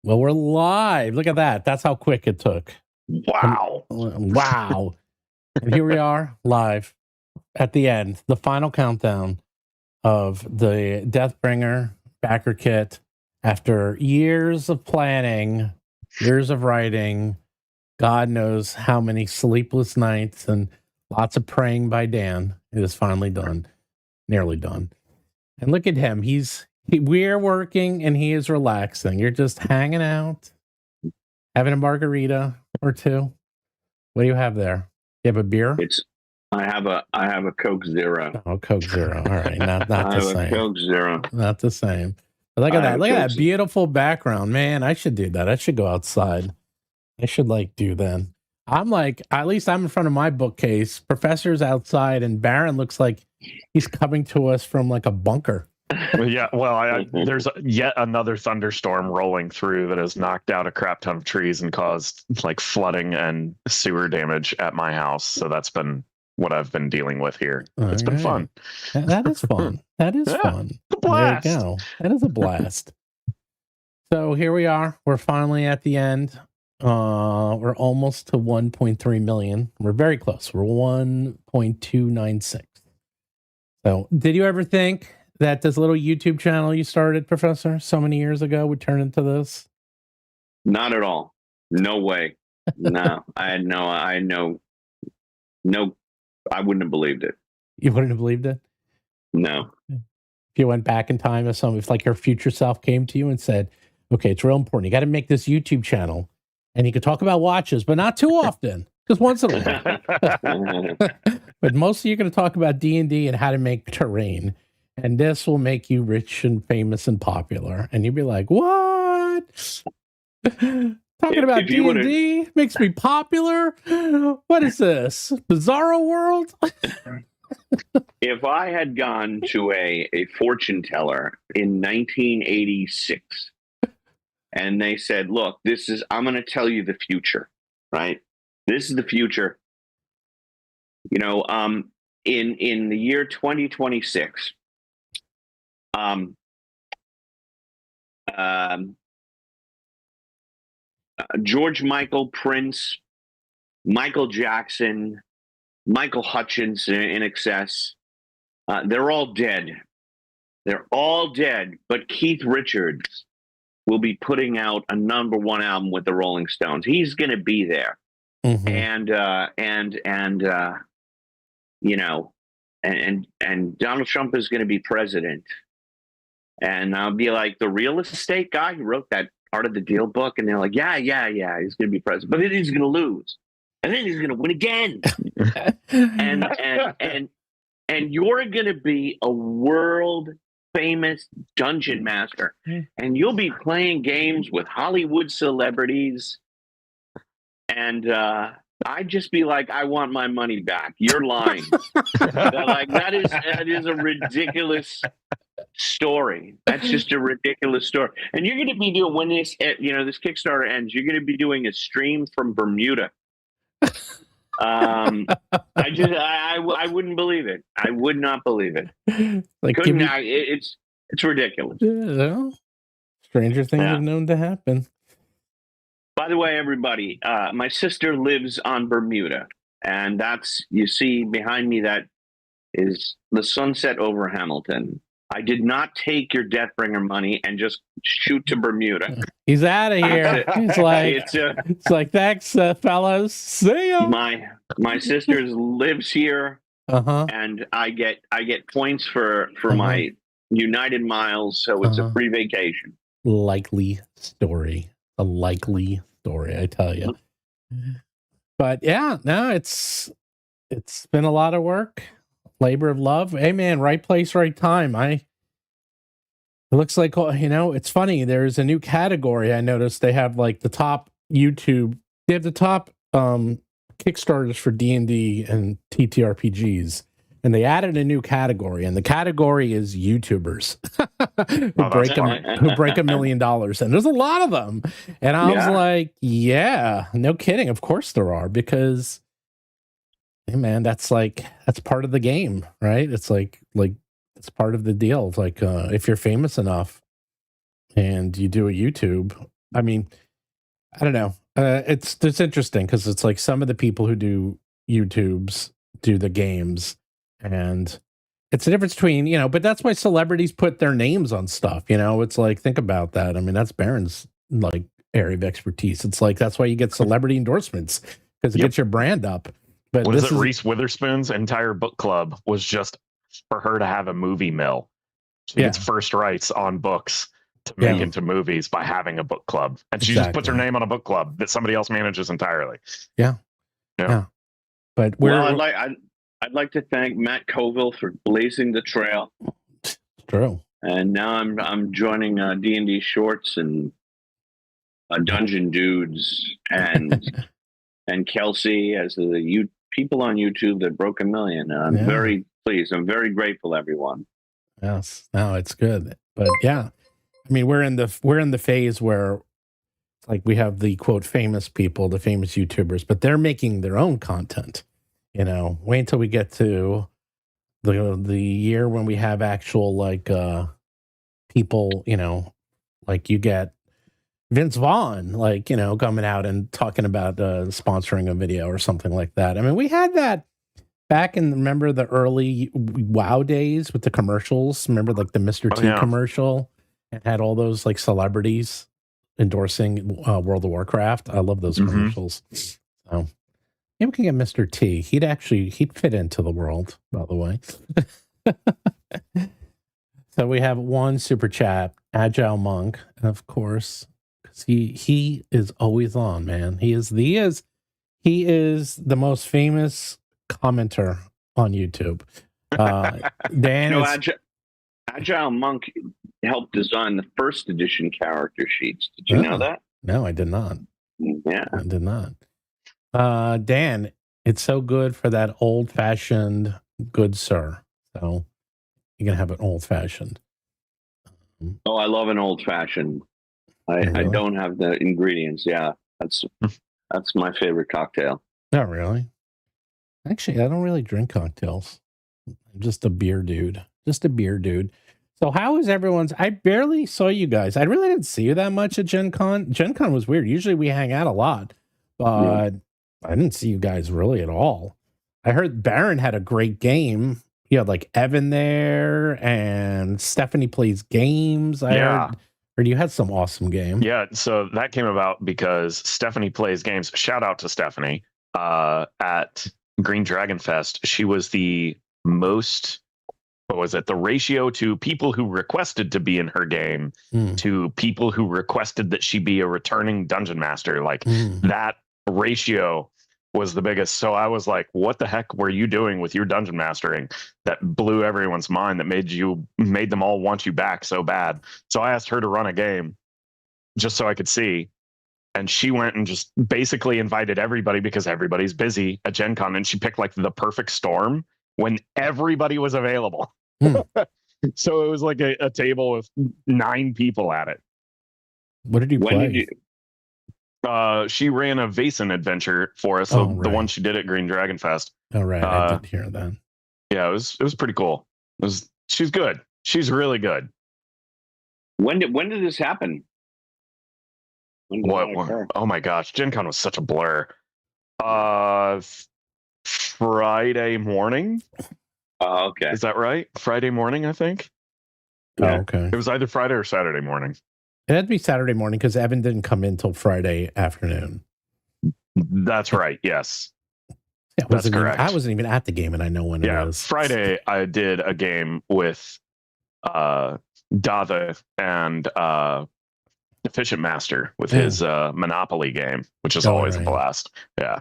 Well, we're live. Look at that. That's how quick it took. Wow. Wow. And here we are live at the end, the final countdown of the Deathbringer BackerKit. After years of planning, years of writing, God knows how many sleepless nights and lots of praying by Dan, it is finally done. Nearly done. And look at him. We're working and he is relaxing. You're just hanging out, having a margarita or two. What do you have there? You have a beer? I have a Coke Zero. Oh, Coke Zero. All right, not the same. A Coke Zero. Not the same. But look at that. Look at that beautiful background, man. I should do that. I should go outside. I should do that. I'm at least I'm in front of my bookcase. Professor's outside, and Baron looks like he's coming to us from a bunker. Yeah, well, there's yet another thunderstorm rolling through that has knocked out a crap ton of trees and caused flooding and sewer damage at my house. So that's been what I've been dealing with here. It's been fun. That is fun. That is fun. A blast. There you go. That is a blast. So here we are. We're finally at the end. We're almost to 1.3 million. We're very close. We're 1.296. So did you ever think that this little YouTube channel you started, Professor, so many years ago would turn into this? Not at all. No way. No, I wouldn't have believed it. You wouldn't have believed it? No. If you went back in time, if your future self came to you and said, okay, it's real important. You got to make this YouTube channel and you can talk about watches, but not too often. Just once in a while. But mostly you're going to talk about D&D and how to make terrain. And this will make you rich and famous and popular. And you'd be like, what? Talking about D&D makes me popular? What is this? Bizarro World? If I had gone to a fortune teller in 1986 and they said, look, I'm going to tell you the future, right? This is the future. In the year 2026, George Michael, Prince, Michael Jackson, Michael Hutchins in excess, they're all dead. They're all dead, but Keith Richards will be putting out a #1 album with the Rolling Stones. He's going to be there. Mm-hmm. And Donald Trump is going to be president. And I'll be like, the real estate guy who wrote that Art of the Deal book, and they're like, yeah, he's going to be president, but then he's going to lose, and then he's going to win again, and you're going to be a world famous dungeon master, and you'll be playing games with Hollywood celebrities, and I'd just be like, I want my money back. You're lying. That is a ridiculous story. That's just a ridiculous story. And you're going to be doing, when this Kickstarter ends, you're going to be doing a stream from Bermuda. I wouldn't believe it. I would not believe it. It's ridiculous. Yeah. Stranger things have known to happen. By the way, everybody, my sister lives on Bermuda, and you see behind me, that is the sunset over Hamilton. I did not take your Deathbringer money and just shoot to Bermuda. He's out of here. He's like, it's like, thanks, fellas. See ya. My sister lives here, and I get points for my United miles, so it's a free vacation. Likely story. A likely story, I tell you. But yeah, no, it's been a lot of work. Labor of love. Hey man, right place, right time. It looks like, it's funny. There's a new category. I noticed they have the top YouTube. They have the top Kickstarters for D&D and TTRPGs. And they added a new category, and the category is YouTubers who break $1 million. And there's a lot of them. And I was like, yeah, no kidding. Of course there are, because hey man, that's part of the game, right? It's it's part of the deal. It's if you're famous enough and you do a YouTube, I mean, I don't know. It's interesting because it's like some of the people who do YouTubes do the games, and it's the difference between, but that's why celebrities put their names on stuff. It's like, think about that. I mean, that's Baron's like area of expertise. It's like, that's why you get celebrity endorsements, because it gets your brand up. But what is it? Reese Witherspoon's entire book club was just for her to have a movie mill. She gets first rights on books to make into movies by having a book club, and she just puts her name on a book club that somebody else manages entirely. Yeah. But I'd like to thank Matt Colville for blazing the trail. It's true. And now I'm joining D&D Shorts and Dungeon Dudes and and Kelsey as the people on YouTube that broke 1 million. And I'm very pleased. I'm very grateful, everyone. Yes, no, it's good. But yeah, I mean, we're in the phase where, like, we have the quote famous people, the famous YouTubers, but they're making their own content. Wait until we get to the year when we have actual like people, like you get Vince Vaughn, like, coming out and talking about sponsoring a video or something like that. I mean, we had that back in, remember the early WoW days with the commercials? Remember like the Mr. T commercial? It had all those like celebrities endorsing World of Warcraft. I love those commercials. So maybe we can get Mr. T. He'd fit into the world, by the way. So we have one super chat, Agile Monk, of course, because he is always on, man. He is the most famous commenter on YouTube. Dan, Agile Monk helped design the first edition character sheets. Did you know that? No, I did not. Yeah, I did not. Dan, it's so good for that old-fashioned good sir. So you're gonna have an old-fashioned. Oh, I love an old-fashioned. I don't have the ingredients. Yeah, that's my favorite cocktail. Not really. Actually, I don't really drink cocktails. I'm just a beer dude. So how is everyone's? I barely saw you guys. I really didn't see you that much at Gen Con. Gen Con was weird. Usually we hang out a lot, but I didn't see you guys really at all. I heard Baron had a great game. You had like Evan there, and Stephanie plays games. I heard you had some awesome game. Yeah, so that came about because Stephanie plays games. Shout out to Stephanie at Green Dragon Fest. She was the most, the ratio to people who requested to be in her game to people who requested that she be a returning dungeon master. Like that ratio was the biggest. So I was like, what the heck were you doing with your dungeon mastering that blew everyone's mind, that made them all want you back so bad? So I asked her to run a game just so I could see. And she went and just basically invited everybody because everybody's busy at Gen Con. And she picked like the perfect storm when everybody was available. So it was like a table with 9 people at it. What did you play? She ran a Vaesen adventure for us, the one she did at Green Dragon Fest. Oh, right. I did hear that. Yeah, it was pretty cool. She's good. She's really good. When did this happen? What? Oh my gosh, Gen Con was such a blur. Friday morning. Oh, okay. Is that right? Friday morning, I think. Yeah. Oh, okay. It was either Friday or Saturday morning. It had to be Saturday morning because Evan didn't come in till Friday afternoon. That's right. Yes. Yeah, that's correct. I wasn't even at the game, and I know when it was. Friday, I did a game with Dada and Efficient Master with his Monopoly game, which is always a blast. Yeah.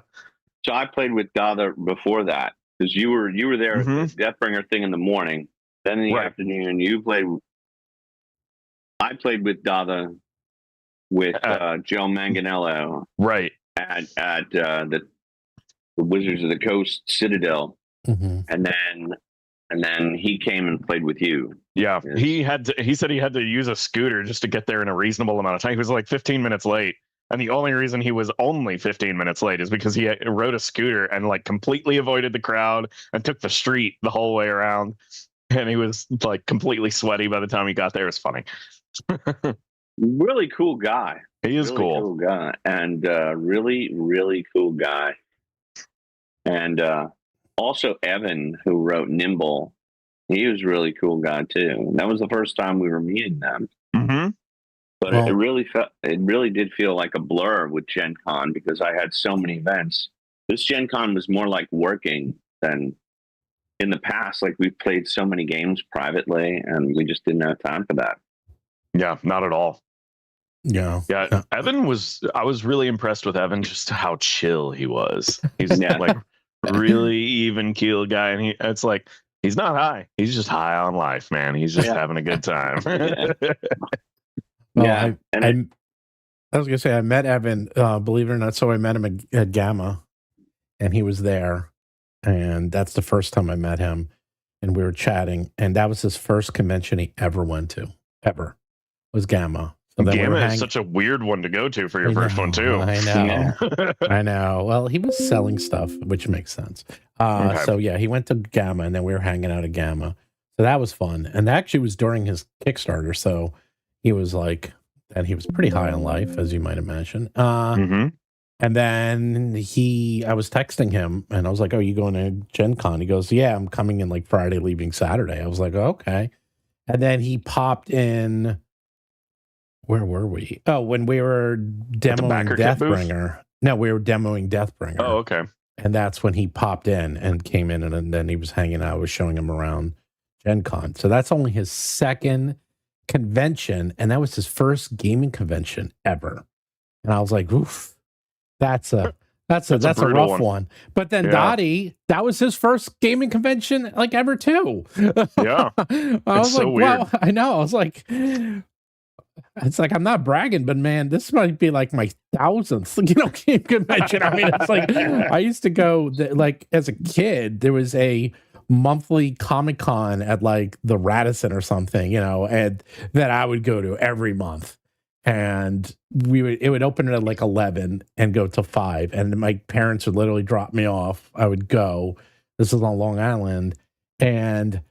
So I played with Dada before that because you were there at the Deathbringer thing in the morning. Then in the afternoon, you played. I played with Dada with Joe Manganello, right, at the Wizards of the Coast Citadel, and then he came and played with you. Yeah, he said he had to use a scooter just to get there in a reasonable amount of time. He was like 15 minutes late, and the only reason he was only 15 minutes late is because he rode a scooter and like completely avoided the crowd and took the street the whole way around, and he was like completely sweaty by the time he got there. It was funny. Really cool guy. He is really cool guy, and really, really cool guy. And also Evan, who wrote Nimble, he was a really cool guy too. And that was the first time we were meeting them. Mm-hmm. But Well- it really did feel like a blur with Gen Con because I had so many events. This Gen Con was more like working than in the past. Like we played so many games privately, and we just didn't have time for that. Yeah, not at all. Yeah. Yeah, Evan I was really impressed with Evan, just how chill he was. He's Yeah. like really even keel guy, and it's like he's not high. He's just high on life, man. He's just having a good time. Yeah. Well, Yeah, I was gonna say I met Evan, believe it or not. So I met him at Gamma, and he was there, and that's the first time I met him, and we were chatting, and that was his first convention he ever went to, ever, was Gamma. So then Gamma is such a weird one to go to for your first one too. I know, I know. Well, he was selling stuff, which makes sense. Okay. So yeah, he went to Gamma, and then we were hanging out at Gamma. So that was fun, and that actually was during his Kickstarter. So he was like, and he was pretty high on life, as you might imagine. Mm-hmm. And then I was texting him, and I was like, "Oh, you going to Gen Con?" He goes, "Yeah, I'm coming in like Friday, leaving Saturday." I was like, oh, "Okay." And then he popped in. Where were we? Oh, when we were demoing Deathbringer. No, we were demoing Deathbringer. Oh, okay. And that's when he popped in and came in, and then he was hanging out. I was showing him around Gen Con. So that's only his second convention, and that was his first gaming convention ever. And I was like, oof, that's a rough one. But then Dottie, that was his first gaming convention like ever too. Yeah. I was so like, weird. wow, I know. I was like, it's like, I'm not bragging, but man, this might be like my 1000th, game convention. I mean, it's like, I used to go, like, as a kid, there was a monthly Comic-Con at like the Radisson or something, and that I would go to every month. And it would open at like 11 and go till 5. And my parents would literally drop me off. I would go. This is on Long Island. And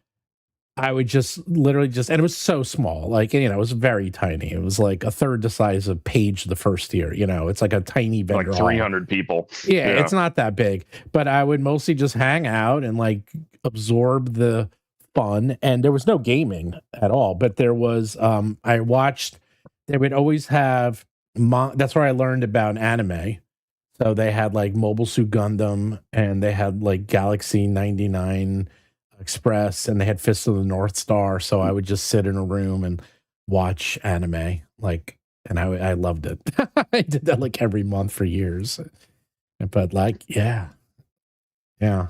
I would and it was so small, like, it was very tiny. It was like a third the size of Page the first year, it's like a tiny vendor. Like 300 people. Yeah, it's not that big, but I would mostly just hang out and like absorb the fun. And there was no gaming at all, but there was, I watched, they would always have, that's where I learned about anime. So they had like Mobile Suit Gundam, and they had like Galaxy 99 Express, and they had Fist of the North Star. So I would just sit in a room and watch anime, like, and I loved it. I did that like every month for years. But like, yeah. And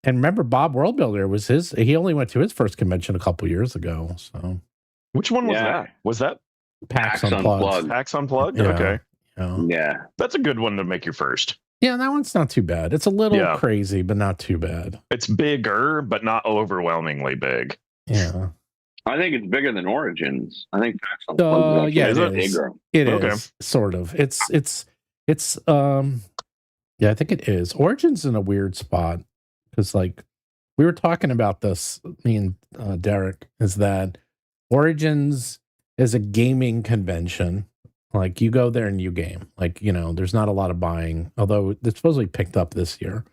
remember, Bob Worldbuilder was he only went to his first convention a couple years ago. So which one was that? Was that PAX Unplugged? PAX Unplugged? Yeah. Okay. Yeah. That's a good one to make your first. Yeah, that one's not too bad. It's a little crazy, but not too bad. It's bigger, but not overwhelmingly big. Yeah. I think it's bigger than Origins. I think PAX Unplugged is bigger. It is sort of. It's I think it is. Origins in a weird spot, because like we were talking about this, me and Derek, is that Origins is a gaming convention. Like, you go there and you game. Like, there's not a lot of buying, although it's supposedly picked up this year.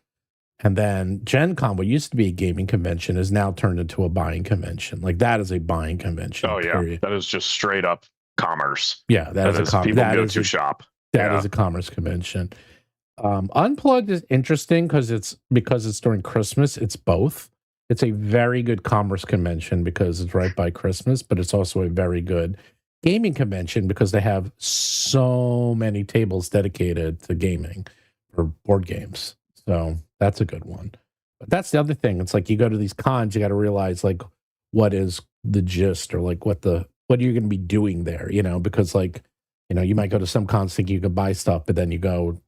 And then Gen Con, what used to be a gaming convention, is now turned into a buying convention. Like, that is a buying convention. Oh, yeah. Period. That is just straight up commerce. Yeah, that is a people go to shop. That is a commerce convention. Unplugged is interesting because it's during Christmas. It's both. It's a very good commerce convention because it's right by Christmas, but it's also a very good gaming convention because they have so many tables dedicated to gaming for board games. So that's a good one. But that's the other thing. It's like, you go to these cons, you got to realize like what is the gist, or like what are you going to be doing there, because like, you might go to some cons thinking you could buy stuff, but then you go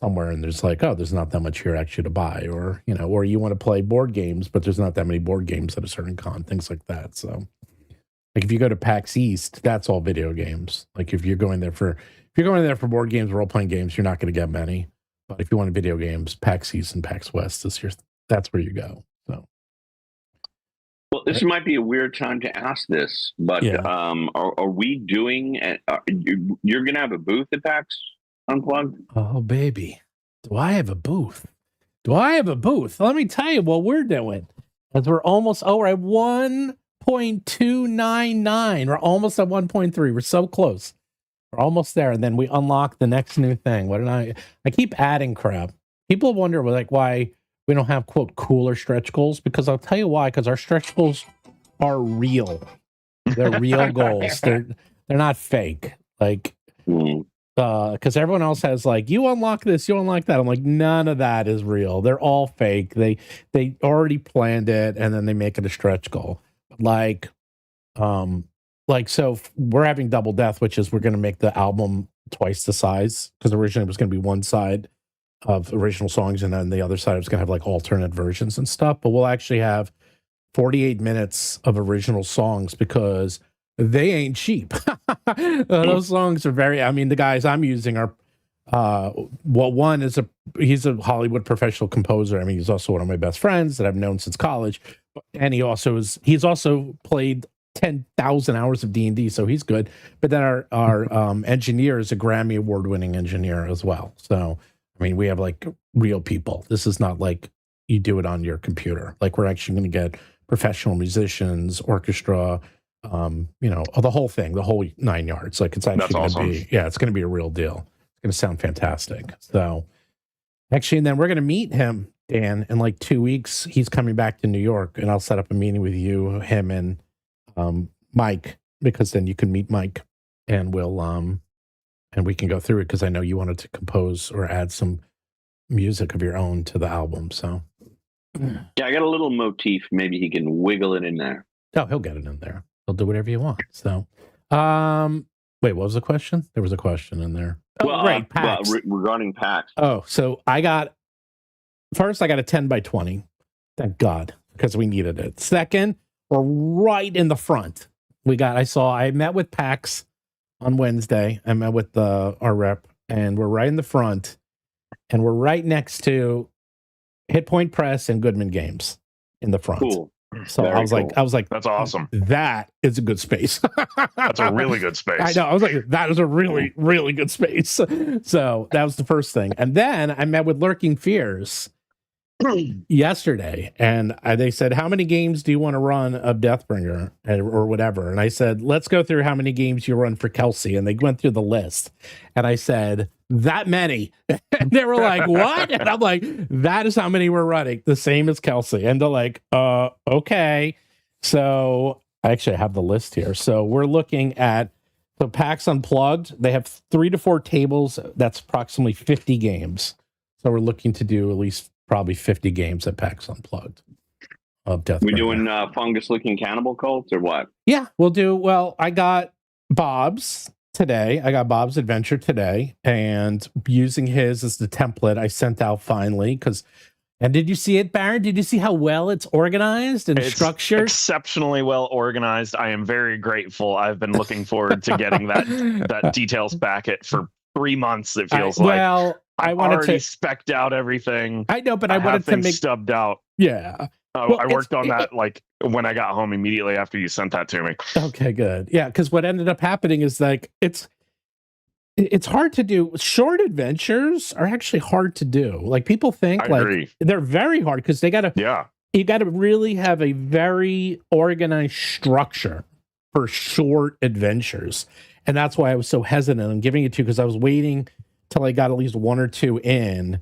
somewhere and there's like, oh, there's not that much here actually to buy, or, or you want to play board games, but there's not that many board games at a certain con, things like that. So like, if you go to PAX East, that's all video games. Like, if you're going there for board games, role-playing games, you're not going to get many. But if you want video games, PAX East and PAX West that's where you go. So Well, this might be a weird time to ask this, but Yeah. are we doing? You're going to have a booth at PAX Unplugged? Oh, baby. Do I have a booth? Let me tell you what we're doing. As we're almost, we're at 1.299. We're almost at 1.3. We're so close. We're almost there. And then we unlock the next new thing. What did I keep adding crap. People wonder like why we don't have, quote, cooler stretch goals, because I'll tell you why, because our stretch goals are real. They're real goals. They're not fake. Like, because everyone else has like, you unlock this, you unlock that. I'm like, none of that is real. They're all fake. They already planned it and then they make it a stretch goal. So we're having Double Death, which is we're going to make the album twice the size, because originally it was going to be one side of original songs and then the other side was going to have like alternate versions and stuff. But we'll actually have 48 minutes of original songs because they ain't cheap. Those songs are the guys I'm using are, one is he's a Hollywood professional composer. I mean, he's also one of my best friends that I've known since college. And he's also played 10,000 hours of D&D, so he's good. But then our engineer is a Grammy award-winning engineer as well. So, I mean, we have like real people. This is not like you do it on your computer. Like, we're actually going to get professional musicians, orchestra, the whole thing, the whole 9 yards. Like, it's actually going to be, it's going to be a real deal. It's going to sound fantastic. So, actually, and then we're going to meet him, Dan, in like 2 weeks. He's coming back to New York, and I'll set up a meeting with you, him, and Mike, because then you can meet Mike, and we'll and we can go through it, because I know you wanted to compose or add some music of your own to the album. So yeah, I got a little motif. Maybe he can wiggle it in there. Oh, he'll get it in there. He'll do whatever you want. So, wait, what was the question? There was a question in there. Well, right, PAX. Regarding PAX. Oh, so I got a 10 by 20. Thank God, because we needed it. Second, we're right in the front. I met with PAX on Wednesday. I met with our rep, and we're right in the front, and we're right next to Hit Point Press and Goodman Games in the front. Cool. So I was like, that's awesome. That is a good space. That's a really good space. I know. I was like, that is a really, really good space. So that was the first thing. And then I met with Lurking Fears yesterday, and they said, how many games do you want to run of Deathbringer or whatever? And I said, let's go through how many games you run for Kelsey. And they went through the list, and I said, that many. And they were like, what? And I'm like, that is how many we're running, the same as Kelsey. And they're like, okay. So I actually have the list here. So we're looking at the PAX Unplugged. They have 3 to 4 tables. That's approximately 50 games. So we're looking to do at least probably 50 games at PAX Unplugged of Deathbringer. We doing fungus-looking cannibal cults or what? Yeah, we'll do. Well, I got Bob's today. I got Bob's Adventure today, and using his as the template I sent out finally. And did you see it, Baron? Did you see how well it's organized and structured? Exceptionally well organized. I am very grateful. I've been looking forward to getting that details packet for 3 months. It feels like. Well, I wanted already to spec'd out everything. I know, but I wanted to make stubbed out. Yeah. I worked on that like when I got home immediately after you sent that to me. Okay, good. Yeah, because what ended up happening is like it's hard to do. Short adventures are actually hard to do. Like, people think they're very hard because you gotta really have a very organized structure for short adventures. And that's why I was so hesitant on giving it to you, because I was waiting till I got at least 1 or 2 in.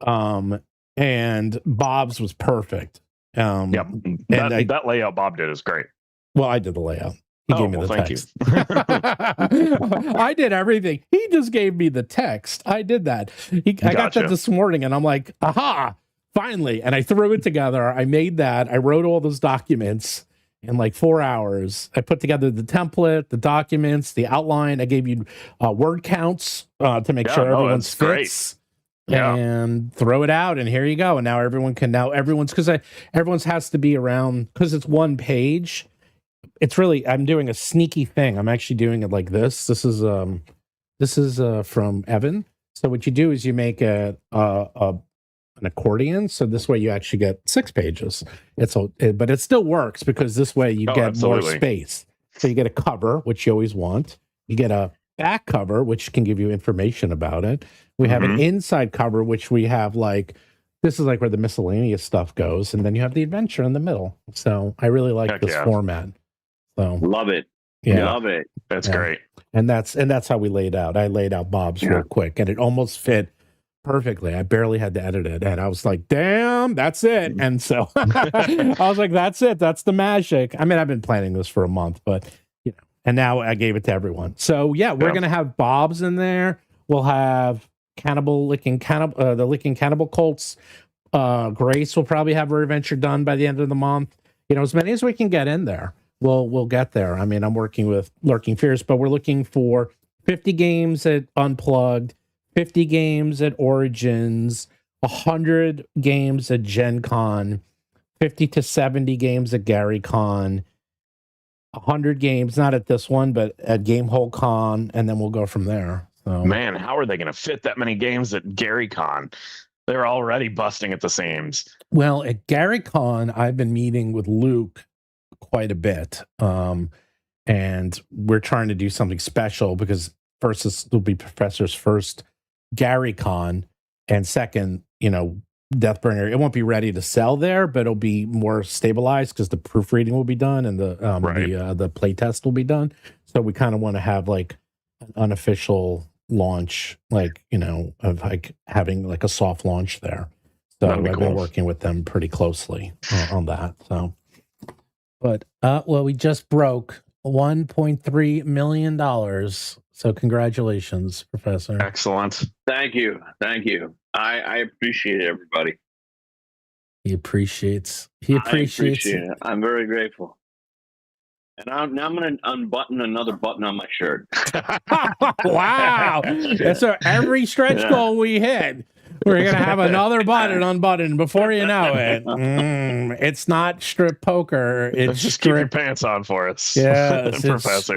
And Bob's was perfect. Yep. That layout Bob did is great. Well, I did the layout. He gave me the text. You. I did everything. He just gave me the text. I did that. I got that this morning, and I'm like, aha, finally. And I threw it together. I made that. I wrote all those documents in like 4 hours. I put together the template, the documents, the outline. I gave you word counts to make sure everyone's fits. Yeah. And throw it out, and here you go. And now everyone's has to be around, because it's 1 page. It's really, I'm doing a sneaky thing. I'm actually doing it like this. This is from Evan. So what you do is you make a an accordion, so this way you actually get 6 pages. But it still works because this way you get more space. So you get a cover, which you always want. You get a back cover, which can give you information about it. We have an inside cover, which we have like, this is like where the miscellaneous stuff goes, and then you have the adventure in the middle. So I really like this format. So love it. Yeah. Love it. That's great. And that's how we laid out. I laid out Bob's real quick, and it almost fit perfectly. I barely had to edit it, and I was like, damn, that's it. And so I was like, that's it. That's the magic. I mean, I've been planning this for a month, but and now I gave it to everyone. So we're gonna have Bob's in there. We'll have the Licking Cannibal Cults. Grace will probably have her adventure done by the end of the month. As many as we can get in there. We'll get there. I mean, I'm working with Lurking Fears, but we're looking for 50 games at Unplugged, 50 games at Origins, 100 games at Gen Con, 50 to 70 games at Gary Con, 100 games, not at this one, but at Gamehole Con, and then we'll go from there. So, man, how are they going to fit that many games at Gary Con? They're already busting at the seams. Well, at Gary Con, I've been meeting with Luke quite a bit. And we're trying to do something special because first, this will be Professor's first Gary Con, and second, Deathbringer. It won't be ready to sell there, but it'll be more stabilized because the proofreading will be done and the play test will be done. So we kind of want to have like an unofficial launch, of like having like a soft launch there. So I've been working with them pretty closely on that. So, but we just broke $1.3 million. So congratulations, Professor. Excellent. Thank you. I appreciate it, everybody. He appreciates it. I'm very grateful. And now I'm going to unbutton another button on my shirt. Wow. So every stretch goal we hit, we're going to have another button unbuttoned before you know it. It's not strip poker. It's just keep your pants on for us. Yes, Professor.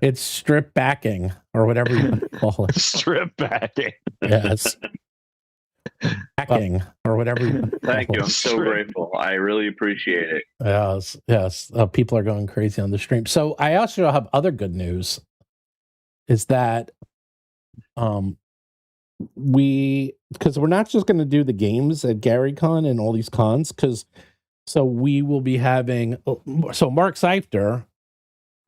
It's strip backing or whatever you call it. Strip backing. Yes. Backing or whatever you Thank you. I'm so grateful. I really appreciate it. Yes. People are going crazy on the stream. So I also have other good news. Is that because we're not just going to do the games at GaryCon and all these cons, so we will be having Mark Seifter,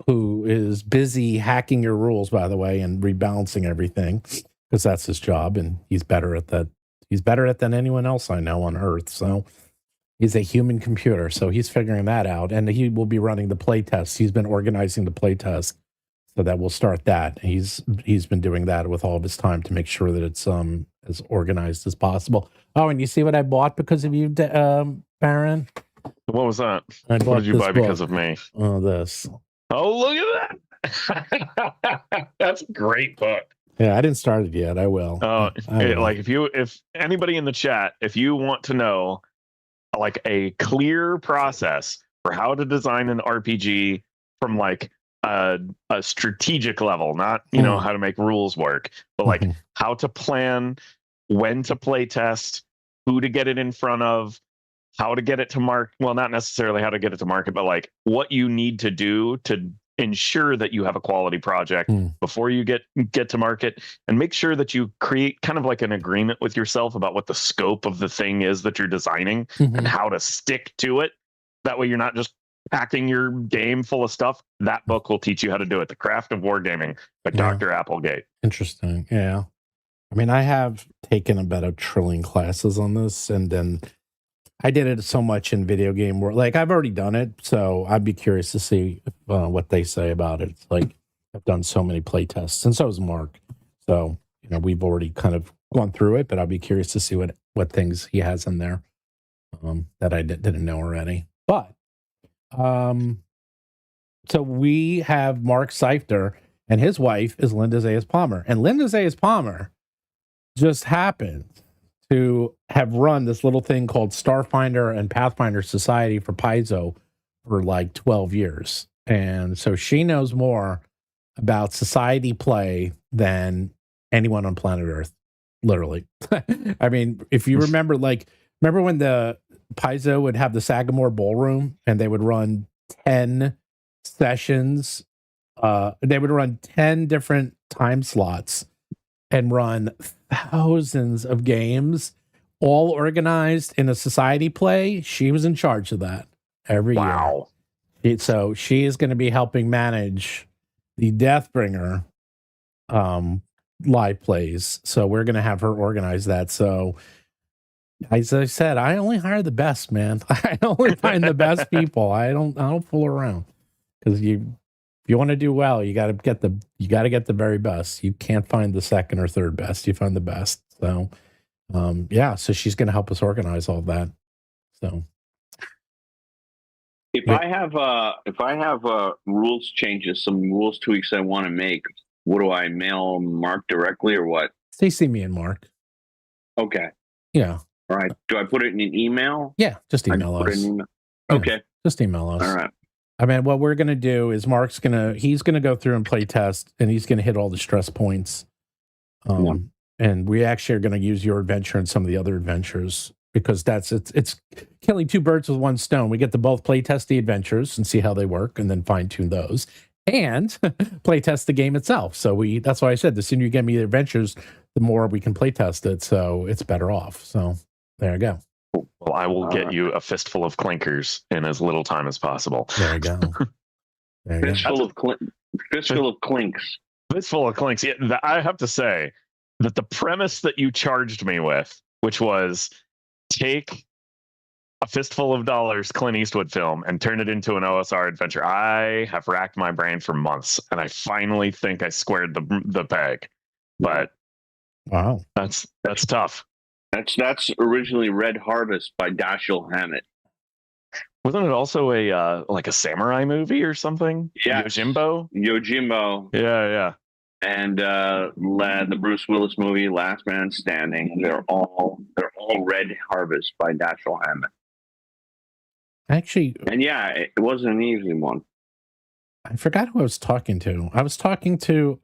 who is busy hacking your rules, by the way, and rebalancing everything, because that's his job, and he's better at that. He's better at than anyone else I know on Earth. So he's a human computer, so he's figuring that out, and he will be running the play test. He's been organizing the play test. So that we'll start that. He's been doing that with all of his time to make sure that it's as organized as possible. Oh, and you see what I bought because of you, Baron? What was that? What did you buy because of me? Oh, this. Oh, look at that! That's a great book. Yeah, I didn't start it yet. I will. Like if anybody in the chat, if you want to know like a clear process for how to design an RPG from like a strategic level, not how to make rules work, but like how to plan, when to play test, who to get it in front of, how to get it to market. Well, not necessarily how to get it to market, but like what you need to do to ensure that you have a quality project before you get to market, and make sure that you create kind of like an agreement with yourself about what the scope of the thing is that you're designing and how to stick to it. That way you're not just packing your game full of stuff. That book will teach you how to do it. The Craft of Wargaming by Dr. Applegate. Interesting. Yeah. I mean, I have taken about 1 trillion classes on this, and then I did it so much in video game world. Like, I've already done it, so I'd be curious to see what they say about it. It's like, I've done so many play tests, and so has Mark. So, we've already kind of gone through it, but I'll be curious to see what things he has in there that I didn't know already. But so we have Mark Seifter, and his wife is Linda Zayas Palmer. And Linda Zayas Palmer just happened to have run this little thing called Starfinder and Pathfinder Society for Paizo for like 12 years. And so she knows more about society play than anyone on planet Earth. literally. I mean, if you remember, remember when the Paizo would have the Sagamore Ballroom and they would run 10 sessions. They would run 10 different time slots and run thousands of games, all organized in a society play. She was in charge of that every Wow. year. So she is going to be helping manage the Deathbringer live plays. So we're going to have her organize that. So as I said, I only hire the best, man. I only find the best people. I don't fool around, because if you want to do well, you got to get the very best. You can't find the second or third best. You find the best. So so she's going to help us organize all that. So if I have rules changes, some rules tweaks I want to make, what do I mail Mark directly or what? CC me and Mark. Okay. Yeah. All right. Do I put it in an email? Yeah, just email us. Okay. Just email us. All right. I mean, what we're going to do is he's going to go through and play test, and he's going to hit all the stress points. And we actually are going to use your adventure and some of the other adventures, because it's killing two birds with one stone. We get to both play test the adventures and see how they work, and then fine tune those, and play test the game itself. So that's why I said the sooner you get me the adventures, the more we can play test it. So it's better off. So there you go. Well, I will get you a fistful of clinkers in as little time as possible. There you go. Fistful of clinks. Fistful of clinks. Yeah, I have to say that the premise that you charged me with, which was take a fistful of dollars Clint Eastwood film and turn it into an OSR adventure, I have racked my brain for months, and I finally think I squared the peg. But wow, that's tough. That's originally Red Harvest by Dashiell Hammett. Wasn't it also a samurai movie or something? Yeah, Yojimbo. Yeah. And the Bruce Willis movie Last Man Standing. They're all Red Harvest by Dashiell Hammett. Actually, and yeah, it wasn't an easy one. I forgot who I was talking to. I was talking to.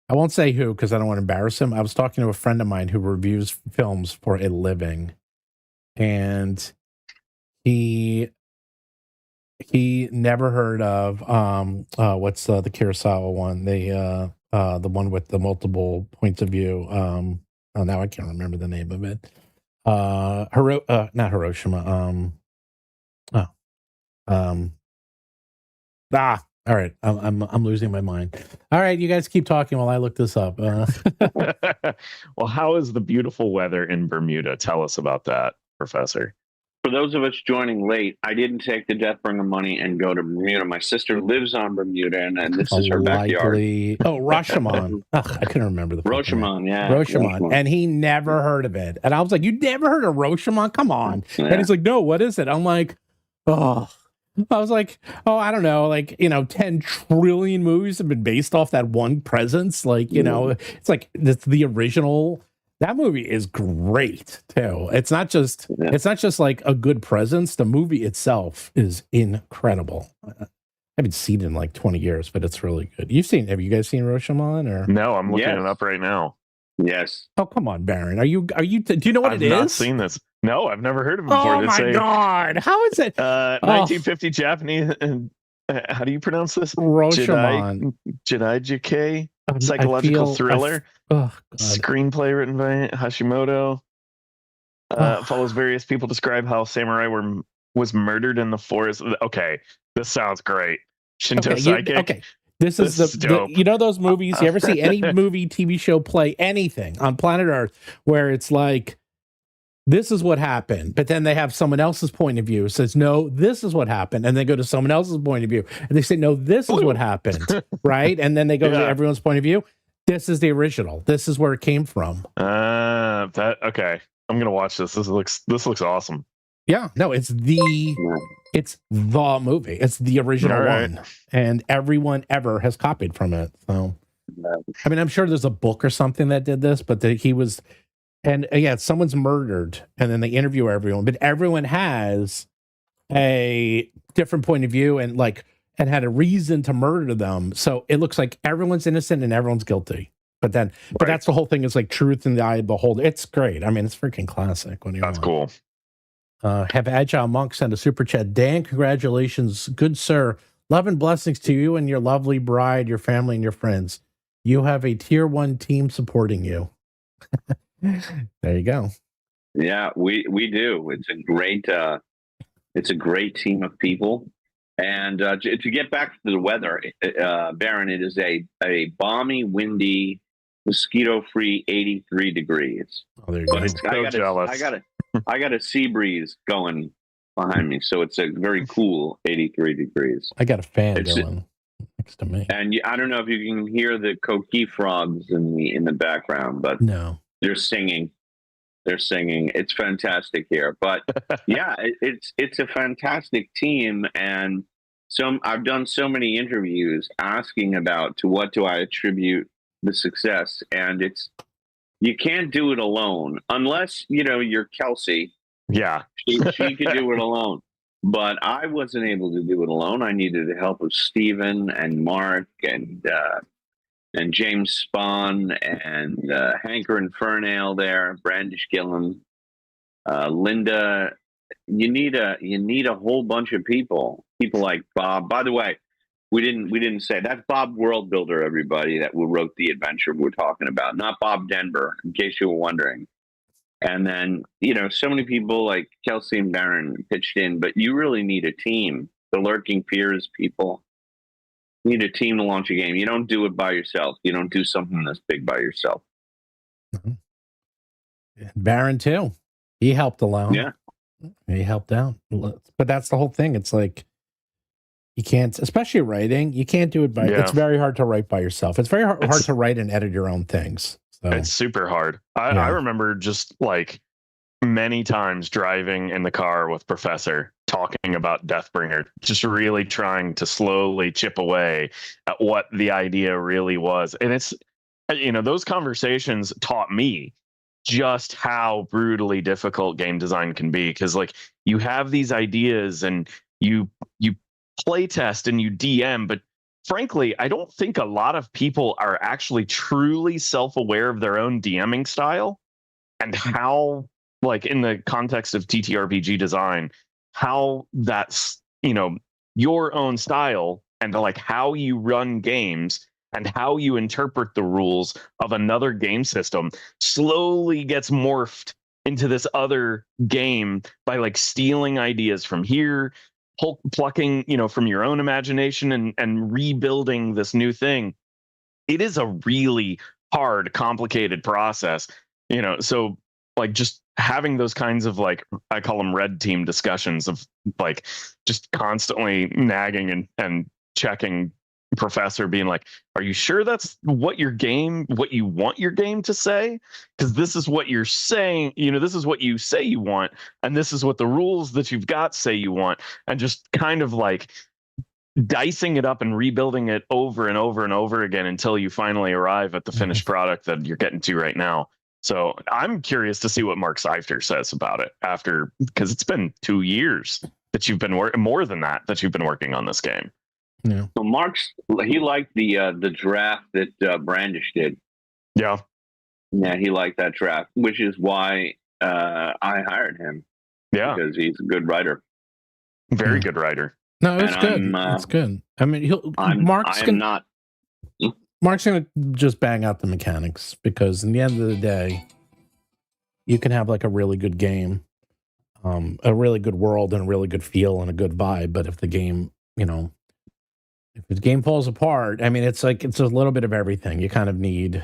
I won't say who, because I don't want to embarrass him. I was talking to a friend of mine who reviews films for a living, and he never heard of what's the Kurosawa one, the one with the multiple points of view. Now I can't remember the name of it. Not Hiroshima. All right, I'm losing my mind. All right, you guys keep talking while I look this up. Well, how is the beautiful weather in Bermuda? Tell us about that, Professor. For those of us joining late, I didn't take the Deathbringer money and go to Bermuda. My sister lives on Bermuda, and this is her backyard. Oh, Rashomon. I couldn't remember the Rashomon, yeah. Rashomon. And he never heard of it. And I was like, you never heard of Rashomon? Come on. Yeah. And he's like, no, what is it? I'm like, oh. I was like, I don't know, 10 trillion movies have been based off that one presence. It's like the original. That movie is great too. It's not just like a good presence. The movie itself is incredible. I haven't seen it in like 20 years, but it's really good. Have you guys seen Rashomon or? No, I'm looking it up right now. Yes. Oh, come on, Baron. Do you know what it is? I've not seen this. No, I've never heard of it before. Oh my God. How is it? 1950 Japanese. How do you pronounce this? Rashomon. Jedi psychological thriller. Screenplay written by Hashimoto. Follows various people describe how samurai was murdered in the forest. Okay, this sounds great. Shinto Psychic. Okay. This is the those movies. You ever see any movie, TV show, play anything on planet Earth where it's like, this is what happened, but then they have someone else's point of view. It says, no, this is what happened. And they go to someone else's point of view and they say, no, this is what happened. Right. And then they go to everyone's point of view. This is the original. This is where it came from. Okay. I'm going to watch this. This looks awesome. Yeah, no, it's the movie. It's the original one. And everyone ever has copied from it. So, I mean, I'm sure there's a book or something that did this, but someone's murdered and then they interview everyone, but everyone has a different point of view and had a reason to murder them. So it looks like everyone's innocent and everyone's guilty. But that's the whole thing, is like truth in the eye of the beholder. It's great. I mean, it's freaking classic. What do you That's want? cool. Have Agile Monk send a super chat. Dan, congratulations. Good sir. Love and blessings to you and your lovely bride, your family, and your friends. You have a tier 1 team supporting you. There you go. Yeah, we do. It's a great team of people. And to get back to the weather, Baron, it is a balmy, windy, mosquito-free 83 degrees. Oh, there you go. Jealous. I got a sea breeze going behind me, so it's a very cool 83 degrees. I got a fan going next to me. And I don't know if you can hear the coqui frogs in the background, but no, they're singing. They're singing. It's fantastic here. But yeah, it's a fantastic team. And I've done so many interviews asking about to what do I attribute the success. And you can't do it alone unless, you're Kelsey. Yeah. She can do it alone. But I wasn't able to do it alone. I needed the help of Stephen and Mark and James Spahn and Hanker and Fernale there, Brandish Gillum, Linda. You need a whole bunch of people like Bob. By the way, we didn't say that's Bob Worldbuilder, everybody, that wrote the adventure we're talking about, not Bob Denver, in case you were wondering. And then, so many people like Kelsey and Baron pitched in, but you really need a team. The Lurking Fears people. You need a team to launch a game. You don't do it by yourself. You don't do something this big by yourself. Mm-hmm. Baron too. He helped along. Yeah. He helped out. But that's the whole thing. It's like, you can't, especially writing, you can't do it by, it's very hard to write by yourself. It's very hard to write and edit your own things. So. It's super hard. I remember just like many times driving in the car with Professor talking about Deathbringer, just really trying to slowly chip away at what the idea really was. And it's, those conversations taught me just how brutally difficult game design can be. Because like you have these ideas and you play test and you DM, but frankly, I don't think a lot of people are actually truly self-aware of their own DMing style and how, like in the context of TTRPG design, how that's, your own style and like how you run games and how you interpret the rules of another game system slowly gets morphed into this other game by like stealing ideas from here, plucking, from your own imagination and rebuilding this new thing. It is a really hard, complicated process, so like just having those kinds of like, I call them red team discussions of like just constantly nagging and checking Professor being like, are you sure that's what you want your game to say? Because this is what you're saying, this is what you say you want, and this is what the rules that you've got say you want, and just kind of like dicing it up and rebuilding it over and over and over again until you finally arrive at the finished product that you're getting to right now. So I'm curious to see what Mark Seifter says about it after, because it's been 2 years that you've been working, more than that you've been working on this game. Yeah. So he liked the draft that Brandish did. Yeah. Yeah, he liked that draft, which is why I hired him. Yeah, because he's a good writer. Very good writer. No, it's good. It's good. I mean, Mark's going to just bang out the mechanics, because in the end of the day, you can have like a really good game, a really good world and a really good feel and a good vibe. But if the game, if the game falls apart, I mean, it's a little bit of everything. You kind of need,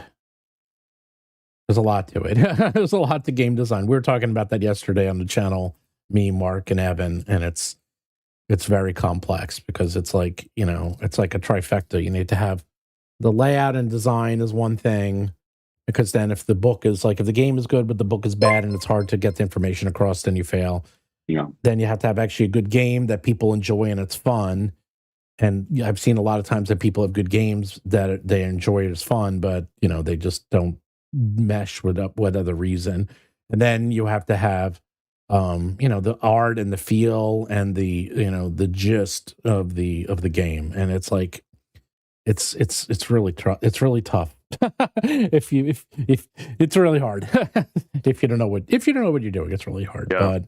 there's a lot to it. There's a lot to game design. We were talking about that yesterday on the channel, me, Mark, and Evan, and it's very complex, because it's like, it's like a trifecta. You need to have the layout and design is one thing, because then if the book is like, if the game is good but the book is bad and it's hard to get the information across, then you fail. Yeah. Then you have to have actually a good game that people enjoy and it's fun. And I've seen a lot of times that people have good games that they enjoy it as fun, but they just don't mesh with other reason. And then you have to have the art and the feel and the gist of the game. And it's like it's really tough if it's really hard. if you don't know what you're doing, it's really hard. Yeah. But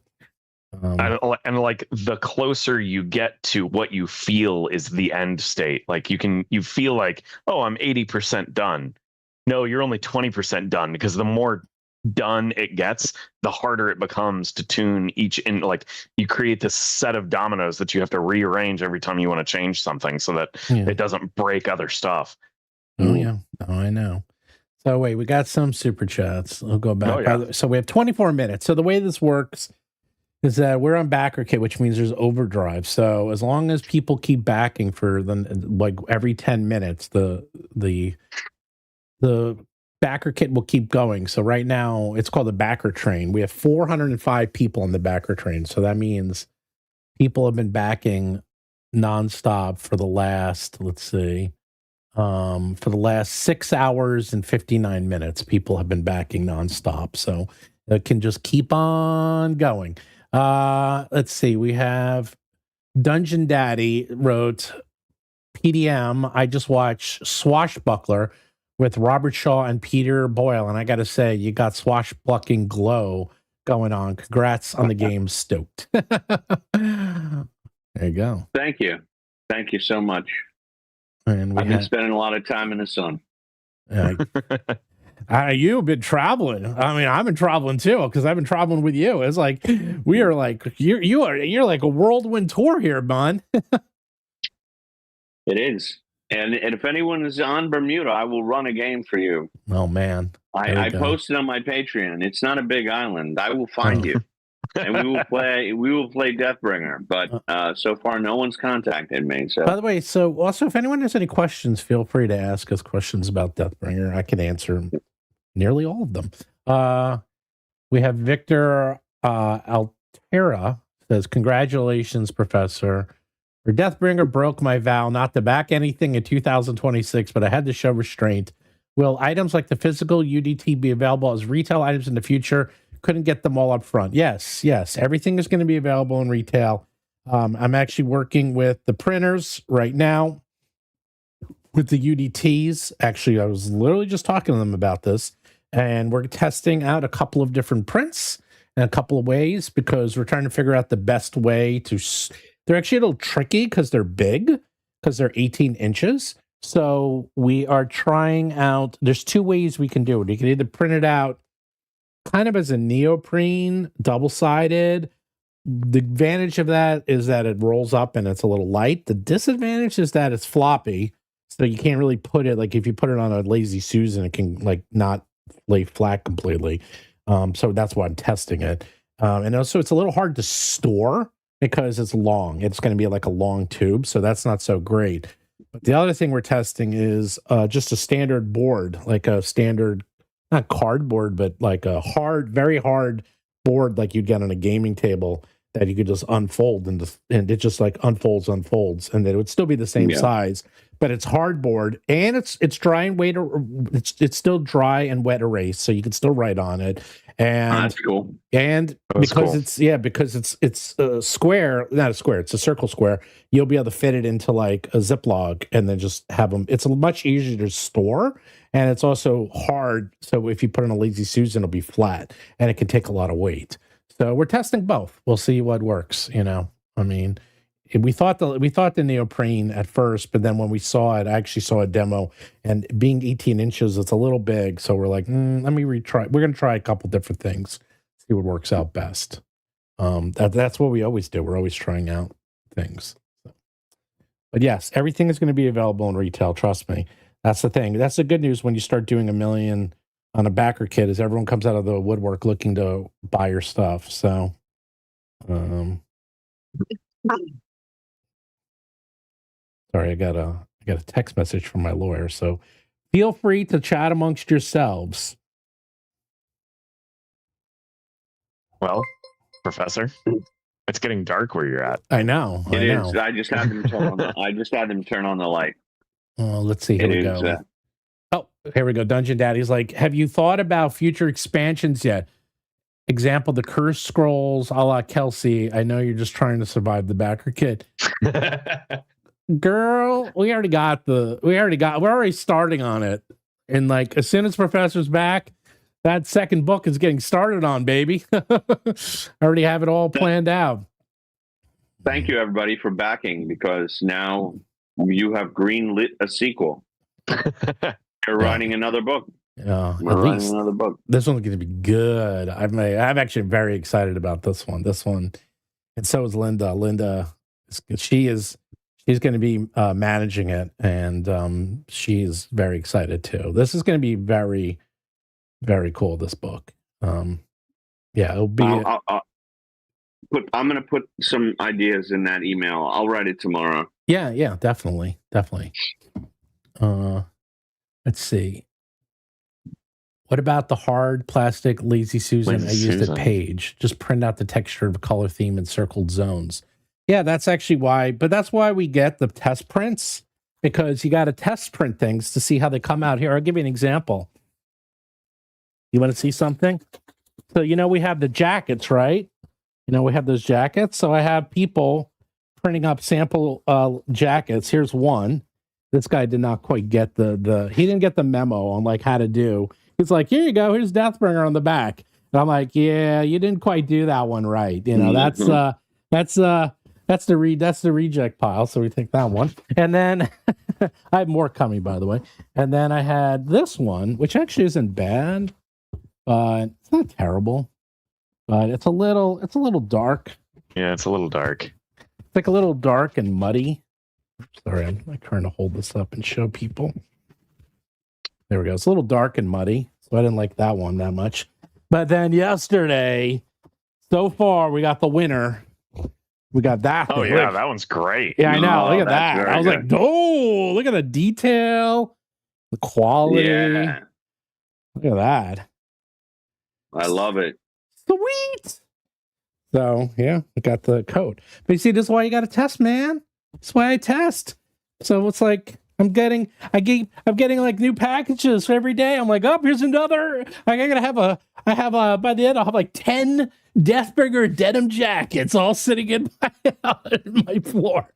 and like the closer you get to what you feel is the end state, like you feel like, oh, I'm 80% done. No, you're only 20% done, because the more done it gets, the harder it becomes to tune each in. Like, you create this set of dominoes that you have to rearrange every time you want to change something so that it doesn't break other stuff. Oh yeah, I know. So wait, we got some super chats. I'll go back. Oh, yeah. So we have 24 minutes. So the way this works is that we're on BackerKit, which means there's overdrive. So as long as people keep backing for like every 10 minutes, the BackerKit will keep going. So right now it's called the Backer Train. We have 405 people on the Backer Train. So that means people have been backing nonstop for the last, for the last 6 hours and 59 minutes. People have been backing nonstop. So it can just keep on going. Let's see. We have Dungeon Daddy wrote, PDM, I just watched Swashbuckler with Robert Shaw and Peter Boyle, and I got to say, you got swashbuckling glow going on. Congrats on the game. Stoked. There you go. Thank you so much. And I've been spending a lot of time in the sun. You've been traveling. I mean, I've been traveling too, because I've been traveling with you. It's like we are like you're like a whirlwind tour here, Bun. It is. And if anyone is on Bermuda, I will run a game for you. Oh man. I posted on my Patreon. It's not a big island. I will find you. And we will play Deathbringer, but so far no one's contacted me. So, by the way, so also if anyone has any questions, feel free to ask us questions about Deathbringer. I can answer nearly all of them. We have Victor Altera says, "Congratulations, Professor. Your Deathbringer broke my vow not to back anything in 2026, but I had to show restraint. Will items like the physical UDT be available as retail items in the future? Couldn't get them all up front." Yes. Everything is going to be available in retail. I'm actually working with the printers right now with the UDTs. Actually, I was literally just talking to them about this, and we're testing out a couple of different prints in a couple of ways, because we're trying to figure out the best way to... They're actually a little tricky because they're big, because they're 18 inches. So we are trying out... There's two ways we can do it. You can either print it out kind of as a neoprene, double-sided. The advantage of that is that it rolls up and it's a little light. The disadvantage is that it's floppy, so you can't really put it, like if you put it on a Lazy Susan, it can like not lay flat completely. So that's why I'm testing it. And also it's a little hard to store because it's long. It's going to be like a long tube, so that's not so great. But the other thing we're testing is just a standard board, like a standard, not cardboard, but like a hard, very hard board like you'd get on a gaming table that you could just unfold, and it just like unfolds, and it would still be the same size, but it's hardboard, and it's dry and wet. It's still dry and wet erase, so you can still write on it. And that's cool. And because it's a square, not a square, it's a circle square. You'll be able to fit it into like a Ziploc and then just have them. It's much easier to store, and it's also hard. So if you put it in a Lazy Susan, it'll be flat, and it can take a lot of weight. So we're testing both. We'll see what works. I mean, we thought the neoprene at first, but then when we saw it, I actually saw a demo, and being 18 inches, it's a little big. So we're like, let me retry. We're going to try a couple different things, see what works out best. That's what we always do. We're always trying out things. But yes, everything is going to be available in retail. Trust me. That's the thing. That's the good news when you start doing 1 million on a BackerKit, is everyone comes out of the woodwork looking to buy your stuff. So, sorry, I got a text message from my lawyer. So feel free to chat amongst yourselves. Well, Professor, it's getting dark where you're at. I know. It is. I just had them turn on the light. Let's see. Here we go. Here we go. Dungeon Daddy's like, have you thought about future expansions yet? Example, the Curse Scrolls, a la Kelsey. I know you're just trying to survive the BackerKit. Girl, we're already starting on it. And like as soon as Professor's back, that second book is getting started on, baby. I already have it all planned out. Thank you, everybody, for backing, because now you have greenlit a sequel. You're writing another book. At writing least another book. this one's going to be good. I'm actually very excited about this one. And so is Linda. Linda, she's going to be managing it, and she's very excited too. This is going to be very, very cool. This book, it'll be. I'm going to put some ideas in that email. I'll write it tomorrow. Yeah, definitely. Let's see. What about the hard plastic Lazy Susan I used at Page? Just print out the texture of a color theme and circled zones. Yeah, that's actually why. But that's why we get the test prints, because you got to test print things to see how they come out. Here, I'll give you an example. You want to see something? So, we have the jackets, right? We have those jackets. So I have people printing up sample jackets. Here's one. This guy did not quite get he didn't get the memo on like how to do. He's like, here you go. Here's Deathbringer on the back. And I'm like, yeah, you didn't quite do that one right. That's the reject pile. So we take that one. And then I have more coming, by the way. And then I had this one, which actually isn't bad, but it's not terrible. But it's a little dark. Yeah, it's a little dark. It's like a little dark and muddy. Sorry, I'm trying to hold this up and show people. There we go. It's a little dark and muddy, so I didn't like that one that much. But then yesterday, so far, we got the winner. We got that. Oh, yeah, that one's great. Yeah, I know. Look at that. I was like, oh, look at the detail, the quality. Yeah. Look at that. I love it. Sweet. So, yeah, I got the code. But you see, this is why you got to test, man. That's why I test. So it's like I'm getting like new packages every day. I'm like, oh, here's another. By the end I'll have like 10 Deathbringer denim jackets all sitting in my floor.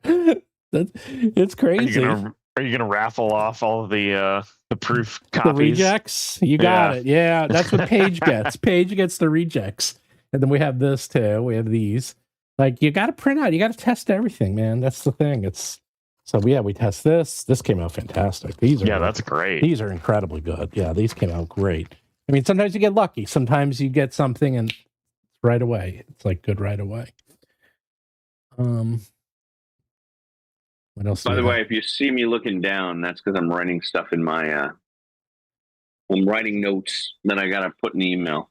It's crazy. Are you gonna raffle off all of the proof copies? The rejects? You got it. Yeah, that's what Paige gets. Paige gets the rejects. And then we have this too. We have these. Like, you got to print out. You got to test everything, man. That's the thing. We test this. This came out fantastic. That's great. These are incredibly good. Yeah, these came out great. I mean, sometimes you get lucky. Sometimes you get something and right away. It's like good right away. What else? By the way, if you see me looking down, that's because I'm writing stuff in my. I'm writing notes that I got to put in the email.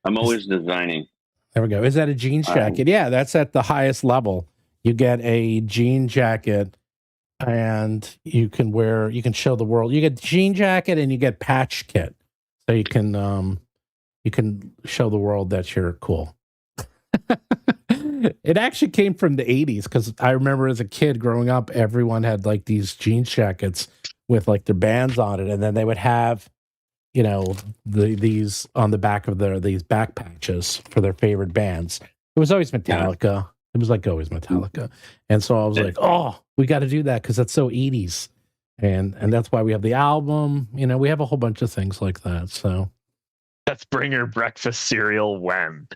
I'm always designing. There we go. Is that a jeans jacket? Yeah, that's at the highest level. You get a jean jacket and you can show the world. You get jean jacket and you get patch kit. So you can show the world that you're cool. It actually came from the 80s, because I remember as a kid growing up, everyone had like these jeans jackets with like their bands on it, and then they would have these on the back of these back patches for their favorite bands. It was always Metallica. Yeah. It was like always Metallica. And so I was like, oh, we got to do that because that's so 80s. And that's why we have the album. We have a whole bunch of things like that. So Deathbringer breakfast cereal when?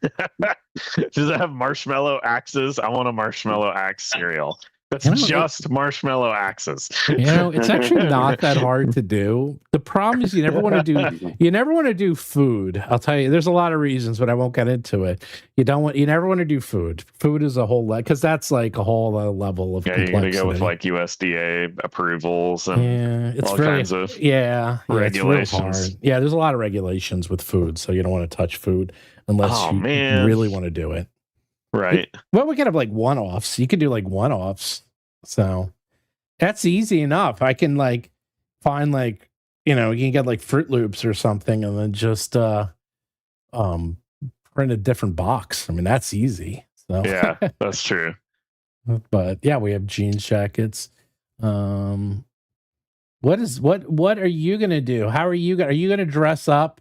Does it have marshmallow axes? I want a marshmallow axe cereal. That's just marshmallow axes. It's actually not that hard to do. The problem is you never want to do food. I'll tell you, there's a lot of reasons, but I won't get into it. You never want to do food. Food is a whole because that's like a whole level of complexity. You're gonna go with like USDA approvals and it's all really, kinds of regulations. It's real hard. There's a lot of regulations with food, so you don't want to touch food unless you really want to do it. Right. Well, we could have like one-offs. You could do like one-offs. So that's easy enough. I can like find like, you can get like Fruit Loops or something and then just print a different box. I mean, that's easy. So yeah, that's true. But yeah, we have jeans jackets. What are you gonna do? Are you gonna dress up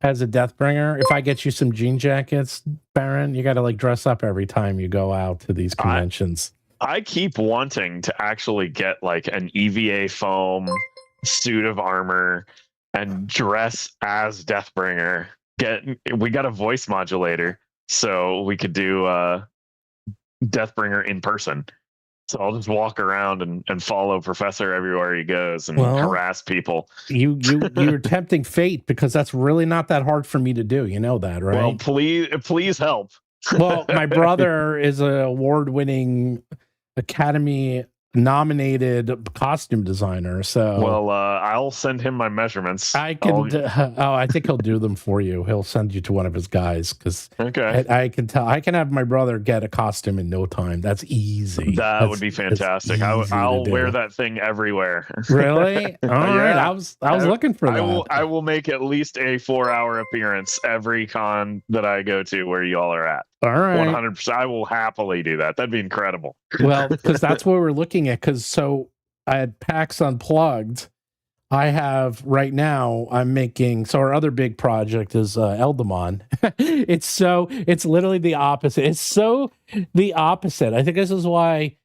as a Deathbringer? If I get you some jean jackets, Baron, you got to like dress up every time you go out to these conventions. I keep wanting to actually get like an EVA foam suit of armor and dress as Deathbringer. We got a voice modulator, so we could do Deathbringer in person. So I'll just walk around and follow Professor everywhere he goes and harass people. You're tempting fate, because that's really not that hard for me to do. You know that, right? Well, please help. Well, my brother is an award-winning, Academy-nominated costume designer. So, well, I'll send him my measurements. I can. I think he'll do them for you. He'll send you to one of his guys, because I can tell. I can have my brother get a costume in no time. That's easy. That would be fantastic. I'll wear that thing everywhere. Really? All right. I was looking for that. I will make at least a 4-hour appearance every con that I go to where y'all are at. All right. 100%. I will happily do that. That'd be incredible. Well, because that's what we're looking at. Because so I had PAX Unplugged. I have right now, I'm making, so our other big project is Eldamon. It's literally the opposite. It's so the opposite. I think this is why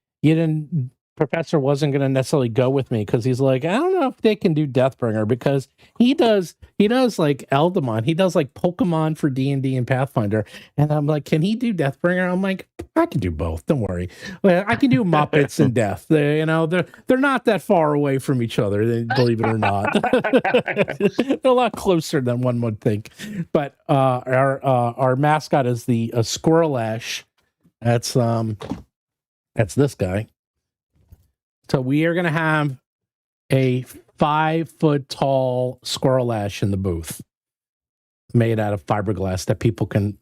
Professor wasn't going to necessarily go with me, because he's like, I don't know if they can do Deathbringer, because he does like Eldamon. He does like Pokemon for D&D and Pathfinder. And I'm like, can he do Deathbringer? I'm like, I can do both. Don't worry. I can do Muppets and Death. They're not that far away from each other, believe it or not. They're a lot closer than one would think. But our mascot is the Squirrelash. That's this guy. So we are going to have a 5-foot tall Squirrelash in the booth, made out of fiberglass that people can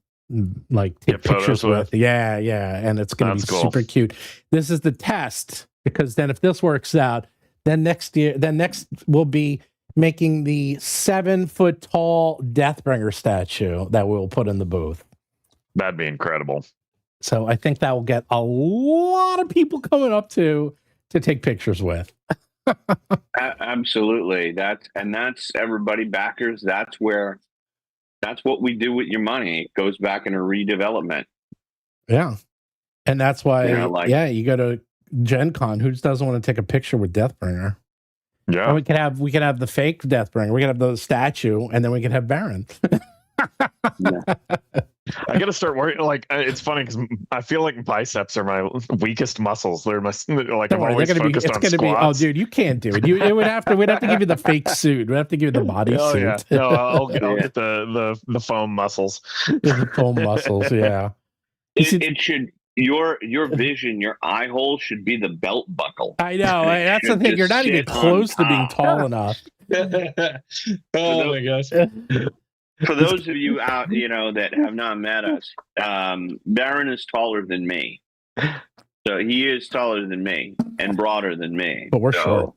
like take pictures with. Yeah, and it's going to be super cute. This is the test, because then if this works out, then next we'll be making the 7-foot tall Deathbringer statue that we'll put in the booth. That'd be incredible. So I think that will get a lot of people coming up to take pictures with. Absolutely. That's everybody backers. That's what we do with your money. It goes back into redevelopment. Yeah. And that's why, you go to Gen Con. Who just doesn't want to take a picture with Deathbringer? Yeah. And we could have the fake Deathbringer. We could have the statue, and then we could have Baron. I gotta start working. Like, it's funny because I feel like biceps are my weakest muscles. They're my like. I'm always focused on squats. Oh, dude, you can't do it. We'd have to give you the fake suit. We'd have to give you the body suit. Yeah. No, I'll get the foam muscles. The foam muscles. Yeah. It should. Your vision, your eye hole should be the belt buckle. I know. That's the thing. You're not even close to being tall enough. Oh my gosh. For those of you out, that have not met us, Baron is taller than me. So he is taller than me and broader than me. But we're short.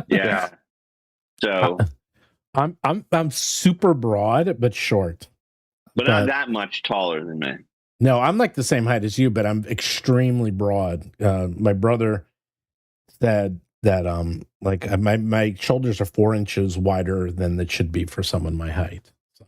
Yeah. So I'm super broad but short. But not that much taller than me. No, I'm like the same height as you, but I'm extremely broad. My brother said that my shoulders are 4 inches wider than it should be for someone my height. So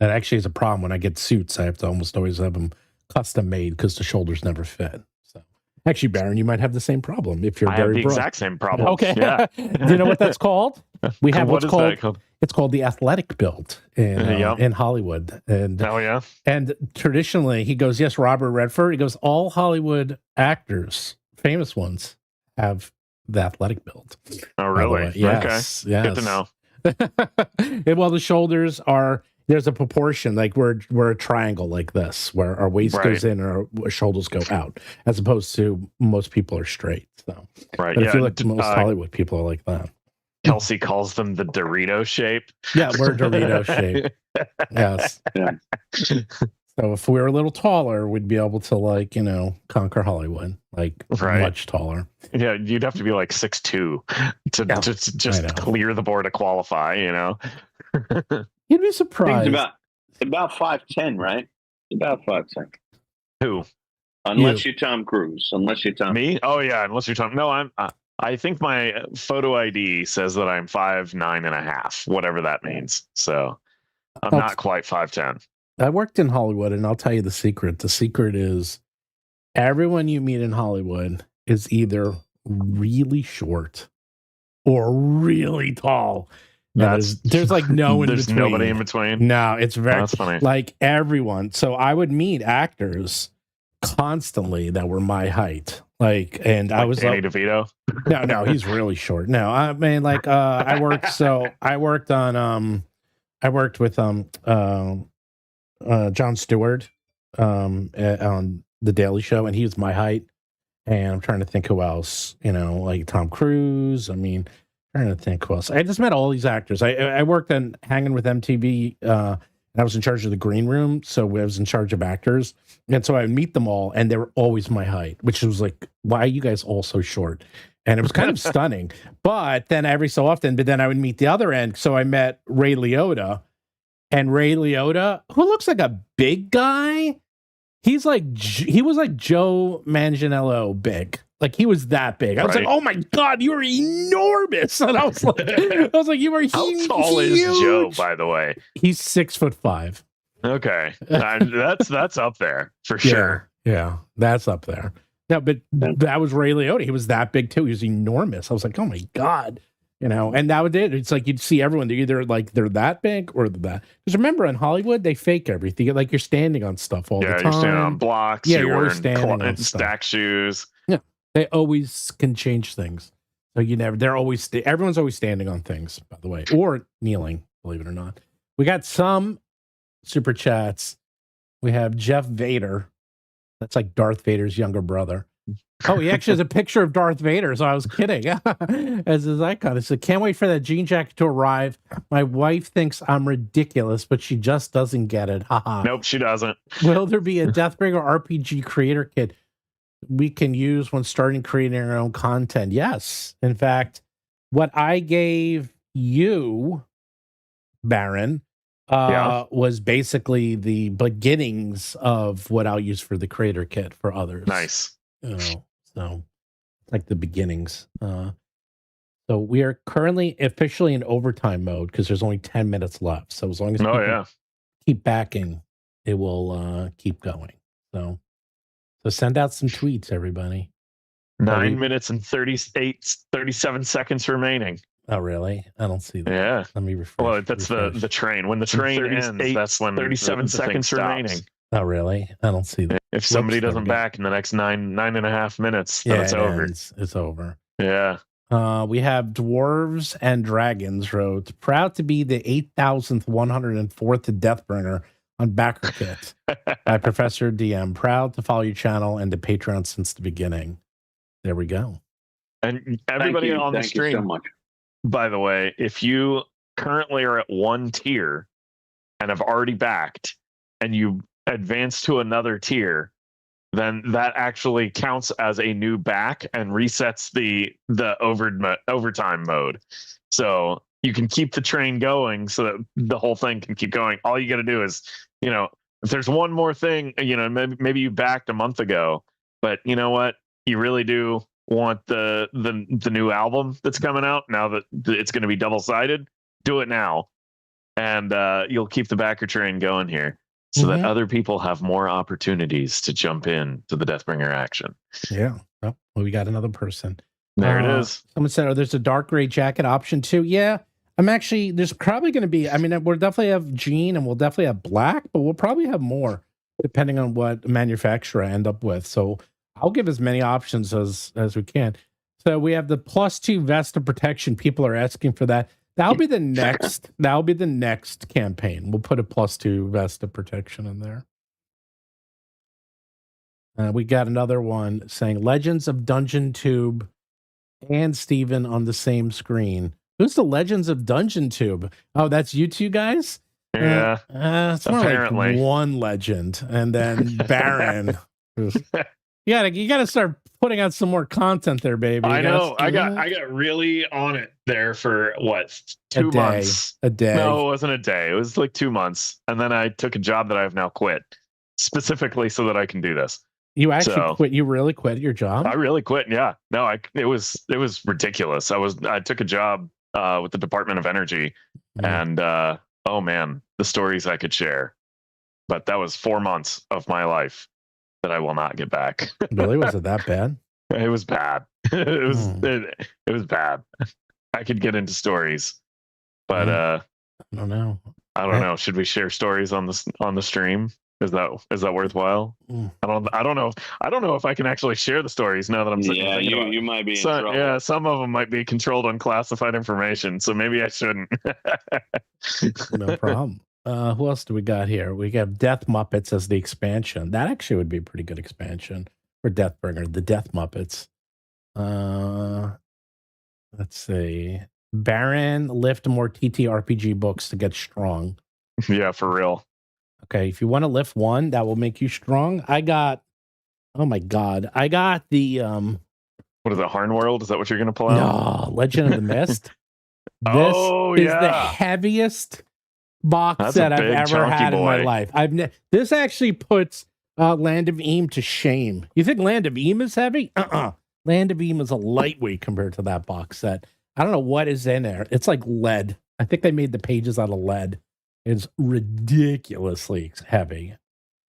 that actually is a problem. When I get suits, I have to almost always have them custom made because the shoulders never fit. So actually, Baron, you might have the same problem if you're very broad. Exact same problem. Okay. Yeah. Do you know what that's called? We have what's called. It's called the athletic build in Hollywood. And and traditionally, he goes, yes, Robert Redford. He goes, all Hollywood actors, famous ones, have the athletic build. Oh, really? Yes. Okay. Good to know. Well, the shoulders are, there's a proportion, like we're a triangle like this, where our waist goes in and our shoulders go out, as opposed to most people are straight. So, right. But I feel like most Hollywood people are like that. Kelsey calls them the Dorito shape. Yeah, we're Dorito shape. Yes. Yeah. So if we were a little taller, we'd be able to conquer Hollywood, much taller. Yeah, you'd have to be like 6'2" to just clear the board to qualify. You'd be surprised. About 5'10", right? About 5'10". Who? Unless you're Tom Cruise. Unless you're Tom. Me? Oh yeah, unless you're Tom. No, I think my photo ID says that I'm 5'9.5", whatever that means. So I'm not quite 5'10". I worked in Hollywood, and I'll tell you the secret. The secret is everyone you meet in Hollywood is either really short or really tall. There's like no in there's between. Nobody in between. No, it's very that's funny. like everyone. So I would meet actors constantly that were my height. And I was Danny like, DeVito. no, he's really short. No, I mean, like, I worked with Jon Stewart on The Daily Show, and he was my height. And I'm trying to think who else, like Tom Cruise. I mean, trying to think who else. I just met all these actors. I worked on Hanging with MTV, and I was in charge of the green room, so I was in charge of actors. And so I would meet them all, and they were always my height, which was like, why are you guys all so short? And it was kind of stunning. But then every so often, I would meet the other end. So I met Ray Liotta, and Ray Liotta, who looks like a big guy, he was like Joe Manganiello big. Like, he was that big. I was like, oh my God, you're enormous. And I was like, you are huge. How tall is Joe, by the way? He's 6'5". Okay. That's up there for sure. Yeah, that's up there. No, but that was Ray Liotta. He was that big too. He was enormous. I was like, oh my God. And that was it. It's like you'd see everyone. They're either like they're that big or they're that. Because remember, in Hollywood, they fake everything. Like, you're standing on stuff all the time. Yeah, you're standing on blocks. Yeah, you're wearing standing on stack shoes. Yeah, they always can change things. So everyone's always standing on things, by the way, or kneeling, believe it or not. We got some super chats. We have Jeff Vader. That's like Darth Vader's younger brother. Oh, he actually has a picture of Darth Vader, so I was kidding. As his icon. He said, can't wait for that jean jacket to arrive. My wife thinks I'm ridiculous, but she just doesn't get it. Haha. Nope, she doesn't. Will there be a Deathbringer RPG creator kit we can use when starting creating our own content? Yes. In fact, what I gave you, Baron, was basically the beginnings of what I'll use for the creator kit for others. Nice. So like the beginnings. So we are currently officially in overtime mode because there's only 10 minutes left. So as long as people keep backing, it will keep going. So send out some tweets, everybody. 9 minutes and 37 seconds remaining. Oh, really? I don't see that. Yeah. Let me refresh. Well, that's the train. When the train ends, that's when 37 seconds remaining. Oh, really? I don't see that. If somebody doesn't back in the next nine and a half minutes, then it's over. It's over. Yeah. We have Dwarves and Dragons wrote, proud to be the 8,104th Deathbringer on BackerKit by Professor DM. Proud to follow your channel and the Patreon since the beginning. There we go. And everybody on the stream, so much. By the way, if you currently are at one tier and have already backed and you advance to another tier, then that actually counts as a new back and resets the overtime mode. So you can keep the train going so that the whole thing can keep going. All you got to do is, if there's one more thing, maybe you backed a month ago, but you know what? You really do want the new album that's coming out now that it's going to be double-sided. Do it now, and you'll keep the backer train going here, so that other people have more opportunities to jump in to the Deathbringer action. Yeah. Oh, well, we got another person. There it is. Someone said, there's a dark gray jacket option too. Yeah. There's probably going to be, we'll definitely have jean and we'll definitely have black, but we'll probably have more depending on what manufacturer I end up with. So I'll give as many options as we can. So we have the +2 vest of protection. People are asking for that. That'll be the next campaign. We'll put a +2 vest of protection in there. We got another one saying Legends of Dungeon Tube and Steven on the same screen. Who's the Legends of Dungeon Tube? Oh, that's you two guys? Yeah. It's more like one legend. And then Baron. You gotta start putting out some more content there, baby. I know. I got really on it there for what, 2 months? A day. No, it wasn't a day. It was like 2 months. And then I took a job that I've now quit specifically so that I can do this. You actually quit? You really quit your job? I really quit. Yeah. No, it was ridiculous. I took a job with the Department of Energy, and oh man, the stories I could share. But that was 4 months of my life that I will not get back. Really? Was it that bad? It was bad. It was bad. I could get into stories, but I don't know. I don't know. Should we share stories on the stream? Is that worthwhile? I don't know. I don't know if I can actually share the stories now that I'm sitting Yeah, thinking about it. you might be in So, trouble. yeah, some of them might be controlled unclassified information, so maybe I shouldn't. No problem. Who else do we got here? We got Death Muppets as the expansion. That actually would be a pretty good expansion for Deathbringer, the Death Muppets. Let's see. Baron, lift more TTRPG books to get strong. Yeah, for real. Okay, if you want to lift one, that will make you strong. Oh my God. I got the what is it, Harn World? Is that what you're gonna pull out? No, Legend of the Mist. This Oh, is yeah. the heaviest box That's set a I've big, ever had in my boy. life. This actually puts Land of Eam to shame. You think Land of Eam is heavy? Land of Eam is a lightweight compared to that box set. I don't know what is in there. It's like lead. I think they made the pages out of lead. It's ridiculously heavy.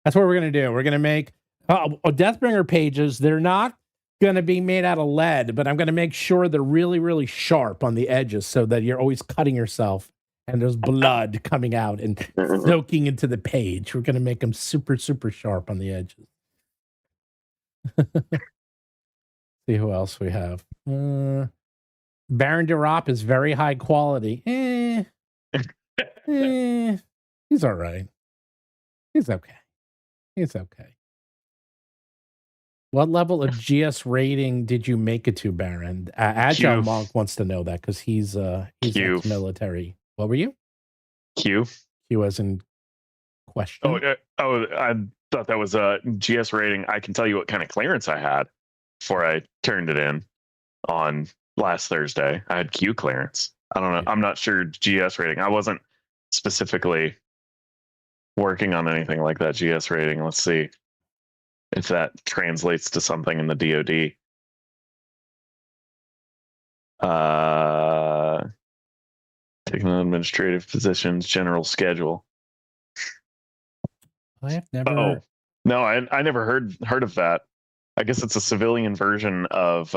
That's what we're going to do. We're going to make Deathbringer pages. They're not going to be made out of lead, but I'm going to make sure they're really, really sharp on the edges so that you're always cutting yourself and there's blood coming out and soaking into the page. We're going to make them super, super sharp on the edges. See who else we have. Baron Derop is very high quality. He's all right. He's okay. He's okay. What level of GS rating did you make it to, Baron? Agile Q. Monk wants to know that because he's Q. ex-military. What were you? Q. Q as in question. I thought that was a GS rating. I can tell you what kind of clearance I had before I turned it in on last Thursday. I had Q clearance. I don't know. I'm not sure GS rating. I wasn't specifically working on anything like that GS rating. Let's see if that translates to something in the DoD. Technical administrative positions, general schedule. I have never. Oh no, I never heard of that. I guess it's a civilian version of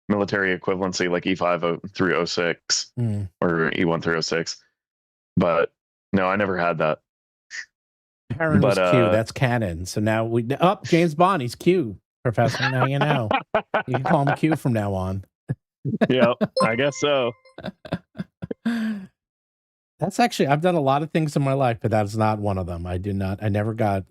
military equivalency, like E5 through 06 or E1 through 06. But no, I never had that. Baron was Q. That's canon. So now James Bond. He's Q, Professor. Now you know. You can call him Q from now on. Yeah, I guess so. That's actually, I've done a lot of things in my life, but that's not one of them. I never got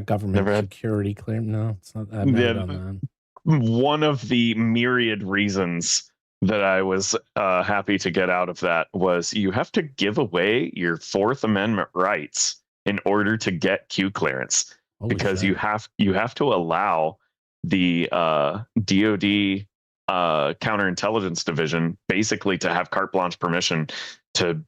government security clearance. No, it's not. I've never done that. One of the myriad reasons that I was happy to get out of that was you have to give away your Fourth Amendment rights in order to get Q clearance. Holy because shit. you have to allow the DoD counterintelligence division basically to have carte blanche permission to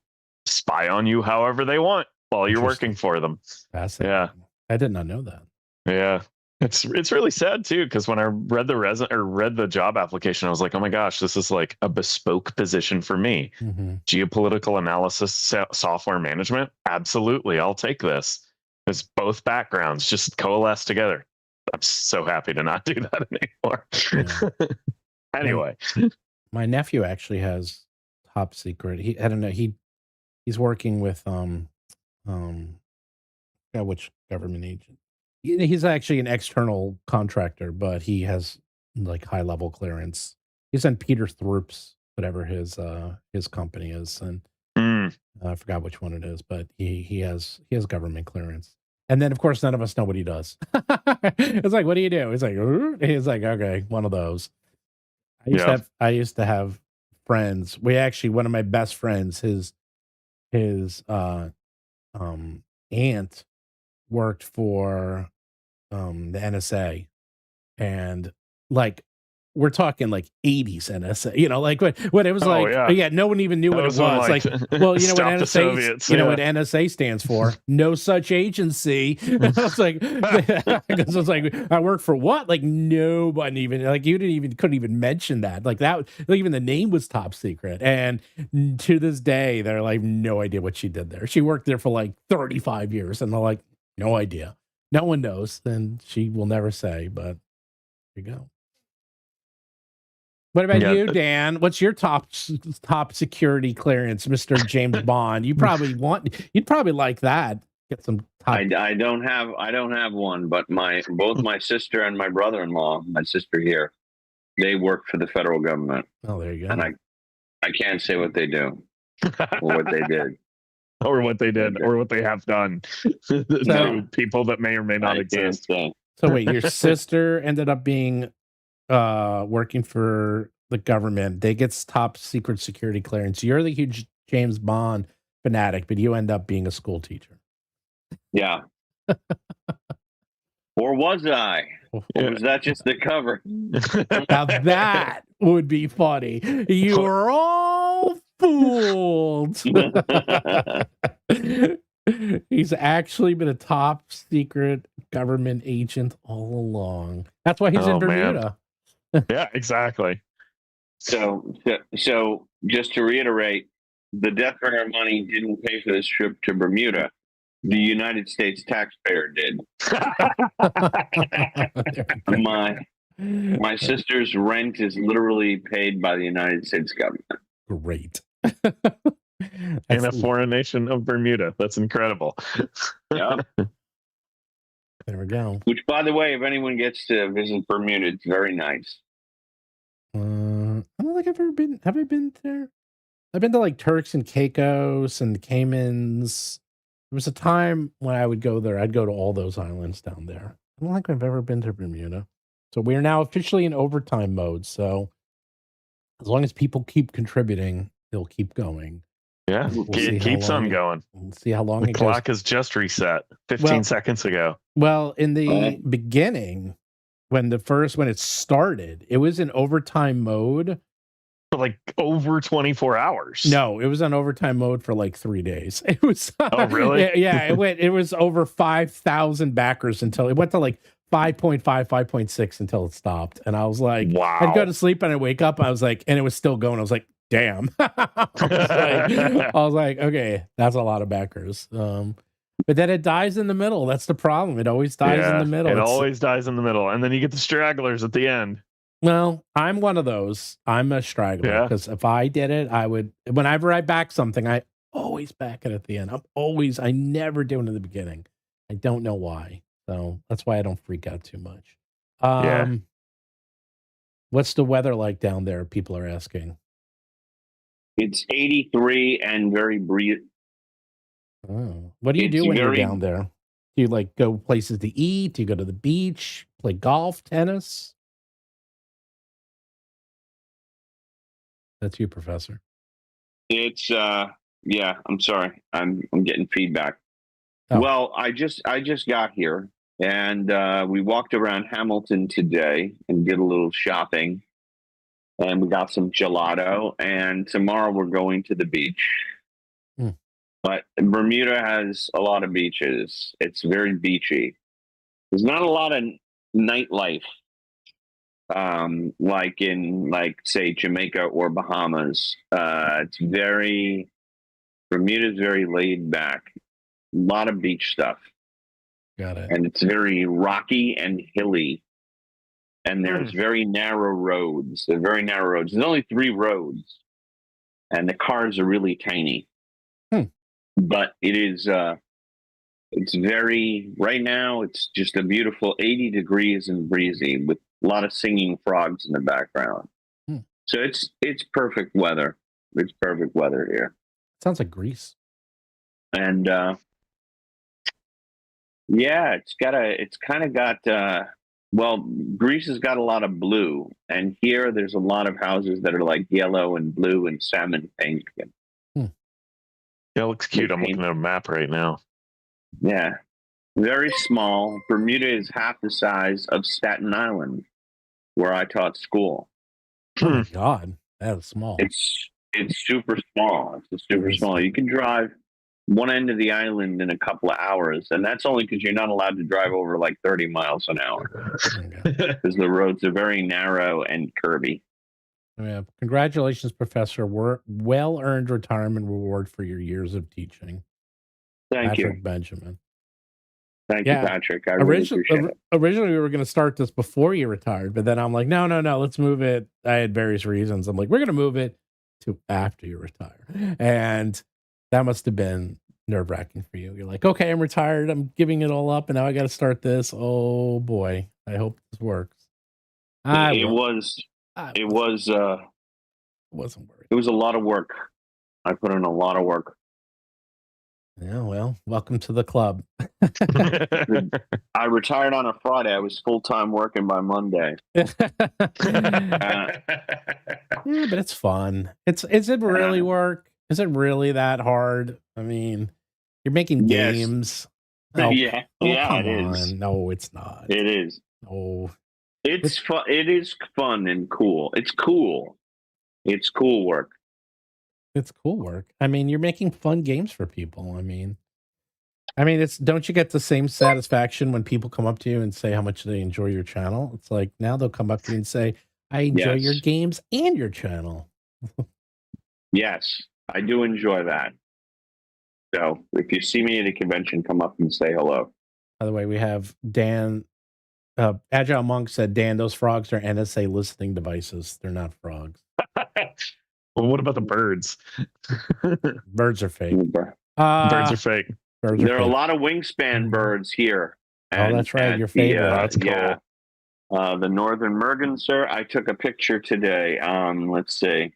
spy on you however they want while you're working for them. Fascinating. Yeah, I did not know that. Yeah, it's really sad too, because when I read the job application, I was like, oh my gosh, this is like a bespoke position for me. Mm-hmm. Geopolitical analysis, software management, absolutely, I'll take this. It's both backgrounds just coalesce together. I'm so happy to not do that anymore. Yeah. Anyway, my nephew actually has top secret. I don't know. He's working with which government agent? He's actually an external contractor, but he has like high level clearance. He's in Peter Throop's, whatever his company is, and I forgot which one it is, but he has government clearance. And then of course none of us know what he does. It's like, what do you do? He's like, okay, one of those. I used to have friends. One of my best friends, his aunt worked for the NSA, and like we're talking like 80s NSA, like when it was no one even knew what it was. Like, well, you know what NSA, Soviets, what NSA stands for? No such agency. I was like, because it's like, I work for what? Like nobody even, like you couldn't even mention that. Like that, like even the name was top secret. And to this day, they're like, no idea what she did there. She worked there for like 35 years, and they're like, no idea. No one knows, and she will never say, but there you go. What about you, Dan? What's your top security clearance, Mr. James Bond? You'd probably like that. Get some top. I don't have one, but both my sister and my brother-in-law, my sister here, they work for the federal government. Oh, there you go. And I can't say what they do or what they did. Or what they did, or what they have done to people that may or may not exist. So wait, your sister ended up being working for the government. They get top secret security clearance. You're the huge James Bond fanatic, but you end up being a school teacher. Yeah. Or was I? Or was that just the cover? Now that would be funny. You were all fooled. He's actually been a top secret government agent all along. That's why he's in Bermuda. Yeah, exactly. So just to reiterate, the Deathbringer money didn't pay for this trip to Bermuda. The United States taxpayer did. My sister's rent is literally paid by the United States government. Great. In a foreign nation of Bermuda. That's incredible. Yeah. There we go. Which, by the way, if anyone gets to visit Bermuda, it's very nice. I don't think I've ever been. Have I been there? I've been to like Turks and Caicos and the Caymans. There was a time when I would go there. I'd go to all those islands down there. I don't think I've ever been to Bermuda. So we are now officially in overtime mode. So as long as people keep contributing, they'll keep going. Yeah, it keeps on going. We'll see how long the clock is just reset 15 seconds ago. Well, in the beginning, when it started, it was in overtime mode for like over 24 hours. No, it was on overtime mode for like 3 days. It was. Oh, really? Yeah, it was over 5,000 backers until it went to like 5.5, 5.6 until it stopped. And I was like, wow. I'd go to sleep and I wake up. I was like, and it was still going. I was like, damn. I was like, okay, that's a lot of backers. But then it dies in the middle. That's the problem. It always dies in the middle. It always dies in the middle. And then you get the stragglers at the end. Well, I'm one of those. I'm a straggler because if I did it, I would. Whenever I back something, I always back it at the end. I never do it in the beginning. I don't know why. So that's why I don't freak out too much. What's the weather like down there? People are asking. It's 83 and very breezy. Oh. What do you do when you're down there? Do you like go places to eat? Do you go to the beach? Play golf, tennis? That's you, Professor. It's I'm sorry. I'm getting feedback. Oh. Well, I just got here and we walked around Hamilton today and did a little shopping. And we got some gelato, and tomorrow we're going to the beach. But Bermuda has a lot of beaches. It's very beachy. There's not a lot of nightlife, like in, say, Jamaica or Bahamas. Bermuda's very laid back. A lot of beach stuff. Got it. And it's very rocky and hilly. And there's very narrow roads. They're very narrow roads. There's only 3 roads. And the cars are really tiny. But it is, it's very, right now, it's just a beautiful 80 degrees and breezy with a lot of singing frogs in the background. So it's perfect weather. It's perfect weather here. Sounds like Greece. And, it's kind of got, Greece has got a lot of blue, and here there's a lot of houses that are like yellow and blue and salmon pink. Yeah, it looks cute. I'm looking at a map right now. Yeah, very small. Bermuda is half the size of Staten Island, where I taught school. Oh my God, that is small. It's super small. It's super small. You can drive one end of the island in a couple of hours, and that's only because you're not allowed to drive over like 30 miles an hour because the roads are very narrow and curvy. Yeah. Congratulations, Professor. Well-earned retirement reward for your years of teaching. Thank Patrick you. Benjamin. Thank you, Yeah. Patrick. I really appreciate it. Originally, we were going to start this before you retired, but then I'm like, no, let's move it. I had various reasons. I'm like, we're going to move it to after you retire. And that must have been nerve-wracking for you. You're like, okay, I'm retired. I'm giving it all up, and now I got to start this. Oh, boy. I hope this works. It wasn't worried. It was a lot of work. I put in a lot of work. Yeah, well, welcome to the club. I retired on a Friday. I was full-time working by Monday. Yeah, but it's fun. Is it really work? Is it really that hard? I mean, you're making games. Oh, yeah, come it on. is. No, it's not. It is. No. It's fun. It is fun and cool. It's cool. It's cool work. It's cool work. I mean, you're making fun games for people. I mean, don't you get the same satisfaction when people come up to you and say how much they enjoy your channel? It's like now they'll come up to you and say, I enjoy your games and your channel. Yes, I do enjoy that. So if you see me at a convention, come up and say hello. By the way, we have Dan. Agile Monk said, Dan, those frogs are NSA listening devices. They're not frogs. Well, what about the birds? Birds are fake. Birds are fake. There are a lot of wingspan birds here. Oh, that's right. Your favorite. That's cool. Yeah. The northern merganser. I took a picture today. Let's see,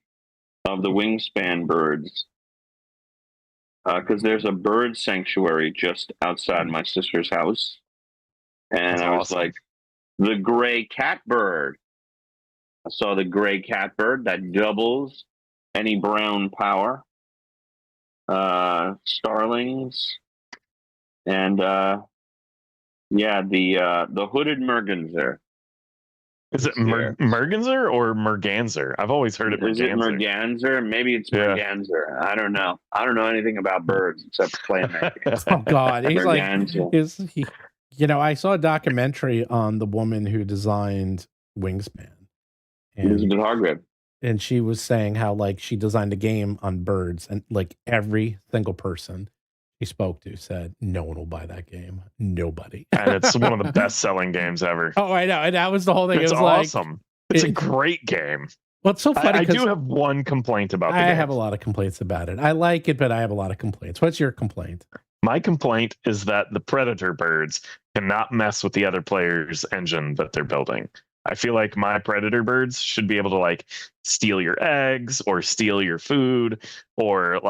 of the wingspan birds. Because there's a bird sanctuary just outside my sister's house. And I was like, the gray catbird. I saw the gray catbird that doubles any brown power. Starlings. And the hooded merganser. Is it merganser or merganser? I've always heard it merganser. Is it merganser? Maybe it's merganser. I don't know. I don't know anything about birds except playing that game. Oh God, he's I saw a documentary on the woman who designed Wingspan, Elizabeth Hargrave, and she was saying how she designed a game on birds, and every single person he spoke to said no one will buy that game. Nobody. And it's one of the best-selling games ever. Oh, I know, and that was the whole thing. It's it was awesome. It's a great game. Well, it's so funny. I do have one complaint about the game. I have a lot of complaints about it. I like it, but I have a lot of complaints. What's your complaint? My complaint is that the predator birds cannot mess with the other player's engine that they're building. I feel like my predator birds should be able to steal your eggs or steal your food or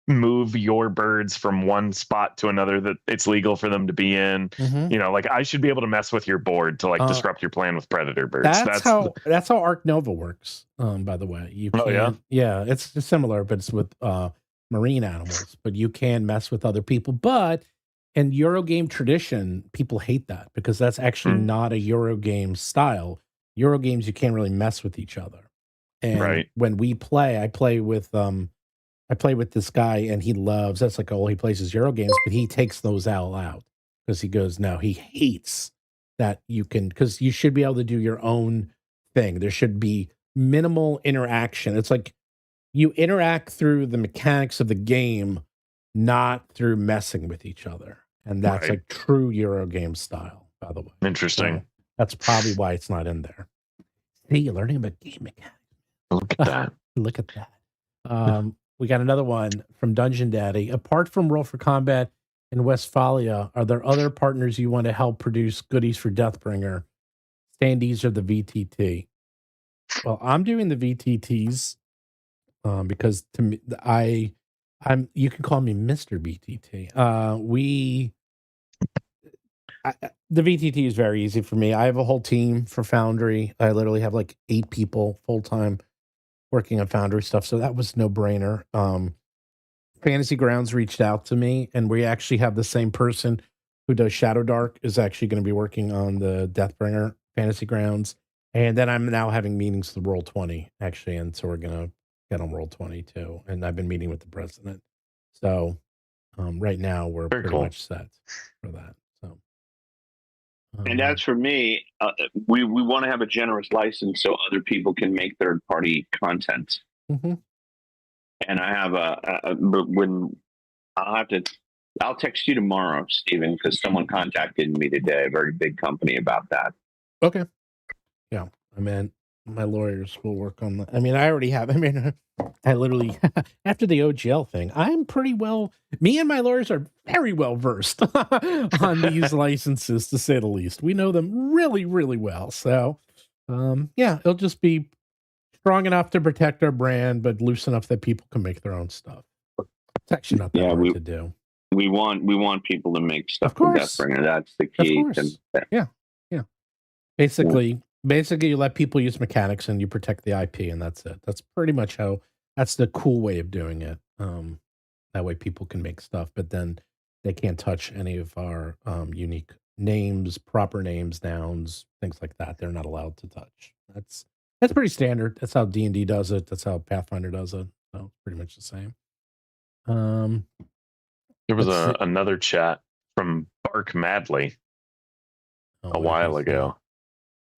move your birds from one spot to another that it's legal for them to be in. Mm-hmm. I should be able to mess with your board to disrupt your plan with predator birds. That's how Arc Nova works. By the way, you can, yeah, it's similar, but it's with marine animals. But you can mess with other people. But in Eurogame tradition, people hate that because that's actually not a Eurogame style. Eurogames, you can't really mess with each other. And when we play, I play with this guy, and he loves, that's all he plays is Eurogames, but he takes those all out because he goes, no, he hates that because you should be able to do your own thing. There should be minimal interaction. It's you interact through the mechanics of the game, not through messing with each other. And that's true Eurogame style, by the way. Interesting. So that's probably why it's not in there. See, you're learning about game mechanics. Look at that. Look at that. We got another one from Dungeon Daddy. Apart from Roll for Combat in Westphalia, are there other partners you want to help produce goodies for Deathbringer? Standees or the VTT? Well, I'm doing the VTTs because to me, you can call me Mr. VTT. The VTT is very easy for me. I have a whole team for Foundry. I literally have 8 people full-time working on Foundry stuff. So that was no brainer. Fantasy Grounds reached out to me, and we actually have the same person who does Shadowdark is actually going to be working on the Deathbringer Fantasy Grounds. And then I'm now having meetings with Roll20 actually. And so we're going to get on Roll20 too. And I've been meeting with the president. So right now we're pretty much set for that. So, and as for me, we want to have a generous license so other people can make third-party content. Mm-hmm. And I have when I'll have to I'll text you tomorrow, Stephen, because someone contacted me today, a very big company, about that. Okay. Yeah. I mean, my lawyers will work on that. I mean, I already have. I mean, I literally, after the OGL thing, I'm pretty well, me and my lawyers are very well versed on these licenses, to say the least. We know them really, really well. So, yeah, it'll just be strong enough to protect our brand, but loose enough that people can make their own stuff. It's actually not that hard to do. We want people to make stuff Of for course. Deathbringer. That's the key. Of course. Yeah. Basically, you let people use mechanics and you protect the IP, and that's it. That's pretty much that's the cool way of doing it. That way people can make stuff, but then they can't touch any of our unique names, proper names, nouns, things like that. They're not allowed to touch. That's pretty standard. That's how D&D does it. That's how Pathfinder does it. So pretty much the same. There was another chat from Bark Madley a while ago.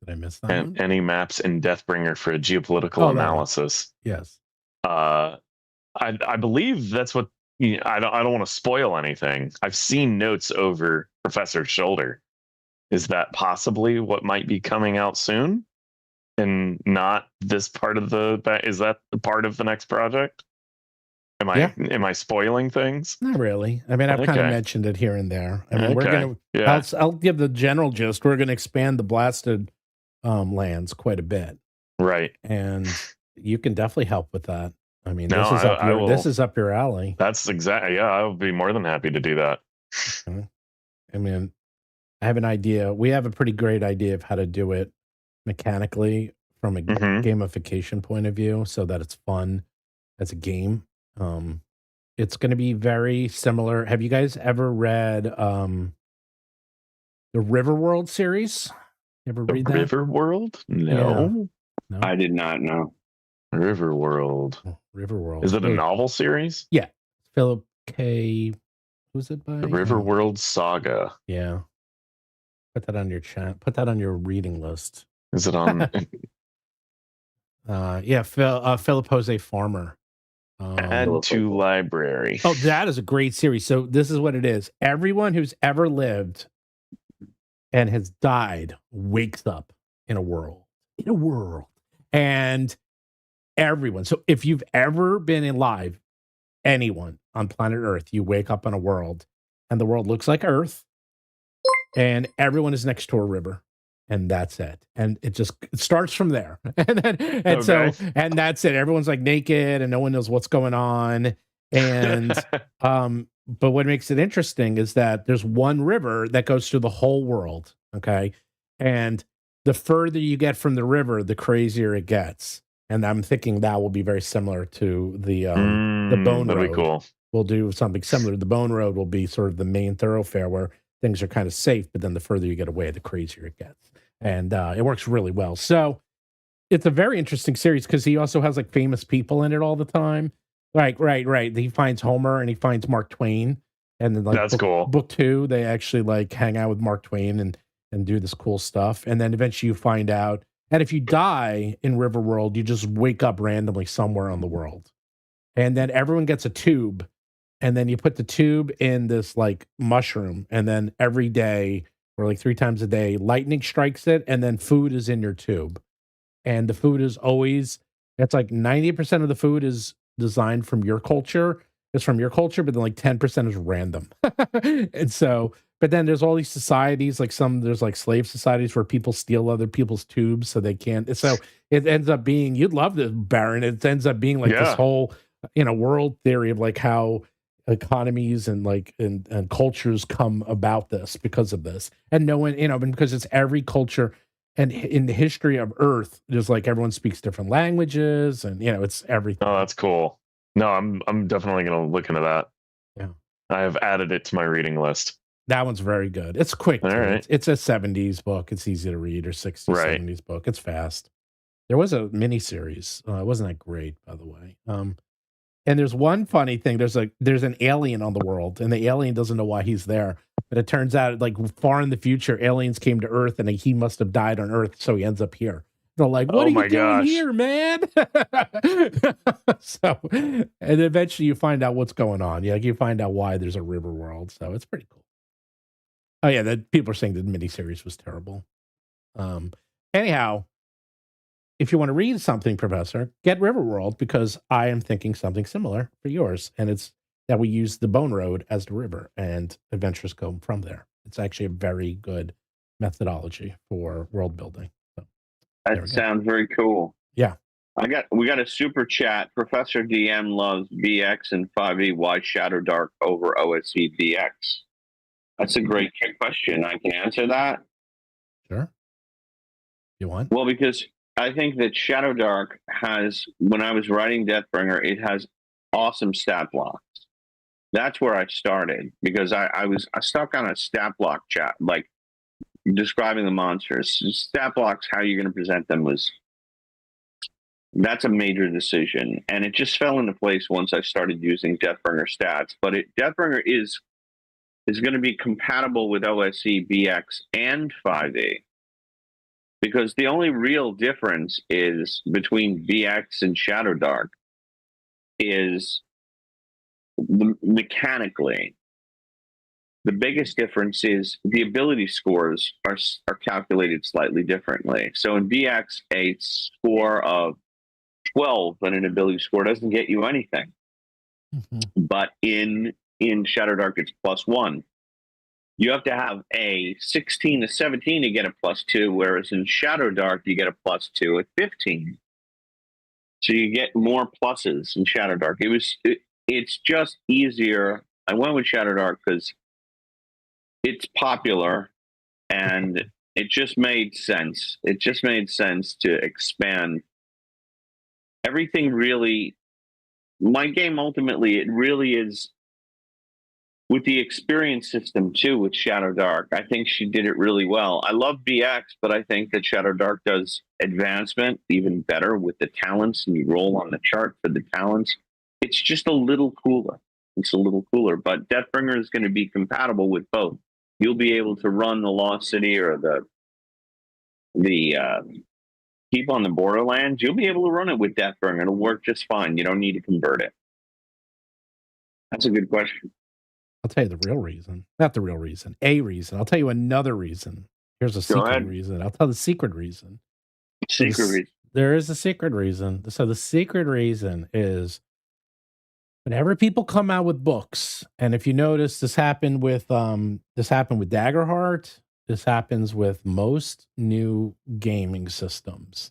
Did I miss that? And any maps in Deathbringer for a geopolitical analysis? Yes. I believe that's what. I don't want to spoil anything. I've seen notes over Professor's shoulder. Is that possibly what might be coming out soon? And not this part of is that the part of the next project? Am I spoiling things? Not really. I mean, I've kind of mentioned it here and there. I mean, we're gonna. I'll give the general gist. We're gonna expand the blasted lands quite a bit, right? And you can definitely help with that. I mean, this is up your alley. That's exactly. Yeah, I would be more than happy to do that. Okay. I mean, I have an idea. We have a pretty great idea of how to do it mechanically from a gamification point of view, so that it's fun as a game. It's going to be very similar. Have you guys ever read the Riverworld series? You ever read that? Riverworld? No. No, I did not know. Riverworld. Riverworld. Is it a novel series? Yeah. Philip K. Who's it by? The Riverworld Saga. Yeah. Put that on your chat. Put that on your reading list. Is it on? Philip Jose Farmer. Add to library. Oh, that is a great series. So this is what it is. Everyone who's ever lived and has died wakes up in a world. And everyone. So if you've ever been alive, anyone on planet Earth, you wake up in a world and the world looks like Earth and everyone is next to a river. And that's it. And it starts from there. And that's it. Everyone's like naked and no one knows what's going on. And but what makes it interesting is that there's one river that goes through the whole world. Okay. And the further you get from the river, the crazier it gets. And I'm thinking that will be very similar to the Bone Road. That'd be cool. We'll do something similar. The Bone Road will be sort of the main thoroughfare where things are kind of safe, but then the further you get away, the crazier it gets. And it works really well. So it's a very interesting series because he also has like famous people in it all the time. Right. He finds Homer and he finds Mark Twain. And then that's cool. Book 2, they actually like hang out with Mark Twain and do this cool stuff. And then eventually you find out. And if you die in Riverworld, you just wake up randomly somewhere on the world. And then everyone gets a tube. And then you put the tube in this like mushroom. And then every day or like 3 times a day, lightning strikes it. And then food is in your tube. And the food is always, it's like 90% of the food is designed from your culture. It's from your culture, but then like 10% is random. And so, but then there's all these societies, like there's like slave societies where people steal other people's tubes so they can't. So it ends up being, you'd love this, Baron. It ends up being like this whole, world theory of like how economies and like and cultures come about this because of this. And no one, because it's every culture. And in the history of Earth, there's like everyone speaks different languages and, it's everything. Oh, that's cool. No, I'm definitely going to look into that. Yeah. I have added it to my reading list. That one's very good. It's quick. All right. It's a 70s book. It's easy to read, or 60s, 70s book. It's fast. There was a mini series. It wasn't that great, by the way. And there's one funny thing. There's an alien on the world, and the alien doesn't know why he's there. But it turns out, like far in the future, aliens came to Earth, and he must have died on Earth, so he ends up here. They're like, what Oh are you my doing gosh. here, man? So, and eventually you find out what's going on. Yeah, you find out why there's a river world. So it's pretty cool. Oh yeah, that people are saying the miniseries was terrible. Anyhow, if you want to read something, Professor, get Riverworld, because I am thinking something similar for yours, and it's that we use the Bone Road as the river, and adventures go from there. It's actually a very good methodology for world building. So, there we That go. sounds very cool. Yeah. We got a super chat. Professor DM loves BX and 5e. Why Shadowdark over OSE BX? That's a great question. I can answer that. Sure. You want? Well, because I think that Shadowdark has, when I was writing Deathbringer, it has awesome stat blocks. That's where I started, because I was stuck on a stat block chat, like describing the monsters. Stat blocks, how you're going to present them that's a major decision. And it just fell into place once I started using Deathbringer stats. But Deathbringer is going to be compatible with OSE, BX, and 5e. Because the only real difference is between BX and Shadowdark is mechanically. The biggest difference is the ability scores are calculated slightly differently. So in BX, a score of 12 on an ability score doesn't get you anything. Mm-hmm. But in Shadowdark, it's +1. You have to have a 16 to 17 to get a +2, whereas in Shadowdark, you get a +2 at 15. So you get more pluses in Shadowdark. It's just easier. I went with Shadowdark because it's popular, and it just made sense. It just made sense to expand everything. Really, my game ultimately, it really is. With the experience system, too, with Shadowdark, I think she did it really well. I love BX, but I think that Shadowdark does advancement even better with the talents, and you roll on the chart for the talents. It's just a little cooler. It's a little cooler, but Deathbringer is going to be compatible with both. You'll be able to run the Lost City or the Keep on the Borderlands. You'll be able to run it with Deathbringer. It'll work just fine. You don't need to convert it. That's a good question. I'll tell you the real reason. Not the real reason. A reason. I'll tell you another reason. Here's a secret reason. I'll tell the secret reason. Secret reason. There is a secret reason. So the secret reason is whenever people come out with books, and if you notice, this happened with Daggerheart. This happens with most new gaming systems.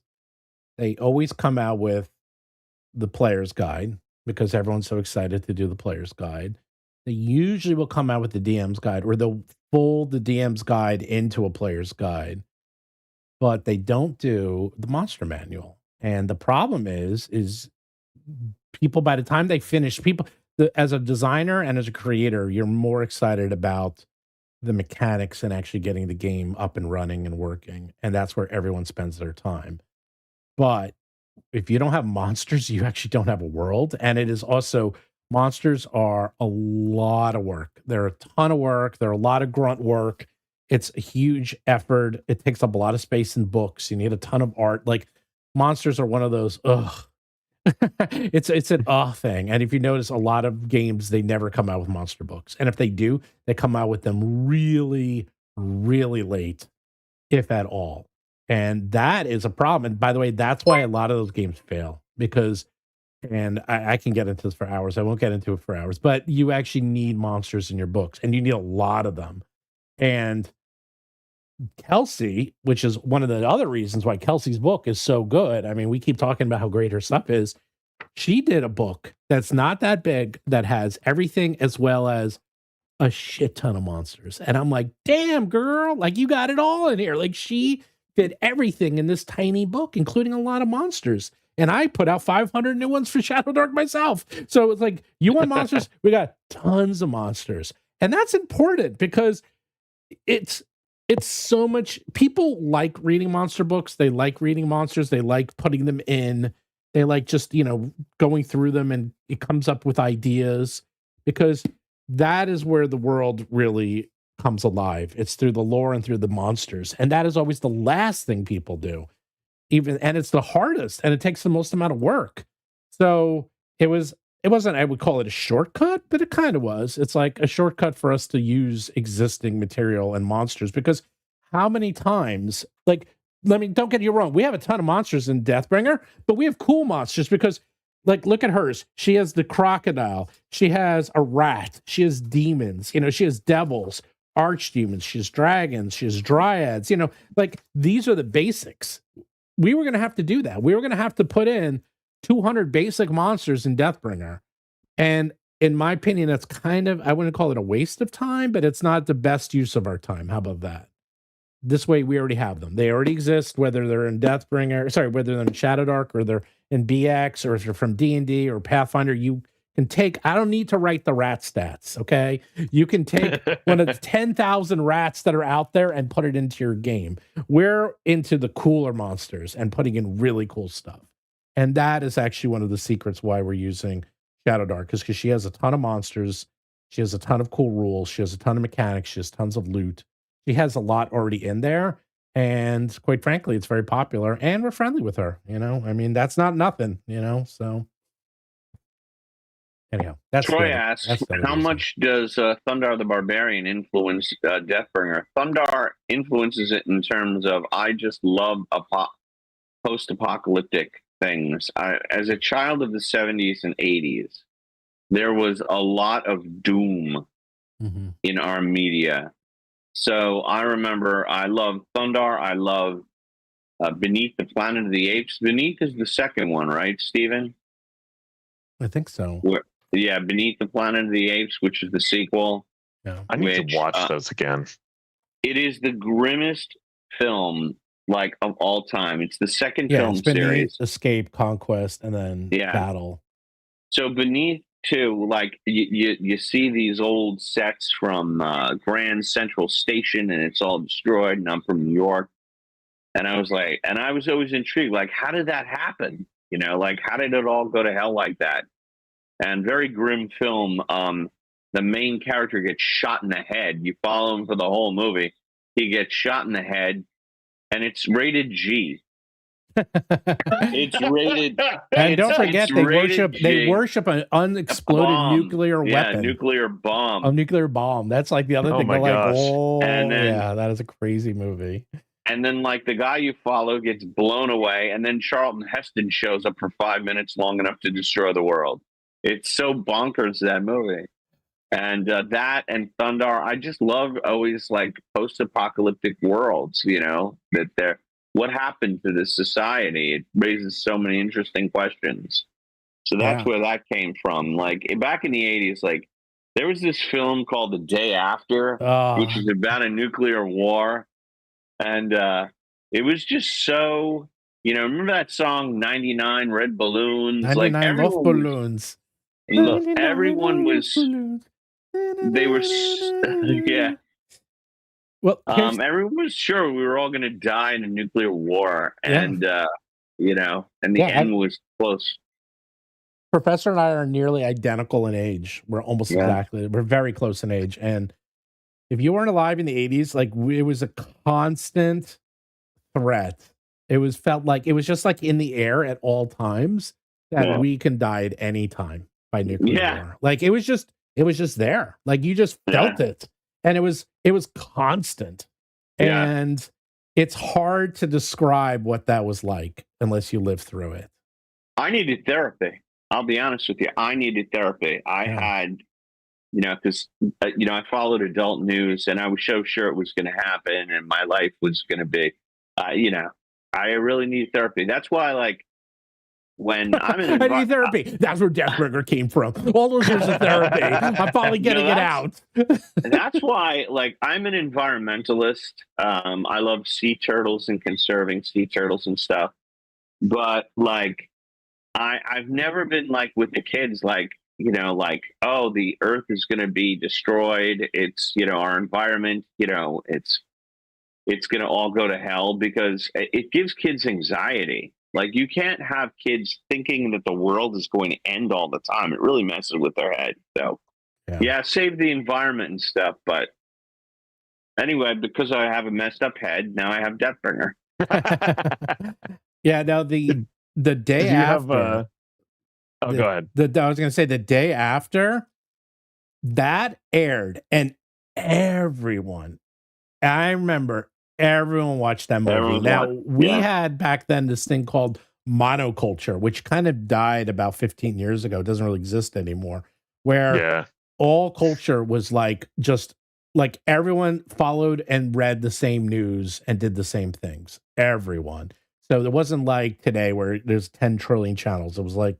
They always come out with the player's guide because everyone's so excited to do the player's guide. They usually will come out with the DM's guide, or they'll fold the DM's guide into a player's guide, but they don't do the monster manual. And the problem is people, by the time they finish, as a designer and as a creator, you're more excited about the mechanics and actually getting the game up and running and working. And that's where everyone spends their time. But if you don't have monsters, you actually don't have a world. And it is also, monsters are a lot of work. They're a ton of work. They're a lot of grunt work. It's a huge effort. It takes up a lot of space in books. You need a ton of art. Like, monsters are one of those, it's an thing. And if you notice, a lot of games, they never come out with monster books. And if they do, they come out with them really, really late, if at all. And that is a problem. And by the way, that's why a lot of those games fail, because, and I can get into this for hours. I won't get into it for hours, but you actually need monsters in your books, and you need a lot of them. And Kelsey, which is one of the other reasons why Kelsey's book is so good. I mean, we keep talking about how great her stuff is. She did a book that's not that big, that has everything as well as a shit ton of monsters. And I'm like, damn, girl, like, you got it all in here. Like, she did everything in this tiny book, including a lot of monsters. And I put out 500 new ones for Shadowdark myself. So it's like, you want monsters? We got tons of monsters. And that's important because it's so much. People like reading monster books. They like reading monsters. They like putting them in. They like just, going through them, and it comes up with ideas, because that is where the world really comes alive. It's through the lore and through the monsters. And that is always the last thing people do. and it's the hardest, and it takes the most amount of work. So it wasn't, I would call it a shortcut, but it kind of was. It's like a shortcut for us to use existing material and monsters, because how many times, like, don't get you wrong, we have a ton of monsters in Deathbringer, but we have cool monsters because, like, look at hers. She has the crocodile. She has a rat. She has demons. She has devils, archdemons. She has dragons. She has dryads. Like, these are the basics. We were going to have to do that. We were going to have to put in 200 basic monsters in Deathbringer. And in my opinion, that's kind of, I wouldn't call it a waste of time, but it's not the best use of our time. How about that? This way, we already have them. They already exist, whether they're in whether they're in Shadowdark or they're in BX, or if you're from D&D or Pathfinder, you can take, I don't need to write the rat stats, okay? You can take one of the 10,000 rats that are out there and put it into your game. We're into the cooler monsters and putting in really cool stuff. And that is actually one of the secrets why we're using Shadowdark, is because she has a ton of monsters. She has a ton of cool rules. She has a ton of mechanics. She has tons of loot. She has a lot already in there. And quite frankly, it's very popular, and we're friendly with her. I mean, that's not nothing, so. Anyhow, that's Troy asks, how much does Thundar the Barbarian influence Deathbringer? Thundar influences it in terms of, I just love post-apocalyptic things. As a child of the 70s and 80s, there was a lot of doom in our media. So I remember, I love Thundar. I love Beneath the Planet of the Apes. Beneath is the second one, right, Stephen? I think so. Yeah, Beneath the Planet of the Apes, which is the sequel. Yeah. I need to watch those again. It is the grimmest film, like, of all time. It's the second film series. Escape, Conquest, and then Battle. So Beneath, too, like, you see these old sets from Grand Central Station, and it's all destroyed, and I'm from New York. And I was always intrigued, like, how did that happen? Like, how did it all go to hell like that? And very grim film. The main character gets shot in the head. You follow him for the whole movie. He gets shot in the head, and it's rated G. It's rated. And don't forget, they worship an unexploded nuclear weapon. Yeah, nuclear bomb. A nuclear bomb. That's like the other thing. My gosh. And then, that is a crazy movie. And then, like, the guy you follow gets blown away, and then Charlton Heston shows up for 5 minutes, long enough to destroy the world. It's so bonkers, that movie. And that and Thundar, I just love always, like, post-apocalyptic worlds, that they're, what happened to this society? It raises so many interesting questions. So that's where that came from. Like, back in the 80s, like, there was this film called The Day After, which is about a nuclear war. And it was just so, remember that song, 99 Red Balloons? 99 Love Balloons. Everyone was, they were, yeah. Well, everyone was sure we were all going to die in a nuclear war. And, and the end was close. Professor and I are nearly identical in age. We're almost we're very close in age. And if you weren't alive in the 80s, like, it was a constant threat. It was just like in the air at all times that we can die at any time by nuclear war. Like, it was just there. Like, you just felt it. And it was constant. And it's hard to describe what that was like unless you lived through it. I needed therapy. I'll be honest with you. I needed therapy. I had, because, I followed adult news, and I was so sure it was going to happen, and my life was going to be, I really need therapy. That's why, like, when I'm in I need therapy. That's where Deathbringer came from. All those years of therapy. I'm finally getting it out. That's why, like, I'm an environmentalist. I love sea turtles and conserving sea turtles and stuff. But, like, I've never been, like, with the kids, like, oh, the earth is going to be destroyed. It's, our environment, it's going to all go to hell, because it gives kids anxiety. Like, you can't have kids thinking that the world is going to end all the time. It really messes with their head. So, save the environment and stuff. But anyway, because I have a messed up head, now I have Deathbringer. Yeah, no, the day Did you have after. go ahead. I was going to say the day after that aired, and everyone, I remember everyone watched that movie. Everyone's Now, watching, we yeah. had back then this thing called monoculture, which kind of died about 15 years ago. It doesn't really exist anymore, where Yeah. all culture was like just like everyone followed and read the same news and did the same things. Everyone. So it wasn't like today where there's 10 trillion channels. It was like,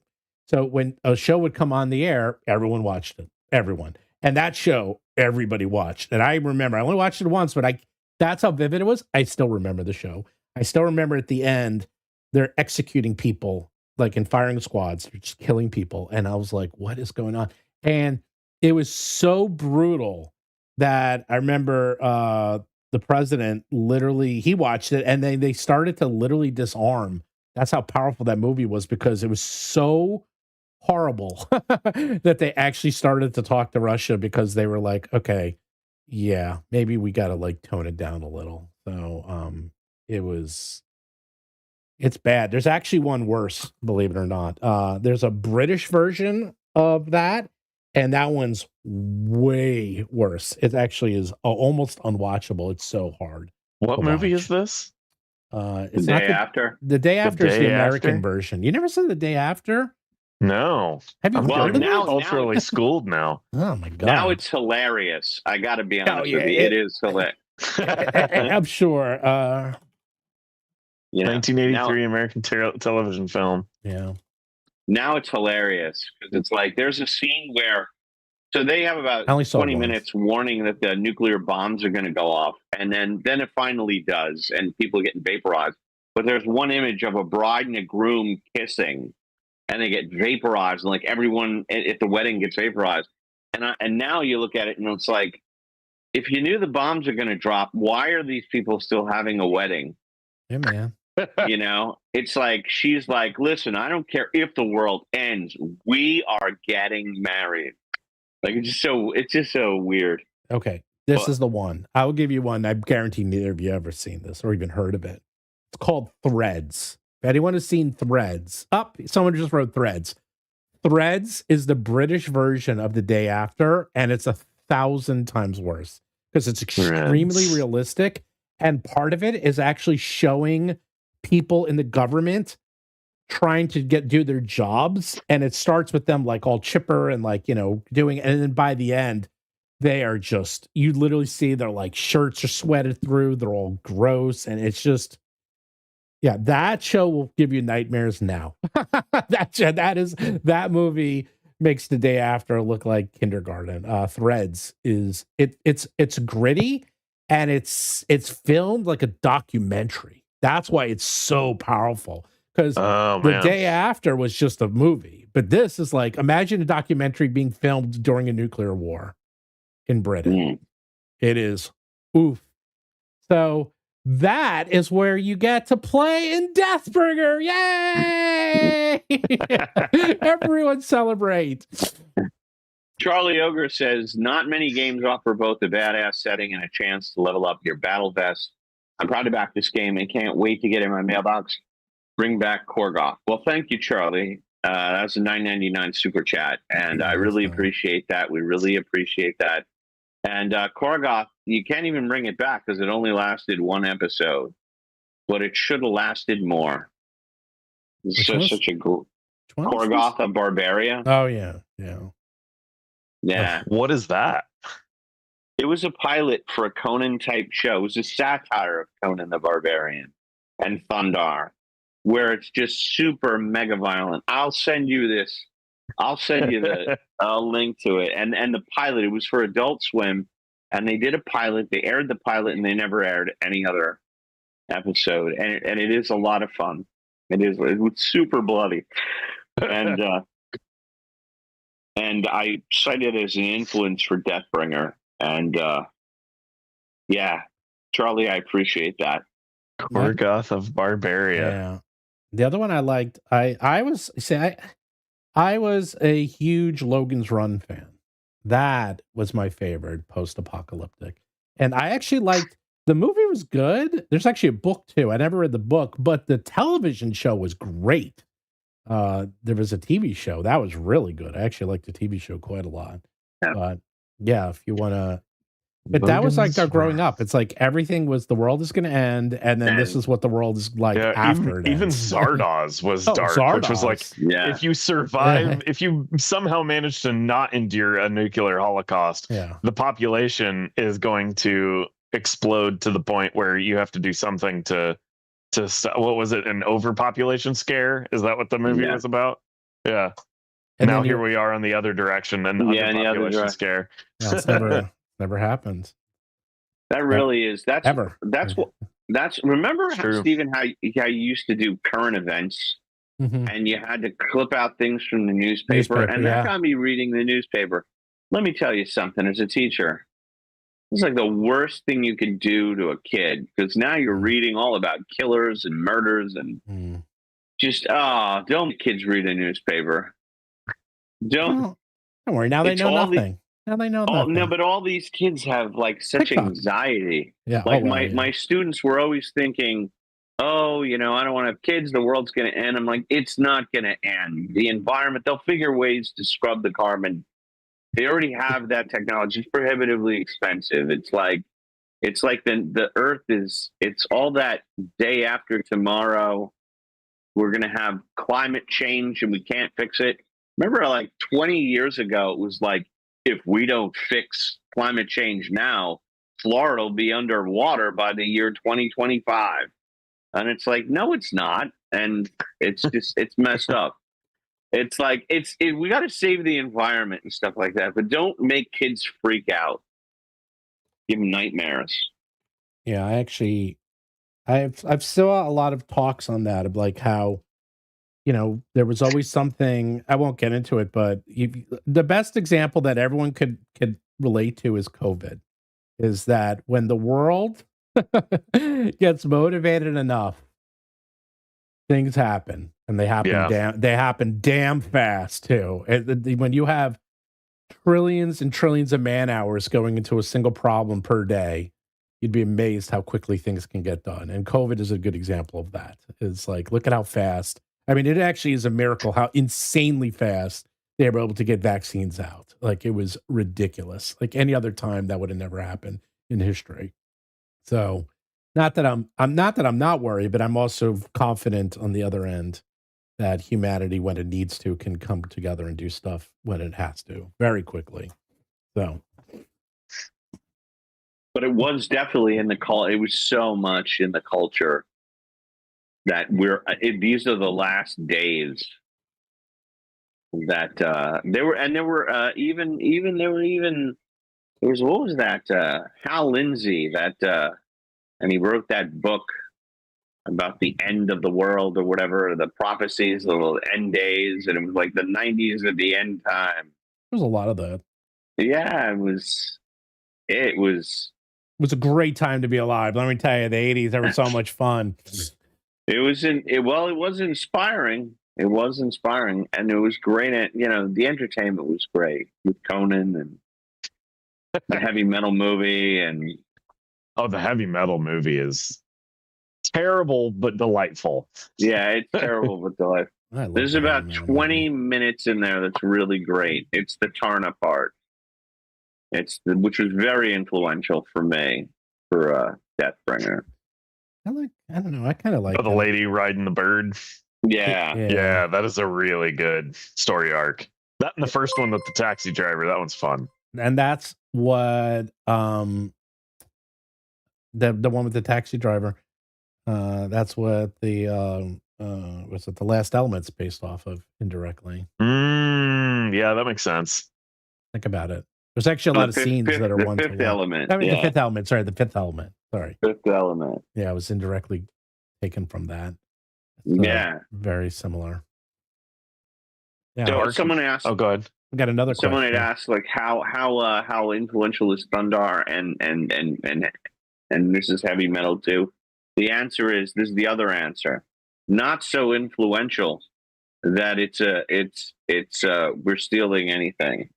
so when a show would come on the air, everyone watched it. Everyone. And that show, everybody watched. And I remember, I only watched it once, but that's how vivid it was. I still remember the show. I still remember at the end, they're executing people like in firing squads, they're just killing people. And I was like, what is going on? And it was so brutal that I remember the president literally, he watched it and then they started to literally disarm. That's how powerful that movie was, because it was so horrible that they actually started to talk to Russia, because they were like, okay, yeah, maybe we got to like tone it down a little. So it's bad. There's actually one worse, believe it or not. There's a British version of that, and that one's way worse. It actually is almost unwatchable. It's so hard. What to movie watch. is this? It's The not day after. The day after is the Day American After? version. You never saw The Day After? No. Have you I'm Well, heard of getting it? now- culturally schooled now. Oh my god! Now it's hilarious. I got to be honest with you. yeah, It is hilarious. I'm sure. You know, 1983 American television film. Yeah. now it's hilarious because it's like there's a scene where so they have about I only saw it 20 once. minutes warning that the nuclear bombs are going to go off, and then it finally does, and people are getting vaporized. But there's one image of a bride and a groom kissing, and they get vaporized, and like everyone at the wedding gets vaporized. And now you look at it, and it's like, if you knew the bombs are going to drop, why are these people still having a wedding? Yeah, man. You know, it's like she's like, listen, I don't care if the world ends, we are getting married. Like it's just so weird. Okay. This What? is the one. I will give you one. I guarantee neither of you ever seen this or even heard of it. It's called Threads. If anyone has seen Threads, someone just wrote Threads. Threads is the British version of The Day After, and it's 1,000 times worse because it's extremely Threads. realistic. And part of it is actually showing people in the government trying to do their jobs, and it starts with them like all chipper and like, you know, doing, and then by the end they are just, you literally see their like shirts are sweated through, they're all gross, and it's just, yeah, that show will give you nightmares now. That movie makes The Day After look like kindergarten. Threads is it's gritty, and it's filmed like a documentary. That's why it's so powerful. Because The Day After was just a movie, but this is like, imagine a documentary being filmed during a nuclear war in Britain. Mm. It is oof. So that is where you get to play in Deathbringer. Yay! Everyone celebrate. Charlie Ogre says, not many games offer both a badass setting and a chance to level up your battle vest. I'm proud to back this game and can't wait to get in my mailbox. Bring back Korgoth. Well, thank you, Charlie. That's a $9.99 super chat, and I really appreciate that. We really appreciate that. And Korgoth, you can't even bring it back because it only lasted one episode, but it should have lasted more. It's such a Korgoth of Barbaria. Oh yeah. Yeah. What is that? It was a pilot for a Conan type show. It was a satire of Conan the Barbarian and Thundar, where it's just super mega violent. I'll send you this. I'll send you the link to it. And the pilot, it was for Adult Swim, and they did a pilot. They aired the pilot, and they never aired any other episode. And it is a lot of fun. It was super bloody, and I cite it as an influence for Deathbringer. And yeah, Charlie, I appreciate that. Korgoth of Barbaria. Yeah. The other one I liked, I was a huge Logan's Run fan. That was my favorite post-apocalyptic. And I actually liked The movie was good. There's actually a book too. I never read the book, but the television show was great. There was a TV show that was really good. I actually liked the TV show quite a lot. Yeah. But yeah, if you want to, but that was like our growing up. It's like everything was the world is going to end, and then this is what the world is like after it even ends. Zardoz was dark, which was like, if you survive, if you somehow manage to not endure a nuclear holocaust, the population is going to explode to the point where you have to do something to what was it, an overpopulation scare? Is that what the movie was about? Yeah. And now here we are on the other direction, and underpopulation scare. No, it's never happened. That really is. That's ever. Remember how, Stephen, how you used to do current events, and you had to clip out things from the newspaper, and that got me reading the newspaper. Let me tell you something. As a teacher, it's like the worst thing you can do to a kid, because now you're reading all about killers and murders and just don't let kids read a newspaper. Don't worry. Now they know nothing. Now they know nothing. No, but all these kids have like such anxiety. Yeah. Like my students were always thinking, I don't want to have kids. The world's going to end. I'm like, it's not going to end. The environment, they'll figure ways to scrub the carbon. They already have that technology. It's prohibitively expensive. It's like the earth it's all that day after tomorrow. We're going to have climate change and we can't fix it. Remember, like 20 years ago, it was like, if we don't fix climate change now, Florida will be underwater by the year 2025. And it's like, no, it's not. And it's just, it's messed up. It's like, we got to save the environment and stuff like that, but don't make kids freak out. Give them nightmares. Yeah, I've saw a lot of talks on that of like how, there was always something, I won't get into it, but the best example that everyone could relate to is COVID, is that when the world gets motivated enough, things happen, and they happen damn fast too. When you have trillions and trillions of man hours going into a single problem per day, you'd be amazed how quickly things can get done. And COVID is a good example of that. It's like, look at how fast. I mean, it actually is a miracle how insanely fast they were able to get vaccines out. Like, it was ridiculous. Like any other time, that would have never happened in history. So, not that I'm not worried, but I'm also confident on the other end that humanity, when it needs to, can come together and do stuff when it has to very quickly. So, but it was definitely in the culture. It was so much in the culture that these are the last days that there was what was that Hal Lindsey and he wrote that book about the end of the world or whatever, the prophecies, the end days, and it was like the 90s at the end time. There's a lot of that. Yeah, it was a great time to be alive. Let me tell you, the 80s, they were so much fun. It was inspiring. It was inspiring, and it was great. The entertainment was great with Conan and the heavy metal movie. And the heavy metal movie is terrible but delightful. Yeah, it's terrible but delightful. There's about 20 minutes in there that's really great. It's the Tarna part. Which was very influential for me for Deathbringer. I don't know. I kind of like the lady riding the bird. Yeah, that is a really good story arc. That and the first one with the taxi driver, that one's fun. And that's what the one with the taxi driver. That's what the was it The Last Element's based off of indirectly. Yeah, that makes sense. Think about it. There's actually a lot of scenes that are one to one. The Fifth Element. I mean, the Fifth Element. Sorry, the Fifth Element. Sorry. Fifth Element. Yeah, it was indirectly taken from that. Very similar. Yeah. So someone asked. Oh, go ahead. We got another question. Someone had asked, like, how influential is Thundar and this is heavy metal too. The answer is, this is the other answer. Not so influential that it's we're stealing anything.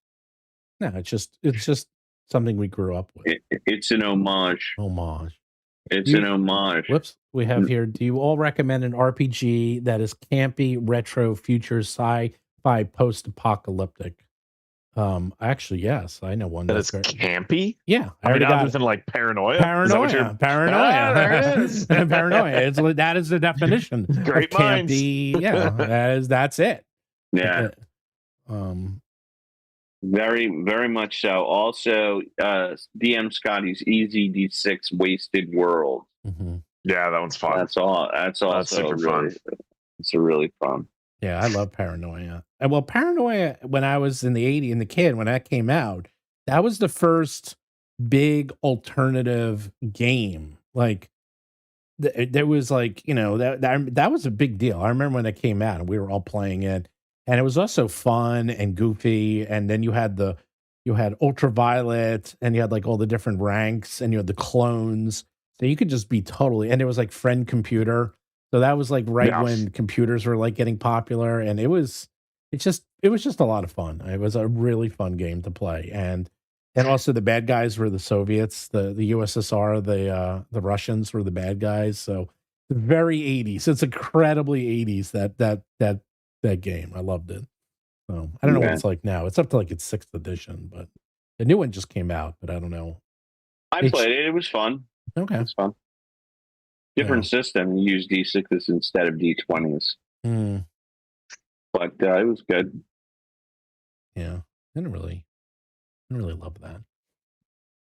No, it's just something we grew up with. It's an homage. It's an homage. Whoops. We have here. Do you all recommend an RPG that is campy, retro, future, sci-fi, post-apocalyptic? Actually, yes. I know one That that's is very campy. Yeah, I mean, got other it. than like paranoia. Paranoia. Ah, there it is. Paranoia. That is the definition. Great of campy. minds. Yeah, that's it. Yeah. Very, very much so. Also, DM Scotty's Easy D6 Wasted World. Mm-hmm. Yeah, that one's fun. That's all. That's also That's super really fun. It's a really fun. Yeah, I love Paranoia. And well, Paranoia, when I was in the 80s, and the kid, when that came out, that was the first big alternative game. Like, there was like, that was a big deal. I remember when that came out and we were all playing it. And it was also fun and goofy. And then you had Ultraviolet, and you had like all the different ranks, and you had the clones. So you could just be totally, and it was like Friend Computer. So that was like when computers were like getting popular, and it was just a lot of fun. It was a really fun game to play. And also the bad guys were the Soviets, the USSR, the Russians were the bad guys. So very 80s. It's incredibly 80s that game. I loved it. So I don't know what it's like now. It's up to like its 6th edition, but the new one just came out, but I don't know. I played it. It was fun. Okay. It's fun. Different system. You use D6s instead of D20s. But it was good. Yeah. I didn't really love that.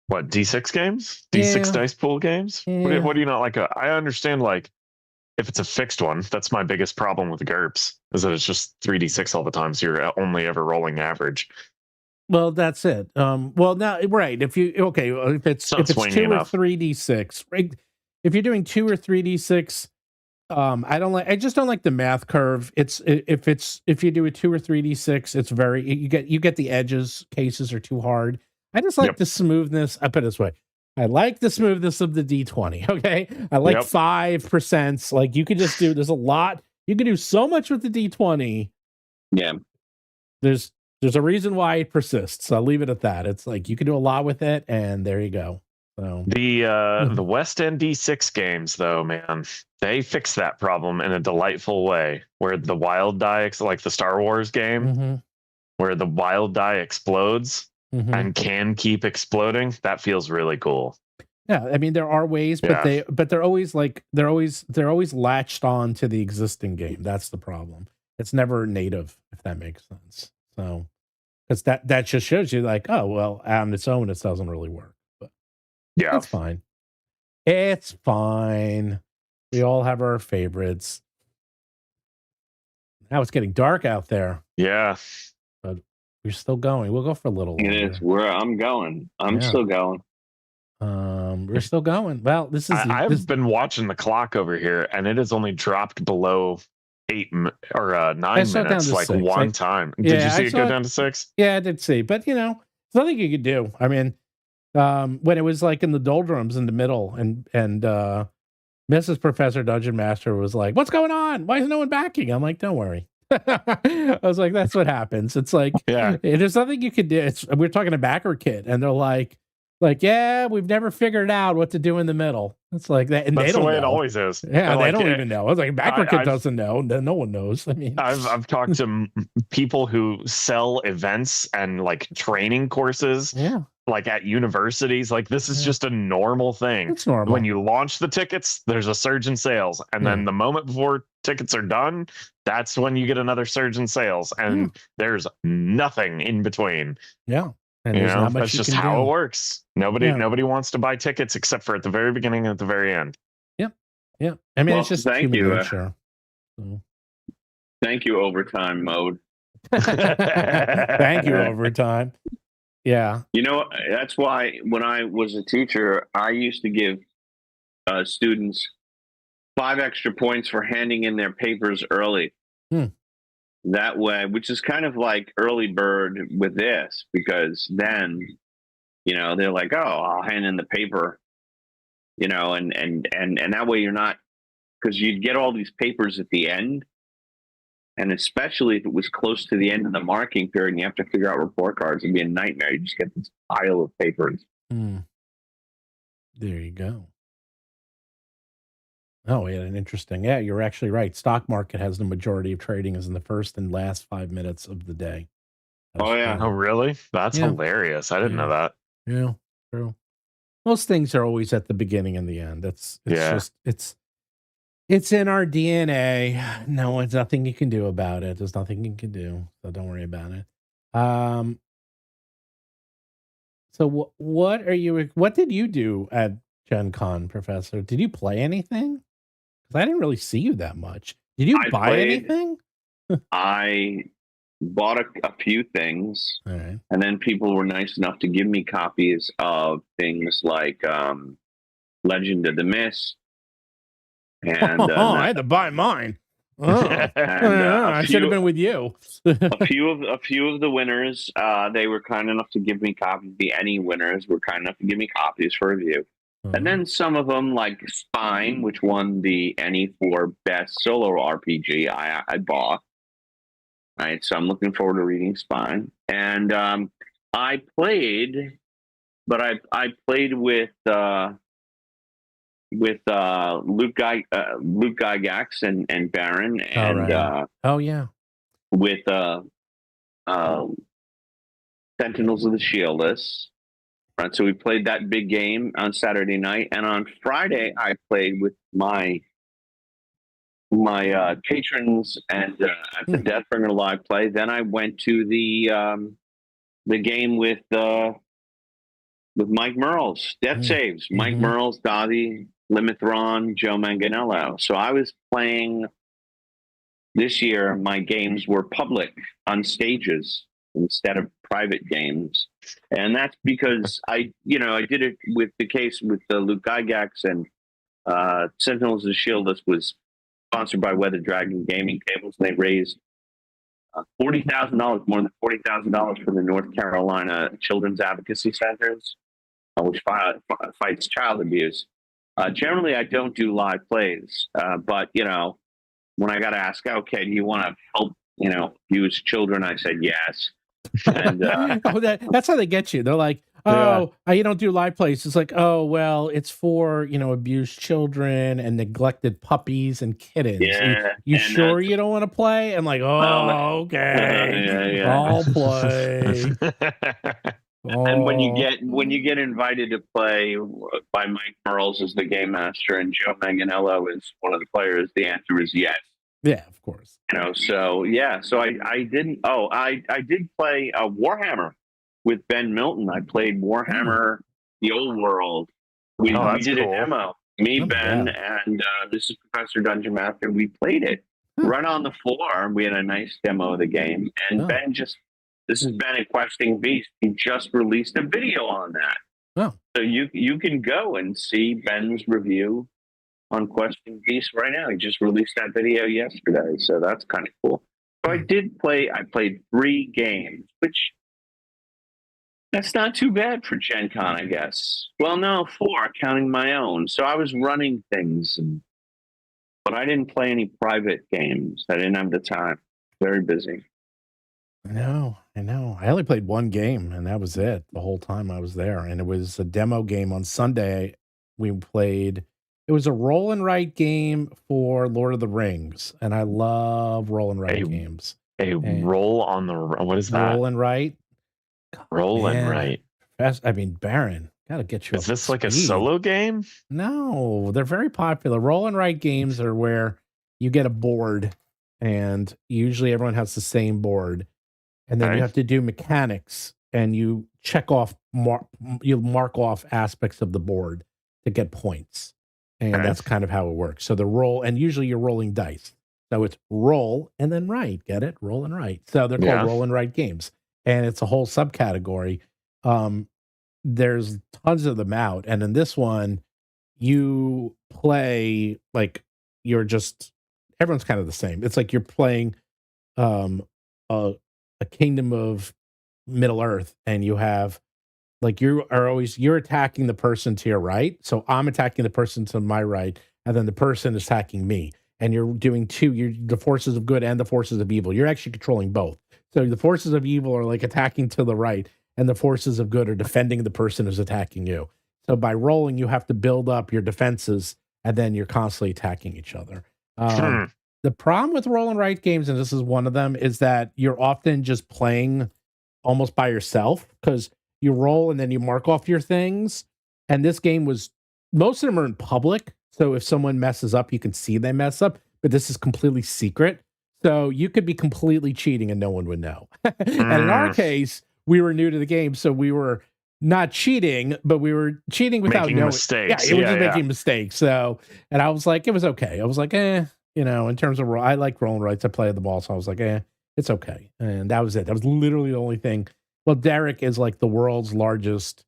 What, D6 games? D6 dice pool games? Yeah. What do you not like? I understand, like, if it's a fixed one, that's my biggest problem with the GURPS, is that it's just 3D6 all the time, so you're only ever rolling average. Well, that's it. Well, now, right. If it's 2 or 3D6, right? If you're doing 2 or 3D6, I just don't like the math curve. If you do a 2 or 3D6, it's you get the edges, cases are too hard. I just like the smoothness. I put it this way. I like the smoothness of the D20. Okay. I like 5%. Like, you could just there's a lot. You can do so much with the D20. Yeah. There's a reason why it persists. I'll leave it at that. It's like, you can do a lot with it, and there you go. So the West End D6 games, though, man, they fix that problem in a delightful way, where the wild die, like the Star Wars game, where the wild die explodes and can keep exploding. That feels really cool. Yeah, I mean, there are ways, but they're always latched on to the existing game. That's the problem. It's never native, if that makes sense. So, because that just shows you, like, oh well, on its own, it doesn't really work. But yeah, it's fine. It's fine. We all have our favorites. Now it's getting dark out there. Yeah, but we're still going. We'll go for a little longer. It is where I'm going. I'm still going. We're still going. Well, I've been watching the clock over here, and it has only dropped below 9 minutes, like 6. One time. Did you see it go down to 6? Yeah, I did see, but there's nothing you could do. I mean, when it was like in the doldrums in the middle, and Mrs. Professor Dungeon Master was like, "What's going on? Why is no one backing?" I'm like, "Don't worry." I was like, "That's what happens." It's like, there's nothing you can do. We're talking to BackerKit, and they're like, yeah, we've never figured out what to do in the middle. It's like that, and that's they don't the way know. it always is. Yeah, they don't even know. I was like, BackerKit doesn't know. No one knows. I mean, I've talked to people who sell events and like training courses. Yeah. Like at universities, like this is just a normal thing. It's normal. When you launch the tickets, there's a surge in sales, and then the moment before tickets are done, that's when you get another surge in sales, and there's nothing in between. Yeah. And that's just how it works. Nobody wants to buy tickets except for at the very beginning and at the very end. Yep. Yeah. I mean, it's just thank you. Nature. Thank you, Overtime Mode. Thank you, Overtime. Yeah. That's why when I was a teacher, I used to give students 5 extra points for handing in their papers early. That way, which is kind of like early bird with this, because then, they're like, oh, I'll hand in the paper, and that way you're not, because you'd get all these papers at the end. And especially if it was close to the end of the marking period and you have to figure out report cards, it'd be a nightmare. You just get this pile of papers. There you go. Oh, yeah, interesting. Yeah, you're actually right. Stock market has the majority of trading is in the first and last 5 minutes of the day. Oh, yeah. Oh, really? That's Yeah. hilarious. I didn't know that. Yeah, true. Most things are always at the beginning and the end. It's just it's in our DNA. No, it's nothing you can do about it. There's nothing you can do. So don't worry about it. So what did you do at Gen Con, Professor? Did you play anything? Because I didn't really see you that much. Did you buy anything? I bought a few things, All right. and then people were nice enough to give me copies of things like Legend of the Mist, and I had to buy mine. Oh, I should have been with you. a few of the winners, they were kind enough to give me copies. The any winners were kind enough to give me copies for review. And then some of them, like Spine, which won the Any for Best Solo RPG, I bought. Right, so I'm looking forward to reading Spine. And I played, but I played with Luke Gygax and Baron, and with Sentinels of the Shieldless. Right, so we played that big game on Saturday night, and on Friday I played with my patrons and at the Deathbringer live play. Then I went to the game with Mike Merles, Death Saves, Mike Merles, Dottie, Limithron, Joe Manganello. So I was playing this year. My games were public on stages instead of private games, and that's because I did it with the case with Luke Gygax and Sentinels of the Shieldless was sponsored by Weather Dragon Gaming Tables, and they raised $40,000, more than $40,000 for the North Carolina Children's Advocacy Centers, which fights child abuse. Generally, I don't do live plays, but when I got asked, okay, do you want to help abuse children? I said yes. And that's how they get you. They're like, you don't do live plays. It's like, oh, well, it's for abused children and neglected puppies and kittens. Yeah, you sure you don't want to play? I'm like, okay, I'll play. And when you get invited to play by Mike Merles as the game master and Joe Manganello is one of the players, the answer is yes. Yeah, of course. So I didn't. Oh, I did play Warhammer with Ben Milton. I played Warhammer: The Old World. We did a demo. Me, Ben, and this is Professor Dungeon Master. We played it right on the floor. We had a nice demo of the game, and Ben this is Ben at Questing Beast. He just released a video on that. Oh, so you can go and see Ben's review on Questing Beast right now. He just released that video yesterday, so that's kind of cool. So I played 3 games, which that's not too bad for Gen Con, I guess. Well, no, 4, counting my own. So I was running things, but I didn't play any private games. I didn't have the time. Very busy. I know. I only played 1 game, and that was it the whole time I was there. And it was a demo game on Sunday. We played. It was a roll and write game for Lord of the Rings, and I love roll and write games. Roll on the what is that? Roll and write. Roll and write. Baron, gotta get you. Is this like a solo game? No, they're very popular. Roll and write games are where you get a board, and usually everyone has the same board, and then you have to do mechanics, and you check off you mark off aspects of the board to get points. And that's kind of how it works. So the roll, and usually you're rolling dice. So it's roll and then write. Get it? Roll and write. So they're called roll and write games. And it's a whole subcategory. There's tons of them out. And in this one, you play like everyone's kind of the same. It's like you're playing a kingdom of Middle Earth, and you have like you're attacking the person to your right. So I'm attacking the person to my right, and then the person is attacking me. And you're doing the forces of good and the forces of evil. You're actually controlling both. So the forces of evil are like attacking to the right, and the forces of good are defending the person who's attacking you. So by rolling, you have to build up your defenses and then you're constantly attacking each other. The problem with roll and write games, and this is one of them, is that you're often just playing almost by yourself because you roll and then you mark off your things. And this game was, most of them are in public. So if someone messes up, you can see they mess up, but this is completely secret. So you could be completely cheating and no one would know. And in our case, we were new to the game. So we were not cheating, but we were cheating without making knowing. mistakes. Yeah, it was just making mistakes. So, and I was like, it was okay. I was like, you know, in terms of I like roll and writes. I play the ball. So I was like, it's okay. And that was it. That was literally the only thing. Well, Derek is like the world's largest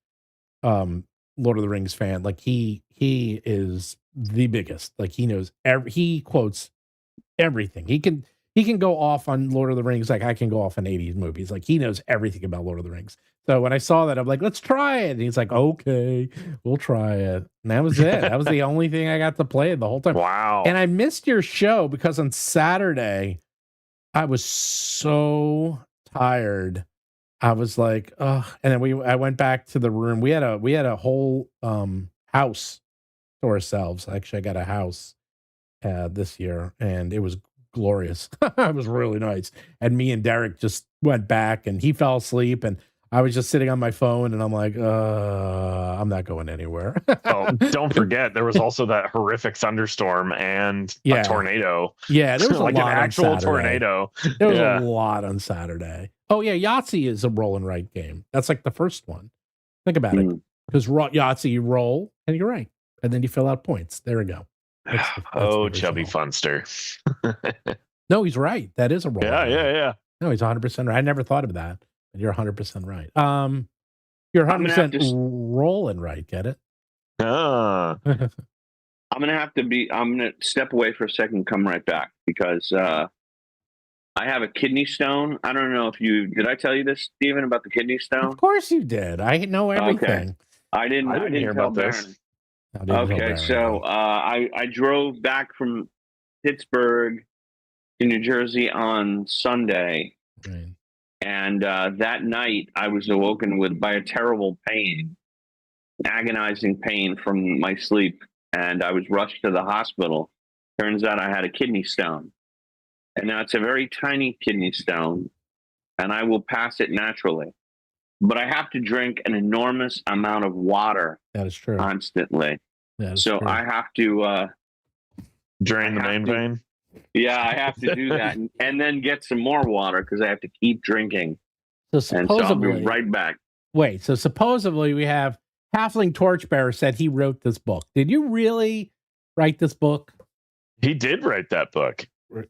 Lord of the Rings fan. Like he is the biggest. Like he knows he quotes everything. He can go off on Lord of the Rings like I can go off on 80s movies. Like he knows everything about Lord of the Rings. So when I saw that, I'm like, let's try it. And he's like, okay, we'll try it. And that was it. That was the only thing I got to play the whole time. Wow. And I missed your show because on Saturday I was so tired. I was like, and then I went back to the room. We had a whole house to ourselves. Actually, I got a house this year, and it was glorious. It was really nice. And me and Derek just went back, and he fell asleep, and I was just sitting on my phone, and I'm like, I'm not going anywhere. Oh, don't forget, there was also that horrific thunderstorm and a tornado. Yeah, there was like a lot an actual on tornado. There was a lot on Saturday. Oh yeah, Yahtzee is a roll and write game. That's like the first one. Think about it. Because Yahtzee, you roll and you write, and then you fill out points. There we go. That's Chubby Funster. No, he's right. That is a roll. Yeah. No, he's 100% right. I never thought of that. But you're 100% right. You're 100% roll and write. Get it? I'm gonna step away for a second and come right back because I have a kidney stone. I don't know if did I tell you this, Stephen, about the kidney stone? Of course you did. I know everything. Okay. I didn't hear about this. Okay, so I drove back from Pittsburgh to New Jersey on Sunday, right. And that night I was awoken by a terrible pain, agonizing pain from my sleep, and I was rushed to the hospital. Turns out I had a kidney stone, and now it's a very tiny kidney stone, and I will pass it naturally, but I have to drink an enormous amount of water. That is true. Constantly. So true. I have to drain the main vein. Yeah, I have to do that, and then get some more water because I have to keep drinking. So supposedly, I'll be right back. Wait, so supposedly we have Halfling Torchbearer said he wrote this book. Did you really write this book? He did write that book.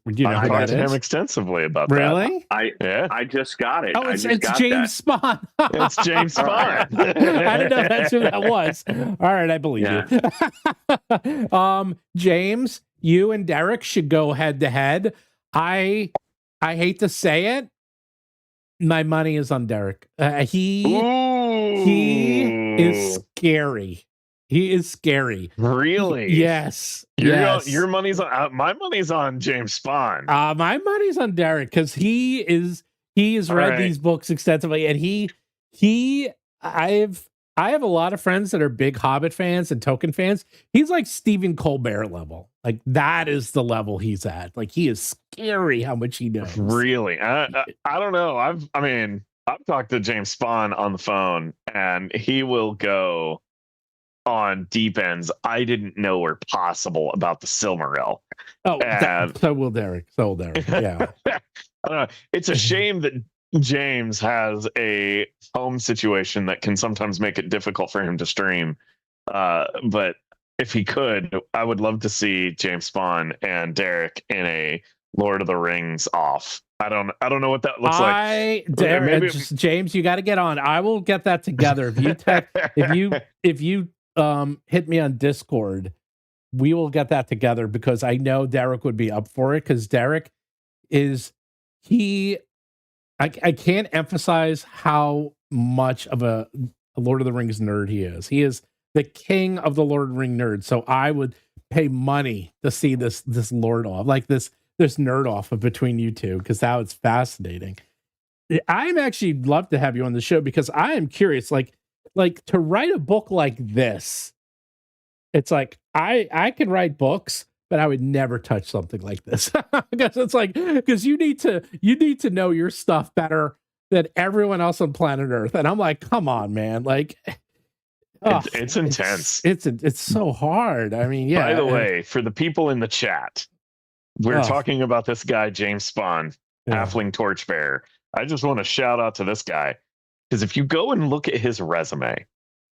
You know I talked to him extensely about that. Really? I just got it. Oh, it's James Spahn. It's James Spahn. I didn't know that's who that was. All right, I believe you. James, you and Derek should go head to head. I hate to say it. My money is on Derek. He is scary. He is scary. Really? Yes. Your money's on my money's on James Spahn. My money's on Derek because he has read these books extensively, and I have a lot of friends that are big Hobbit fans and Tolkien fans. He's like Stephen Colbert level. Like that is the level he's at. Like he is scary how much he knows. Really? I don't know. I've talked to James Spahn on the phone, and he will go on deep ends I didn't know were possible about the Silmaril. So will Derek. Yeah. I don't know. It's a shame that James has a home situation that can sometimes make it difficult for him to stream. But if he could, I would love to see James Spahn and Derek in a Lord of the Rings off. I don't know what that looks like. James, you got to get on. I will get that together. If you hit me on Discord, we will get that together because I know Derek would be up for it because Derek is I can't emphasize how much of a Lord of the Rings nerd he is. He is the king of the Lord of the Rings nerd. So I would pay money to see this Lord off, like this nerd off of between you two, because that was fascinating. I'm actually love to have you on the show because I am curious, like to write a book like this. It's like I can write books, but I would never touch something like this. Because it's like, because you need to know your stuff better than everyone else on planet Earth. And I'm like, come on, man. Like, it's intense. It's so hard. I mean, yeah. By the way, for the people in the chat, we're talking about this guy, James Spahn, Halfling Torchbearer. I just want to shout out to this guy, because if you go and look at his resume,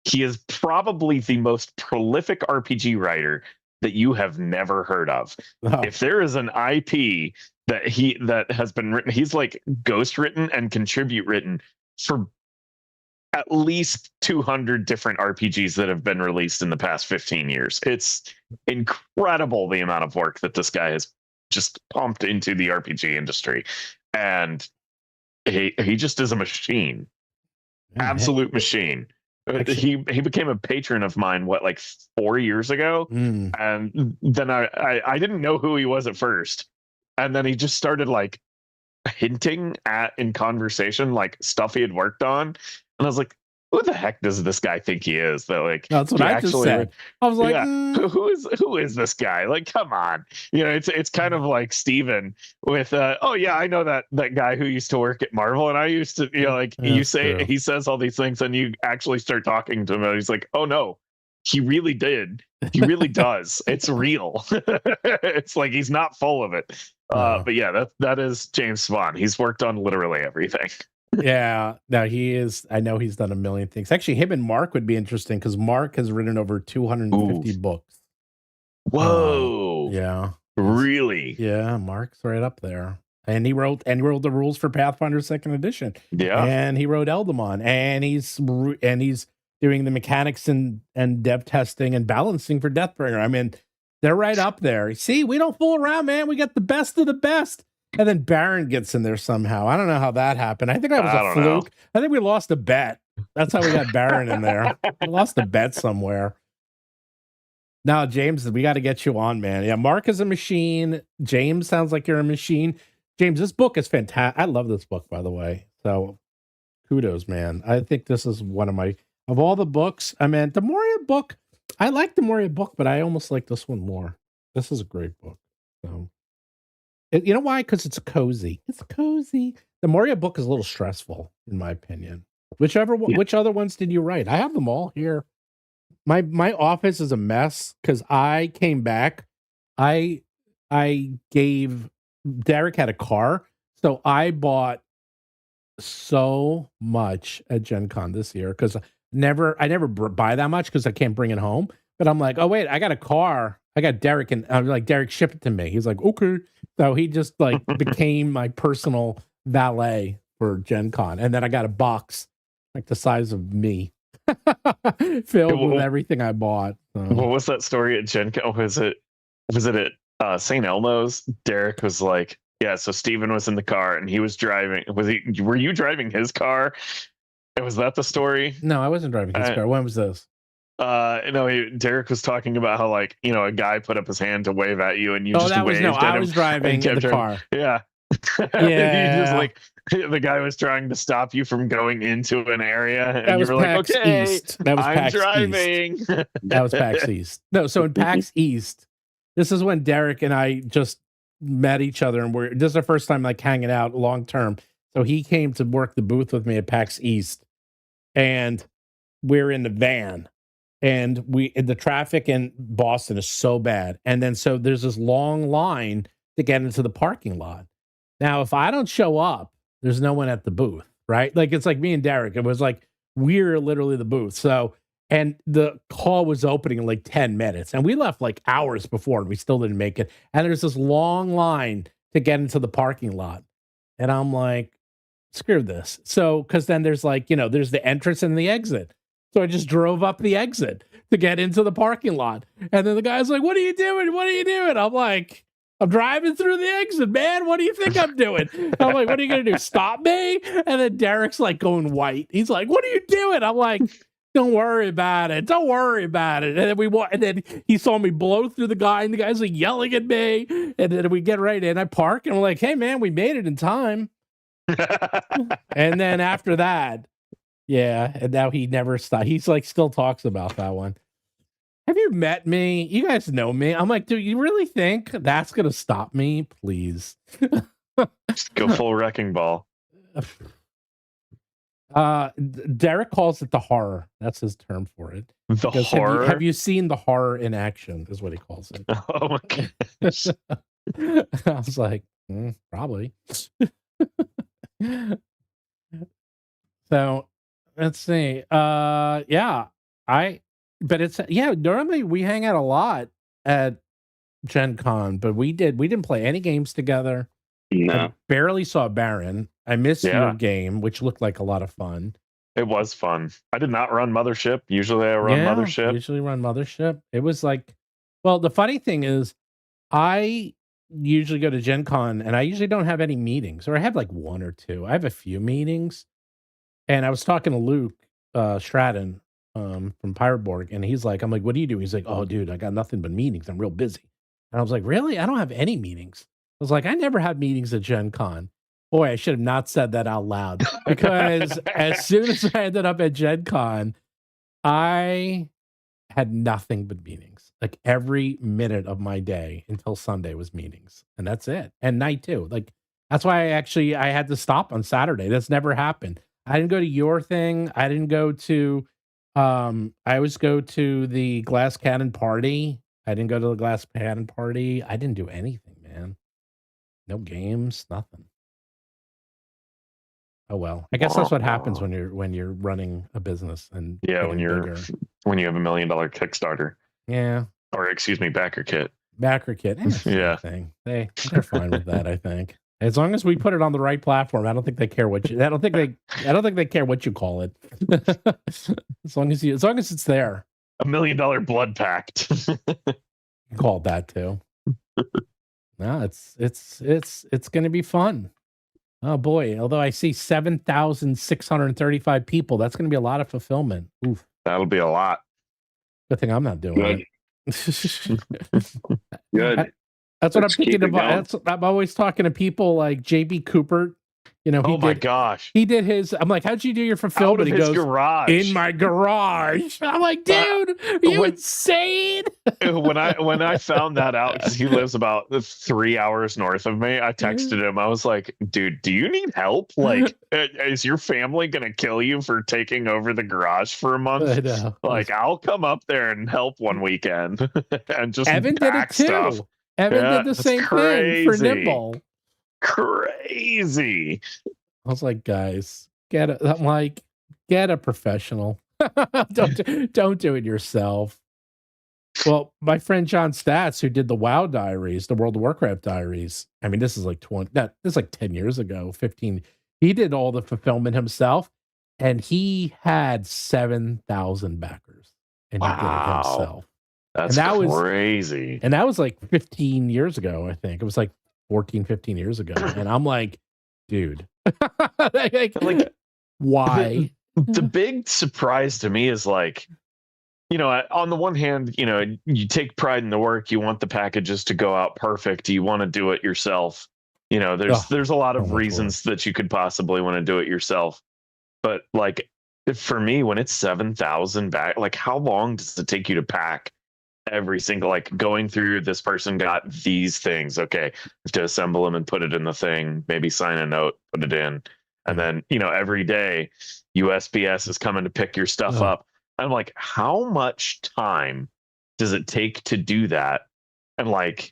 he is probably the most prolific RPG writer that you have never heard of. Oh. If there is an IP that has been written, he's like ghost written and contribute written for at least 200 different RPGs that have been released in the past 15 years. It's incredible the amount of work that this guy has just pumped into the RPG industry. And he just is a machine. Absolute machine. He became a patron of mine, like 4 years ago? And then I didn't know who he was at first. And then he just started like hinting at in conversation like stuff he had worked on. And I was like, who the heck does this guy think he is? That like that's what I just said. I was like, who is this guy? Like, come on. You know, it's kind of like Steven with oh yeah, I know that guy who used to work at Marvel, and I used to, you know, like he says all these things and you actually start talking to him and he's like, oh no, he really did. He really does. It's real. It's like he's not full of it. But yeah, that is James Spahn. He's worked on literally everything. Yeah, no, he is. I know he's done a million things. Actually, him and Mark would be interesting because Mark has written over 250 books. Whoa! Yeah, really? Yeah, Mark's right up there. And he wrote the rules for Pathfinder 2nd Edition. Yeah, and he wrote Eldamon, and he's doing the mechanics and dev testing and balancing for Deathbringer. I mean, they're right up there. See, we don't fool around, man. We got the best of the best. And then Baron gets in there somehow. I don't know how that happened. I think that was a fluke. I think we lost a bet. That's how we got Baron in there. We lost a bet somewhere. Now, James, we got to get you on, man. Yeah, Mark is a machine. James sounds like you're a machine. James, this book is fantastic. I love this book, by the way. So kudos, man. I think this is one of all the books. I mean, the Moria book, I like the Moria book, but I almost like this one more. This is a great book. So. You know why? Because it's cozy. It's cozy. The Moria book is a little stressful, in my opinion. Which other ones did you write? I have them all here. My office is a mess because I came back. I gave Derek had a car, so I bought so much at Gen Con this year because I never buy that much because I can't bring it home. But I'm like, oh wait, I got a car. I got Derek, and I'm like, Derek, ship it to me. He's like, okay. So he just like became my personal valet for Gen Con. And then I got a box like the size of me filled with everything I bought. So. What was that story at Gen Con? Was it at St. Elmo's? Derek was like, yeah, so Steven was in the car and he was driving. Were you driving his car? And was that the story? No, I wasn't driving his car. When was this? No, Derek was talking about how, like, you know, a guy put up his hand to wave at you and you just waved at him. I was driving the car. Yeah. Yeah. You just like, the guy was trying to stop you from going into an area and you were like, okay, East. That was I'm PAX driving. East. That was PAX East. No, so in PAX East, this is when Derek and I just met each other and this is the first time like hanging out long term. So he came to work the booth with me at PAX East and we're in the van. And the traffic in Boston is so bad. And then so there's this long line to get into the parking lot. Now, if I don't show up, there's no one at the booth, right? Like it's like me and Derek. It was like we're literally the booth. So, and the call was opening in like 10 minutes. And we left like hours before and we still didn't make it. And there's this long line to get into the parking lot. And I'm like, screw this. So, because then there's like, you know, there's the entrance and the exit. So I just drove up the exit to get into the parking lot. And then the guy's like, what are you doing? What are you doing? I'm like, I'm driving through the exit, man. What do you think I'm doing? I'm like, what are you going to do? Stop me? And then Derek's like going white. He's like, what are you doing? I'm like, don't worry about it. Don't worry about it. And then and then he saw me blow through the guy and the guy's like yelling at me. And then we get right in. I park and I'm like, hey man, we made it in time. And then after that, yeah, and now he never stopped. He's like still talks about that one. have you met me? You guys know me. I'm like, do you really think that's gonna stop me? Please. Just go full wrecking ball. Derek calls it the horror. That's his term for it. The Because horror. Have you seen the horror in action? Is what he calls it. Oh my gosh. I was like, probably. So let's see. Normally we hang out a lot at Gen Con, but we didn't play any games together. No. I barely saw Baron. I missed your game, which looked like a lot of fun. It was fun. I did not run Mothership. Usually I run Mothership. Usually run Mothership. It was like, well, the funny thing is I usually go to Gen Con and I usually don't have any meetings, or I have like one or two. I have a few meetings. And I was talking to Luke Stratton from Pyroborg, and he's like, I'm like, what do you do? He's like, oh, dude, I got nothing but meetings. I'm real busy. And I was like, really? I don't have any meetings. I was like, I never have meetings at Gen Con. Boy, I should have not said that out loud, because as soon as I ended up at Gen Con, I had nothing but meetings. Like every minute of my day until Sunday was meetings, and that's it. And night too. Like that's why I had to stop on Saturday. That's never happened. I didn't go to your thing. I didn't go to I always go to the Glass Cannon party. I didn't go to the Glass Cannon party. I didn't do anything, man. No games, nothing. Oh well. I guess that's what happens when you're running a business and when you have $1 million Kickstarter. Yeah. Or excuse me, BackerKit. BackerKit. Yeah. Thing. They're fine with that, I think. As long as we put it on the right platform, I don't think they care what you. I don't think they care what you call it. as long as it's there. $1 million blood pact. Call it that too. No, it's going to be fun. Oh boy! Although I see 7,635 people, that's going to be a lot of fulfillment. Oof. That'll be a lot. Good thing I'm not doing it. Good. That's what I'm thinking about. I'm always talking to people like JB Cooper. You know, my gosh, he did his. I'm like, how'd you do your fulfillment? He goes, garage. In my garage. I'm like, dude, are you insane? when I found that out, because he lives about 3 hours north of me, I texted him. I was like, dude, do you need help? Like, is your family gonna kill you for taking over the garage for a month? I know. Like, I'll come up there and help one weekend and just Evan did it too. Stuff. Evan did the same thing for Nimble. Crazy. I was like, guys, get a professional. don't do it yourself. Well, my friend John Statz, who did the WoW diaries, the World of Warcraft diaries. I mean, this is like 10 years ago, 15. He did all the fulfillment himself, and he had 7,000 backers, and he did it himself. That's crazy. And that was like 15 years ago, I think. It was like 14, 15 years ago. And I'm like, dude, like why? The big surprise to me is like, you know, on the one hand, you know, you take pride in the work. You want the packages to go out perfect. You want to do it yourself. You know, there's a lot of reasons that you could possibly want to do it yourself. But like, for me, when it's 7,000 back, like how long does it take you to pack every single, like going through, this person got these things, okay, have to assemble them and put it in the thing, maybe sign a note, put it in, and then, you know, every day USPS is coming to pick your stuff up. I'm like, how much time does it take to do that? And like,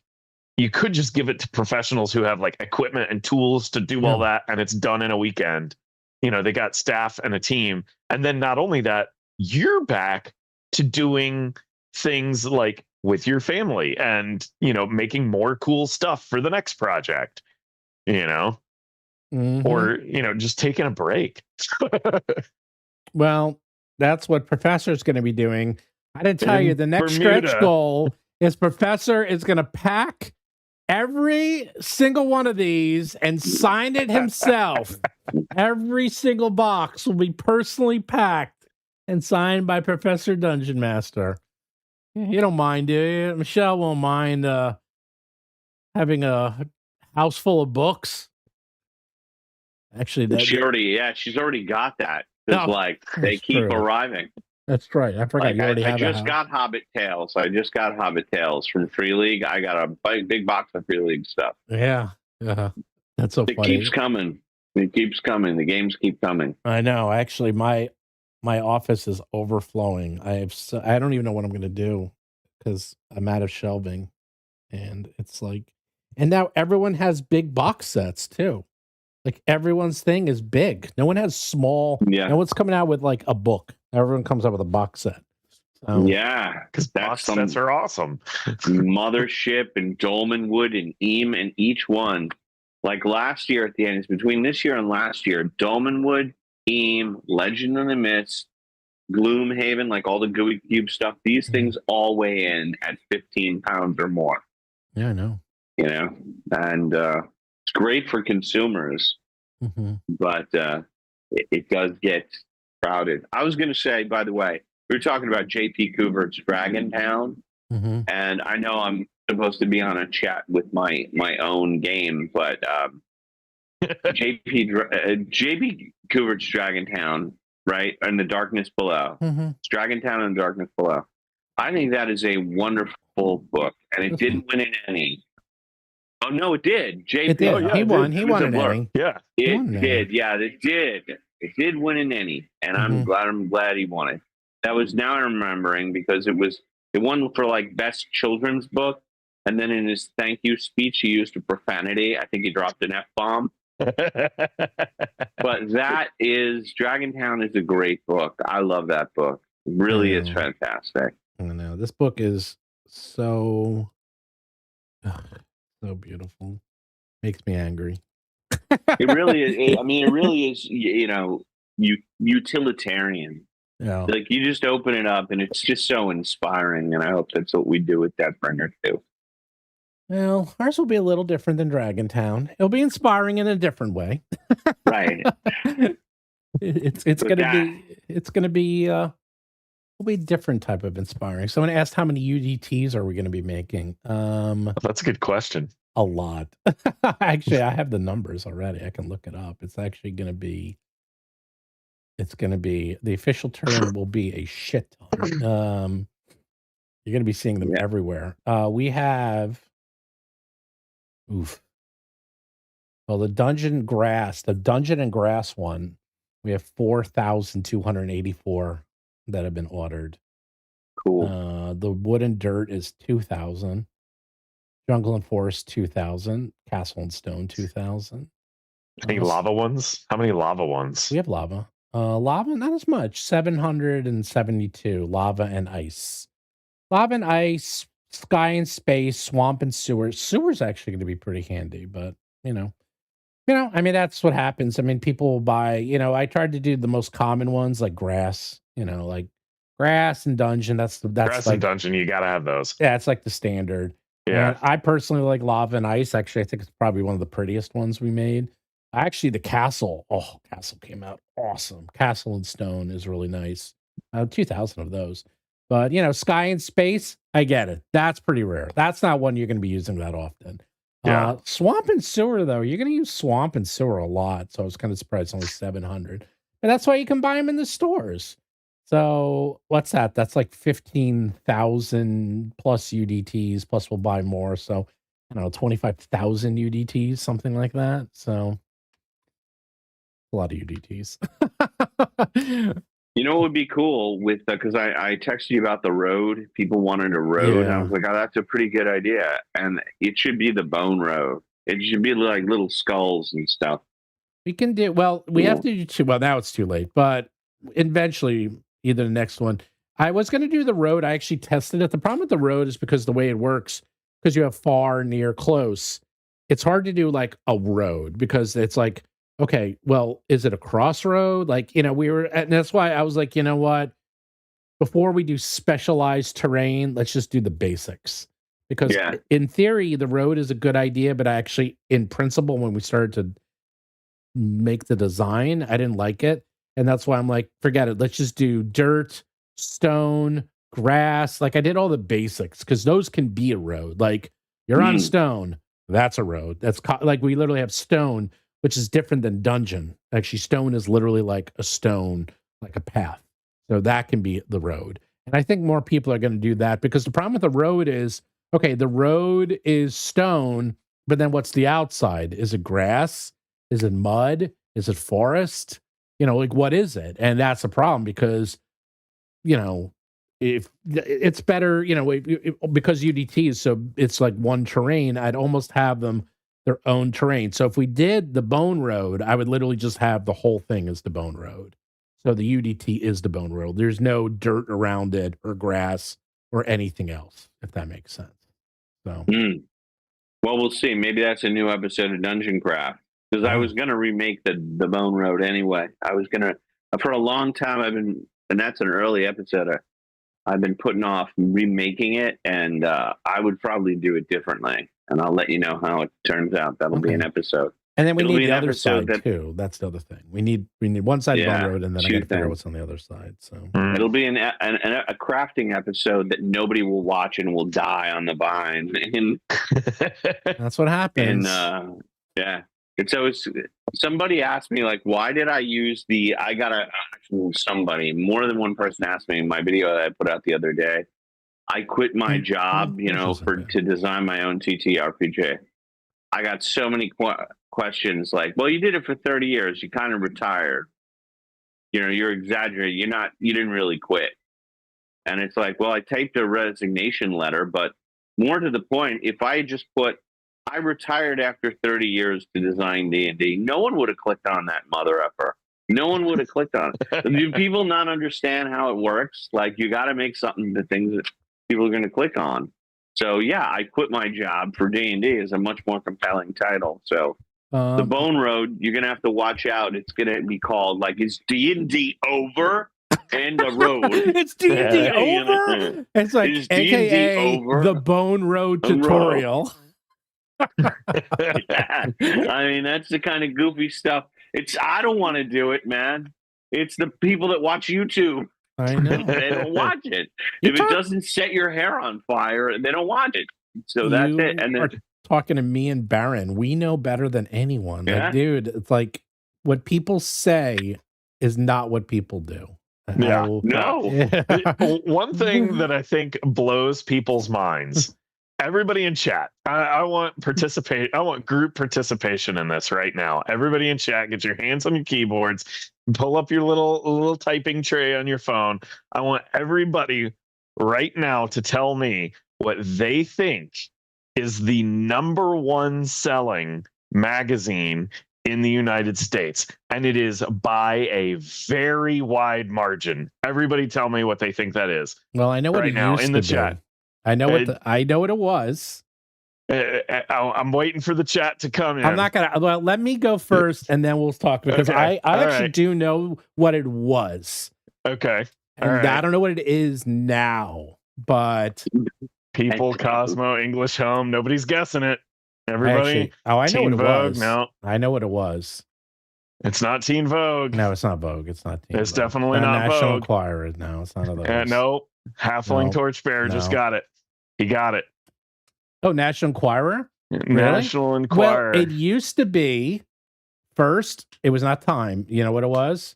you could just give it to professionals who have like equipment and tools to do all that, and it's done in a weekend. You know, they got staff and a team, and then not only that, you're back to doing things like with your family and, you know, making more cool stuff for the next project, you know, or, you know, just taking a break. Well, that's what Professor's going to be doing. I didn't tell you, the next stretch goal is Professor is going to pack every single one of these and sign it himself. Every single box will be personally packed and signed by Professor Dungeon Master. You don't mind, do you? Michelle won't mind having a house full of books. Actually, she's already got that. It's like they keep arriving. That's right. I forgot Like you already I have just got Hobbit Tales. I just got Hobbit Tales from Free League. I got a big box of Free League stuff. Yeah. That's so It funny. keeps coming. It keeps coming. The games keep coming. I know. Actually, my office is overflowing. I don't even know what I'm going to do because I'm out of shelving, and it's like, and now everyone has big box sets too. Like everyone's thing is big. No one has small. Yeah. No one's coming out with like a book. Everyone comes out with a box set. So, Yeah, Because box sets are awesome. Mothership and Dolmenwood and Eam and each one. Like last year at the end, it's between this year and last year, Dolmenwood, Eam, Legend of the Mist, Gloomhaven, like all the Gooey Cube stuff, these things all weigh in at 15 pounds or more. yeah, I know. You know, and it's great for consumers, but it does get crowded. I was going to say, by the way, we were talking about JP Kuvert's Dragon Town, and I know I'm supposed to be on a chat with my own game, but JP Kuvert's Dragon Town, right, and the Darkness Below. It's Dragon Town and the Darkness Below. I think that is a wonderful book, and it didn't win an Emmy. Oh no, it did. JP, It did. Oh, yeah, he it won. did. He It was won a an blur. Emmy. Yeah. it did. Yeah, it did. It did win an Emmy, and I'm glad he won it. That was now I'm remembering because it won for like best children's book, and then in his thank you speech he used a profanity. I think he dropped an F-bomb. But that is Dragon Town is a great book. I love that book. It really is fantastic. I know. This book is so beautiful. Makes me angry. It really is. I mean, it really is. You know, utilitarian. Yeah. Like you just open it up, and it's just so inspiring. And I hope that's what we do with Deathbringer too. Well, ours will be a little different than Dragon Town. It'll be inspiring in a different way. Right. It's gonna be it'll be a different type of inspiring. Someone asked how many UDTs are we gonna be making? That's a good question. A lot. Actually, I have the numbers already. I can look it up. It's actually gonna be the official term will be a shit ton. You're gonna be seeing them everywhere. We have well, the Dungeon and Grass one, we have 4,284 that have been ordered. Cool. The Wood and Dirt is 2,000. Jungle and Forest 2,000. Castle and Stone 2,000. Any lava ones? How many lava ones? We have lava. Lava, not as much. 772. Lava and ice. Lava and ice. Sky and space, swamp and sewer. Sewer's actually going to be pretty handy, but I mean, that's what happens. I mean, people will buy, I tried to do the most common ones like grass, like grass and dungeon. That's Grass like, and dungeon. You got to have those. Yeah, it's like the standard. Yeah. And I personally like lava and ice. Actually, I think it's probably one of the prettiest ones we made. Actually, the castle. Oh, castle came out awesome. Castle and stone is really nice. 2,000 of those. But, sky and space, I get it. That's pretty rare. That's not one you're going to be using that often. Yeah. Swamp and sewer, though, you're going to use swamp and sewer a lot. So I was kind of surprised only 700. And that's why you can buy them in the stores. So what's that? That's like 15,000 plus UDTs, plus we'll buy more. So, 25,000 UDTs, something like that. So a lot of UDTs. You know what would be cool with because I texted you about the road. People wanted a road. Yeah. And I was like, oh, that's a pretty good idea. And it should be the bone road. It should be like little skulls and stuff. We can do we have to do two. Well, now it's too late, but eventually, either the next one. I was going to do the road. I actually tested it. The problem with the road is because the way it works, because you have far, near, close, it's hard to do like a road because it's like, okay, well, is it a crossroad? Like, and that's why I was like, you know what? Before we do specialized terrain, let's just do the basics. Because in theory, the road is a good idea, but actually, in principle, when we started to make the design, I didn't like it. And that's why I'm like, forget it. Let's just do dirt, stone, grass. Like I did all the basics because those can be a road. Like you're on stone, that's a road. That's like we literally have stone, which is different than dungeon. Actually, stone is literally like a stone, like a path. So that can be the road. And I think more people are going to do that, because the problem with the road is, okay, the road is stone, but then what's the outside? Is it grass? Is it mud? Is it forest? Like, what is it? And that's a problem, because, if it's better, because UDT is so, it's like one terrain, I'd almost have them their own terrain. So if we did the bone road, I would literally just have the whole thing as the bone road. So the UDT is the bone road. There's no dirt around it or grass or anything else, if that makes sense. So, well, we'll see. Maybe that's a new episode of Dungeon Craft, because I was going to remake the bone road anyway. I was going to, for a long time, and that's an early episode. I've been putting off remaking it, and I would probably do it differently. And I'll let you know how it turns out. That'll be an episode. And then we need the other side too. That's the other thing. We need one side of the bone road, and then I got to figure out what's on the other side. So it'll be a crafting episode that nobody will watch and will die on the vine. And that's what happens. And And so somebody asked me, like, why did I use somebody, more than one person asked me in my video that I put out the other day. I quit my job, to design my own TTRPG. I got so many questions like, well, you did it for 30 years. You kind of retired. You're exaggerating. You didn't really quit. And it's like, well, I typed a resignation letter, but more to the point, if I just put, I retired after 30 years to design D&D, no one would have clicked on that mother effer. No one would have clicked on it. Do people not understand how it works? Like, you got to make something the things that people are going to click on. So yeah, I quit my job for D&D is a much more compelling title. So the Bone Road, you're going to have to watch out. It's going to be called, like, is D&D over? And the road. It's D&D over? It's like, is AKA over? The Bone Road tutorial. Yeah. I mean, that's the kind of goofy stuff. I don't want to do it, man. It's the people that watch YouTube. I know. They don't watch it. If it doesn't set your hair on fire, they don't watch it. So that's it. And then talking to me and Baron, we know better than anyone. Yeah. Like, dude, it's like what people say is not what people do. No. One thing that I think blows people's minds. Everybody in chat, I want group participation in this right now. Everybody in chat, get your hands on your keyboards, pull up your little typing tray on your phone. I want everybody right now to tell me what they think is the #1 selling magazine in the United States, and it is by a very wide margin. Everybody tell me what they think that is. Well, I know what right it now used in the to chat. be. I know what it was. I'm waiting for the chat to come in. I'm not gonna. Well, let me go first, and then we'll talk, because Okay. I actually do know what it was. Okay. And I don't know what it is now, but People, Cosmo, English Home, nobody's guessing it. Everybody. I know Teen what it Vogue, was. no. I know what it was. It's not Teen Vogue. No, it's not Vogue. It's not Teen It's Vogue. definitely not National Vogue. Enquirer. No, it's not other. No. Halfling No. Torchbearer just No. got it. He got it. Oh, National Enquirer? National Enquirer. Well, it used to be first. It was not Time. You know what it was?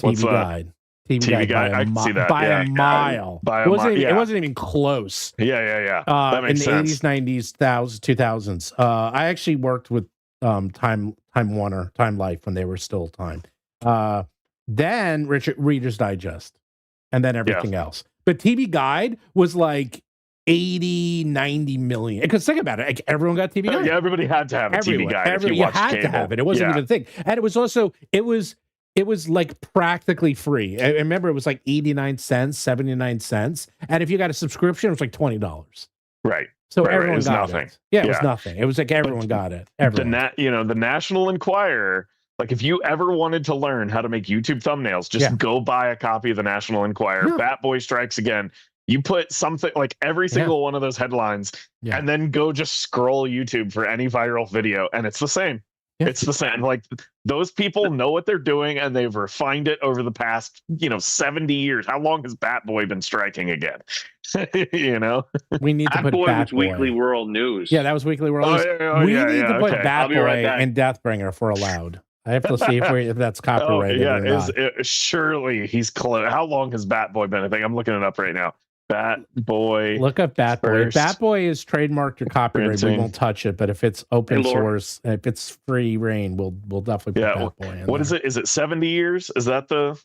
What's TV that? Guide. TV Guide. I can see that. By Yeah. a mile. By a It wasn't mile. even- Yeah. It wasn't even close. Yeah. That In makes the sense. 80s, 90s, 2000s. I actually worked with Time Warner, Time Life when they were still Time. Then Reader's Digest, and then everything else. But TV Guide was like 80, 90 million. Because think about it, like, everyone got TV Guide. Yeah, everybody had to have a TV Guide if you you watched had cable. to have it. It wasn't even a thing. And it was also, it was like practically free. I remember it was like 89 cents, 79 cents. And if you got a subscription, it was like $20. Right. So Right, everyone it was got nothing. it. Yeah, it was nothing. It was like everyone got it. Everyone. The National Enquirer, like, if you ever wanted to learn how to make YouTube thumbnails, just go buy a copy of the National Enquirer. Yeah. Bat Boy Strikes Again. You put something like every single one of those headlines, and then go just scroll YouTube for any viral video, and it's the same. Yeah. It's the same. Like, those people know what they're doing, and they've refined it over the past, 70 years. How long has Bat Boy been striking again? We need to Bat put Boy Bat was Weekly World News. Yeah, that was Weekly World News. We need to put Bat I'll be right Boy back. and Deathbringer for allowed. I have to see if that's copyrighted or not. Surely he's close. How long has Bat Boy been a thing? I'm looking it up right now. Bat Boy. Look up Bat Boy. If Bat Boy is trademarked or copyrighted, we printing. won't touch it. But if it's open Hey, Laura. source, if it's free reign, we'll definitely put Bat Boy in. What is it? Is it 70 years? Is that the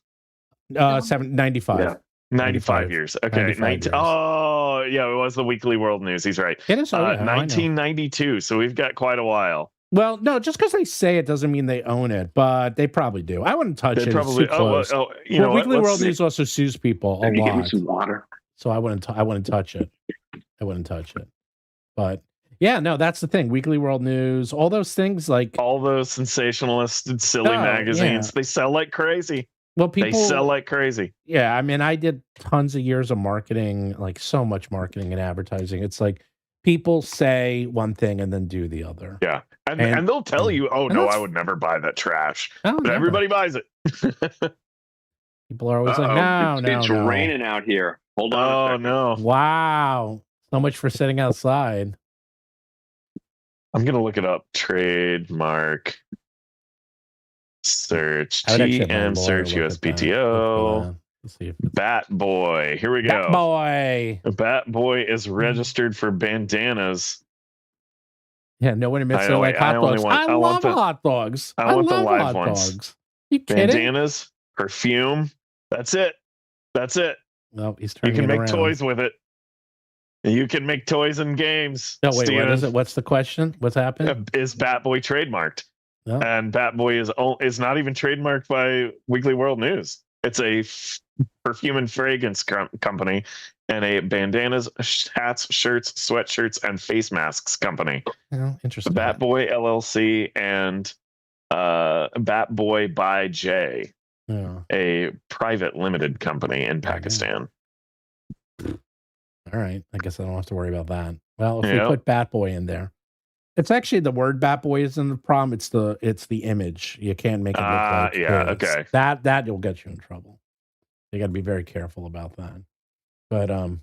95? Yeah. 95 years. Okay. 95 years. Oh, yeah, it was the Weekly World News. He's right. It is 1992. So we've got quite a while. Well, no, just because they say it doesn't mean they own it, but they probably do. I wouldn't touch it. Probably. It's too close. Weekly World News also sues people a lot. Give me some water. So I wouldn't touch it. I wouldn't touch it. But yeah, no, that's the thing. Weekly World News, all those things, like all those sensationalist and silly magazines, they sell like crazy. Well, they sell like crazy. Yeah, I mean, I did tons of years of marketing, like so much marketing and advertising. It's like people say one thing and then do the other. Yeah, and they'll tell you, "Oh no, I would never buy that trash," but everybody buys it. People are always like, "No, it's raining out here." Hold on. Oh no! Wow, so much for sitting outside. I'm gonna look it up. Trademark search TM search USPTO. Let's see if Bat Boy. Here we go. Bat Boy. Bat Boy is registered for bandanas. Yeah, no one admits they like hot dogs. I love hot dogs. I want the live hot ones. Dogs. You kidding? Bandanas, perfume. That's it. No, he's you turning can it make around. toys with it. You can make toys and games. No, wait, Steven. what is it? What's the question? What's happening? Is Bat Boy trademarked? No. And Bat Boy is not even trademarked by Weekly World News. It's a perfume and fragrance company and a bandanas, hats, shirts, sweatshirts, and face masks company. Oh, interesting. Bat Boy LLC and Bat Boy by J, a private limited company in Pakistan. All right. I guess I don't have to worry about that. Well, if we put Bat Boy in there, it's actually the word Bat Boy isn't the problem. It's the image. You can't make it look like kids. Okay. That will get you in trouble. You got to be very careful about that. But oh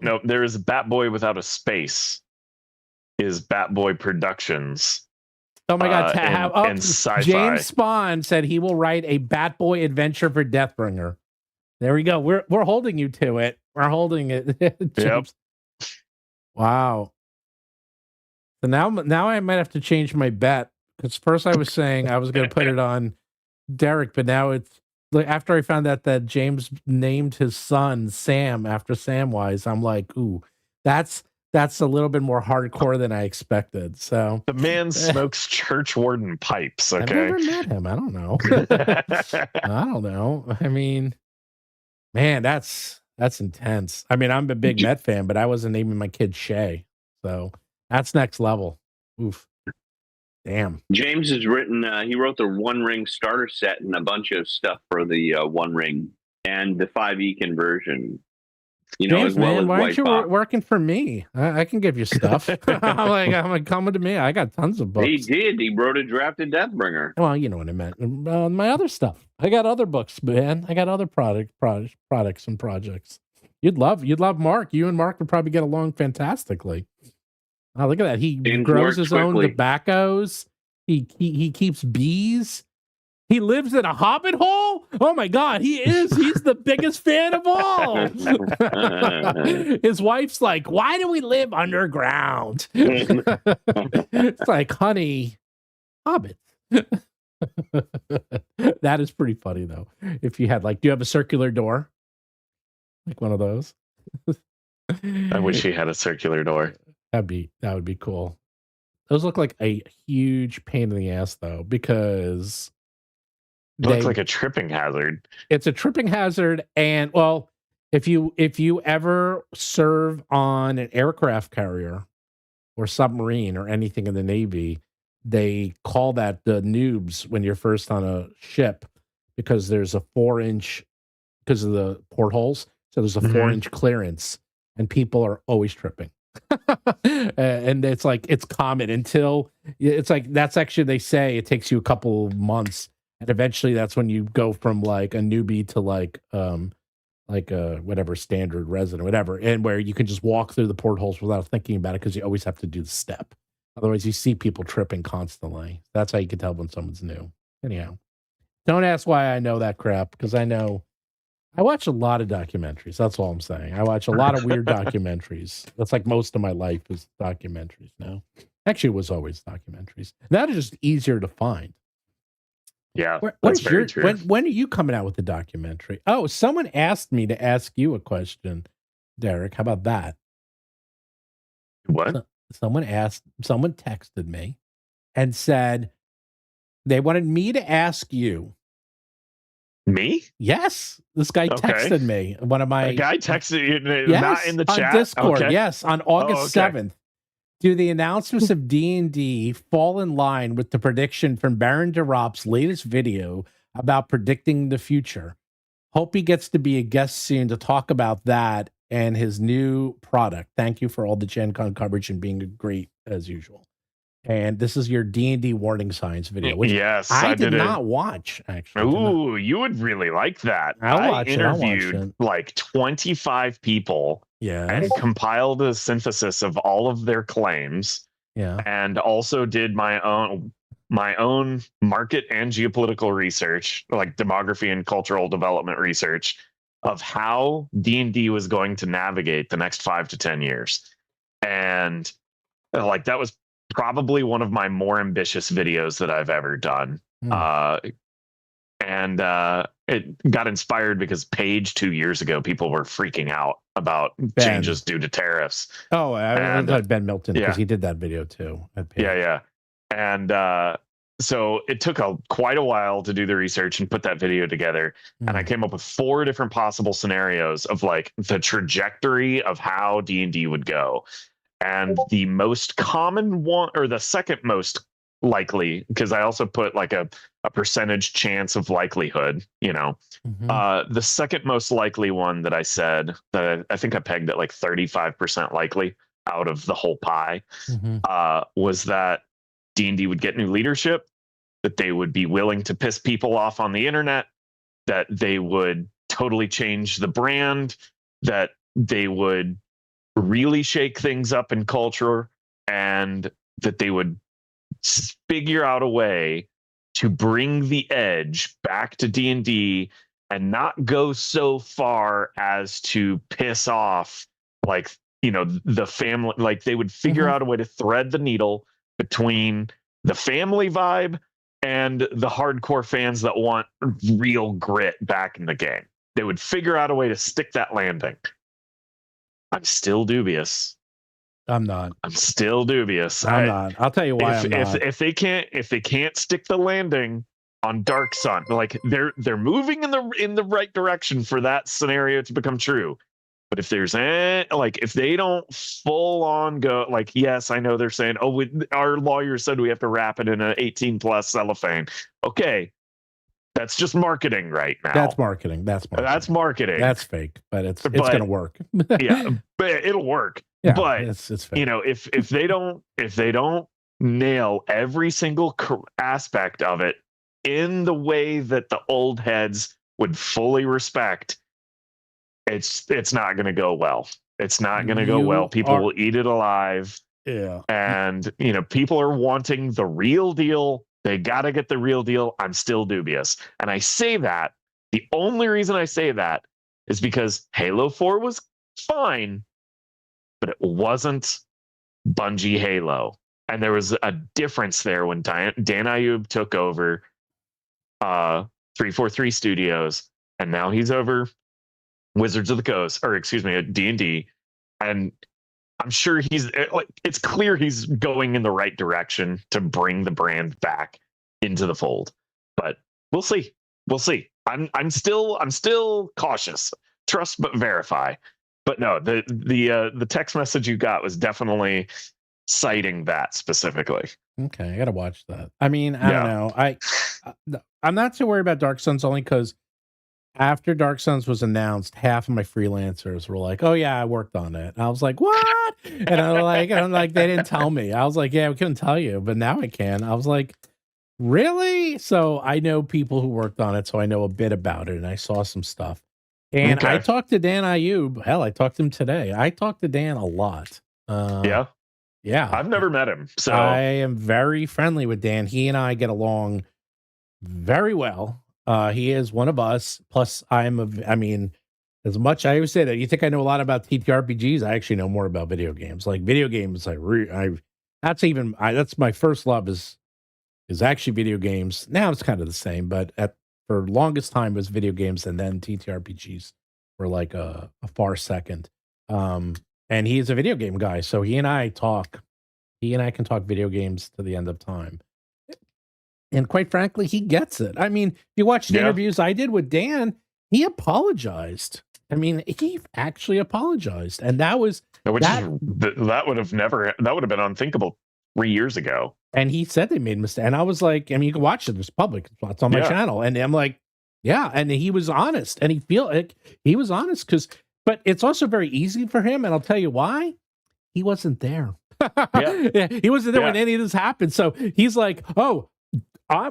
no, there is Bat Boy without a space. Is Bat Boy Productions? Oh my God! In sci-fi. James Spahn said he will write a Bat Boy adventure for Deathbringer. There we go. We're holding you to it. We're holding it. Yep. Wow. So now I might have to change my bet, because first I was saying I was going to put it on Derek, but now it's like after I found out that James named his son Sam after Samwise, I'm like, ooh, that's a little bit more hardcore than I expected. So the man smokes church warden pipes. Okay, I've never met him. I don't know. I don't know. I mean, man, that's intense. I mean, I'm a big Met fan, but I wasn't naming my kid Shay. So that's next level. Oof. Damn. James has written, he wrote the One Ring starter set and a bunch of stuff for the One Ring and the 5e conversion. You know, James, as well man, as why aren't you White Box. working for me? I can give you stuff. I'm like, coming to me. I got tons of books. He did. He wrote a draft of Deathbringer. Well, you know what I meant. My other stuff. I got other books, man. I got other products and projects. You'd love Mark. You and Mark would probably get along fantastically. Oh, look at that. He grows his own tobaccos. He keeps bees. He lives in a hobbit hole? Oh my God, he's the biggest fan of all. His wife's like, why do we live underground? It's like, honey, hobbits. That is pretty funny though. If you had do you have a circular door? Like one of those? I wish he had a circular door. That would be cool. Those look like a huge pain in the ass though, because it looks like a tripping hazard. It's a tripping hazard, and well, if you ever serve on an aircraft carrier or submarine or anything in the Navy, they call that the noobs when you're first on a ship, because there's a 4-inch, because of the portholes, so there's a 4-inch clearance, and people are always tripping. And it's common until that's actually, they say it takes you a couple of months. And eventually that's when you go from like a newbie to whatever standard resident, whatever, and where you can just walk through the portholes without thinking about it, because you always have to do the step. Otherwise, you see people tripping constantly. That's how you can tell when someone's new. Anyhow, don't ask why I know that crap, because I watch a lot of documentaries. That's all I'm saying. I watch a lot of weird documentaries. That's like most of my life is documentaries now. Actually, it was always documentaries. That is just easier to find. Yeah, that's very true. When are you coming out with the documentary? Oh, someone asked me to ask you a question, Derek. How about that? What? Someone texted me and said they wanted me to ask you. Me? Yes. This guy texted me. One of my a guy texted you, yes, not in the chat. On Discord, okay. Yes, on August 7th. Do the announcements of D&D fall in line with the prediction from Baron DeRop's latest video about predicting the future? Hope he gets to be a guest soon to talk about that and his new product. Thank you for all the Gen Con coverage and being great as usual. And this is your D&D warning signs video, which I did not watch, actually. Ooh, you would really like that. I interviewed like 25 people and compiled a synthesis of all of their claims. Yeah. And also did my own market and geopolitical research, like demography and cultural development research of how D&D was going to navigate the next 5 to 10 years. And like that was probably one of my more ambitious videos that I've ever done. And it got inspired because Page 2 years ago, people were freaking out about changes due to tariffs. Oh, I thought Ben Milton, because he did that video too. Yeah. And so it took quite a while to do the research and put that video together. And I came up with 4 different possible scenarios of like the trajectory of how D&D would go. And the most common one, or the second most likely, because I also put like a percentage chance of likelihood, the second most likely one that I said, that I think I pegged at like 35% likely out of the whole pie, was that D&D would get new leadership, that they would be willing to piss people off on the internet, that they would totally change the brand, that they would really shake things up in culture, and that they would figure out a way to bring the edge back to D&D and not go so far as to piss off like the family. Like they would figure out a way to thread the needle between the family vibe and the hardcore fans that want real grit back in the game. They would figure out a way to stick that landing. I'm still dubious. I'm not. I'm still dubious. I'm not. I'll tell you why I'm not. If they can't stick the landing on Dark Sun, like they're moving in the right direction for that scenario to become true. But if there's if they don't full on go, like, yes, I know they're saying, our lawyer said we have to wrap it in an 18+ cellophane. Okay. That's just marketing right now. That's marketing. That's marketing. That's fake, but it's going to work. Yeah, but it'll work. Yeah, but it's fake. If they don't nail every single aspect of it in the way that the old heads would fully respect, it's not going to go well. It's not going to go well. People will eat it alive. Yeah, and people are wanting the real deal. They got to get the real deal. I'm still dubious. And I say that, the only reason I say that is because Halo 4 was fine, but it wasn't Bungie Halo. And there was a difference there when Dan Ayub took over 343 Studios, and now he's over Wizards of the Coast, or excuse me, D&D. And I'm sure it's clear he's going in the right direction to bring the brand back into the fold. But we'll see. I'm still cautious. Trust but verify. But no, the text message you got was definitely citing that specifically. Okay, I gotta watch that. I mean, I don't know. I'm not too worried about Dark Suns, only because after Dark Suns was announced, half of my freelancers were like, "Oh yeah, I worked on it." And I was like, "What?" And I'm like, they didn't tell me. I was like, "Yeah, we couldn't tell you, but now I can." I was like, "Really?" So I know people who worked on it, so I know a bit about it, and I saw some stuff. And I talked to Dan Ayub. Hell, I talked to him today. I talked to Dan a lot. Yeah. Yeah. I've never met him, so I am very friendly with Dan. He and I get along very well. He is one of us. Plus, I mean, as much I always say that you think I know a lot about TTRPGs, I actually know more about video games. Like video games, that's my first love is actually video games. Now it's kind of the same, but for longest time it was video games, and then TTRPGs were like a far second. And he's a video game guy, so he and I can talk video games to the end of time. And quite frankly, he gets it. I mean, if you watch the interviews I did with Dan, he apologized. I mean, he actually apologized. And that would have been unthinkable 3 years ago. And he said they made a mistake. And I was like, I mean, you can watch it. It's public. It's on my channel. And I'm like, yeah. And he was honest. And he was honest but it's also very easy for him. And I'll tell you why. He wasn't there. He wasn't there when any of this happened. So he's like, oh,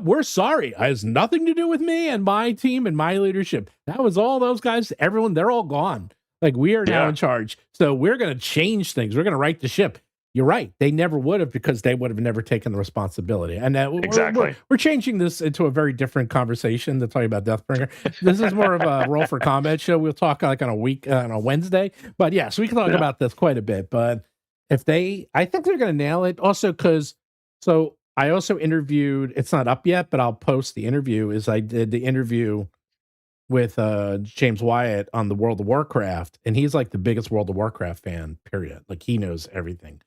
we're sorry. It has nothing to do with me and my team and my leadership. That was all those guys. Everyone, they're all gone. Like, we are now in charge. So we're going to change things. We're going to right the ship. You're right. They never would have, because they would have never taken the responsibility. And we're changing this into a very different conversation to tell you about Deathbringer. This is more of a Roll for Combat show. We'll talk like on a Wednesday. But yeah, so we can talk about this quite a bit. But I think they're going to nail it. Also, I also interviewed, it's not up yet, but I'll post the interview, I did the interview with James Wyatt on the World of Warcraft. And he's like the biggest World of Warcraft fan, period. Like, he knows everything.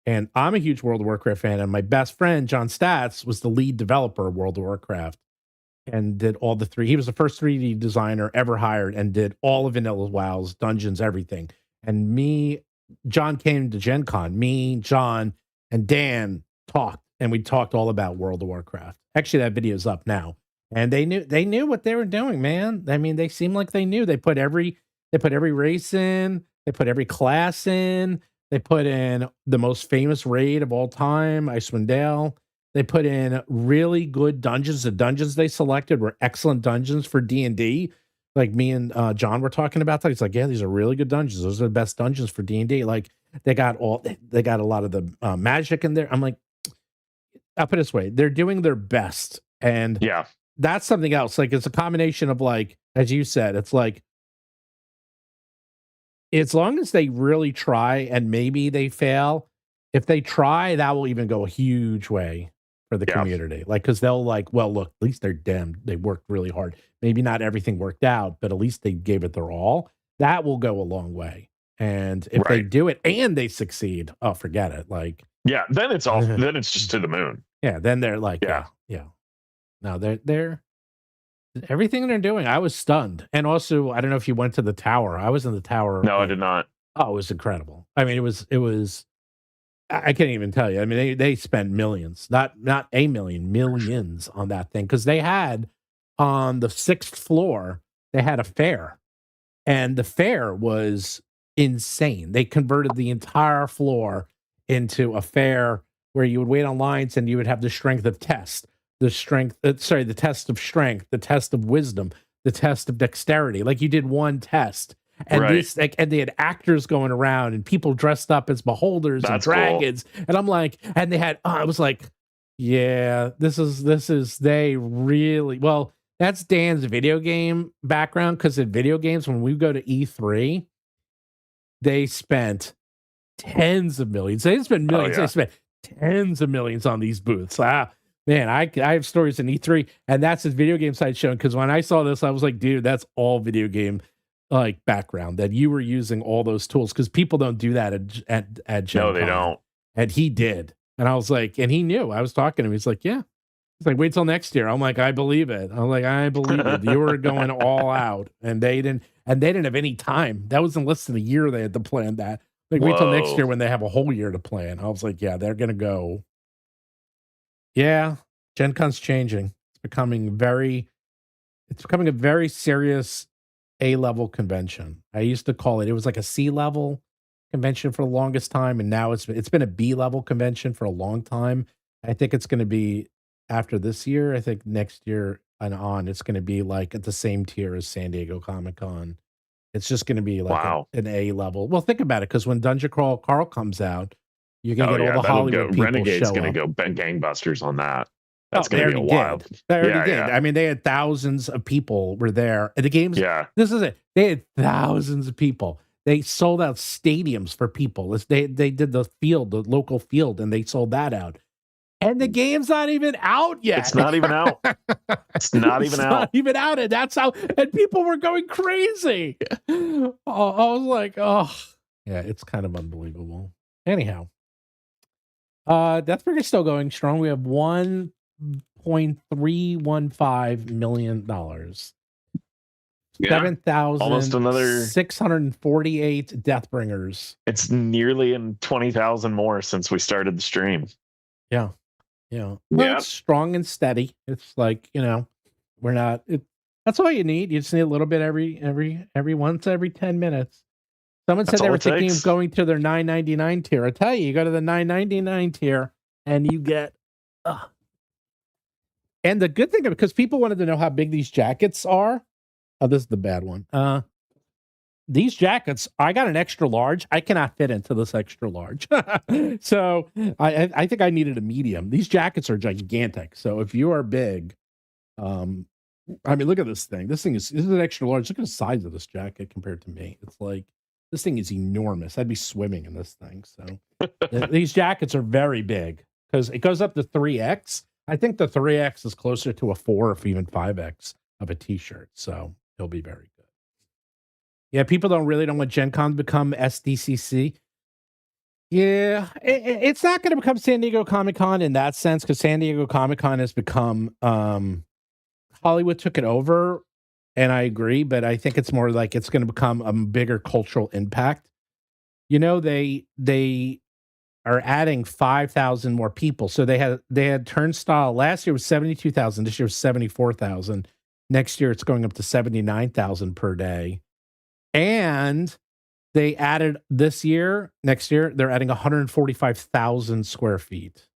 And I'm a huge World of Warcraft fan. And my best friend, John Statz, was the lead developer of World of Warcraft and did all the he was the first 3D designer ever hired and did all of Vanilla WoW's dungeons, everything. And John came to Gen Con. Me, John, and Dan talked. And we talked all about World of Warcraft. Actually, that video is up now. And they knew what they were doing, man. I mean, they seemed like they knew. They put every race in, they put every class in, they put in the most famous raid of all time, Icewind Dale. They put in really good dungeons. The dungeons they selected were excellent dungeons for D&D. Like, me and John were talking about that. He's like, yeah, these are really good dungeons. Those are the best dungeons for D&D. Like, they got a lot of the magic in there. I'm like, I'll put it this way, they're doing their best. And that's something else. Like, it's a combination of, like, as you said, it's like, as long as they really try and maybe they fail, if they try, that will even go a huge way for the community. Like, because they'll like, well, look, at least they worked really hard. Maybe not everything worked out, but at least they gave it their all. That will go a long way. And if they do it and they succeed, oh, forget it. Like, then it's all, then it's just to the moon. Yeah, then they're like, no, they're everything they're doing. I was stunned. And also, I don't know if you went to the tower. I was in the tower. No, I did not. Oh, it was incredible. I mean, it was I can't even tell you. I mean, they spent millions, not a million, millions on that thing. Because they had on the 6th floor, they had a fair. And the fair was insane. They converted the entire floor into a fair where you would wait on lines and you would have the strength of test, the test of strength, the test of wisdom, the test of dexterity. Like, you did one test. And and they had actors going around and people dressed up as beholders and dragons. Cool. And I'm like, and they had, I was like, yeah, they really, well, that's Dan's video game background. Cause in video games, when we go to E3, they spent tens of millions. They didn't spend millions. They spent tens of millions on these booths. Man, I have stories in E3, and that's his video game site showing. Because when I saw this, I was like, dude, that's all video game like background, that you were using all those tools, because people don't do that at Gen Con. No, they don't. And he did. And I was like, and he knew. I was talking to him. He's like, yeah. He's like, wait till next year. I'm like, I believe it. I'm like, I believe it. You were going all out, and they didn't have any time. That was in less than a year they had to plan that. Like, wait till next year when they have a whole year to plan. I was like, yeah, they're gonna go. Yeah, Gen Con's changing. It's becoming a very serious A-level convention. I used to call it was like a C-level convention for the longest time, and now it's been a B-level convention for a long time. I think it's going to be, after this year, I think next year and on, it's going to be like at the same tier as San Diego Comic-Con. It's just going to be like an A-level. Well, think about it, because when Dungeon Crawl Carl comes out, You're gonna get all the Hollywood people Renegade's show gonna up. go gangbusters on that. That's They gonna be already a wild. did. They already did. Yeah. I mean, they had thousands of people were there. And the games. Yeah. This is it. They had thousands of people. They sold out stadiums for people. They did the local field, and they sold that out. And the game's not even out yet. It's not even out. It's not even out. Not even out. And that's how. And people were going crazy. I was like, oh, yeah, it's kind of unbelievable. Anyhow, Deathbringer is still going strong. We have $1.315 million. Yeah. 7,648 Deathbringers. It's nearly in 20,000 more since we started the stream. Yeah. Well, it's strong and steady. It's like, we're not. That's all you need. You just need a little bit every 10 minutes. Someone said they were thinking of going to their $9.99 tier. I tell you, you go to the $9.99 tier and you get. And the good thing, because people wanted to know how big these jackets are. Oh, this is the bad one. These jackets, I got an extra large. I cannot fit into this extra large. So I think I needed a medium. These jackets are gigantic. So if you are big, I mean, look at this thing. This is an extra large. Look at the size of this jacket compared to me. It's like, this thing is enormous. I'd be swimming in this thing. So these jackets are very big because it goes up to 3X. I think the 3X is closer to a 4 or even 5X of a t-shirt. So it'll be very good. Yeah, people don't want Gen Con to become SDCC. Yeah, it's not going to become San Diego Comic-Con in that sense, because San Diego Comic-Con has become Hollywood took it over, and I agree, but I think it's more like it's going to become a bigger cultural impact. They are adding 5,000 more people. So they had Turnstile last year was 72,000. This year was 74,000. Next year it's going up to 79,000 per day. And they added next year, they're adding 145,000 square feet.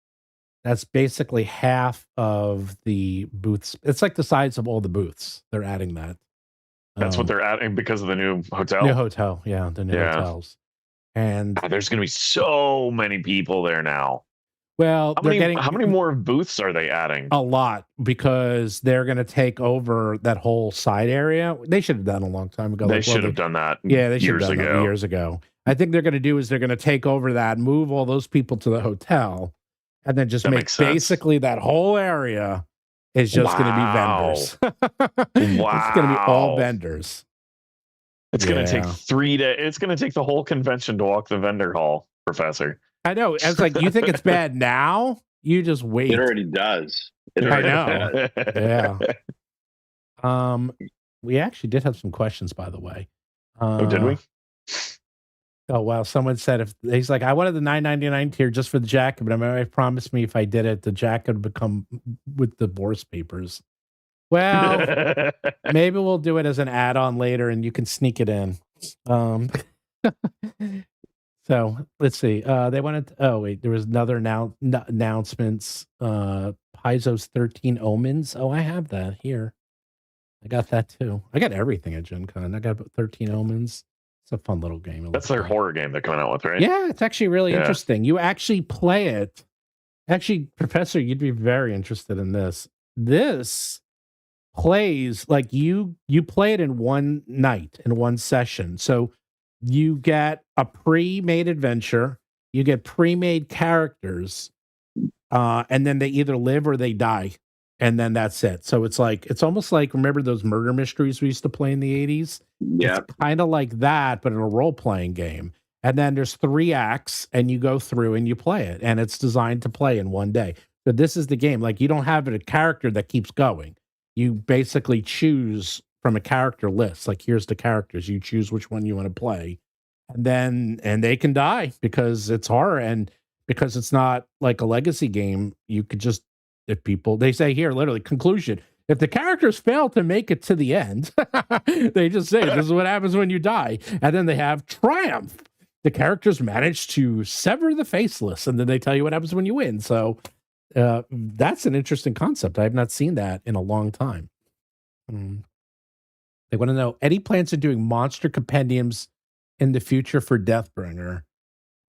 That's basically half of the booths. It's like the size of all the booths. They're adding that. That's what they're adding because of the new hotel. New hotel, yeah, the new hotels. And there's going to be so many people there now. Well, how many more booths are they adding? A lot, because they're going to take over that whole side area. They should have done a long time ago. They should have done that. Yeah, they should have done that years ago. I think they're going to do is they're going to take over that, move all those people to the hotel, and then just make basically that whole area is just going to be vendors. It's going to be all vendors. It's going to take 3 days. It's going to take the whole convention to walk the vendor hall, Professor. I know. It's like, you think it's bad now? You just wait. It already does. I know. Yeah. We actually did have some questions, by the way. Did we? Oh, wow. Someone said he's like, I wanted the $9.99 tier just for the jacket, but I promised me if I did it, the jacket would become with the divorce papers. Well, maybe we'll do it as an add-on later, and you can sneak it in. So let's see. They wanted. There was another announcements. Paizo's 13 Omens. Oh, I have that here. I got that too. I got everything at Gen Con. I got 13 Omens. It's a fun little game. That's their horror game they're coming out with, right? Yeah, it's actually really interesting. You actually play it. Actually, Professor, you'd be very interested in this. This plays like you play it in one night, in one session. So you get a pre-made adventure, you get pre-made characters, and then they either live or they die, and then that's it. So it's almost like, remember those murder mysteries we used to play in the 80s? Yeah, it's kind of like that, but in a role-playing game. And then there's 3 acts, and you go through and you play it, and it's designed to play in one day. So this is the game. Like, you don't have a character that keeps going. You basically choose from a character list. Like, here's the characters. You choose which one you want to play. And they can die because it's horror, and because it's not like a legacy game. You could just, they say here, literally, conclusion. If the characters fail to make it to the end, they just say, this is what happens when you die. And then they have triumph. The characters manage to sever the faceless, and then they tell you what happens when you win. So that's an interesting concept. I have not seen that in a long time. They want to know, Eddie plans on doing monster compendiums in the future for Deathbringer.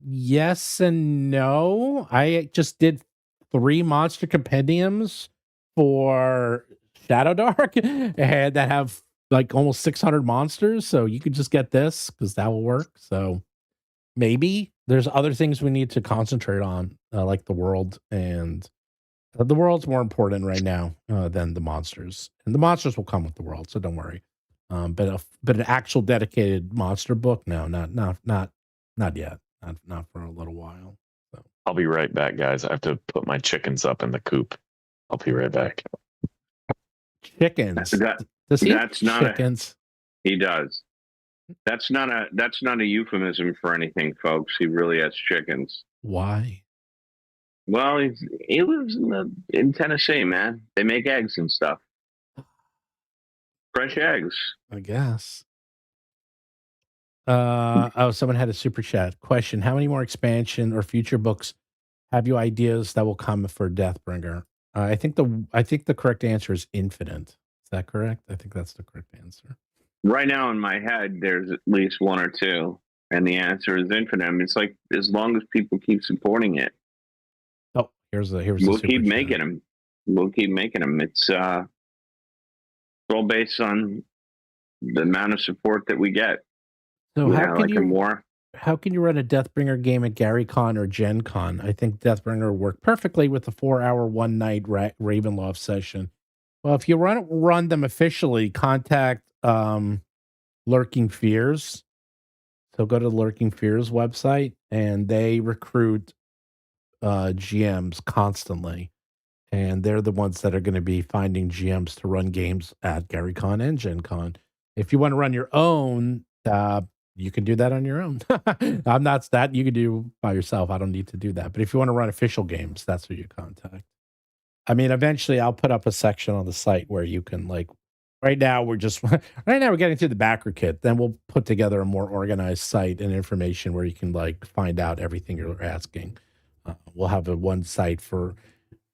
Yes and no. I just did 3 monster compendiums for Shadowdark and that have like almost 600 monsters. So you could just get this because that will work. So maybe there's other things we need to concentrate on, like the world, and the world's more important right now than the monsters, and the monsters will come with the world. So don't worry. But an actual dedicated monster book, no, not yet. Not for a little while. So. I'll be right back, guys. I have to put my chickens up in the coop. I'll be right back. Chickens. That's not chickens. He does. That's not a euphemism for anything, folks. He really has chickens. Why? Well, he lives in Tennessee, man. They make eggs and stuff. Fresh eggs. I guess. Someone had a super chat question. How many more expansion or future books have you ideas that will come for Deathbringer? I think the correct answer is infinite. Is that correct? I think that's the correct answer. Right now in my head, there's at least 1 or 2, and the answer is infinite. I mean, it's like as long as people keep supporting it. Oh, here's we'll keep making them. We'll keep making them. It's all based on the amount of support that we get. So how can you run a Deathbringer game at GaryCon or Gen Con? I think Deathbringer worked perfectly with the 4-hour one night Ravenloft session. Well, if you run them officially, contact Lurking Fears. So go to Lurking Fears website, and they recruit GMs constantly, and they're the ones that are going to be finding GMs to run games at GaryCon and Gen Con. If you want to run your own, you can do that on your own. I'm not that you can do by yourself. I don't need to do that. But if you want to run official games, that's who you contact. I mean, eventually I'll put up a section on the site where you can right now we're getting through the backer kit. Then we'll put together a more organized site and information where you can find out everything you're asking. We'll have one site for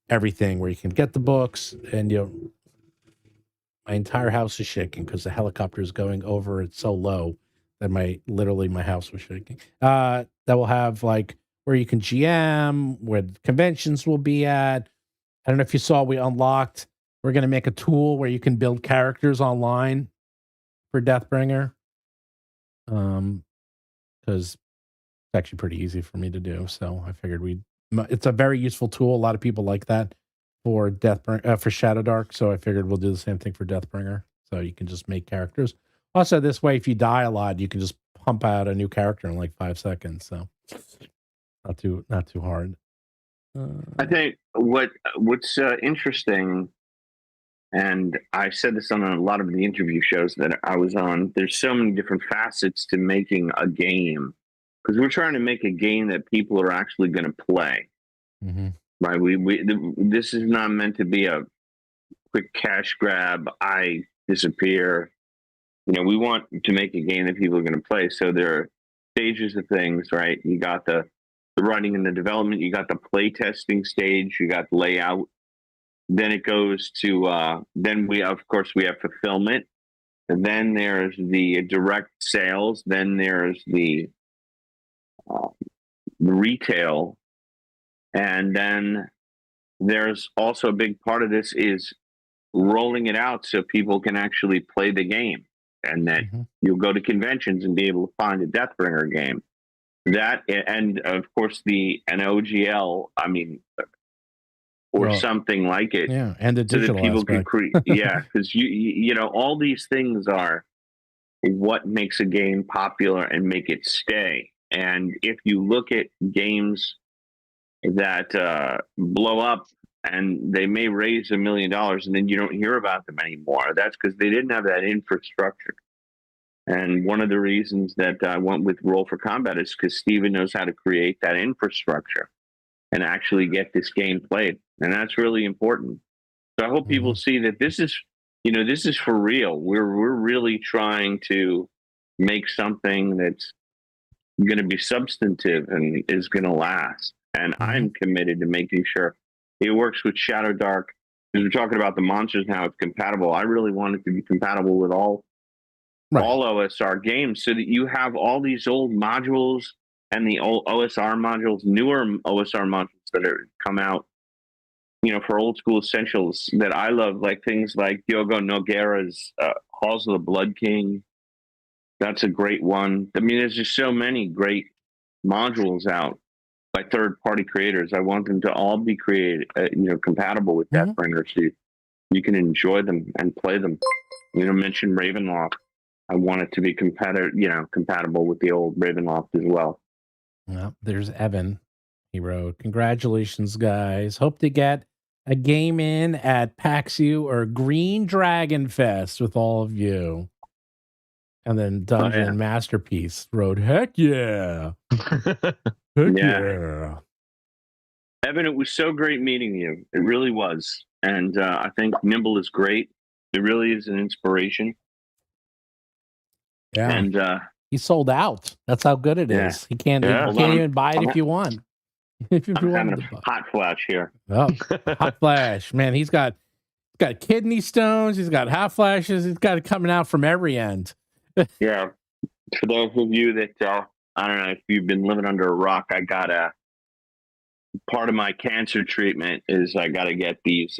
everything where you can get the books, and my entire house is shaking because the helicopter is going over it so low that my house was shaking. That will have where you can GM, where conventions will be at. I don't know if you saw, we're going to make a tool where you can build characters online for Deathbringer. Because it's actually pretty easy for me to do. So I figured it's a very useful tool. A lot of people like that for Deathbringer, for Shadowdark. So I figured we'll do the same thing for Deathbringer. So you can just make characters. Also, this way, if you die a lot, you can just pump out a new character in 5 seconds. So not too hard. I think what's interesting, and I said this on a lot of the interview shows that I was on, there's so many different facets to making a game, because we're trying to make a game that people are actually going to play. Mm-hmm. Right? This is not meant to be a quick cash grab. I disappear. We want to make a game that people are going to play. So there are stages of things, right? You got the writing and the development. You got the play testing stage. You got layout. Then it goes to then we have fulfillment, and then there's the direct sales. Then there's the retail, and then there's also a big part of this is rolling it out so people can actually play the game, and that you'll go to conventions and be able to find a Deathbringer game. That, and of course an OGL. I mean. Or something like it, and the digital so that people aspect. can create, because you know all these things are what makes a game popular and make it stay. And if you look at games that blow up and they may raise $1 million and then you don't hear about them anymore, that's because they didn't have that infrastructure. And one of the reasons that I went with Roll for Combat is because Steven knows how to create that infrastructure and actually get this game played. And that's really important. So I hope people see that this is for real. We're really trying to make something that's going to be substantive and is going to last. And I'm committed to making sure it works with Shadowdark. Because we're talking about the monsters now, it's compatible. I really want it to be compatible with all OSR games, so that you have all these old modules and the old OSR modules, newer OSR modules that are come out, for old school essentials that I love, like things like Diogo Nogueira's Halls of the Blood King. That's a great one. I mean, there's just so many great modules out by third-party creators. I want them to all be compatible with Deathbringer, so you can enjoy them and play them. Mention Ravenloft. I want it to be compatible with the old Ravenloft as well. Well, there's Evan. He wrote, "Congratulations, guys. Hope to get a game in at PAX U or Green Dragon Fest with all of you." And then Dungeon Masterpiece wrote, "Heck yeah." Heck yeah. Evan, it was so great meeting you. It really was. And I think Nimble is great. It really is an inspiration. Yeah. And he sold out. That's how good it is. You can't even buy it if you want. If you I'm want having a hot flash here. Oh, hot flash. Man, he's got kidney stones. He's got hot flashes. He's got it coming out from every end. Yeah. For those of you that, I don't know if you've been living under a rock, I got part of my cancer treatment is I got to get these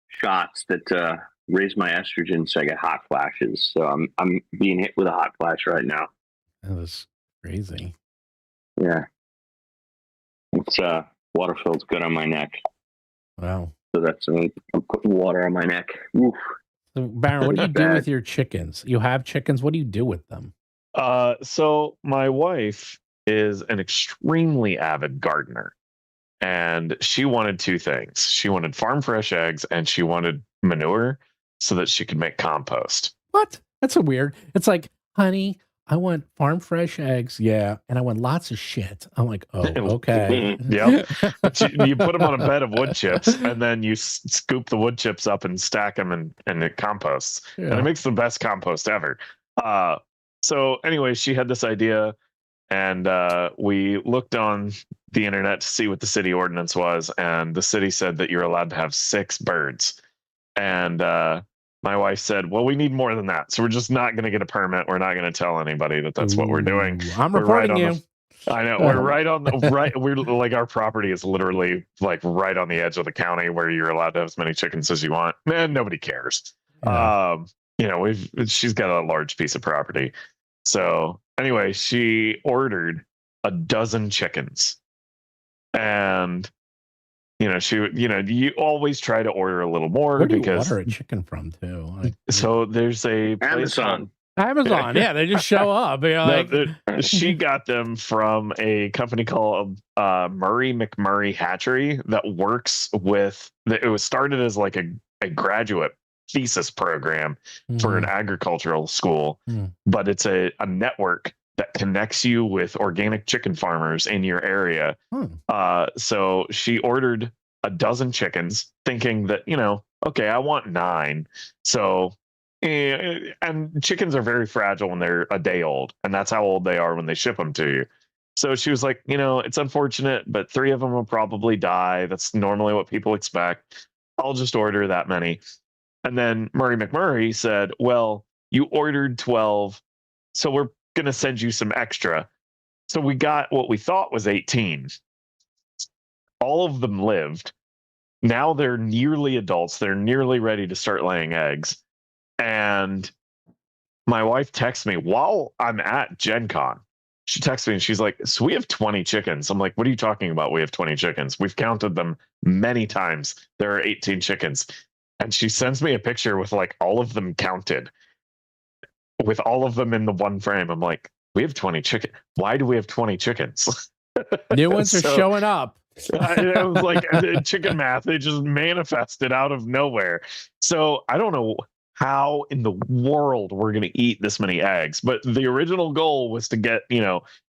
shots that raise my estrogen, so I get hot flashes. So I'm being hit with a hot flash right now. That was crazy. Yeah. It's water feels good on my neck. Wow. So that's I'm putting water on my neck. Oof. So Baron, what do you do with your chickens? You have chickens. What do you do with them? So my wife is an extremely avid gardener, and she wanted two things. She wanted farm fresh eggs, and she wanted manure so that she could make compost. What? That's weird. It's like, honey, I want farm fresh eggs. Yeah. And I want lots of shit. I'm like, oh, okay. Yep. You put them on a bed of wood chips, and then you scoop the wood chips up and stack them, and it composts. Yeah. And it makes the best compost ever. So anyway, she had this idea, and we looked on the internet to see what the city ordinance was, and the city said that you're allowed to have 6 birds. And my wife said, well, we need more than that. So we're just not going to get a permit. We're not going to tell anybody that that's what we're doing. I'm reporting you. I know. We're right on the right. We're like, our property is literally like right on the edge of the county where you're allowed to have as many chickens as you want. Man, nobody cares. Yeah. She's got a large piece of property. So anyway, she ordered 12 chickens, and you always try to order a little more. Where do because you order a chicken from too? So there's a Amazon. Yeah, they just show up. She got them from a company called Murray McMurray Hatchery that works with. It was started as like a graduate thesis program for an agricultural school, but it's a network that connects you with organic chicken farmers in your area. So she ordered 12 chickens, thinking that, okay, I want 9. So, and chickens are very fragile when they're a day old, and that's how old they are when they ship them to you. So she was like, it's unfortunate, but 3 of them will probably die. That's normally what people expect. I'll just order that many. And then Murray McMurray said, well, you ordered 12, so we're going to send you some extra. So we got what we thought was 18. All of them lived. Now they're nearly adults. They're nearly ready to start laying eggs. And my wife texts me while I'm at Gen Con. She texts me and she's like, so we have 20 chickens. I'm like, what are you talking about? We have 20 chickens. We've counted them many times. There are 18 chickens. And she sends me a picture with like all of them counted, with all of them in the one frame. I'm like, we have 20 chickens. Why do we have 20 chickens? New ones are showing up. It was like chicken math. They just manifested out of nowhere. So I don't know how in the world we're going to eat this many eggs. But the original goal was to get,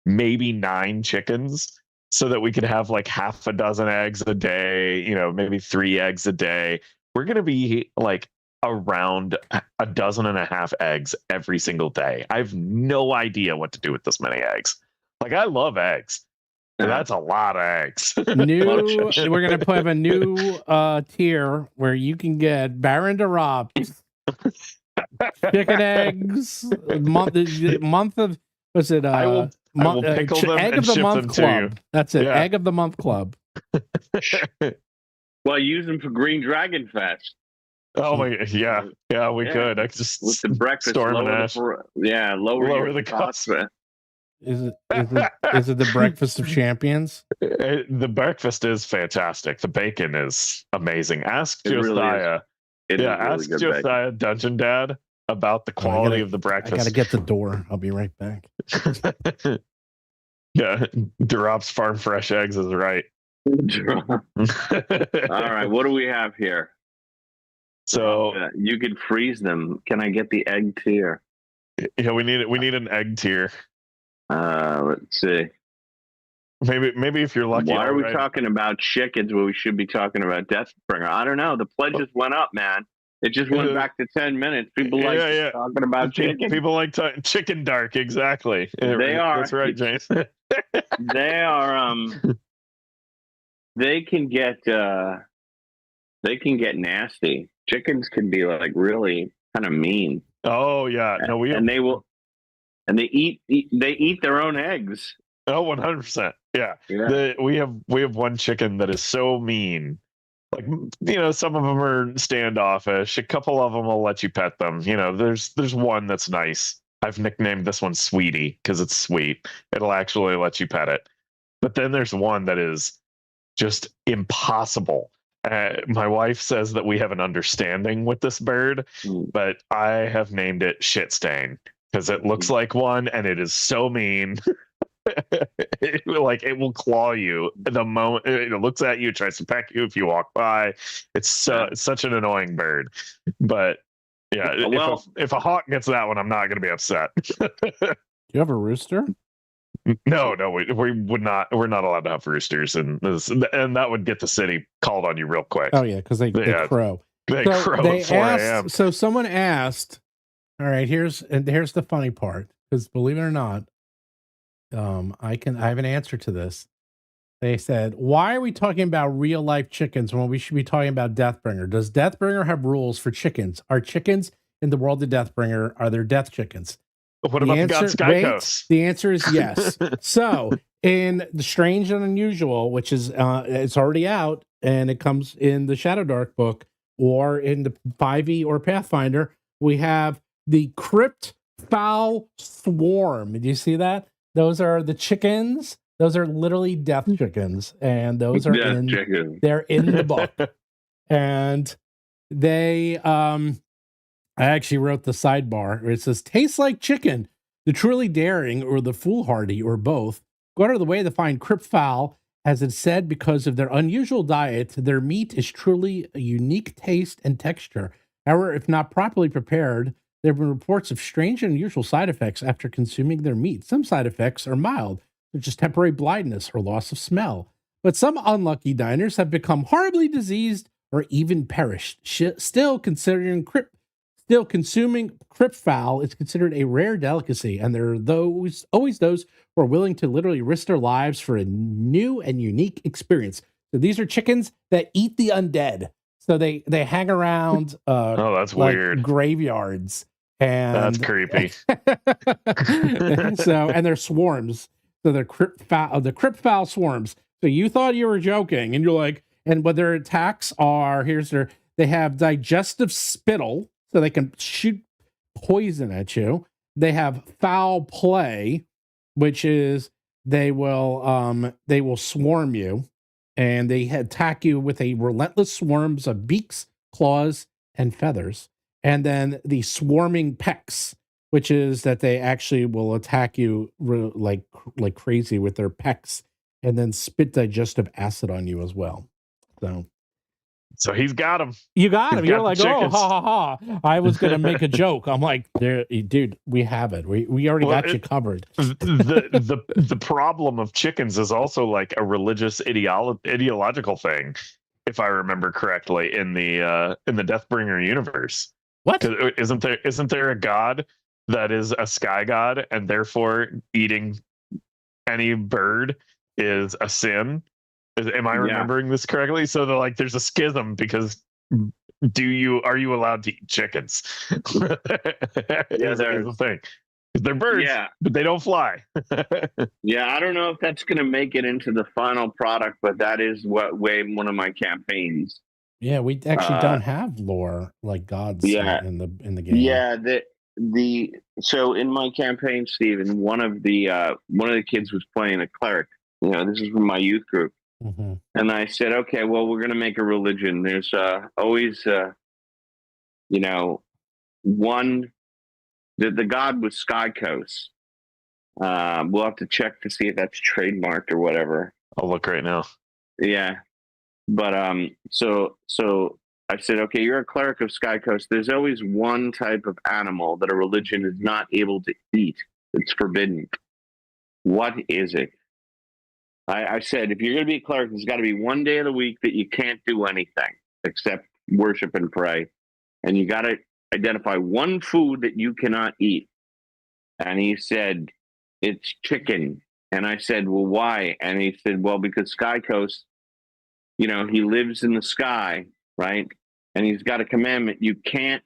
maybe 9 chickens so that we could have like half a dozen eggs a day, maybe 3 eggs a day. We're going to be like around 12.5 eggs every single day. I have no idea what to do with this many eggs. Like, I love eggs. That's a lot of eggs. We're going to have a new tier where you can get Baron DeRopp chicken eggs, month of Was it I will pickle them Egg and of the ship Month them to you. Club? That's it. Yeah. Egg of the Month Club. Well, use them for Green Dragon Fest. Oh my, yeah, we could. I could just With the breakfast, storm and lower ash. lower the cost. Is it the breakfast of champions? The breakfast is fantastic. The bacon is amazing. Ask Josiah. Ask Josiah Dungeon Dad about the quality of the breakfast. I gotta get the door. I'll be right back. Yeah, Durop's farm fresh eggs is right. All right, what do we have here? So you could freeze them. Can I get the egg tier? Yeah, we need an egg tier. Let's see. Maybe if you're lucky. Why are we talking about chickens when we should be talking about Deathbringer? I don't know. The pledges went up, man. It just went back to 10 minutes. People like talking about chicken. People like chicken dark, exactly. They are. That's right, James. They are. They can get nasty. Chickens can be like really kind of mean. Oh yeah, no, they eat their own eggs. Oh, 100%. Yeah. We have one chicken that is so mean. Like, some of them are standoffish. A couple of them will let you pet them. There's one that's nice. I've nicknamed this one Sweetie because it's sweet. It'll actually let you pet it. But then there's one that is just impossible. My wife says that we have an understanding with this bird, but I have named it Shit Stain because it looks like one and it is so mean. It will claw you the moment it looks at you, tries to peck you if you walk by. It's such an annoying bird. But yeah, if a hawk gets that one, I'm not going to be upset. Do you have a rooster? No, we would not. We're not allowed to have roosters, and that would get the city called on you real quick. Oh yeah, because they crow. They crow at 4 a.m. So someone asked. All right, here's the funny part, because believe it or not, I have an answer to this. They said, why are we talking about real life chickens when we should be talking about Deathbringer? Does Deathbringer have rules for chickens? Are chickens in the world of Deathbringer, are there death chickens? What about the God Skycoast? The answer is yes. So in The Strange and Unusual, which is it's already out and it comes in the Shadowdark book or in the 5e or Pathfinder, we have the Crypt Fowl Swarm. Did you see that? Those are the chickens. Those are literally death chickens, and those are they're in the book. And they I actually wrote the sidebar where it says, tastes like chicken. The truly daring or the foolhardy or both go out of the way to find crypt fowl, as it's said, because of their unusual diet. Their meat is truly a unique taste and texture. However, if not properly prepared, there have been reports of strange and unusual side effects after consuming their meat. Some side effects are mild, such as temporary blindness or loss of smell. But some unlucky diners have become horribly diseased or even perished. Still, consuming crypt fowl is considered a rare delicacy, and there are always those who are willing to literally risk their lives for a new and unique experience. So these are chickens that eat the undead. So they hang around that's weird. Graveyards. And that's creepy. And they're swarms. So they're crypt fowl swarms. So you thought you were joking, and you're like, and what their attacks are, they have digestive spittle, so they can shoot poison at you. They have foul play, which is they will swarm you, and they attack you with a relentless swarms of beaks, claws, and feathers. And then the swarming pecks, which is that they actually will attack you like crazy with their pecks, and then spit digestive acid on you as well. So he's got him. You got him. You're like, oh, ha ha ha! I was gonna make a joke. I'm like, dude, we have it. We already got you covered. The problem of chickens is also like a religious ideological thing, if I remember correctly, in the Deathbringer universe. What? Isn't there a god that is a sky god, and therefore eating any bird is a sin? Am I remembering this correctly? So there's a schism because are you allowed to eat chickens? There's a thing. They're birds, but they don't fly. Yeah, I don't know if that's going to make it into the final product, but that is one of my campaigns. Yeah, we actually don't have lore like gods in the game. Yeah, so in my campaign, Stephen, one of the kids was playing a cleric. This is from my youth group. Mm-hmm. And I said, okay, well, we're going to make a religion. There's always, one, the god was Sky Coast. We'll have to check to see if that's trademarked or whatever. I'll look right now. Yeah. But so I said, okay, you're a cleric of Sky Coast. There's always one type of animal that a religion is not able to eat. It's forbidden. What is it? I said, if you're going to be a cleric, there's got to be one day of the week that you can't do anything except worship and pray. And you got to identify one food that you cannot eat. And he said, it's chicken. And I said, well, why? And he said, well, because Sky Coast, he lives in the sky, right? And he's got a commandment. You can't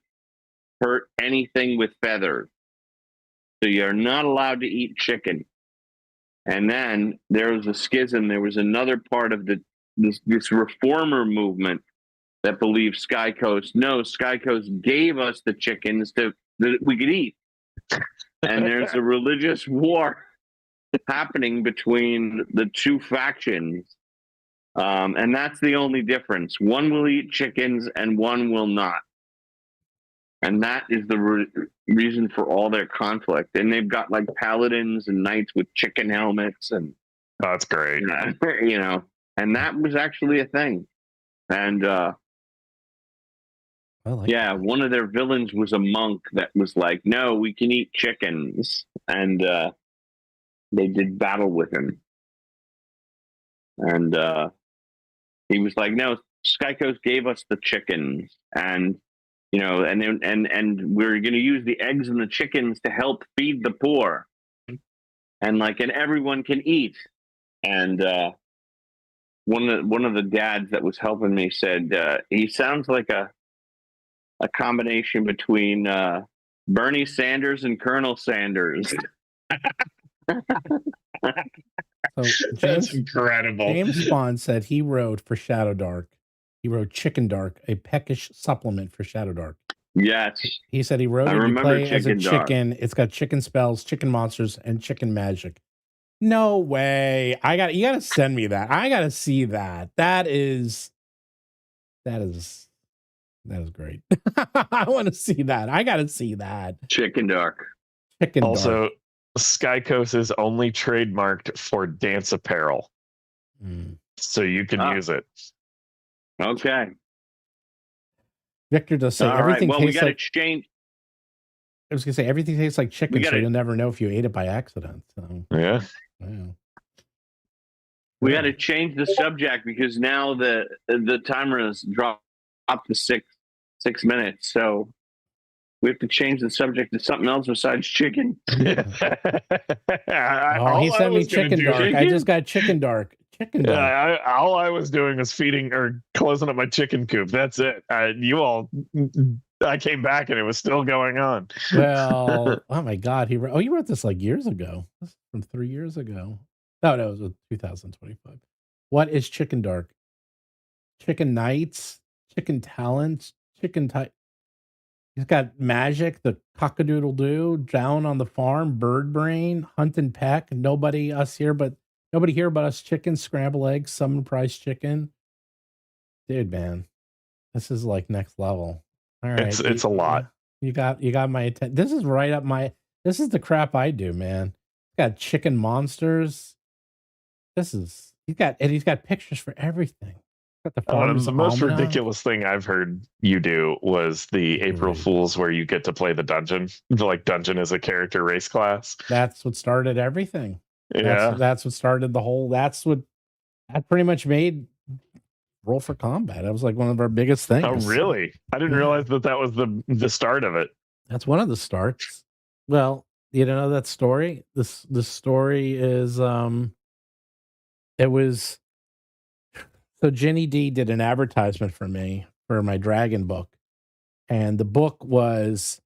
hurt anything with feathers. So you're not allowed to eat chicken. And then there was a schism. There was another part of this reformer movement that believed Sky Coast gave us the chickens that we could eat. And there's a religious war happening between the two factions. And that's the only difference. One will eat chickens and one will not. And that is the reason for all their conflict. And they've got like paladins and knights with chicken helmets. And that's great. And that was actually a thing. And one of their villains was a monk that was like, no, we can eat chickens. And they did battle with him. And he was like, no, Sky Coast gave us the chickens. And and we're going to use the eggs and the chickens to help feed the poor, and everyone can eat. And one of the dads that was helping me said he sounds like a combination between Bernie Sanders and Colonel Sanders. That's incredible. James Bond said he wrote for Shadowdark. He wrote Chicken Dark, a peckish supplement for Shadowdark. Yes. He said he wrote it. You play as a chicken. It's got chicken spells, chicken monsters, and chicken magic. No way. You gotta send me that. I gotta see that. That is great. I want to see that. I gotta see that. Chicken Dark. Also, Sky Coast is only trademarked for dance apparel. So you can use it. Okay. Victor does say everything tastes we got to change. I was going to say everything tastes like chicken, so you'll never know if you ate it by accident. So. Yeah. We got to change the subject because now the timer has dropped to six minutes. So we have to change the subject to something else besides chicken. He sent me Chicken Dark. I just got Chicken Dark. Chicken Dark. Yeah, all I was doing was feeding or closing up my chicken coop. That's it. I came back and it was still going on. Well, oh my God. He wrote this like years ago. This is from 3 years ago. No, it was 2025. What is Chicken Dark? Chicken Knights, Chicken Talents, Chicken type. He's got magic, the cock-a-doodle-doo, down on the farm, bird brain, hunt and peck. Nobody here but us chicken, scramble eggs, summon price chicken. Dude, man, this is like next level. All right, it's a lot. You got my attention. This is right up this is the crap I do, man. Got chicken monsters. He's got pictures for everything. The most ridiculous thing I've heard you do was the April Fools where you get to play the dungeon. Like dungeon is a character race class. That's what started everything. Yeah. That's what started the whole, that pretty much made Roll for Combat. That was like one of our biggest things. Oh, really? I didn't realize that was the start of it. That's one of the starts. Well, you don't know that story? The story is, it was, so Ginny D did an advertisement for me for my dragon book. And the book was,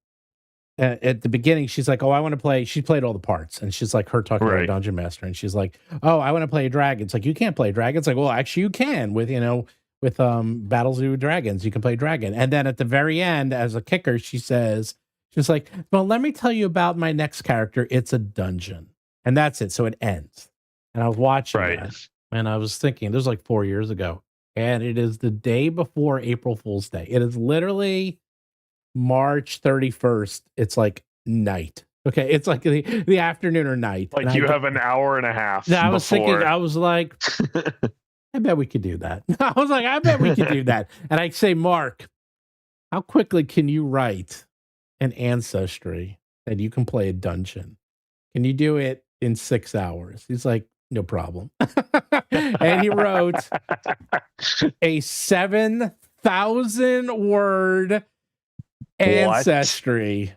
at the beginning, she's like, "Oh, I want to play." She played all the parts, and she's like, her talking about a dungeon master, and she's like, "Oh, I want to play a dragon." It's like, you can't play dragon. It's like, well, actually, you can with Battlezoo dragons. You can play dragon. And then at the very end, as a kicker, she's like, "Well, let me tell you about my next character. It's a dungeon," and that's it. So it ends. And I was watching that, and I was thinking, this was like 4 years ago, and it is the day before April Fool's Day. It is literally March 31st. It's like night. Okay, it's like the afternoon or night. Like, you have an hour and a half. I was thinking, I was like, I bet we could do that. I was like, I bet we could do that. And I say, Mark, how quickly can you write an ancestry that you can play a dungeon? Can you do it in 6 hours? He's like, no problem. And he wrote a 7,000 word ancestry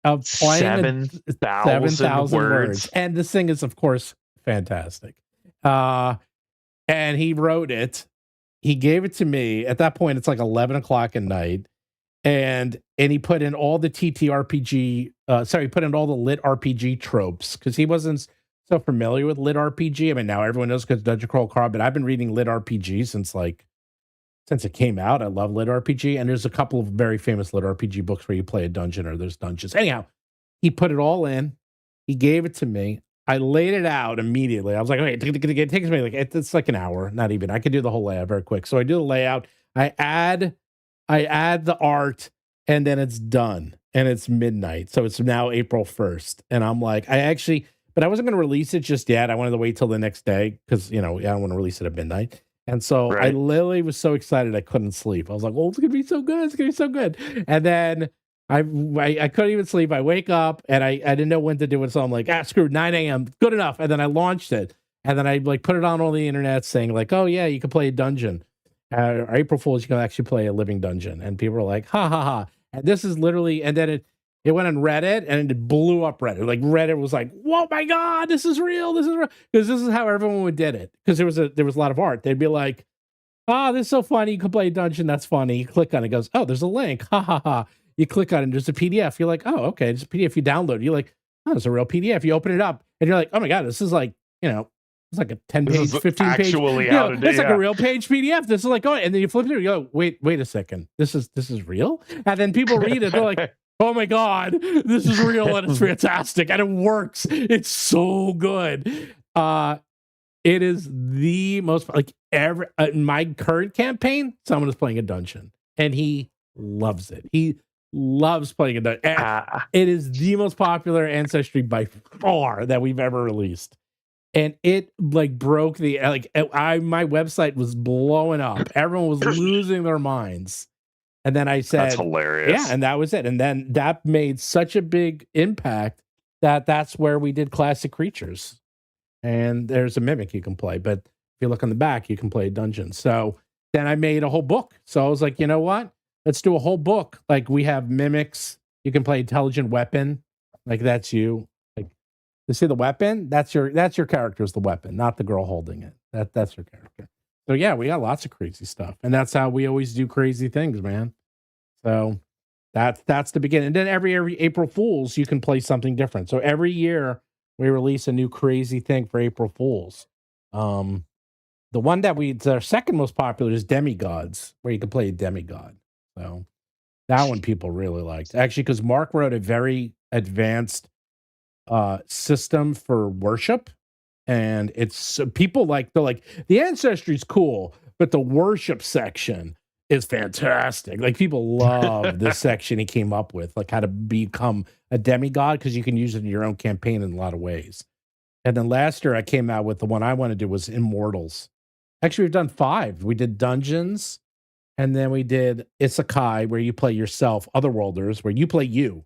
of playing 7,000 words. And this thing is, of course, fantastic. And he wrote it. He gave it to me. At that point, it's like 11 o'clock at night. And he put in all the TTRPG, he put in all the lit RPG tropes, because he wasn't so familiar with lit RPG. I mean, now everyone knows because Dungeon Crawl Card, but I've been reading lit RPG since it came out. I love lit RPG, and there's a couple of very famous lit RPG books where you play a dungeon or there's dungeons. Anyhow, he put it all in. He gave it to me. I laid it out immediately. I was like, okay, it takes me it's like an hour, not even. I could do the whole layout very quick. So I do the layout. I add the art, and then it's done. And it's midnight. So it's now April 1st. And I'm like, but I wasn't going to release it just yet. I wanted to wait till the next day because, I don't want to release it at midnight. And so I literally was so excited I couldn't sleep. I was like, oh, it's going to be so good. It's going to be so good. And then I couldn't even sleep. I wake up and I didn't know when to do it. So I'm like, screw 9 a.m. Good enough. And then I launched it. And then I put it on all the internet saying like, oh yeah, you can play a dungeon. April Fools, you can actually play a living dungeon. And people were like, ha ha ha. And this is literally, and then it went on Reddit and it blew up Reddit. Like Reddit was like, "Whoa, my God, this is real. This is real." Because this is how everyone did it. Because there was a lot of art. They'd be like, "Oh, this is so funny. You can play a dungeon. That's funny." You click on it. It goes, "Oh, there's a link. Ha ha ha." You click on it. There's a PDF. You're like, "Oh, okay. It's a PDF." You download it. You're like, "Oh, it's a real PDF." You open it up and you're like, "Oh my God, this is like, it's like a 10-page, 15-page. It's like a real page PDF. This is like, oh," and then you flip through. You go, wait a second. This is real. And then people read it. They're like, "Oh my God, this is real and it's fantastic and it works. It's so good." It is the most in my current campaign, someone is playing a dungeon and he loves it. He loves playing a dungeon. It is the most popular ancestry by far that we've ever released. And it broke my website was blowing up. Everyone was losing their minds. And then I said, that's hilarious. Yeah, and that was it. And then that made such a big impact that's where we did classic creatures. And there's a mimic you can play. But if you look on the back, you can play a dungeon. So then I made a whole book. So I was like, you know what? Let's do a whole book. Like we have mimics. You can play intelligent weapon. Like that's you. You see the weapon? That's your character's the weapon, not the girl holding it. That's your character. So yeah, we got lots of crazy stuff. And that's how we always do crazy things, man. So that's the beginning. And then every April Fools, you can play something different. So every year we release a new crazy thing for April Fools. The one our second most popular is Demigods, where you can play a demigod. So that one people really liked. Actually, because Mark wrote a very advanced system for worship, and it's they're like, the ancestry is cool, but the worship section is fantastic. Like people love this section he came up with, like how to become a demigod, because you can use it in your own campaign in a lot of ways. And then last year I came out with the one I want to do was Immortals. Actually, we've done 5. We did Dungeons, and then we did Isekai, where you play yourself, Otherworlders, where you play you.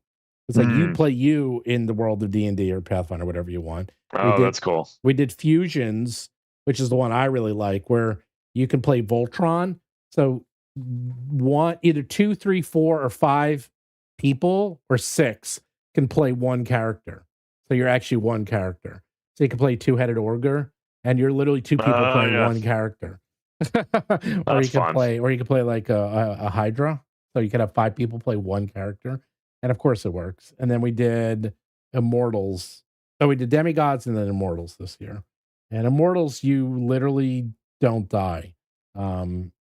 It's like you play you in the world of D&D or Pathfinder, whatever you want. That's cool. We did Fusions, which is the one I really like, where you can play Voltron. So either 2, 3, 4, or 5 people, or 6 can play one character. So you're actually one character. So you can play Two-Headed Ogre, and you're literally 2 people playing one character. Or you can play like a Hydra. So you can have 5 people play one character. and of course it works. And then we did Immortals. Oh, we did Demigods and then Immortals this year. And Immortals, you literally don't die.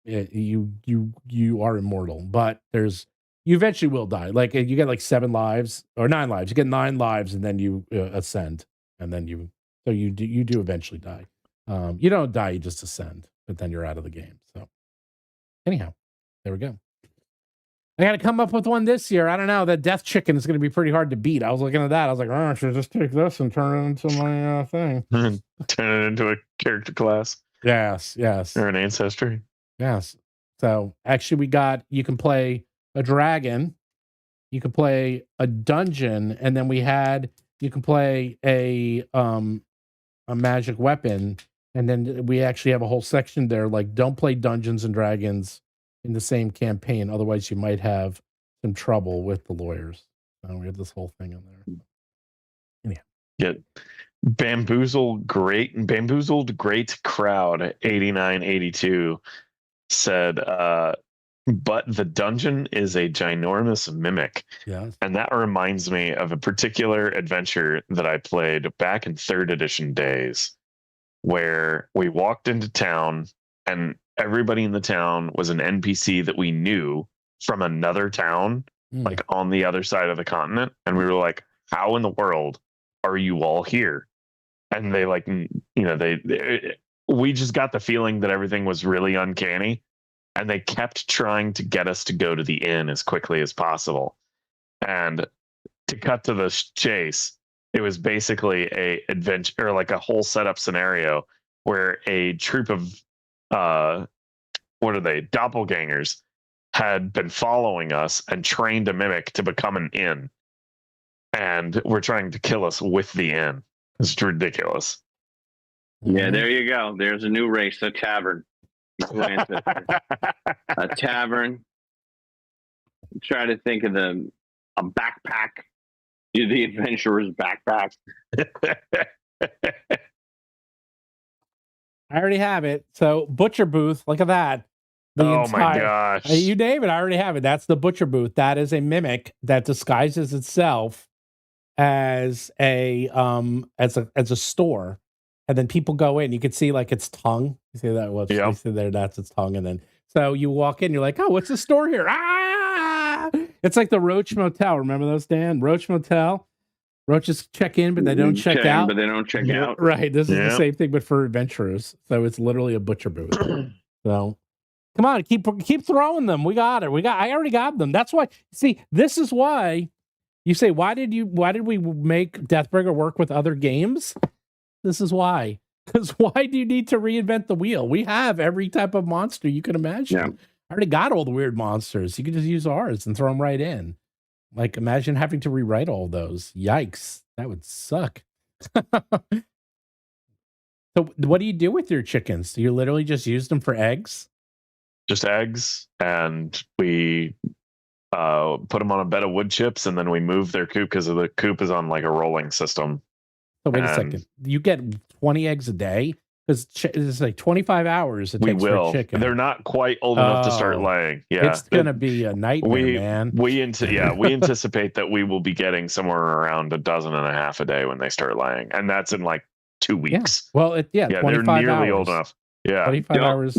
You are immortal, but you eventually will die. Like you get like 7 lives or 9 lives. You get 9 lives, and then you ascend, and then you do eventually die. You don't die, you just ascend, but then you're out of the game. So anyhow, there we go. I got to come up with one this year. I don't know. That death chicken is going to be pretty hard to beat. I was looking at that. I was like, oh, I should just take this and turn it into my thing. Turn it into a character class. Yes. Or an ancestry. Yes. So actually, you can play a dragon, you can play a dungeon, and then you can play a magic weapon, and then we actually have a whole section there like don't play Dungeons and Dragons in the same campaign, otherwise you might have some trouble with the lawyers. So we have this whole thing in there. Anyhow. Yeah. Bamboozled Great Crowd 8982 said but the dungeon is a ginormous mimic. Yes. And that reminds me of a particular adventure that I played back in 3rd edition days, where we walked into town and everybody in the town was an NPC that we knew from another town, like on the other side of the continent. And we were like, how in the world are you all here? And they we just got the feeling that everything was really uncanny. And they kept trying to get us to go to the inn as quickly as possible. And to cut to the chase, it was basically a adventure, or like a whole setup scenario where a troop of doppelgangers had been following us and trained a mimic to become an inn, and were trying to kill us with the inn. It's ridiculous. Yeah, there you go. There's a new race, a tavern. A tavern. Try to think of a backpack. The adventurer's backpack. I already have it. So butcher booth, look at that. My gosh. You name it, I already have it. That's the butcher booth. That is a mimic that disguises itself as a store. And then people go in, you can see like its tongue. You see that? Well, you see there, that's its tongue. And then so you walk in, you're like, oh, what's the store here? Ah! It's like the Roach Motel. Remember those, Dan? Roach Motel. Roaches check in, but they don't check out. But they don't check out. Right. This is the same thing, but for adventurers. So it's literally a butcher booth. So come on, keep throwing them. We got it. I already got them. That's why. See, this is why you say, why did we make Deathbringer work with other games? This is why. Because why do you need to reinvent the wheel? We have every type of monster you can imagine. Yeah. I already got all the weird monsters. You can just use ours and throw them right in. Like, imagine having to rewrite all those. Yikes. That would suck. So what do you do with your chickens? Do you literally just use them for eggs? Just eggs. And we put them on a bed of wood chips, and then we move their coop because the coop is on like a rolling system. So wait a second. You get 20 eggs a day? Because it's like 25 hours it takes for a chicken. They're not quite old enough to start laying. Yeah, it's going to be a nightmare, man. We anticipate that we will be getting somewhere around 12.5 a day when they start laying, and that's in like 2 weeks. Yeah. Well, they're nearly hours. old enough. Yeah, 25 hours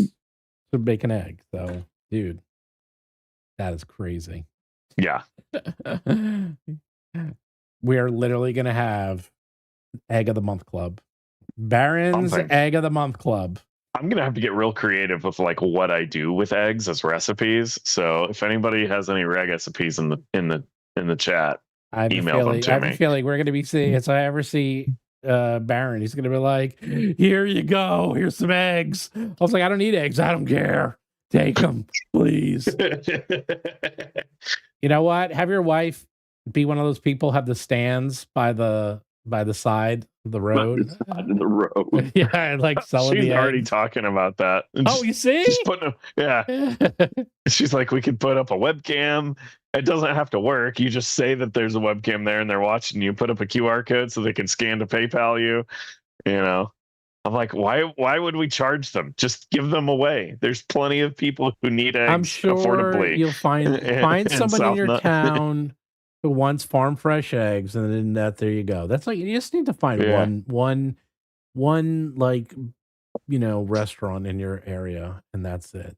to bake an egg. So, dude, that is crazy. Yeah, we are literally going to have Egg of the Month Club. Baron's Egg of the Month Club. I'm gonna have to get real creative with like what I do with eggs as recipes. So if anybody has any recipes in the chat, email them to me. I have a feeling we're gonna be seeing. If I ever see Baron, he's gonna be like, "Here you go. Here's some eggs." I was like, "I don't need eggs. I don't care. Take them, please." You know what? Have your wife be one of those people. Have the stands by the side of the road. Yeah, and like selling. She's already talking about that. Oh, you see? She's putting She's like, we could put up a webcam. It doesn't have to work. You just say that there's a webcam there and they're watching you. Put up a QR code so they can scan to PayPal you. You know, I'm like, why would we charge them? Just give them away. There's plenty of people who need eggs. I'm sure affordably. You'll find somebody in your town the one's farm fresh eggs, and then there you go. That's like, you just need to find Yeah. one like, restaurant in your area, and that's it.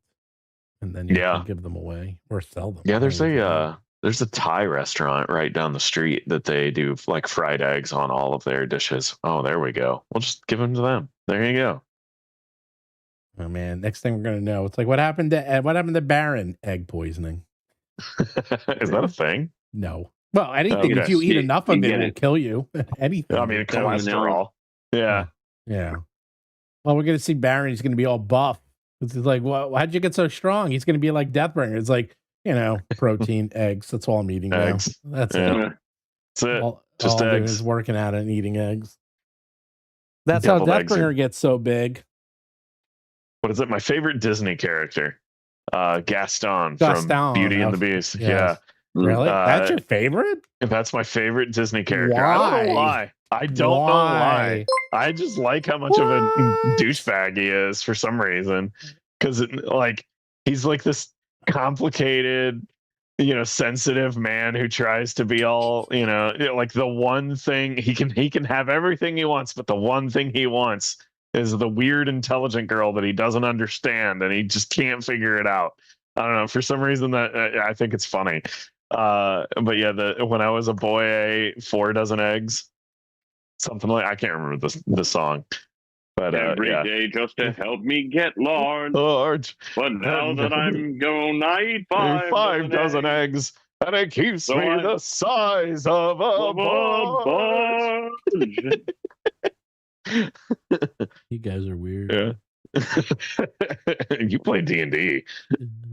And then you can give them away or sell them. Yeah, there's a Thai restaurant right down the street that they do like fried eggs on all of their dishes. Oh, there we go. We'll just give them to them. There you go. Oh man, next thing we're gonna know, it's like what happened to Baron? Egg poisoning. Is that a thing? No. Well, anything if you eat enough of it will kill you. Anything. I mean, cholesterol. Yeah. Yeah. Well, we're gonna see Baron. He's gonna be all buff. It's like, well, how'd you get so strong? He's gonna be like Deathbringer. It's like, protein, eggs. That's all I'm eating Eggs. now. That's it. That's it. Just all eggs. Is working out and eating eggs. That's how Deathbringer gets so big. What is it? My favorite Disney character, Gaston from Beauty and the Beast. Yes. Yeah. Really? That's your favorite? That's my favorite Disney character. Why? I don't know why. I don't know why. I just like how much of a douchebag he is for some reason. Because he's like this complicated, sensitive man who tries to be all, like the one thing he can have everything he wants, but the one thing he wants is the weird intelligent girl that he doesn't understand, and he just can't figure it out. I don't know, for some reason that I think it's funny. But yeah, when I was a boy, I ate 4 dozen eggs, something like, I can't remember the song, but every day just to help me get large. But now that I'm gone, I eat 5 dozen eggs, and it keeps me the size of a barge. You guys are weird. Yeah. You play D&D.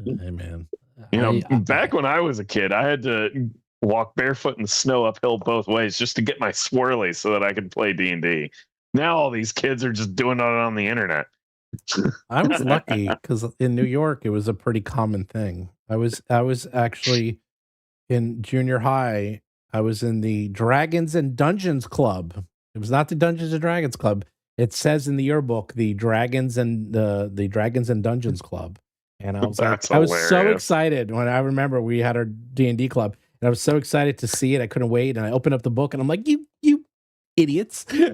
Hey man. Back when I was a kid, I had to walk barefoot in the snow uphill both ways just to get my swirlies so that I could play D&D. Now all these kids are just doing it on the internet. I was lucky because in New York it was a pretty common thing. I was actually in junior high. I was in the Dragons and Dungeons Club. It was not the Dungeons and Dragons Club. It says in the yearbook the Dragons and the Dragons and Dungeons Club. And I was I was so excited when I remember we had our D&D club, and I was so excited to see it. I couldn't wait, and I opened up the book, and I'm like, you idiots, you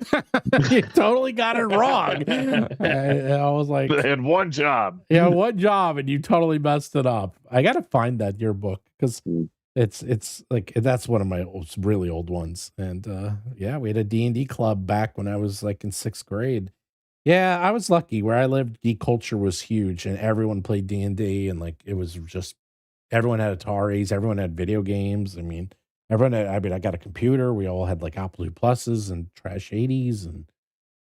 totally got it wrong. And I was like, they had one job. Yeah, one job, and you totally messed it up. I got to find that yearbook because it's like that's one of my really old ones. And yeah, we had a D&D club back when I was like in 6th grade. Yeah, I was lucky. Where I lived, geek culture was huge, and everyone played D&D, and like it was just everyone had Ataris, everyone had video games. I mean, I got a computer. We all had like Apple II Pluses and Trash 80s, and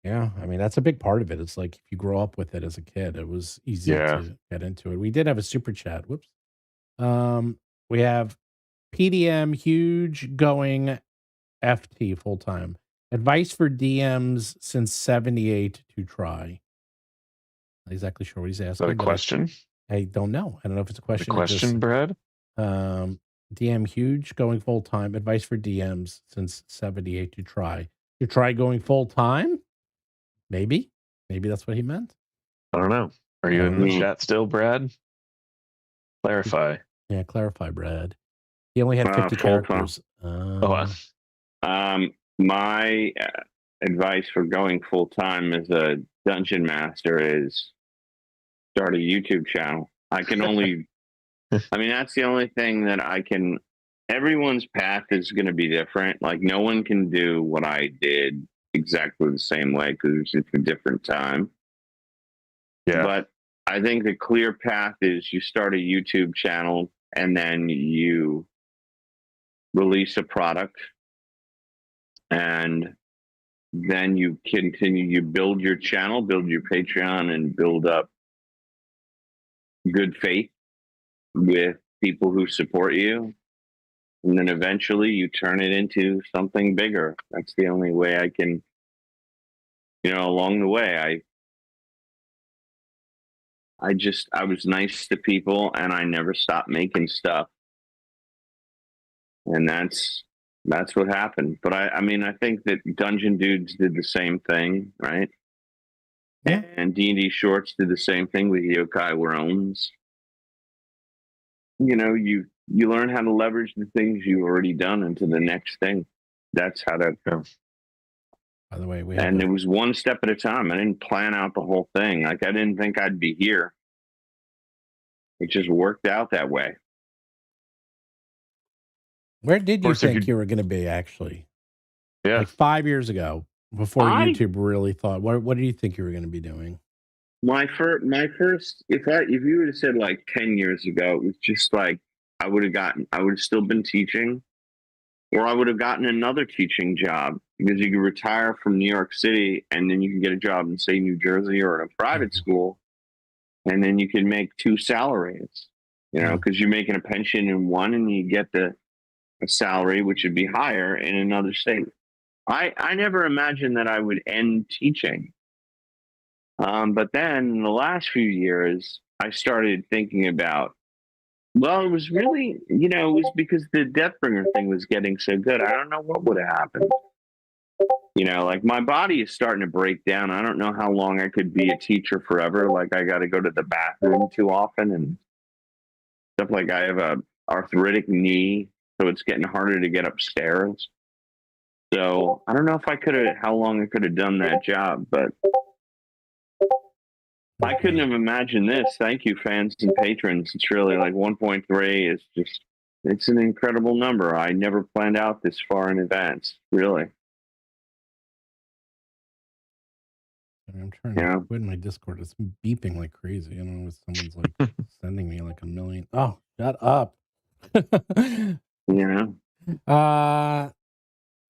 yeah, I mean that's a big part of it. It's like if you grow up with it as a kid, it was easy to get into it. We did have a super chat. Whoops. We have PDM huge going FT full time. Advice for DMs since 78 to try. Not exactly sure what he's asking. Is that a question? I don't know. I don't know if it's a question. A question, Brad? DM huge going full time. Advice for DMs since 78 to try. You try going full time? Maybe that's what he meant. I don't know. Are you in the chat still, Brad? Clarify. Yeah, clarify, Brad. He only had 50 characters. My advice for going full time as a dungeon master is start a YouTube channel. I can only, I mean, that's the only thing that I can. Everyone's path is going to be different. Like, no one can do what I did exactly the same way because it's a different time. Yeah. But I think the clear path is you start a YouTube channel and then you release a product. And then you continue, you build your channel, build your Patreon, and build up good faith with people who support you. And then eventually you turn it into something bigger. That's the only way I can, along the way, I was nice to people and I never stopped making stuff. And that's what happened. But I mean, I think that Dungeon Dudes did the same thing, right? Yeah. And D&D Shorts did the same thing with Yokai Warones. You you learn how to leverage the things you've already done into the next thing. That's how that goes. By the way, it was one step at a time. I didn't plan out the whole thing. Like, I didn't think I'd be here. It just worked out that way. Where did you think you were going to be, actually? Yeah. Like 5 years ago, before YouTube really thought, what do you think you were going to be doing? My first, if you would have said like 10 years ago, it was just like, I would have still been teaching, or I would have gotten another teaching job, because you could retire from New York City and then you can get a job in, say, New Jersey or in a private school. And then you can make 2 salaries, because you're making a pension in one and you get a salary, which would be higher in another state. I never imagined that I would end teaching. But then in the last few years, I started thinking about, well, it was really, it was because the Deathbringer thing was getting so good. I don't know what would have happened. Like, my body is starting to break down. I don't know how long I could be a teacher forever. Like, I got to go to the bathroom too often and stuff. Like, I have a arthritic knee, so it's getting harder to get upstairs. So I don't know how long I could have done that job, but I couldn't have imagined this. Thank you, fans and patrons. It's really like 1.3 is just, it's an incredible number. I never planned out this far in advance, really. I'm trying to quit my Discord. It's beeping like crazy. Someone's like sending me like a million. Oh, shut up. Hey,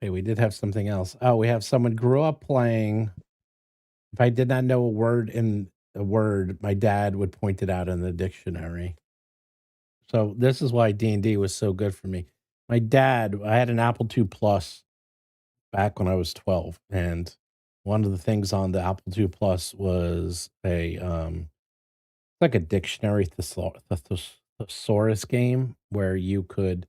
we did have something else. Oh, we have someone grew up playing. If I did not know a word, my dad would point it out in the dictionary. So this is why D&D was so good for me. My dad, I had an Apple II Plus back when I was 12, and one of the things on the Apple II Plus was like a dictionary thesaurus game where you could,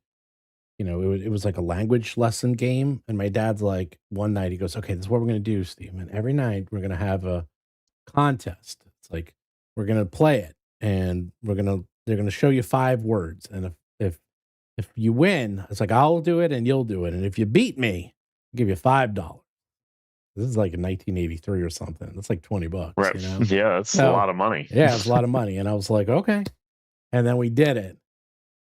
it was like a language lesson game. And my dad's like, one night he goes, okay, this is what we're going to do, Steve. And every night we're going to have a contest. It's like, we're going to play it, and they're going to show you 5 words. And if you win, it's like, I'll do it and you'll do it. And if you beat me, I'll give you $5. This is like in 1983 or something. That's like $20, right? Yeah, that's a lot of money. Yeah, it's a lot of money. And I was like, okay. And then we did it,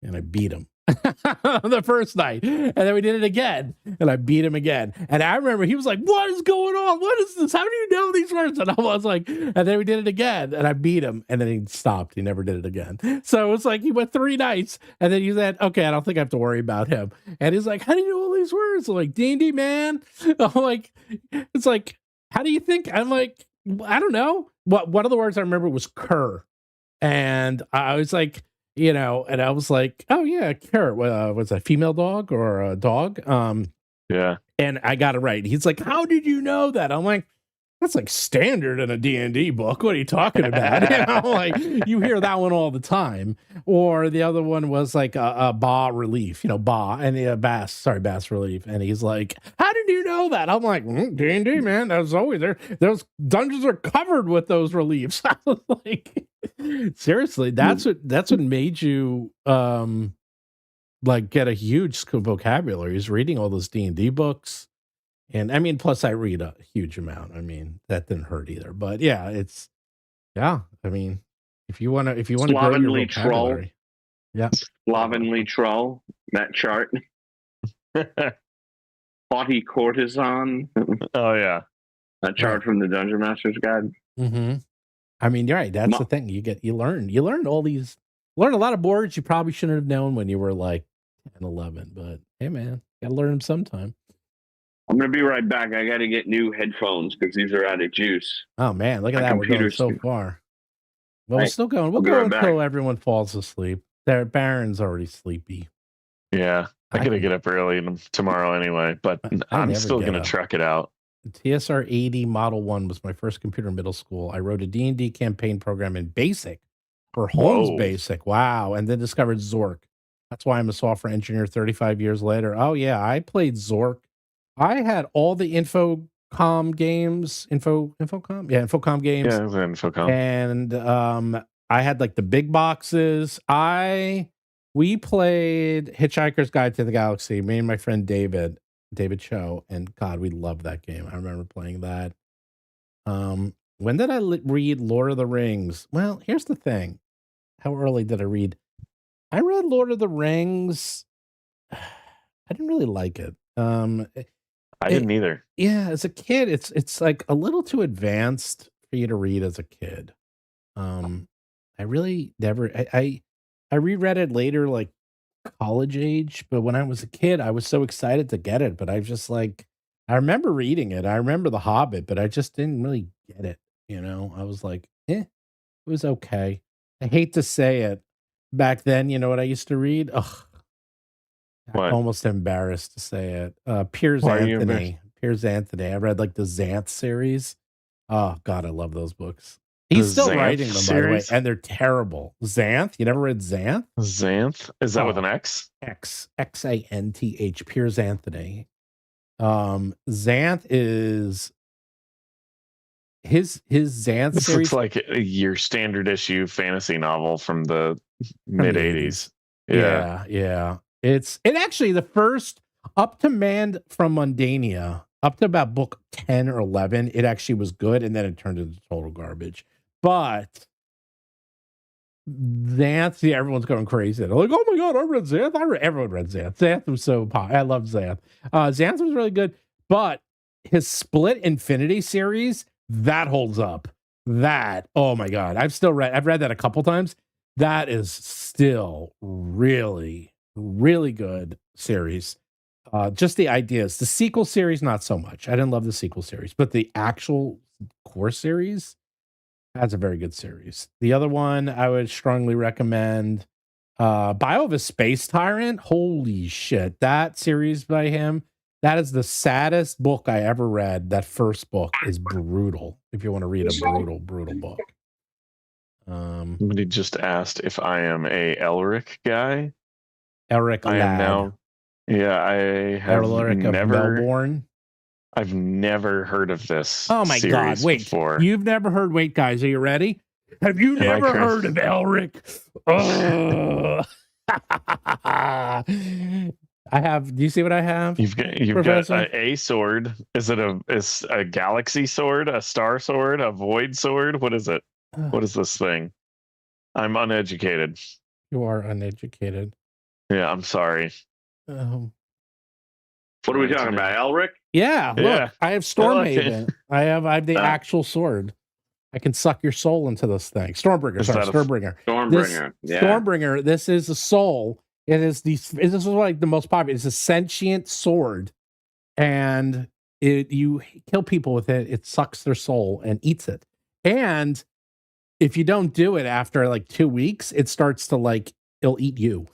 and I beat him the first night. And then we did it again, and I beat him again. And I remember he was like, what is going on? What is this? How do you know these words? And I was like, and then we did it again, and I beat him. And then he stopped. He never did it again. So it was like he went 3 nights, and then he said, okay, I don't think I have to worry about him. And he's like, how do you know all these words? I'm like, D&D, man. I'm like, it's like, how do you think? I'm like, I don't know. One of the words I remember was cur. And I was like, and I was like, oh yeah, cur. Was a female dog or a dog? Yeah. And I got it right. He's like, how did you know that? I'm like, that's like standard in a D&D book. What are you talking about? Like, you hear that one all the time. Or the other one was like a bas relief, bas, and bass relief. And he's like, how did you know that? I'm like, D&D, man. That was always there. Those dungeons are covered with those reliefs. I was like, seriously, that's what made you like get a huge vocabulary, is reading all those D&D books. And I mean, plus I read a huge amount. I mean, that didn't hurt either. But yeah, I mean, if you want to grow your vocabulary. Yeah. Slovenly troll, that chart. Haughty courtesan. Oh yeah. That chart from the Dungeon Master's Guide. Mm-hmm. I mean, you're right. That's the thing. You learn a lot of words you probably shouldn't have known when you were like 10, 11. But hey, man, gotta learn them sometime. I'm going to be right back. I got to get new headphones because these are out of juice. Oh, man. Look at that. We're going so far. Well, we're still going. We'll go until everyone falls asleep. Baron's already sleepy. Yeah. I got to get up early tomorrow anyway, but I'm still going to truck it out. TSR 80 Model 1 was my first computer in middle school. I wrote a D&D campaign program in BASIC for Holmes BASIC. Wow. And then discovered Zork. That's why I'm a software engineer 35 years later. Oh, yeah. I played Zork. I had all the Infocom games. Infocom? Yeah, Infocom games. Yeah, it was Infocom. And I had like the big boxes. I we played Hitchhiker's Guide to the Galaxy. Me and my friend David Cho, and God, we loved that game. I remember playing that. When did I read Lord of the Rings? Well, here's the thing. How early did I read? I read Lord of the Rings. I didn't really like it. I didn't either. Yeah, as a kid, it's like a little too advanced for you to read as a kid. I really never. I reread it later, like college age. But when I was a kid, I was so excited to get it. But I just like, I remember reading it. I remember The Hobbit, but I just didn't really get it. You know, I was like, it was okay. I hate to say it. Back then, you know what I used to read? Ugh. What? I'm almost embarrassed to say it. Piers Why are you Anthony. Piers Anthony. I read like the Xanth series. Oh God, I love those books. He's still Xanth writing them, by the way, series? and they're terrible. Xanth? You never read Xanth? Xanth? Is that with an X? Xanth. Piers Anthony. Xanth is his Xanth This series. looks like your standard issue fantasy novel from the mid 80s. Yeah. It actually, the first up to Man from Mundania, up to about book 10 or 11, it actually was good, and then it turned into total garbage. But Xanth, yeah, everyone's going crazy. They're like, oh my God, I read Xanth. Everyone read Xanth. Xanth was so popular. I love Xanth. Xanth was really good, but his Split Infinity series, that holds up. That, oh my God, I've read that a couple times. That is still really, really good series. Just the ideas. The sequel series, not so much. I didn't love the sequel series, but the actual core series, that's a very good series. The other one I would strongly recommend, Bio of a Space Tyrant. Holy shit. That series by him, that is the saddest book I ever read. That first book is brutal. If you want to read a brutal book. Somebody just asked if I am a Elric guy. Eric I am now. Yeah, I have Elric of Melbourne. I've never heard of this. Oh my God! Wait, before. You've never heard? Wait, guys, are you ready? Have you never heard of Elric? I have. Do you see what I have? You've got a sword. Is it a galaxy sword, a star sword, a void sword? What is it? What is this thing? I'm uneducated. You are uneducated. Yeah, I'm sorry. What are we talking about, Elric? Yeah, look, I have Stormhaven. I have the actual sword. I can suck your soul into this thing. Stormbringer. Stormbringer. This is a soul. This is like the most popular. It's a sentient sword, and you kill people with it. It sucks their soul and eats it. And if you don't do it after like 2 weeks, it starts to like, it'll eat you.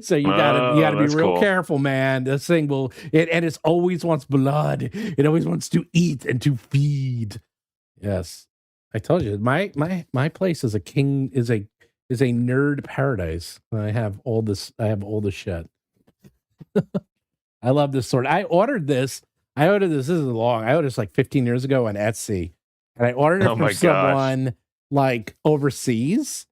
So you gotta be real careful, man. This thing it always wants blood. It always wants to eat and to feed. Yes, I told you, my place is a nerd paradise. I have all this shit. I love this sword. I ordered this. This is long. I ordered this like 15 years ago on Etsy, and I ordered it from someone like overseas.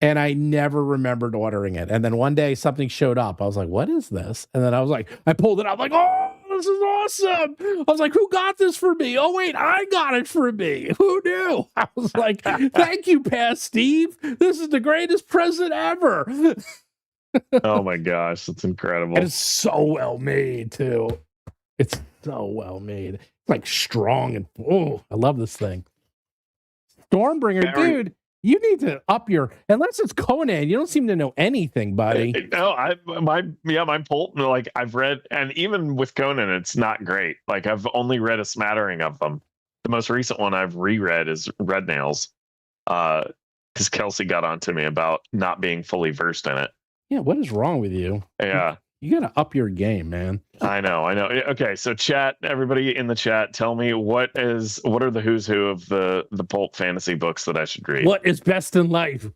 And I never remembered ordering it. And then one day something showed up. I was like, what is this? And then I was like, I pulled it out. I'm like, oh, this is awesome. I was like, who got this for me? Oh, wait, I got it for me. Who knew? I was like, thank you, Past Steve. This is the greatest present ever. Oh my gosh, that's incredible. And it's so well made, too. It's so well made. It's like strong and, oh, I love this thing. Stormbringer, dude. You need to up your, unless it's Conan, you don't seem to know anything, buddy. No, my Pulp, like I've read, and even with Conan, it's not great. Like I've only read a smattering of them. The most recent one I've reread is Red Nails, because Kelsey got onto me about not being fully versed in it. Yeah, what is wrong with you? Yeah. You gotta up your game, man. I know. Okay, so chat, everybody in the chat, tell me what are the who's who of the pulp fantasy books that I should read? What is best in life?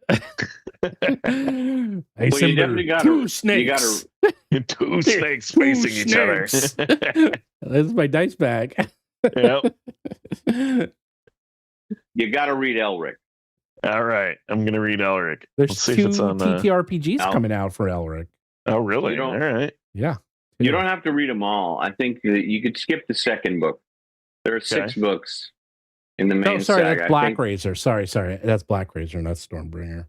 You definitely got two snakes. Two snakes facing each other. This is my dice bag. Yep. You got to read Elric. All right, I'm gonna read Elric. There's Let's see two if it's on. TTRPGs Al- coming out for Elric. Oh, really? You All don't- right. Yeah. You don't have to read them all. I think that you could skip the second book. There are 6 books in the main Oh, sorry, saga. that's Black Razor. Sorry. That's Black Razor, not Stormbringer.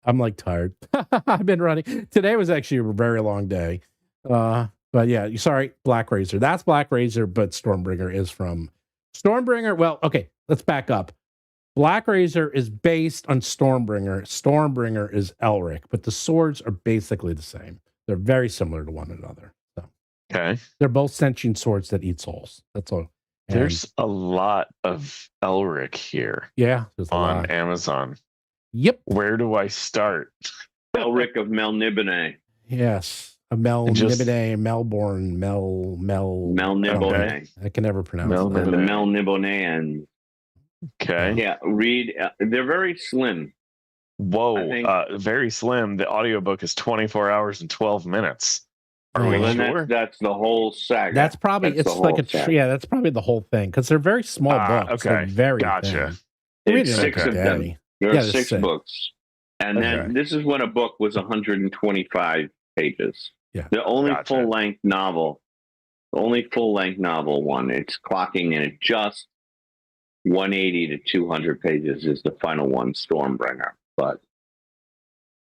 I'm like tired. I've been running. Today was actually a very long day. But yeah, sorry, Black Razor. That's Black Razor, but Stormbringer is from Stormbringer. Well, okay, let's back up. Black Razor is based on Stormbringer. Stormbringer is Elric, but the swords are basically the same. They're very similar to one another. So Okay. they're both sentient swords that eat souls. That's all. And There's a lot of Elric here yeah, there's a on lot. Amazon. Yep. Where do I start? Elric of Melnibone. Yes. A Melbourne, Melnibone. I can never pronounce Melnibone. The that. Melniboneans. Okay. Yeah, read. They're very slim. Whoa. I think- Very slim. The audiobook is 24 hours and 12 minutes. Are Oh, we Well, then sure? that's the whole saga. That's probably That's the it's like whole a saga. yeah. That's probably the whole thing because they're very small books. They're Okay. very Gotcha. thin. Read It's it 6 like of a them. daddy. There Yeah, are there's 6 6. books, and then Okay. this is when a book was 125 pages. Yeah. The only Gotcha. full length novel, one. It's clocking in at just 180 to 200 pages is the final one, Stormbringer. But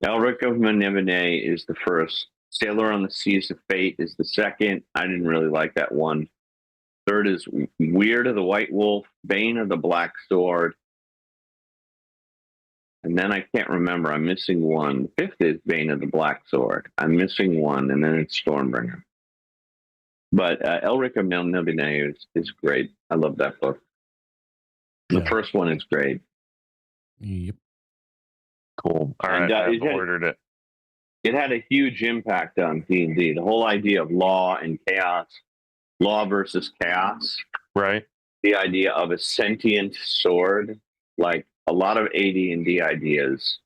Elric of Melnibone is the first. Sailor on the Seas of Fate is the second. I didn't really like that one. Third is Weird of the White Wolf, Bane of the Black Sword. And then I can't remember. I'm missing one. Fifth is Bane of the Black Sword. I'm missing one, and then it's Stormbringer. But Elric of Melnibone is great. I love that book. The Yeah. first one is great. Yep. Cool. All And, right. I've it had- ordered it. It had a huge impact on D&D. The whole idea of law and chaos, law versus chaos, Right. the idea of a sentient sword, like a lot of AD&D ideas,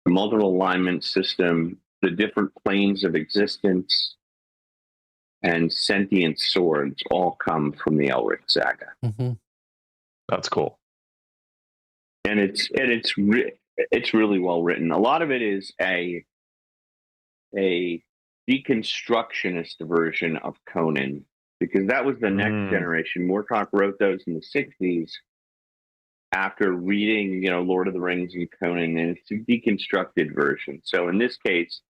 the multiple alignment system, the different planes of existence, and sentient swords all come from the Elric saga. Mm-hmm. That's cool. And it's really well written. A lot of it is a deconstructionist version of Conan, because that was the next generation. Moorcock wrote those in the 60s after reading, Lord of the Rings and Conan, and it's a deconstructed version. So in this case,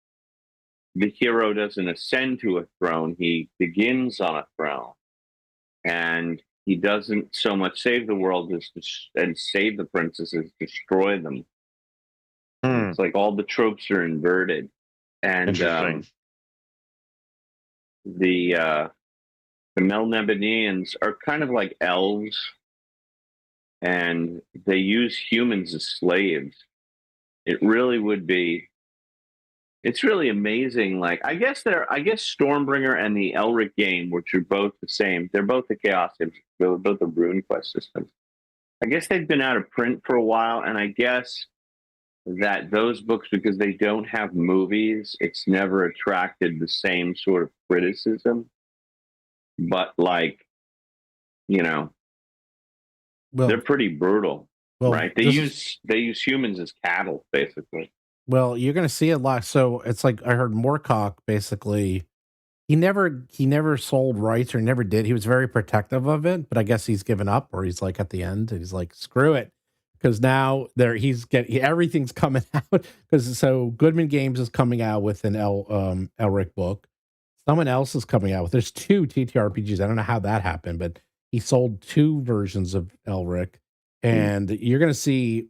the hero doesn't ascend to a throne, he begins on a throne. And he doesn't so much save the world and save the princesses, destroy them. It's like all the tropes are inverted. And Interesting. the Melniboneans are kind of like elves, and they use humans as slaves. It's really amazing. Like, I guess Stormbringer and the Elric game, which are both the same, they're both the Chaos Games, they're both the RuneQuest systems. I guess they've been out of print for a while, and I guess that those books, because they don't have movies, it's never attracted the same sort of criticism. But Well, they're pretty brutal, right? They this use humans as cattle, basically. Well, you're going to see a lot. So it's like I heard Moorcock basically. He never sold rights, or never did. He was very protective of it, but I guess he's given up, or he's like at the end, and he's like, screw it. Because now everything's coming out. Because so Goodman Games is coming out with an Elric book. Someone else is coming out with. There's 2 TTRPGs. I don't know how that happened, but he sold 2 versions of Elric, and you're gonna see.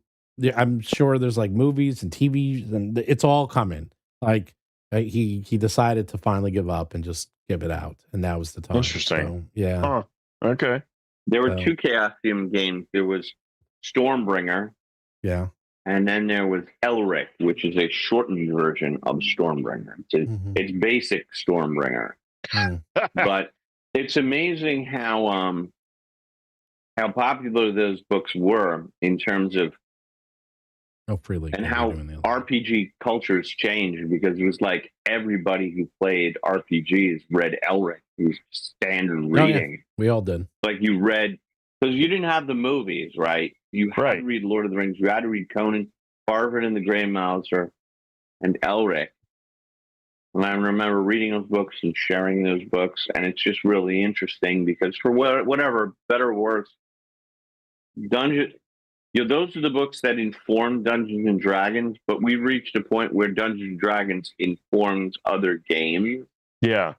I'm sure there's like movies and TVs, and it's all coming. Like he decided to finally give up and just give it out, and now was the time. Interesting. So, yeah. Huh. Okay. There were 2 Chaosium games. There was Stormbringer, Yeah. and then there was Elric, which is a shortened version of Stormbringer. It's basic Stormbringer. But it's amazing how popular those books were in terms of and how RPG cultures changed, because it was like everybody who played RPGs read Elric. It was standard reading. We all did. Like you read because you didn't have the movies, right? You had to read Lord of the Rings. You had to read Conan, Farford and the Grey Mouser, and Elric. And I remember reading those books and sharing those books, and it's just really interesting because for whatever, better or worse, those are the books that inform Dungeons and Dragons, but we've reached a point where Dungeons and Dragons informs other games. Yeah.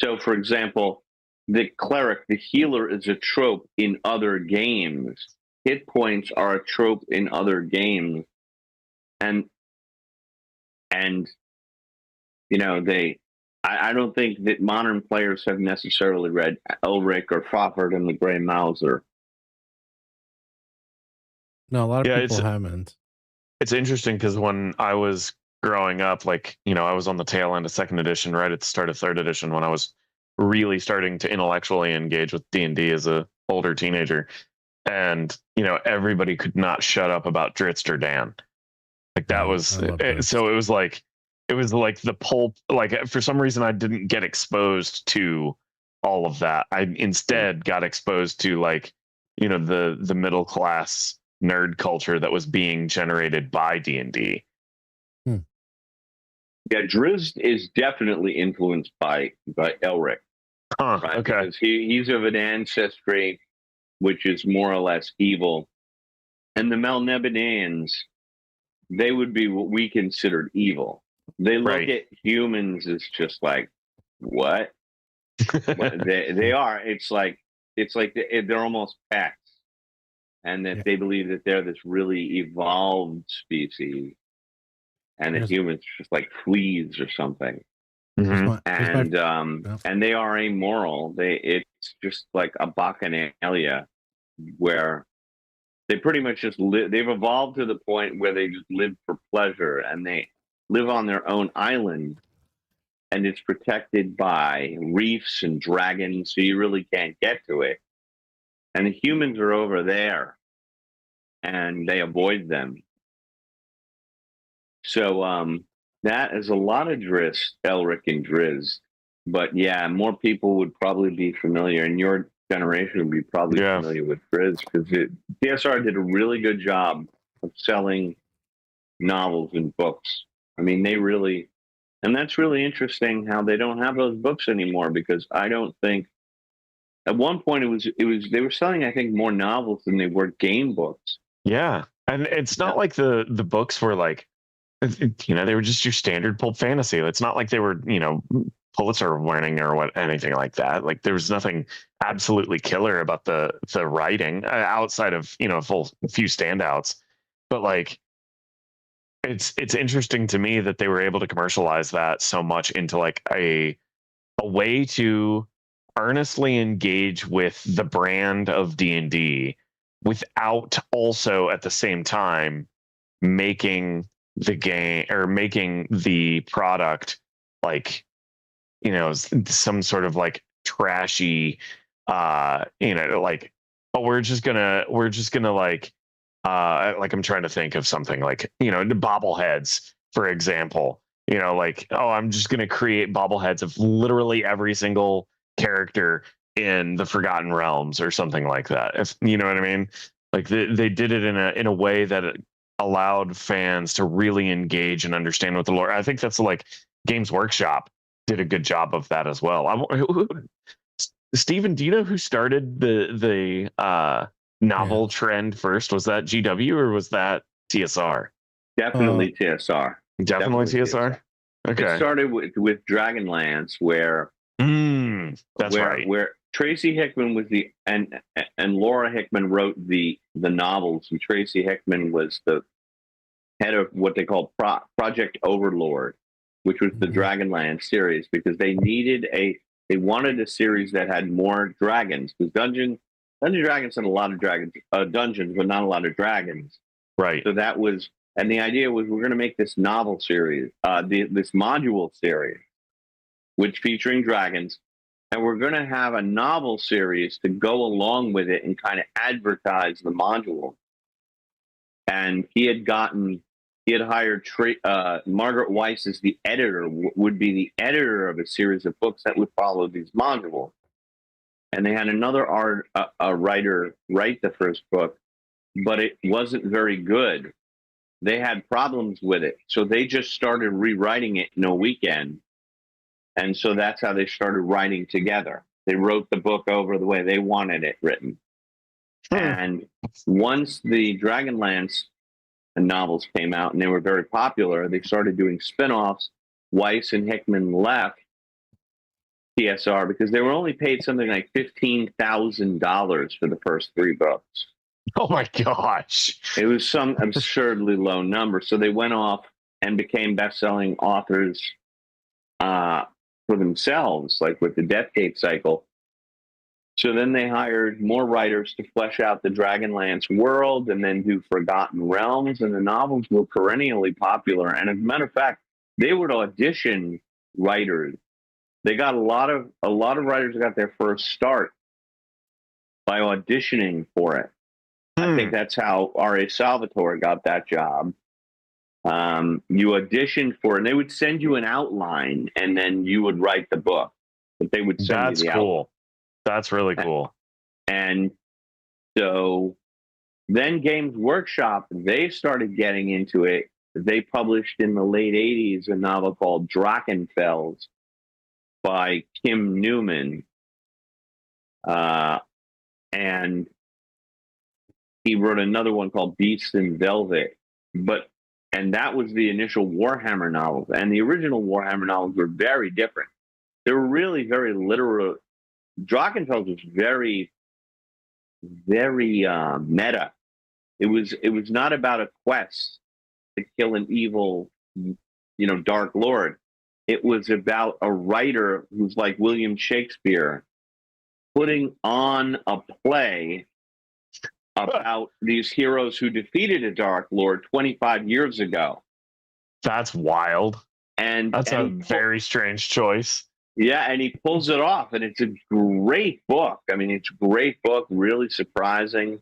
So, for example, the cleric, the healer, is a trope in other games. Hit points are a trope in other games, and you know I don't think that modern players have necessarily read Elric or Fafhrd and the Grey Mouser. No, a lot of people haven't. It's interesting because when I was growing up, like, you know, I was on the tail end of 2nd edition, right at the start of 3rd edition, when I was really starting to intellectually engage with D&D as a older teenager. And, you know, everybody could not shut up about Drizzt or Dan. Like that was, so it was like the pulp, like for some reason I didn't get exposed to all of that. I instead got exposed to, like, you know, the middle class nerd culture that was being generated by D&D. Yeah, Drizzt is definitely influenced by Elric. Right? Okay. Because he's of an ancestry which is more or less evil. And the Melnibonéans, they would be what we considered evil. They look at humans as just like, what? they are. It's like they're almost pets. And that they believe that they're this really evolved species. And that humans just like fleas or something. And they are amoral. It's just like a bacchanalia where they pretty much just live. They've evolved to the point where they just live for pleasure, and they live on their own island, and it's protected by reefs and dragons, so you really can't get to it. And the humans are over there, and they avoid them. So that is a lot of Drizzt, Elric, and Drizzt. But yeah, more people would probably be familiar, and your generation would be probably familiar with Drizzt, because TSR did a really good job of selling novels and books. I mean, they really, and that's really interesting how they don't have those books anymore, because I don't think at one point it was they were selling, I think, more novels than they were game books. Yeah, and it's not like the books were like, you know, they were just your standard pulp fantasy. It's not like they were, you know, Pulitzer winning or anything like that. Like there was nothing absolutely killer about the writing outside of, you know, a few standouts. But like, it's interesting to me that they were able to commercialize that so much into like a way to earnestly engage with the brand of D&D without also at the same time making the game or making the product like, you know, some sort of like trashy you know, like, oh, we're just gonna like I'm trying to think of something like, you know, bobbleheads, for example. You know, like, oh, I'm just gonna create bobbleheads of literally every single character in the Forgotten Realms or something like that. If you know what I mean. Like they did it in a way that it allowed fans to really engage and understand what the lore. I think that's like Games Workshop did a good job of that as well. Steven, do you know who started the novel trend first? Was that GW or was that TSR? Definitely TSR. Definitely TSR. Okay. It started with Dragonlance, where where Tracy Hickman was and Laura Hickman wrote the novels, and Tracy Hickman was the head of what they call Project Overlord, which was the Dragonlance series, because they wanted a series that had more dragons, because Dungeons and Dragons had a lot of dungeons, but not a lot of dragons. Right. So that was, and the idea was, we're going to make this novel series, this module series, which featuring dragons, and we're going to have a novel series to go along with it and kind of advertise the module. And he had hired Margaret Weiss as the editor, would be the editor of a series of books that would follow these modules. and they had another writer write the first book, but it wasn't very good. They had problems with it, so they just started rewriting it in a weekend, and so that's how they started writing together. They wrote the book over the way they wanted it written. And once the Dragonlance novels came out and they were very popular, they started doing spin-offs. Weiss and Hickman left TSR because they were only paid something like $15,000 for the first 3 books. Oh my gosh. It was some absurdly low number. So they went off and became best-selling authors for themselves, like with the Deathgate cycle. So then they hired more writers to flesh out the Dragonlance world and then do Forgotten Realms, and the novels were perennially popular. And as a matter of fact, they would audition writers. They got a lot of writers got their first start by auditioning for it. I think that's how R.A. Salvatore got that job. You auditioned for it, and they would send you an outline, and then you would write the book. But they would send you the cool. outline. That's really cool. And so then Games Workshop, they started getting into it. They published in the late 80s a novel called Drachenfels by Kim Newman. And he wrote another one called Beast in Velvet. And that was the initial Warhammer novels. And the original Warhammer novels were very different. They were really very literal. Drachenfels was very, very meta. It was not about a quest to kill an evil, Dark Lord. It was about a writer who's like William Shakespeare putting on a play about these heroes who defeated a Dark Lord 25 years ago. That's wild. And that's a very strange choice. Yeah, and he pulls it off, and it's a great book. I mean, it's a great book, really surprising,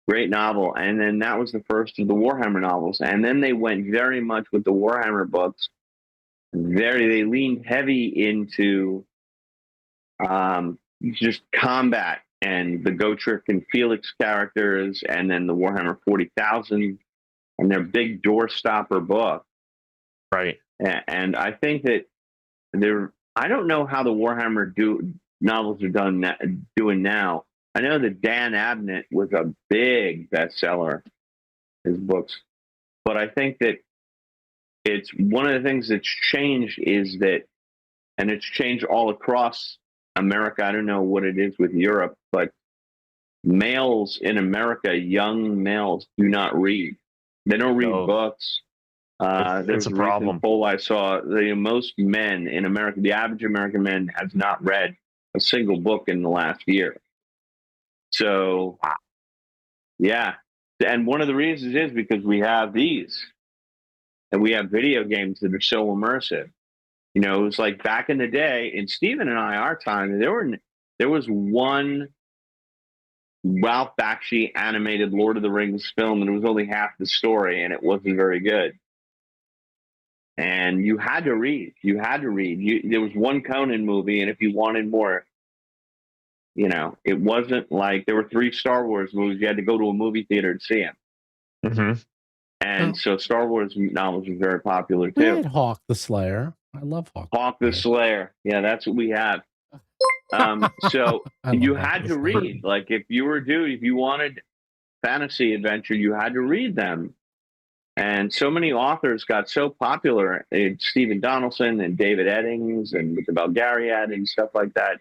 great novel. And then that was the first of the Warhammer novels. And then they went very much with the Warhammer books. They leaned heavy into just combat and the Gotrek and Felix characters, and then the Warhammer 40,000 and their big door-stopper book. Right. And I think that I don't know how the Warhammer novels are doing now. I know that Dan Abnett was a big bestseller, his books. But I think that it's one of the things that's changed is that, and it's changed all across America. I don't know what it is with Europe, but males in America, young males, do not read. They don't read books. There's a problem. Poll I saw: most men in America, the average American man, has not read a single book in the last year. So, yeah, and one of the reasons is because we have these, and we have video games that are so immersive. It was like back in the day, in Stephen and I, our time, there was one Ralph Bakshi animated Lord of the Rings film, and it was only half the story, and it wasn't very good. And you had to read. There was one Conan movie, and if you wanted more, it wasn't like there were 3 Star Wars movies. You had to go to a movie theater to see them. Mm-hmm. And so Star Wars novels were very popular too. We had Hawk the Slayer. I love Hawk. Hawk the Slayer. Yeah, that's what we have. So you had to read. Like if you wanted fantasy adventure, you had to read them. And so many authors got so popular, Stephen Donaldson and David Eddings and with the Belgariad and stuff like that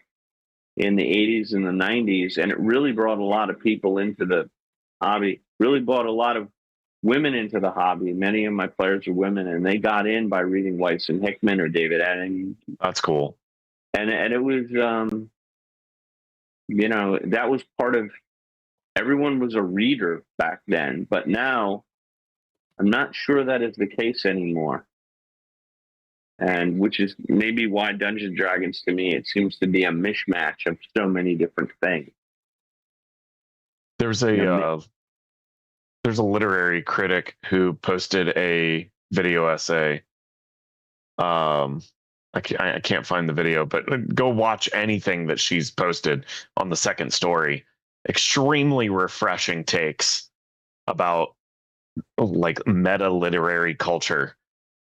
in the 80s and the 90s. And it really brought a lot of people into the hobby, really brought a lot of women into the hobby. Many of my players are women, and they got in by reading Weiss and Hickman or David Eddings. That's cool. And it was, that was part of, everyone was a reader back then, but now I'm not sure that is the case anymore. And which is maybe why Dungeons & Dragons, to me, it seems to be a mishmash of so many different things. There's a literary critic who posted a video essay I can't find the video, but go watch anything that she's posted on the second story. Extremely refreshing takes about like meta literary culture,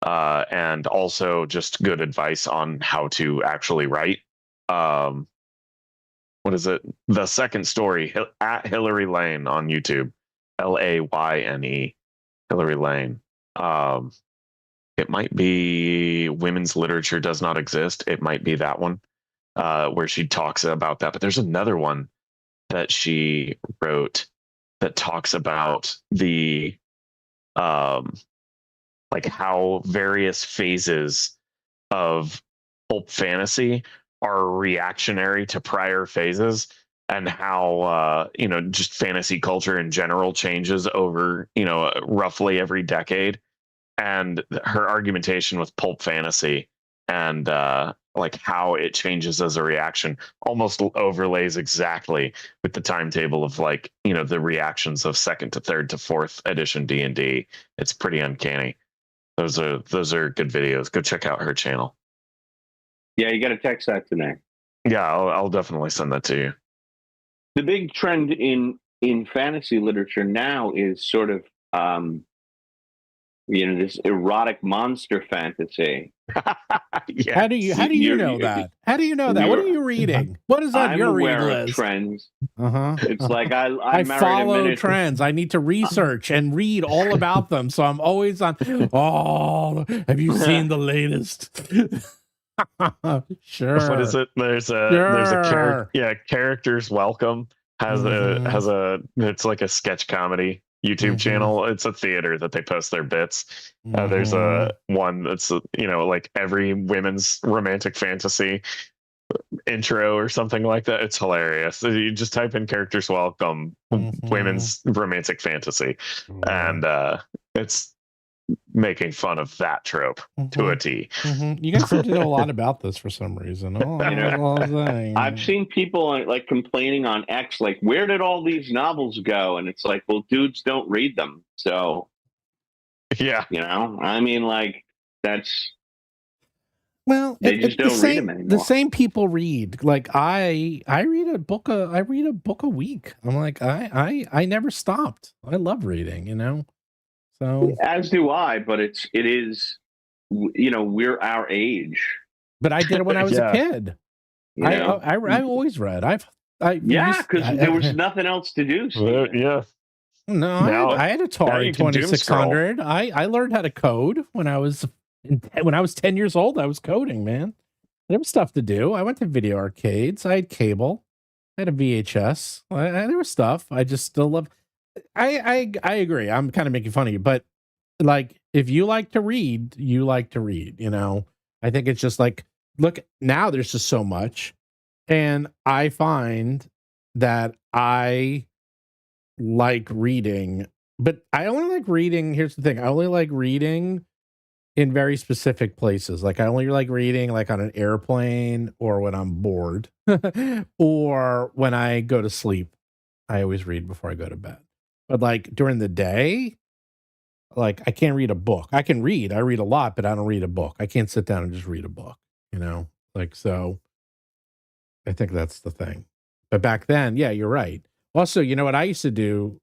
and also just good advice on how to actually write. What is it? The second story at Hillary Lane on YouTube, Layne, Hillary Lane. It might be Women's Literature Does Not Exist. It might be that one, where she talks about that. But there's another one that she wrote that talks about the like how various phases of pulp fantasy are reactionary to prior phases, and how just fantasy culture in general changes over roughly every decade. And her argumentation with pulp fantasy and like how it changes as a reaction almost overlays exactly with the timetable of like the reactions of second to third to fourth edition D&D. It's pretty uncanny. Those are good videos. Go check out her channel. Yeah, you got to text that to me. Yeah, I'll definitely send that to you. The big trend in fantasy literature now is sort of this erotic monster fantasy. Yeah. How do you know that? How do you know that? What are you reading? What is on your read list? Trends. Uh-huh. It's like I follow trends. I need to research and read all about them. So I'm always on. Oh, have you seen the latest? Sure. What is it? There's a Characters Welcome has it's like a sketch comedy YouTube channel. It's a theater that they post their bits. There's a one that's like every women's romantic fantasy intro or something like that. It's hilarious. So you just type in Characters Welcome women's romantic fantasy, and it's making fun of that trope to a T. You guys seem to know a lot about this for some reason. I've seen people like complaining on X, like, where did all these novels go? And it's like, well, dudes don't read them. So, yeah, I mean, like, that's. Well, they just don't read them anymore. The same people read. Like I read a book a week. I'm like, I never stopped. I love reading, So as do I, but it is, we're our age. But I did it when I was a kid. I always read. Because there was nothing else to do. Yeah. No, I had Atari 2600. I learned how to code when I was 10 years old. I was coding, man. There was stuff to do. I went to video arcades. I had cable. I had a VHS. There was stuff. I just still love. I agree. I'm kind of making fun of you, but like, if you like to read, you like to read, I think it's just like, look, now there's just so much. And I find that I like reading, but I only like reading. Here's the thing. I only like reading in very specific places. Like I only like reading like on an airplane or when I'm bored or when I go to sleep. I always read before I go to bed. But like during the day, like I can't read a book. I can read. I read a lot, but I don't read a book. I can't sit down and just read a book, Like, so I think that's the thing. But back then, yeah, you're right. Also, what I used to do,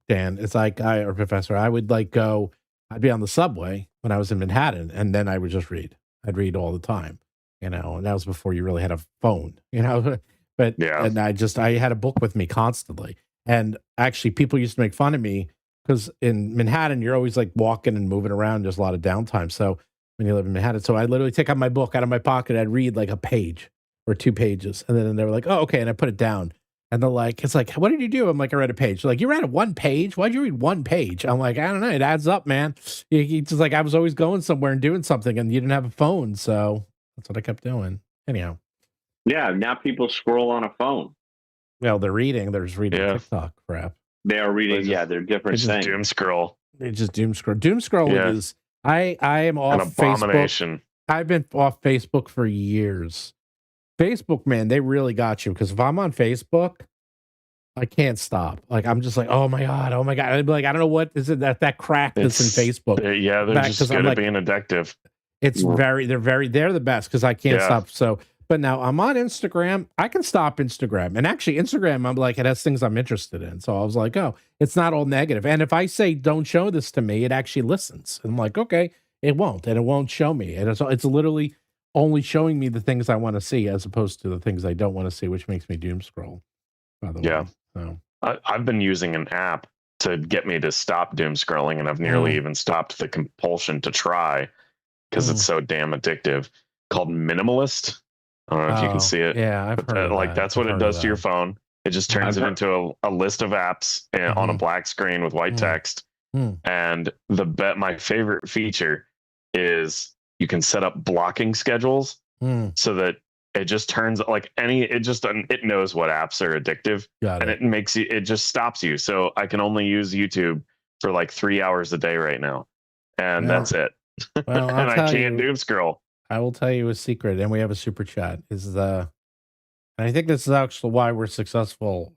Dan, it's like Professor, I would like I'd be on the subway when I was in Manhattan, and then I would just read. I'd read all the time, and that was before you really had a phone, But yeah. And I had a book with me constantly. And actually, people used to make fun of me because in Manhattan, you're always like walking and moving around. There's a lot of downtime. So when you live in Manhattan, so I literally take out my book out of my pocket. I'd read like a page or 2 pages. And then they were like, oh, okay. And I put it down. And they're like, it's like, what did you do? I'm like, I read a page. They're like, you read 1 page? Why'd you read 1 page? I'm like, I don't know. It adds up, man. It's just like I was always going somewhere and doing something and you didn't have a phone. So that's what I kept doing. Anyhow. Yeah. Now people scroll on a phone. Well, they're reading. They're just reading TikTok crap. They are reading. They're different things. Doom scroll. They just doom scroll. Doom scrolling is. I am off Facebook. I've been off Facebook for years. Facebook, man, they really got you because if I'm on Facebook, I can't stop. Like I'm just like, oh my god. I'd be like, I don't know what is it that crack that's in Facebook. Yeah, they're just good at being addictive. It's they're the best because I can't stop. So, but now I'm on Instagram. I can stop Instagram. And actually, Instagram, I'm like, it has things I'm interested in. So I was like, oh, it's not all negative. And if I say, don't show this to me, it actually listens. And I'm like, okay, it won't. And it won't show me. And it's literally only showing me the things I want to see as opposed to the things I don't want to see, which makes me doom scroll, by the way. So I've been using an app to get me to stop doom scrolling, and I've nearly even stopped the compulsion to try because it's so damn addictive, called Minimalist. I don't know if you can see it. Yeah, I've heard of that. That's what it does to your phone. It just turns it into a list of apps on a black screen with white text. And my favorite feature is you can set up blocking schedules so that it just turns it knows what apps are addictive, it just stops you. So I can only use YouTube for like 3 hours a day right now, and that's it. Well, and I can't doom scroll. I will tell you a secret, and we have a super chat. And I think this is actually why we're successful.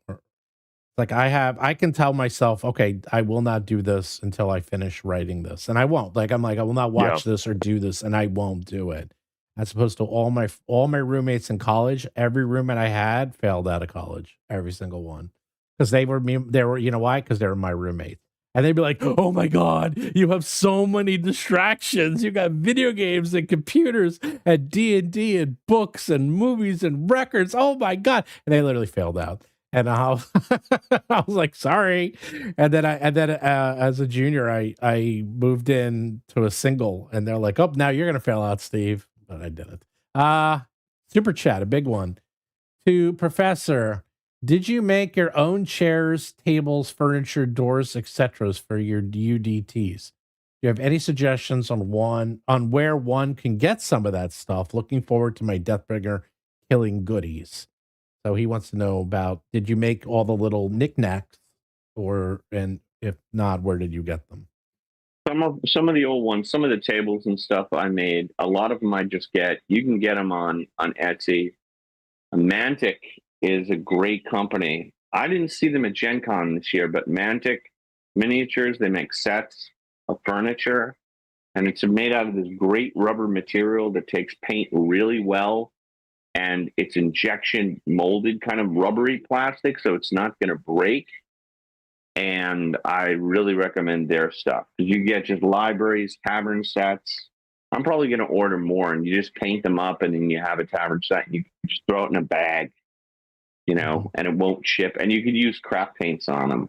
Like I can tell myself, okay, I will not do this until I finish writing this, and I won't. Like I'm like, I will not watch this or do this, and I won't do it. As opposed to all my roommates in college, every roommate I had failed out of college, every single one, because they were you know why? Because they were my roommates. And they'd be like, oh my God, you have so many distractions. You got video games and computers and D&D and books and movies and records. Oh my God. And they literally failed out. And I was like, sorry. And then as a junior, I moved in to a single, and they're like, oh, now you're going to fail out, Steve. But I didn't. Super chat, a big one. To Professor, did you make your own chairs, tables, furniture, doors, etc. for your UDTs? Do you have any suggestions on where one can get some of that stuff? Looking forward to my Deathbringer killing goodies. So he wants to know about, did you make all the little knickknacks, and if not, where did you get them? Some of the old ones, some of the tables and stuff I made. A lot of them you can get them on Etsy. Mantic is a great company. I didn't see them at Gen Con this year, but Mantic Miniatures, they make sets of furniture, and it's made out of this great rubber material that takes paint really well, and it's injection molded kind of rubbery plastic, so it's not going to break. And I really recommend their stuff. You get just libraries, tavern sets. I'm probably going to order more, and you just paint them up, and then you have a tavern set, and you just throw it in a bag, and it won't chip. And you could use craft paints on them.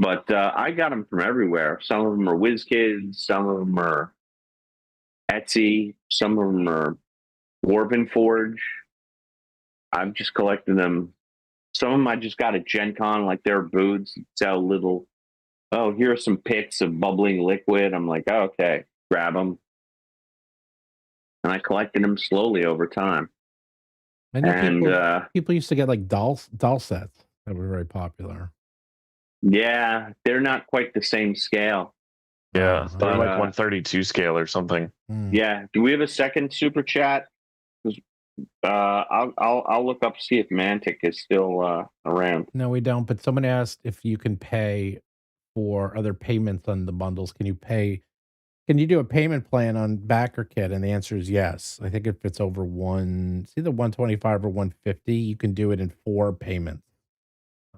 But I got them from everywhere. Some of them are WizKids, some of them are Etsy, some of them are Dwarven Forge. I've just collected them. Some of them I just got at Gen Con, like their booths sell little, here are some pits of bubbling liquid. I'm like, okay, grab them. And I collected them slowly over time. I know people used to get like doll sets that were very popular. Yeah, they're not quite the same scale. Yeah, they're like 132 scale or something. Yeah. Do we have a second super chat? I'll look up, see if Mantic is still around. No, we don't. But someone asked if you can pay for other payments on the bundles. Can you do a payment plan on BackerKit? And the answer is yes. I think if it's over it's either 125 or 150, you can do it in 4 payments.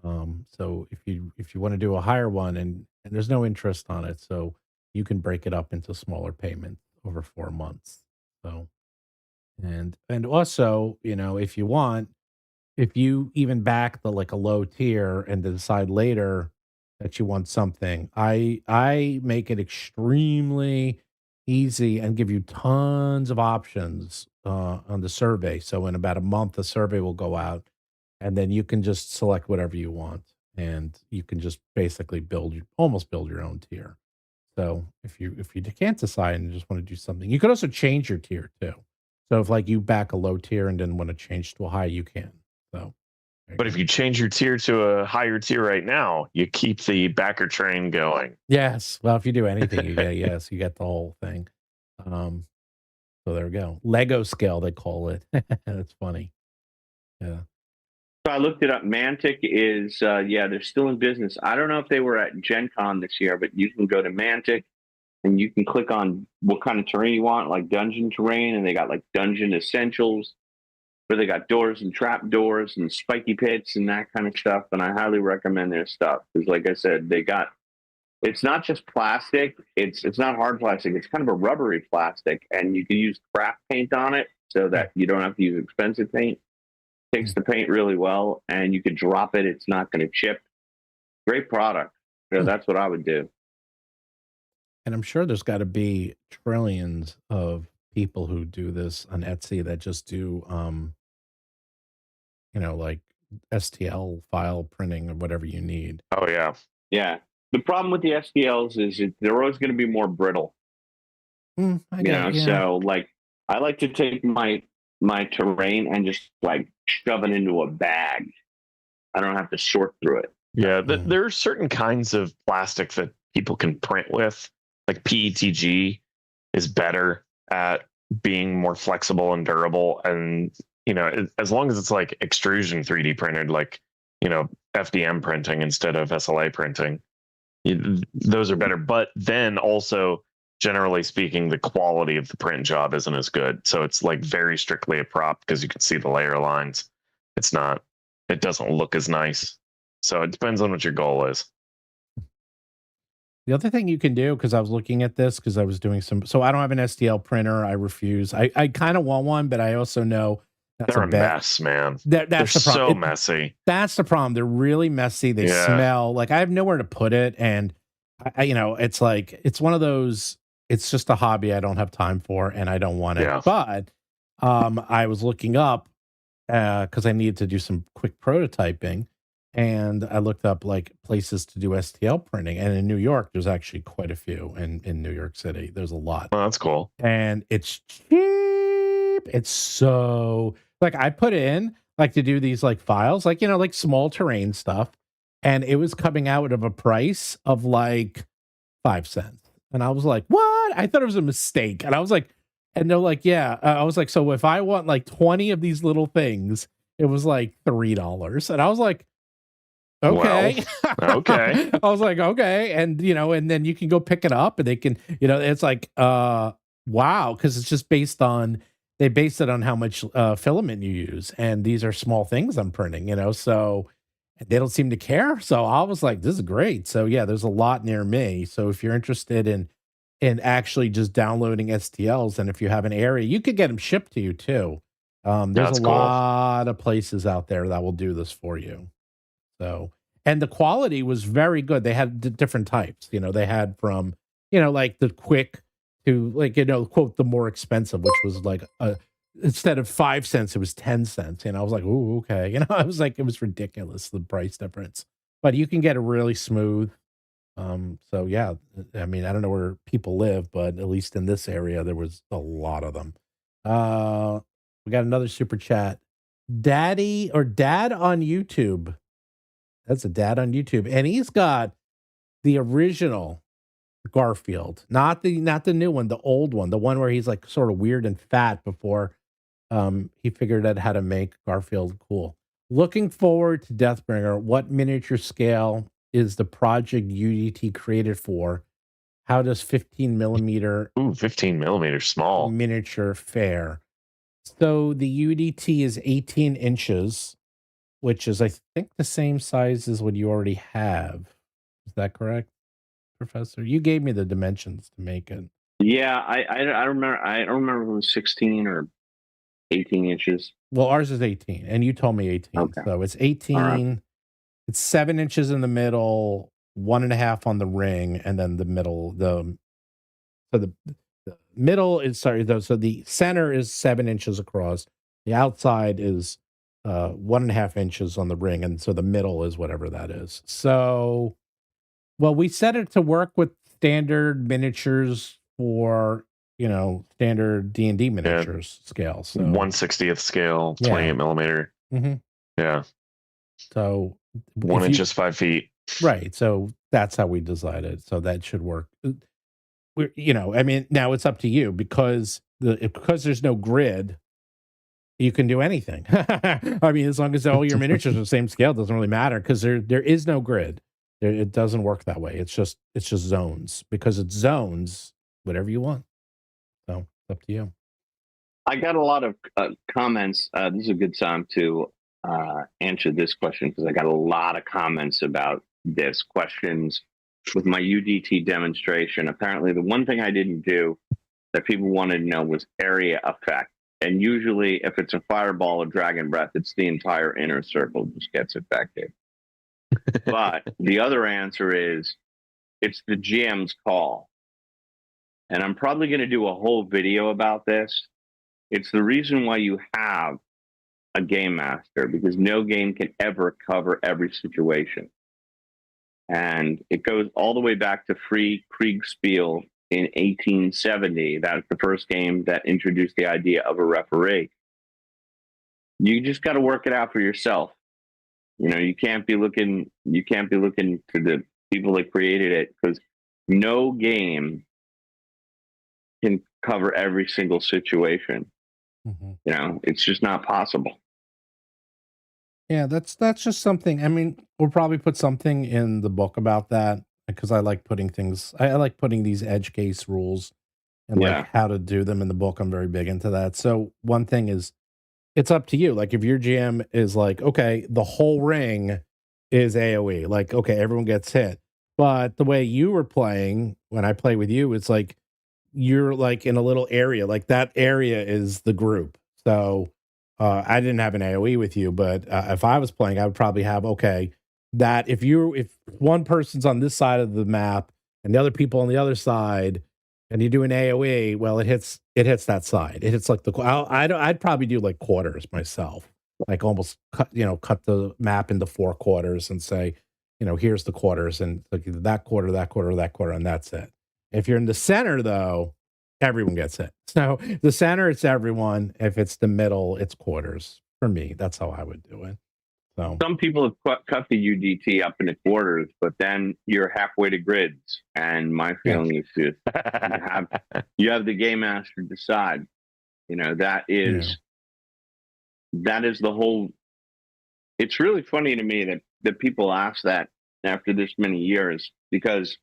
So if you want to do a higher one, and there's no interest on it, so you can break it up into smaller payments over 4 months. So. And also, if you want, if you even back the like a low tier and decide later that you want something, I make it extremely easy and give you tons of options on the survey. So in about a month, the survey will go out, and then you can just select whatever you want, and you can just basically almost build your own tier. So if you can't decide and you just want to do something, you could also change your tier too. So if like you back a low tier and then want to change to a high, you can. So, but if you change your tier to a higher tier right now, you keep the backer train going. Yes. Well, if you do anything, you get the whole thing. So there we go. Lego scale, they call it. That's funny. Yeah. So I looked it up. Mantic is, they're still in business. I don't know if they were at Gen Con this year, but you can go to Mantic. and you can click on what kind of terrain you want, like dungeon terrain, and they got like dungeon essentials, where they got doors and trap doors and spiky pits and that kind of stuff. And I highly recommend their stuff because, like I said, they got, it's not just plastic. It's not hard plastic. It's kind of a rubbery plastic, and you can use craft paint on it so that you don't have to use expensive paint. Takes the paint really well, and you can drop it. It's not going to chip. Great product. So that's what I would do. And I'm sure there's got to be trillions of people who do this on Etsy that just do, like STL file printing or whatever you need. Oh yeah. Yeah. The problem with the STLs is they're always going to be more brittle. So like I like to take my terrain and just like shove it into a bag. I don't have to sort through it. Yeah, there are certain kinds of plastic that people can print with. Like PETG is better at being more flexible and durable, and as long as it's like extrusion 3D printed, like FDM printing instead of SLA printing, those are better. But then also, generally speaking, the quality of the print job isn't as good. So it's like very strictly a prop because you can see the layer lines. It doesn't look as nice. So it depends on what your goal is. The other thing you can do, because I was looking at this, because I was doing so I don't have an STL printer. I refuse. I kind of want one, but I also know that's they're a mess, man. That's they're the problem. So messy. That's the problem. They're really messy. They smell. Like I have nowhere to put it, and it's like it's one of those. It's just a hobby I don't have time for, and I don't want it. Yeah. But I was looking up because I needed to do some quick prototyping. And I looked up like places to do STL printing. And in New York, there's actually quite a few in New York City. There's a lot. Oh, that's cool. And it's cheap. It's so like I put in like to do these like files, like, like small terrain stuff. And it was coming out of a price of like 5 cents. And I was like, what? I thought it was a mistake. And I was like, and they're like, yeah. I was like, so if I want like 20 of these little things, it was like $3. And I was like, okay. Well, okay. I was like, okay. And, and then you can go pick it up and they can, it's like, wow. Cause it's just they based it on how much filament you use. And these are small things I'm printing, so they don't seem to care. So I was like, this is great. So yeah, there's a lot near me. So if you're interested in actually just downloading STLs, and if you have an area, you could get them shipped to you too. There's That's a cool. lot of places out there that will do this for you. So, and the quality was very good. They had different types, they had from, like the quick to like, quote, the more expensive, which was like, instead of 5 cents, it was 10 cents. And I was like, ooh, okay. I was like, it was ridiculous, the price difference, but you can get it really smooth. So yeah, I mean, I don't know where people live, but at least in this area, there was a lot of them. We got another super chat. Dad on YouTube. That's a dad on YouTube. And he's got the original Garfield, not the new one, the old one, the one where he's like sort of weird and fat before he figured out how to make Garfield cool. Looking forward to Deathbringer. What miniature scale is the project UDT created for? How does 15 millimeter 15 millimeters small miniature fare? So the UDT is 18 inches, which is, I think, the same size as what you already have. Is that correct, Professor? You gave me the dimensions to make it. Yeah, I remember. I don't remember if it was 16 or 18 inches. Well, ours is 18, and you told me 18. Okay. So it's 18. Right. It's 7 inches in the middle, 1.5 on the ring, and then the middle. The middle is so the center is 7 inches across. The outside is 1.5 inches on the ring, and so the middle is whatever that is. So, well, we set it to work with standard miniatures for standard D&D miniatures scale. So 1/60th scale, 28 millimeter. Mm-hmm. Yeah. So 1 inch is 5 feet. Right. So that's how we decided. So that should work. I mean, now it's up to you because there's no grid. You can do anything. I mean, as long as all your miniatures are the same scale, it doesn't really matter because there is no grid. It doesn't work that way. It's just zones, because it's zones, whatever you want. So it's up to you. I got a lot of comments. This is a good time to answer this question, because I got a lot of comments about this, questions with my UDT demonstration. Apparently, the one thing I didn't do that people wanted to know was area effect. And usually, if it's a fireball or dragon breath, it's the entire inner circle just gets affected. But the other answer is it's the GM's call. And I'm probably going to do a whole video about this. It's the reason why you have a game master, because no game can ever cover every situation. And it goes all the way back to Free Kriegspiel in 1870. That was the first game that introduced the idea of a referee. You just got to work it out for yourself. You know, you can't be looking to the people that created it, because no game can cover every single situation. Mm-hmm. You know, it's just not possible. Yeah, that's just something. I mean, we'll probably put something in the book about that, because I like putting things. I like putting these edge case rules and like how to do them in the book. I'm very big into that. So one thing is, it's up to you. Like if your GM is like, okay, the whole ring is AoE, like, okay, everyone gets hit. But the way you were playing, when I play with you, it's like you're like in a little area, like that area is the group. So I didn't have an AoE with you, but if I was playing, I would probably have, okay, that if one person's on this side of the map and the other people on the other side, and you do an AoE, well, it hits that side. It hits like I'd probably do like quarters myself, like almost cut the map into 4 quarters and say, here's the quarters, and like that quarter, and that's it. If you're in the center, though, everyone gets it. So the center, it's everyone. If it's the middle, it's quarters. For me, that's how I would do it. So some people have cut the UDT up into quarters, but then you're halfway to grids. And my feeling is just you have the game master decide. That is the whole. It's really funny to me that people ask that after this many years, because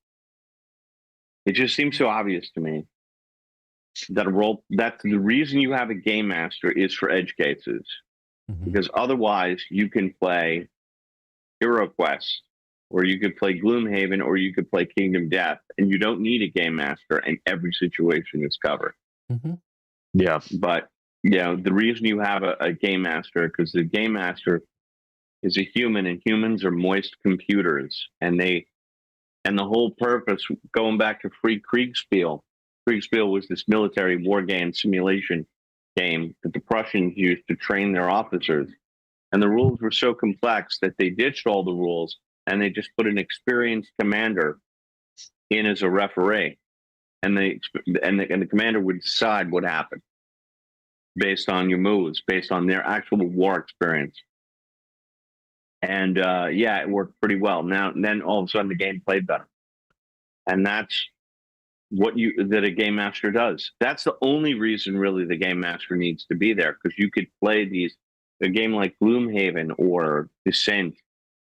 it just seems so obvious to me that the reason you have a game master is for edge cases. Mm-hmm. Because otherwise you can play Hero Quest, or you could play Gloomhaven, or you could play Kingdom Death, and you don't need a game master, and every situation is covered. Mm-hmm. Yeah. But the reason you have a game master, because the game master is a human, and humans are moist computers, and the whole purpose, going back to Free Kriegspiel was this military war game simulation game that the Prussians used to train their officers. And the rules were so complex that they ditched all the rules, and they just put an experienced commander in as a referee. And the commander would decide what happened based on your moves, based on their actual war experience. And it worked pretty well. Then all of a sudden the game played better. And that's that a game master does. That's the only reason really the game master needs to be there, because you could play a game like Gloomhaven or Descent,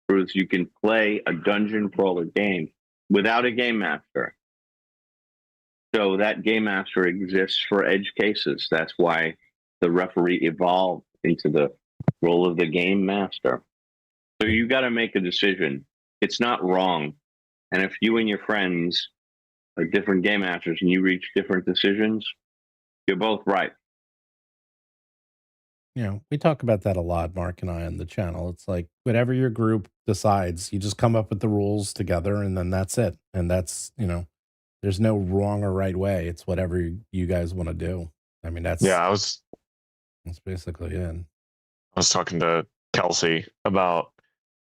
or you can play a dungeon crawler game without a game master. So that game master exists for edge cases. That's why the referee evolved into the role of the game master. So you got to make a decision. It's not wrong. And if you and your friends are different game masters and you reach different decisions, you're both right. We talk about that a lot, Mark and I, on the channel. It's like whatever your group decides, you just come up with the rules together, and then that's it. And that's, there's no wrong or right way. It's whatever you guys want to do. I mean, that's basically it. I was talking to Kelsey about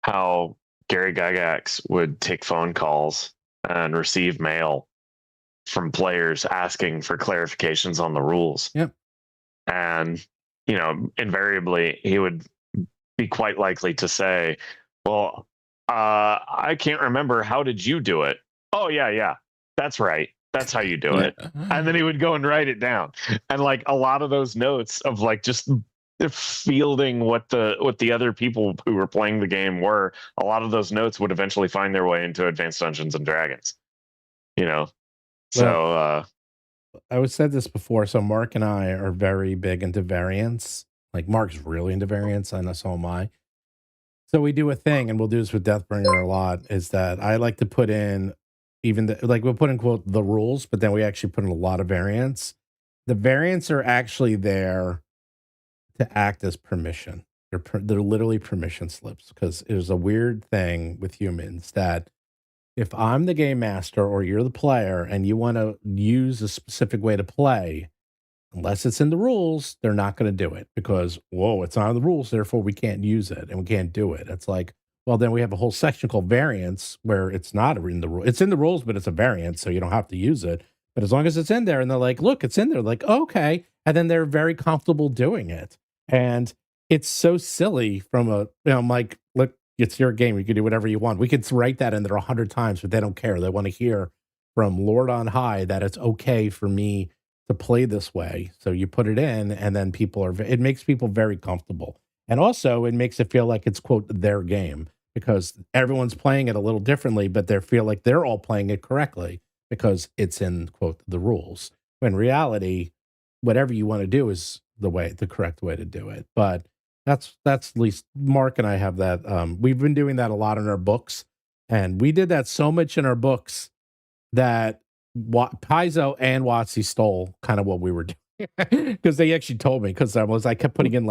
how Gary Gygax would take phone calls and receive mail from players asking for clarifications on the rules. Yep. And, invariably he would be quite likely to say, well, I can't remember. How did you do it? Oh, yeah. That's right. That's how you do it. And then he would go and write it down. And like a lot of those notes of like just fielding what the other people who were playing the game were, a lot of those notes would eventually find their way into Advanced Dungeons and Dragons. So I was said this before. So Mark and I are very big into variants. Like Mark's really into variants, and so am I. So we do a thing, and we'll do this with Deathbringer a lot, is that I like to put in we'll put in quote the rules, but then we actually put in a lot of variants. The variants are actually there to act as permission. They're literally permission slips, because there's a weird thing with humans that if I'm the game master or you're the player and you want to use a specific way to play, unless it's in the rules, they're not going to do it because, whoa, it's not in the rules, therefore we can't use it and we can't do it. It's like, well, then we have a whole section called variants where it's not in the rules. It's in the rules, but it's a variant, so you don't have to use it. But as long as it's in there and they're like, look, it's in there, like, okay. And then they're very comfortable doing it. And it's so silly from I'm like, look, it's your game. You can do whatever you want. We could write that in there 100 times, but they don't care. They want to hear from Lord on high that it's okay for me to play this way. So you put it in, and then it makes people very comfortable. And also it makes it feel like it's quote their game, because everyone's playing it a little differently, but they feel like they're all playing it correctly because it's in quote the rules. When in reality, whatever you want to do is the correct way to do it. But that's at least Mark and I have that. We've been doing that a lot in our books, and we did that so much in our books that Paizo and WotC stole kind of what we were doing, because they actually told me, because I kept putting in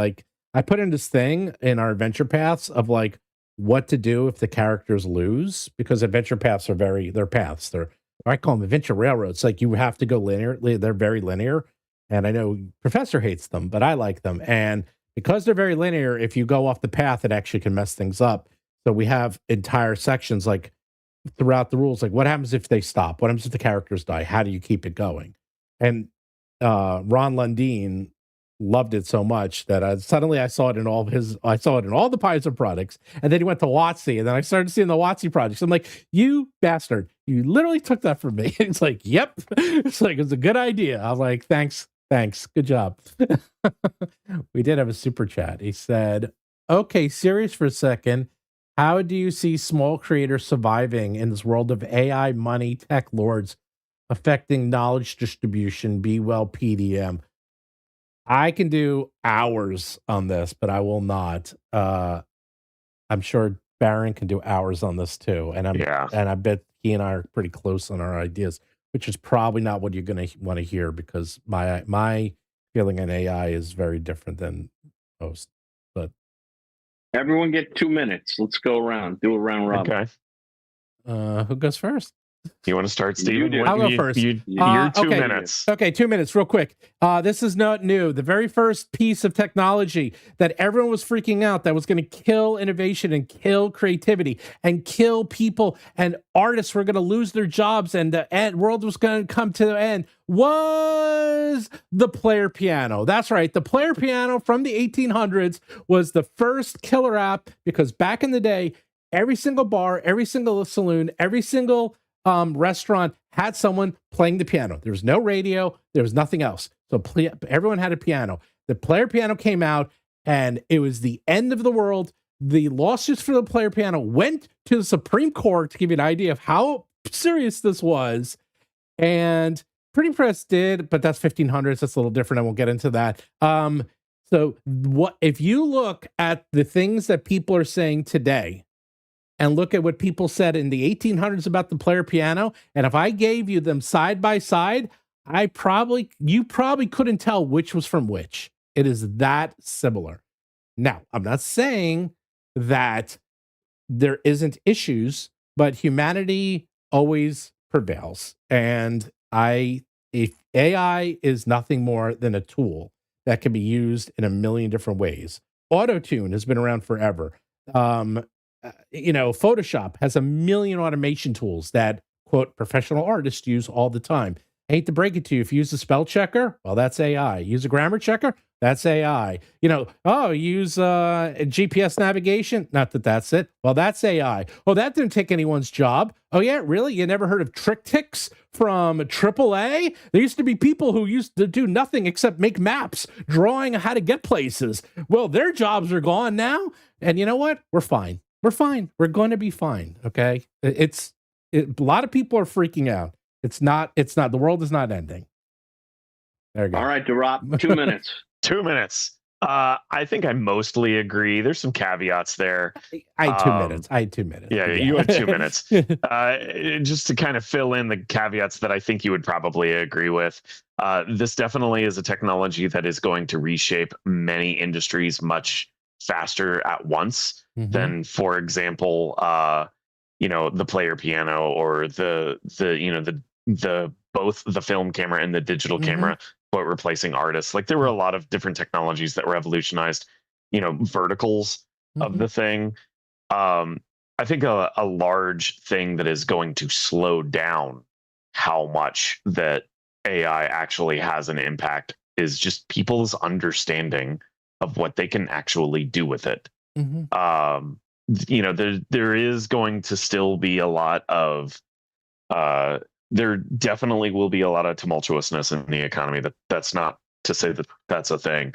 I put in this thing in our adventure paths of like what to do if the characters lose, because adventure paths they're paths. I call them adventure railroads. Like you have to go linear. They're very linear. And I know Professor hates them, but I like them. And because they're very linear, if you go off the path, it actually can mess things up. So we have entire sections like throughout the rules, like what happens if they stop? What happens if the characters die? How do you keep it going? And Ron Lundeen loved it so much that suddenly I saw it in all the Paizo products, and then he went to WotC, and then I started seeing the WotC projects. I'm like, you bastard, you literally took that from me. It's like, yep. It's like, it's a good idea. I'm like, thanks, good job. We did have a super chat. He said, okay, serious for a second. How do you see small creators surviving in this world of AI, money, tech lords affecting knowledge distribution? Be well, PDM. I can do hours on this, but I will not. I'm sure Baron can do hours on this too, and I bet he and I are pretty close on our ideas, which is probably not what you're going to want to hear, because my feeling on AI is very different than most. But everyone get 2 minutes. Let's go around. Do a round robin. Okay. Who goes first? You want to start, Steven? I'll go first. You're 2 minutes. Okay, 2 minutes, real quick. This is not new. The very first piece of technology that everyone was freaking out that was going to kill innovation and kill creativity and kill people, and artists were going to lose their jobs, and the world was going to come to the end, was the player piano. That's right. The player piano from the 1800s was the first killer app, because back in the day, every single bar, every single saloon, every single restaurant had someone playing the piano. There was no radio. There was nothing else. So everyone had a piano. The player piano came out, and it was the end of the world. The lawsuits for the player piano went to the Supreme Court, to give you an idea of how serious this was. And Printing Press did, but that's 1500s. That's a little different. I won't get into that. So what if you look at the things that people are saying today, and look at what people said in the 1800s about the player piano, and if I gave you them side by side, you probably couldn't tell which was from which. It is that similar. Now, I'm not saying that there isn't issues, but humanity always prevails. And if AI is nothing more than a tool that can be used in a million different ways. Auto-tune has been around forever. Photoshop has a million automation tools that, quote, professional artists use all the time. I hate to break it to you. If you use a spell checker, well, that's AI. Use a grammar checker, That's AI. Use GPS navigation. Not that that's it. Well, that's AI. Oh, that didn't take anyone's job. Oh, yeah, really? You never heard of Trick Ticks from AAA? There used to be people who used to do nothing except make maps, drawing how to get places. Well, their jobs are gone now. And you know what? We're fine. We're fine. We're going to be fine. Okay. A lot of people are freaking out. It's not, the world is not ending. There you go. All right, Durop, 2 minutes. 2 minutes. I think I mostly agree. There's some caveats there. I had 2 minutes. Yeah, you had 2 minutes. Just to kind of fill in the caveats that I think you would probably agree with. This definitely is a technology that is going to reshape many industries much faster at once than, for example, the player piano or the both the film camera and the digital camera, but replacing artists. Like there were a lot of different technologies that revolutionized, verticals of the thing. I think a large thing that is going to slow down how much that AI actually has an impact is just people's understanding of what they can actually do with it. There is going to still be a lot of there definitely will be a lot of tumultuousness in the economy. That's not to say that that's a thing.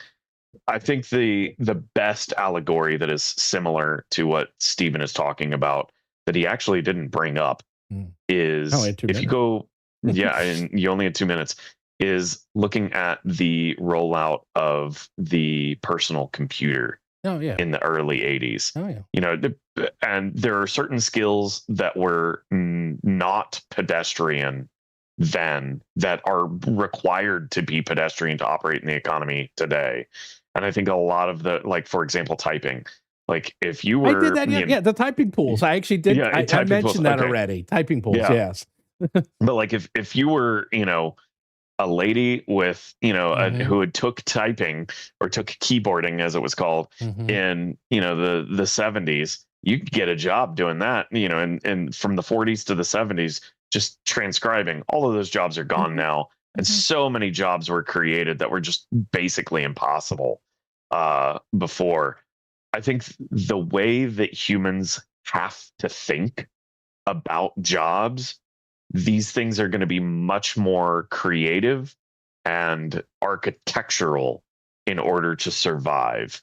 I think the best allegory that is similar to what Stephen is talking about that he actually didn't bring up is if you go, and you only had 2 minutes, is looking at the rollout of the personal computer. In the early 80s. And there are certain skills that were not pedestrian then that are required to be pedestrian to operate in the economy today. And I think a lot of for example, typing. Like if you were... I did that, the typing pools. I actually did. I mentioned that already. Typing pools, yes. But like if you were, a lady with, who had took typing or took keyboarding as it was called in, the 70s, you could get a job doing that, and from the 40s to the 70s, just transcribing. All of those jobs are gone now. And so many jobs were created that were just basically impossible before. I think the way that humans have to think about jobs, these things are going to be much more creative and architectural in order to survive.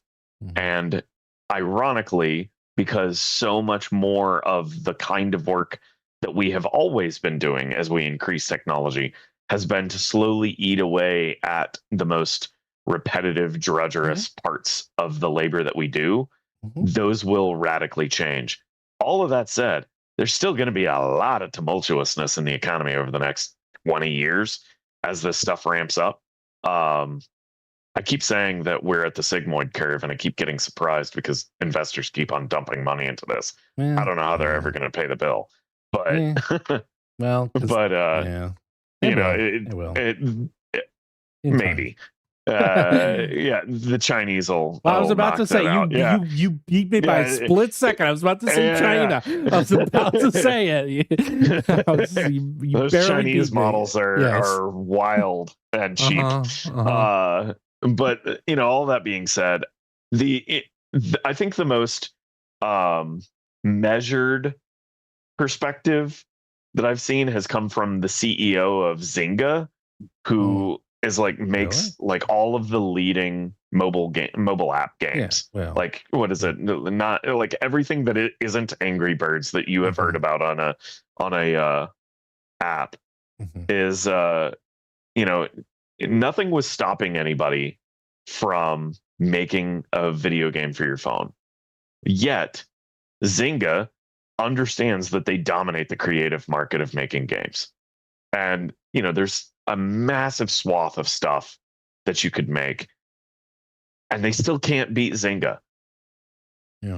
And ironically, because so much more of the kind of work that we have always been doing as we increase technology has been to slowly eat away at the most repetitive, drudgerous parts of the labor that we do, those will radically change. All of that said, there's still going to be a lot of tumultuousness in the economy over the next 20 years as this stuff ramps up. I keep saying that we're at the sigmoid curve, and I keep getting surprised because investors keep on dumping money into this. I don't know how they're ever going to pay the bill, but it will. Maybe. The Chinese will. I was about to say you beat me by a split second. I was about to say China. I was about to say it. Those Chinese models are wild and cheap. But all that being said, I think the most measured perspective that I've seen has come from the CEO of Zynga, who is makes all of the leading mobile app games. Like what is it? Not like everything that it isn't Angry Birds that you have heard about on a app is nothing was stopping anybody from making a video game for your phone. Yet Zynga understands that they dominate the creative market of making games. And there's a massive swath of stuff that you could make, and they still can't beat Zynga.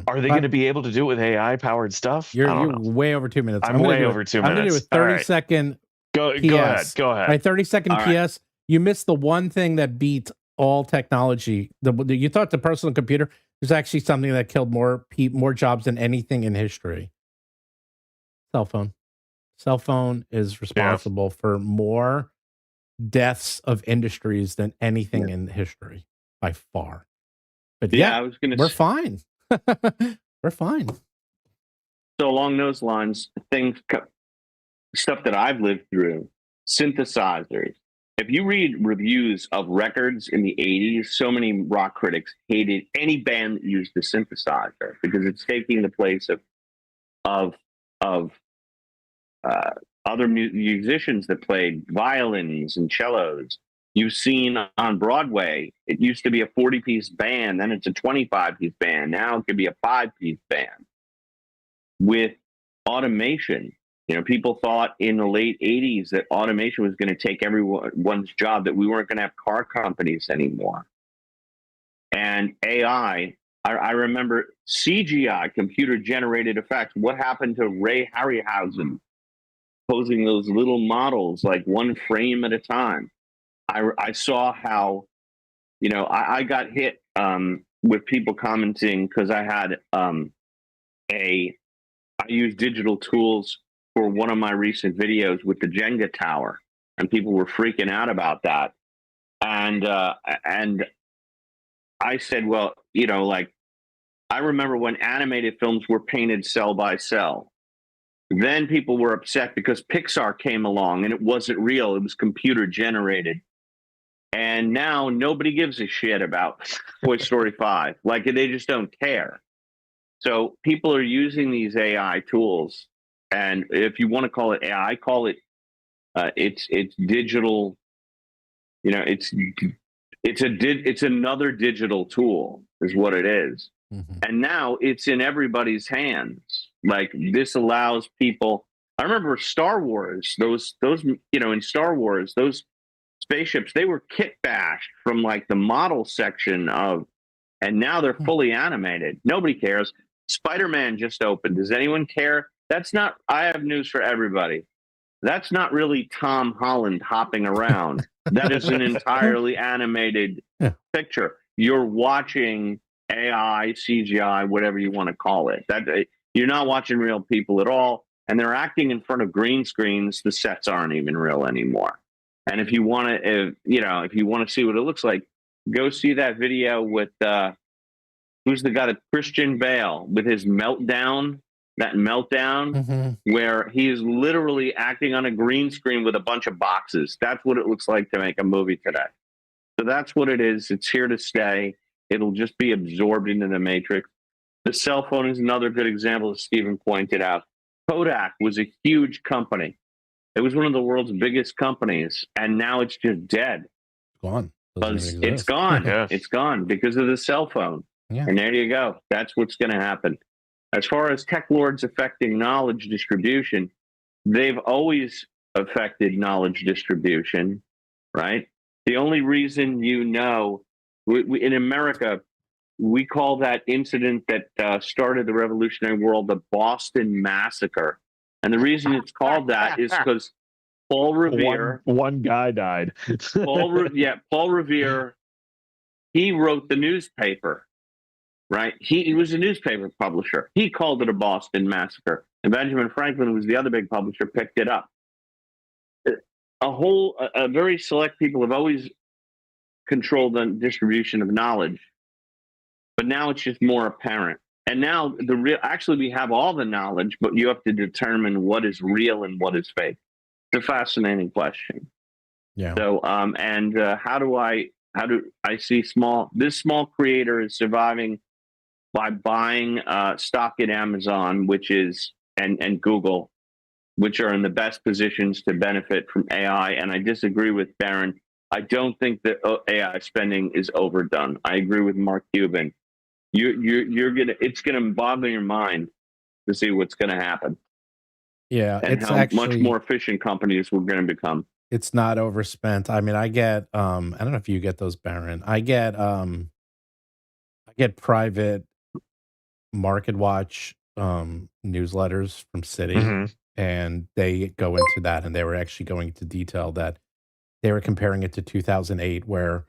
Are they going to be able to do it with AI powered stuff? You're way over 2 minutes. I'm way over 2 minutes. I'm going to do a 30-second Go ahead. Go ahead. My 30-second PS. You missed the one thing that beat all technology. You thought the personal computer was actually something that killed more jobs than anything in history. Cell phone. Cell phone is responsible for more deaths of industries than anything in history by far. But I was going to. We're fine. We're fine. So along those lines, stuff that I've lived through, synthesizers. If you read reviews of records in the 80s, so many rock critics hated any band that used the synthesizer because it's taking the place of other musicians that played violins and cellos. You've seen on Broadway, it used to be a 40-piece band, then it's a 25-piece band. Now it could be a 5-piece band. With automation, people thought in the late 80s that automation was going to take everyone's job, that we weren't going to have car companies anymore. And AI, I remember CGI, computer-generated effects. What happened to Ray Harryhausen posing those little models, like one frame at a time? I saw how, I got hit with people commenting because I had I used digital tools for one of my recent videos with the Jenga tower, and people were freaking out about that. And I said, well, I remember when animated films were painted cell by cell. Then people were upset because Pixar came along and it wasn't real. It was computer generated. And now nobody gives a shit about Toy Story 5. Like, they just don't care. So people are using these AI tools. And if you want to call it AI, I call it, it's digital, it's another digital tool is what it is. Mm-hmm. And now it's in everybody's hands. Like, this allows people, I remember Star Wars, those, in Star Wars, those spaceships, they were kit bashed from like the model section and now they're fully animated. Nobody cares. Spider-Man just opened. Does anyone care? I have news for everybody. That's not really Tom Holland hopping around. That is an entirely animated picture. You're watching AI, CGI, whatever you want to call it. You're not watching real people at all, and they're acting in front of green screens. The sets aren't even real anymore. And if you want to, if you want to see what it looks like, go see that video with who's the guy, Christian Bale, with his meltdown. That meltdown, where he is literally acting on a green screen with a bunch of boxes. That's what it looks like to make a movie today. So that's what it is. It's here to stay. It'll just be absorbed into the matrix. The cell phone is another good example, as Stephen pointed out. Kodak was a huge company. It was one of the world's biggest companies, and now it's just dead. Gone. It's gone. Yeah. It's gone because of the cell phone. Yeah. And there you go. That's what's going to happen. As far as tech lords affecting knowledge distribution, they've always affected knowledge distribution, right? The only reason we in America, we call that incident that started the revolutionary world the Boston Massacre. And the reason it's called that is because Paul Revere... One guy died. Paul Revere, he wrote the newspaper. Right? He was a newspaper publisher. He called it a Boston Massacre. And Benjamin Franklin, who was the other big publisher, picked it up. A very select people have always controlled the distribution of knowledge. But now it's just more apparent. And now actually we have all the knowledge, but you have to determine what is real and what is fake. It's a fascinating question. Yeah. So, how do I see this small creator is surviving by buying stock in Amazon, and Google, which are in the best positions to benefit from AI. And I disagree with Barron. I don't think that AI spending is overdone. I agree with Mark Cuban. It's gonna boggle your mind to see what's gonna happen. Yeah, and it's how actually much more efficient companies we're going to become. It's not overspent. I mean, I get I don't know if you get those, Barron. I get private Market Watch newsletters from Citi, and they go into that, and they were actually going into detail that they were comparing it to 2008, where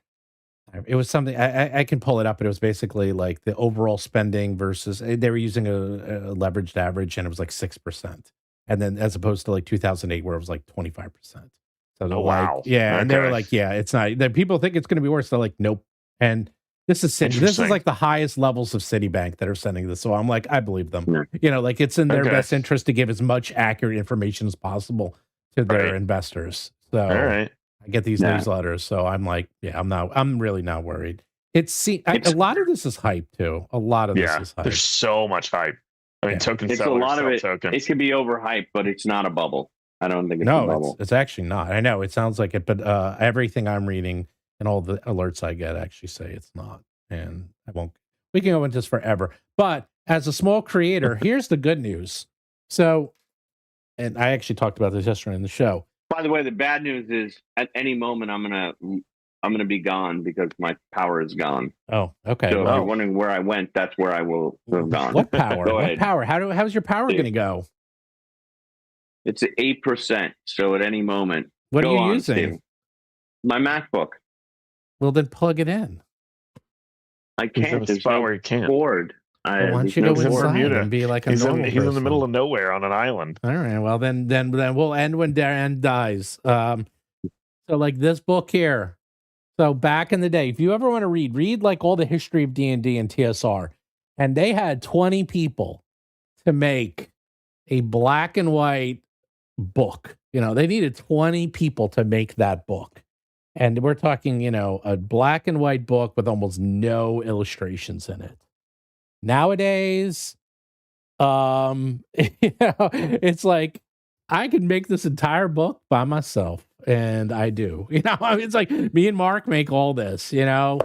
it was something I can pull it up, but it was basically like the overall spending versus they were using a leveraged average, and it was like 6%, and then as opposed to like 2008, where it was like 25%. So wow, yeah, okay. And they were like, yeah, it's not. People think it's going to be worse. They're like, nope. And This is this is Interesting. like the highest levels of Citibank that are sending this. So I'm like, I believe them. Yeah. You know, like it's in their Okay. best interest to give as much accurate information as possible to their Right. investors. So All right. I get these Yeah. newsletters. So I'm like, yeah, I'm really not worried. A lot of this is hype too. A lot of this is hype. There's so much hype. I mean, Yeah. token It's a sellers lot of sell it. tokens. It could be overhyped, but it's not a bubble. I don't think it's a No, bubble. it's actually not. I know it sounds like it, but everything I'm reading and all the alerts I get actually say it's not. And I won't. We can go into this forever. But as a small creator, here's the good news. So, and I actually talked about this yesterday in the show. By the way, the bad news is at any moment I'm gonna be gone because my power is gone. Oh, okay. So if well, you're wondering where I went, that's where I will have gone. what power? Go What ahead. power? How's your power going to go? It's 8%. So at any moment, What go are you on, using? Steve. My MacBook. Well, then plug it in. I He's in can't. a There's spot no where he can't. cord. Why don't there's you no go in cord. inside Bermuda. and be like a He's normal in the person? middle of nowhere on an island. All right. Well, then we'll end when Darren dies. So like this book here. So back in the day, if you ever want to read like all the history of D&D and TSR, and they had 20 people to make a black and white book. You know, they needed 20 people to make that book. And we're talking, you know, a black and white book with almost no illustrations in it. Nowadays, you know, it's like I could make this entire book by myself, and I do. You know, I mean, it's like me and Mark make all this. You know,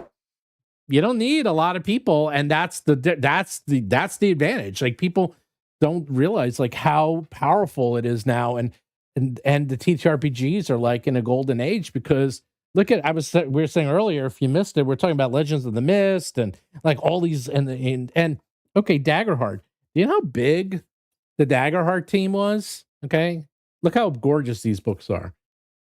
you don't need a lot of people, and that's the advantage. Like people don't realize like how powerful it is now, and the TTRPGs are like in a golden age because look at we were saying earlier, if you missed it, we're talking about Legends of the Mist and like all these and okay, Daggerheart. Do you know how big the Daggerheart team was? Okay, look how gorgeous these books are.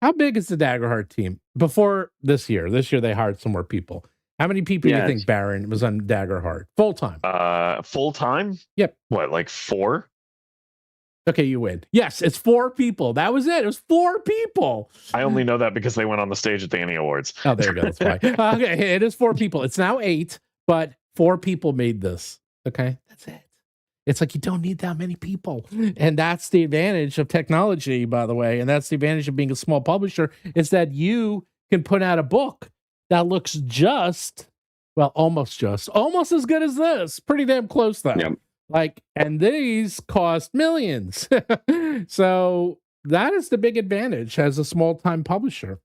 How big is the Daggerheart team before this year? This year they hired some more people. How many people do you think Baron was on Daggerheart full time? Full time? Yep. What, like 4? Okay, you win. Yes, it's 4 people. That was it. It was 4 people. I only know that because they went on the stage at the Annie Awards. Oh, there you go. That's why. Okay, it is 4 people. It's now 8, but 4 people made this. Okay, that's it. It's like you don't need that many people. And that's the advantage of technology, by the way. And that's the advantage of being a small publisher is that you can put out a book that looks almost as good as this. Pretty damn close, though. Yep. Like, and these cost millions. So that is the big advantage as a small time publisher.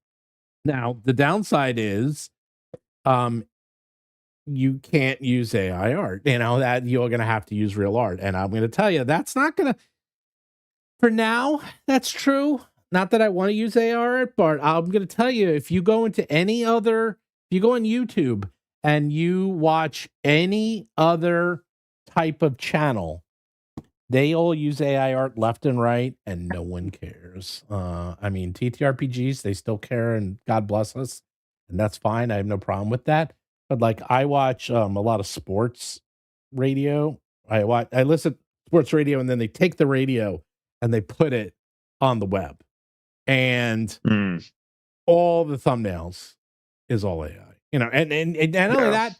Now, the downside is, you can't use AI art, you know, that you're going to have to use real art. And I'm going to tell you, that's not going to, for now, that's true. Not that I want to use AI art, but I'm going to tell you, if you go on YouTube and you watch any other type of channel, they all use AI art left and right, and no one cares. I mean, TTRPGs, they still care, and God bless us. And that's fine. I have no problem with that. But like I watch a lot of sports radio. I listen to sports radio, and then they take the radio and they put it on the web, and all the thumbnails is all AI. You know, and not only that,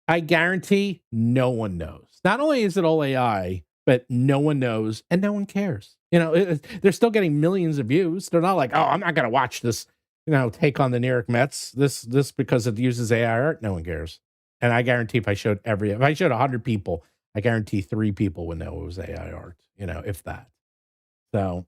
I guarantee no one knows. Not only is it all AI, but no one knows and no one cares. You know, they're still getting millions of views. They're not like, oh, I'm not going to watch this. You know, take on the New York Mets. This because it uses AI art. No one cares. And I guarantee if I showed 100 people, I guarantee 3 people would know it was AI art. You know, if that. So,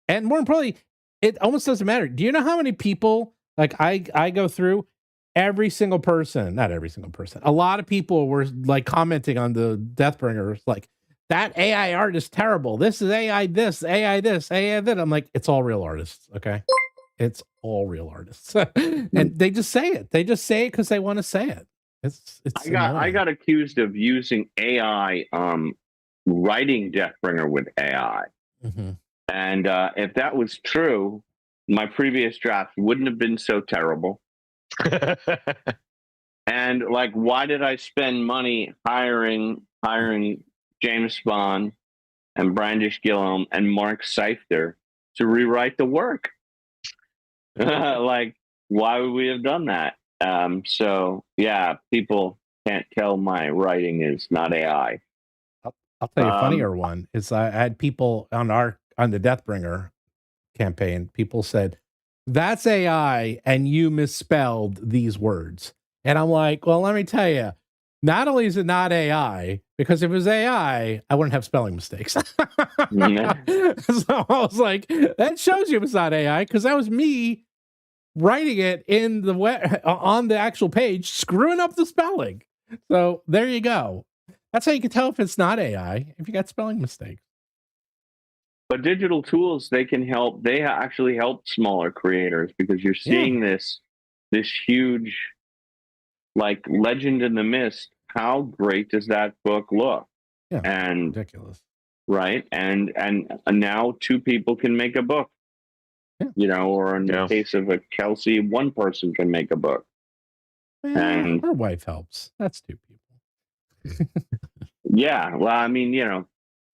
and more importantly, it almost doesn't matter. Do you know how many people like I go through? Every single person, not every single person. A lot of people were like commenting on the Deathbringer, like that AI art is terrible. This is AI this, AI this, AI that. I'm like, it's all real artists. Okay. It's all real artists. And they just say it. They just say it because they want to say it. I got accused of using AI writing Deathbringer with AI. Mm-hmm. And if that was true, my previous draft wouldn't have been so terrible. And like, why did I spend money hiring James Spahn and Brandish Gillum and Mark Seifter to rewrite the work? Like, why would we have done that? So yeah, people can't tell my writing is not AI. I'll tell you a funnier one is I had people on the Deathbringer campaign, people said, "That's AI and you misspelled these words." And I'm like, well, let me tell you, not only is it not AI, because if it was AI, I wouldn't have spelling mistakes. So I was like, that shows you it's not AI, because that was me writing it in the on the actual page, screwing up the spelling. So there you go. That's how you can tell if it's not AI, if you got spelling mistakes. But digital tools, they can help. They actually help smaller creators, because you're seeing this huge, like, Legend in the Mist. How great does that book look? Yeah, and ridiculous. Right, and now 2 people can make a book. Yeah. Or in the case of a Kelsey, 1 person can make a book. And her wife helps. That's 2 people. Yeah, well, I mean,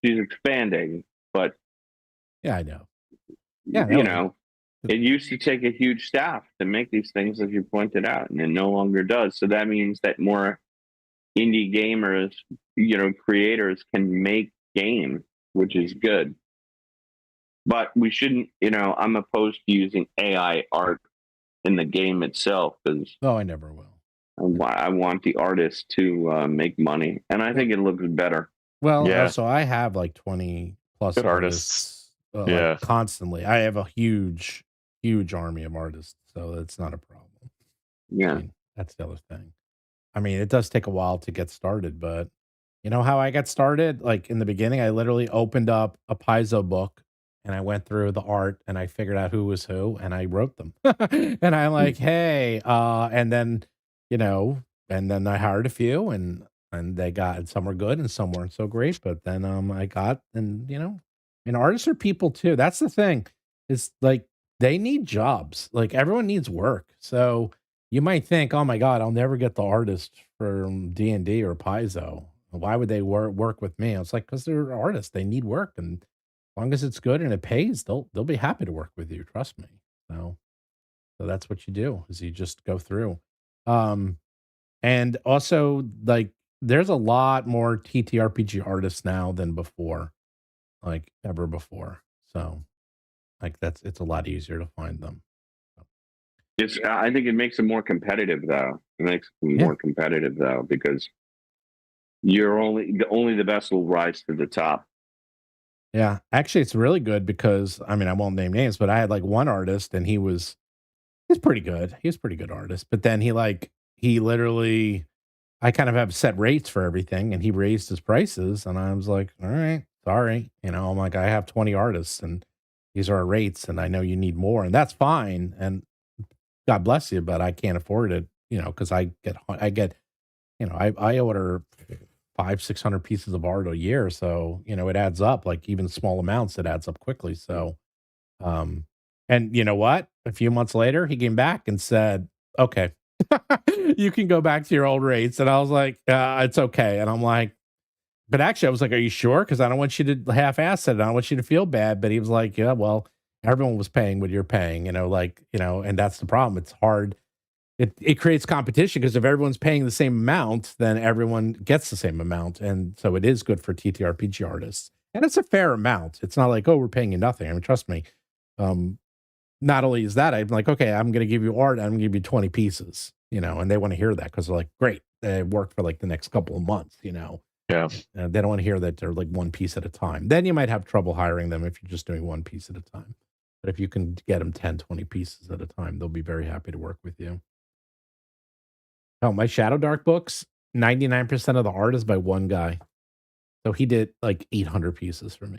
she's expanding, but yeah, I know. Yeah, it used to take a huge staff to make these things, as you pointed out, and it no longer does. So that means that more indie gamers, creators can make games, which is good. But we shouldn't, I'm opposed to using AI art in the game itself, because I never will. I want the artist to make money, and I think it looks better. Well, so I have like 20 plus good artists. Like constantly. I have a huge army of artists, so it's not a problem. Yeah. I mean, that's the other thing. I mean, it does take a while to get started, but you know how I got started? Like in the beginning, I literally opened up a Paizo book and I went through the art and I figured out who was who and I wrote them. And I'm like, hey, and then, and then I hired a few and they got, some were good and some weren't so great. But then I got, and artists are people too. That's the thing. It's like they need jobs. Like everyone needs work. So you might think, oh my God, I'll never get the artist from D&D or Paizo. Why would they work with me? It's like, because they're artists. They need work. And as long as it's good and it pays, they'll be happy to work with you. Trust me. So that's what you do, is you just go through. And also, like, there's a lot more TTRPG artists now than before, like ever before. So like it's a lot easier to find them. I think it makes it more competitive, though. It makes it more competitive, though, because you're only the best will rise to the top. Yeah, actually, it's really good because I mean, I won't name names, but I had like one artist, and he's pretty good. He's a pretty good artist, but then he literally, I kind of have set rates for everything, and he raised his prices, and I was like, all right, sorry, I'm like, I have 20 artists, and these are our rates, and I know you need more, and that's fine, and God bless you, but I can't afford it, because I get, I order 500-600 pieces of art a year. So, it adds up, like even small amounts, it adds up quickly. So, and you know what? A few months later, he came back and said, okay, you can go back to your old rates. And I was like, it's okay. And I'm like, but actually I was like, are you sure? Cause I don't want you to half-ass it. I don't want you to feel bad. But he was like, yeah, well, everyone was paying what you're paying, and that's the problem. It's hard. It creates competition, because if everyone's paying the same amount, then everyone gets the same amount. And so it is good for TTRPG artists. And it's a fair amount. It's not like, oh, we're paying you nothing. I mean, trust me. Not only is that, I'm like, okay, I'm going to give you art. I'm going to give you 20 pieces, and they want to hear that, because they're like, great. They work for like the next couple of months, Yeah. And they don't want to hear that they're like one piece at a time. Then you might have trouble hiring them if you're just doing one piece at a time. But if you can get them 10, 20 pieces at a time, they'll be very happy to work with you. Oh, my Shadowdark books, 99% of the art is by one guy. So he did like 800 pieces for me.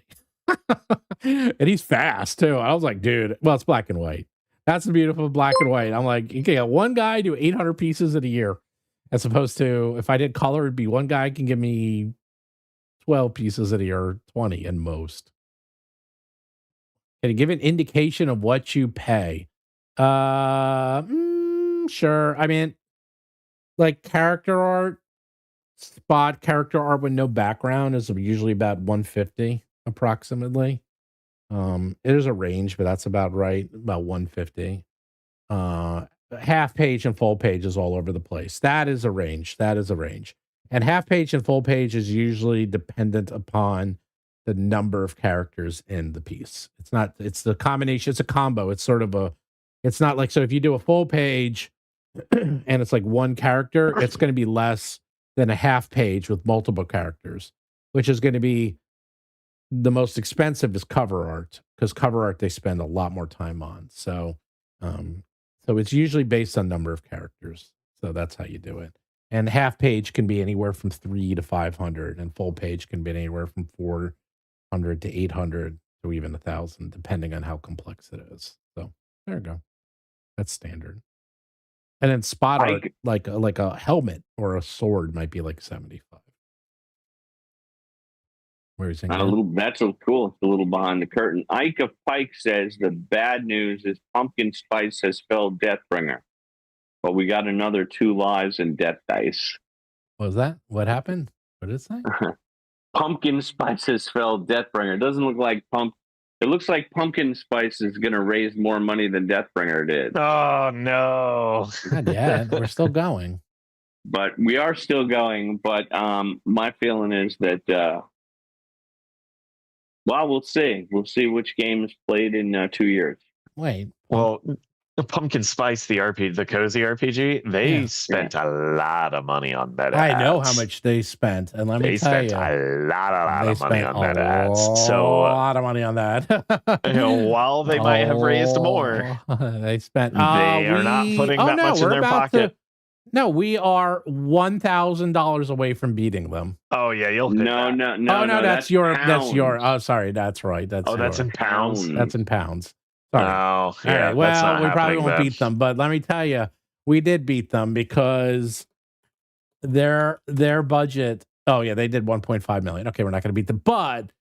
And he's fast too. I was like, dude, well, it's black and white. That's the beautiful black and white. I'm like, you can get one guy do 800 pieces in a year, as opposed to if I did color, it'd be one guy can give me 12 pieces in a year, 20 and most. Can you give an indication of what you pay? Sure. I mean, like character art, spot character art with no background is usually about 150 approximately. It is a range, but that's about right, about 150. half page and full page is all over the place. That is a range. And half page and full page is usually dependent upon the number of characters in the piece. It's the combination. It's a combo. It's not like, so if you do a full page and it's like one character, it's going to be less than a half page with multiple characters, which is going to be the most expensive is cover art, because cover art they spend a lot more time on. So it's usually based on number of characters. So that's how you do it. And half page can be anywhere from 300 to 500, and full page can be anywhere from 400 to 800 to even 1,000, depending on how complex it is. So there you go. That's standard. And then spot art, like a helmet or a sword, might be like 75. Where is it? That's so cool. It's a little behind the curtain. Ike of Pike says the bad news is Pumpkin Spice has spelled Deathbringer, but we got another 2 lives in Death Dice. What was that? What happened? What did it say? Pumpkin Spice has spelled Deathbringer. It doesn't look like It looks like Pumpkin Spice is going to raise more money than Deathbringer did. Oh no! Not yet. We're still going. But we are still going. But my feeling is that. Well, we'll see. We'll see which game is played in 2 years. Wait. Well, Pumpkin Spice, the cozy RPG, they spent a lot of money on meta ads. I know how much they spent, and let me tell you, they spent a lot of money on meta ads. So a lot of money on that. While they might have raised more, they spent. They are not putting that much in their pocket. No, we are $1,000 away from beating them. Oh yeah, you'll hit no. Oh no, that's your. Oh, sorry, that's right. That's in pounds. That's in pounds. Sorry. Oh, yeah. All right. Well, we probably won't beat them, but let me tell you, we did beat them because their budget. Oh yeah, they did 1.5 million. Okay, we're not going to beat them, but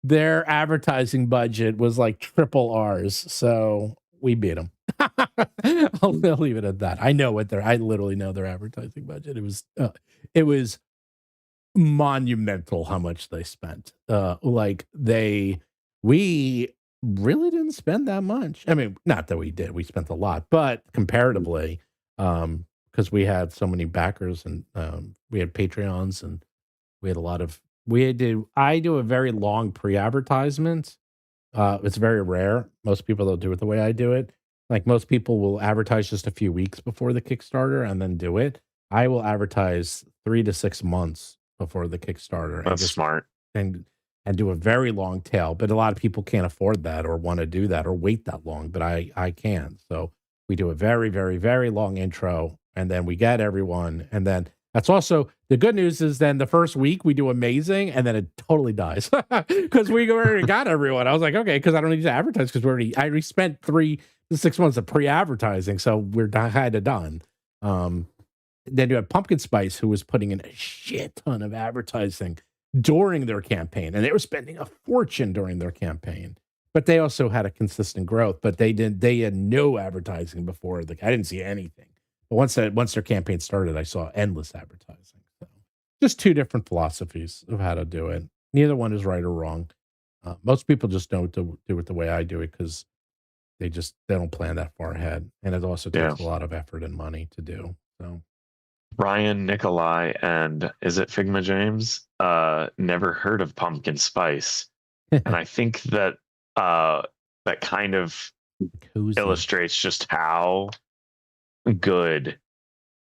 their advertising budget was like triple ours, so we beat them. I'll leave it at that. I literally know their advertising budget. It was monumental how much they spent. We really didn't spend that much. I mean, not that we did. We spent a lot, but comparatively, because we had so many backers and we had Patreons and we had a lot of. I do a very long pre-advertisement. It's very rare. Most people don't do it the way I do it. Like most people will advertise just a few weeks before the Kickstarter and then do it. I will advertise 3 to 6 months before the Kickstarter. That's smart. And do a very long tail. But a lot of people can't afford that or want to do that or wait that long. But I can. So we do a very, very, very long intro. And then we get everyone. And then that's also the good news is then the first week we do amazing. And then it totally dies because we already got everyone. I was like, okay, because I don't need to advertise because I already spent 3 to 6 months of pre-advertising. So we're kind of done. Then you have Pumpkin Spice, who was putting in a shit ton of advertising during their campaign, and they were spending a fortune during their campaign. But they also had a consistent growth. But they had no advertising before. I didn't see anything. But once their campaign started, I saw endless advertising. So just 2 different philosophies of how to do it. Neither one is right or wrong. Most people just don't do it the way I do it because they don't plan that far ahead, and it also takes a lot of effort and money to do. So. Ryan Nikolai and is it Figma James? Never heard of Pumpkin Spice, and I think that that kind of illustrates just how good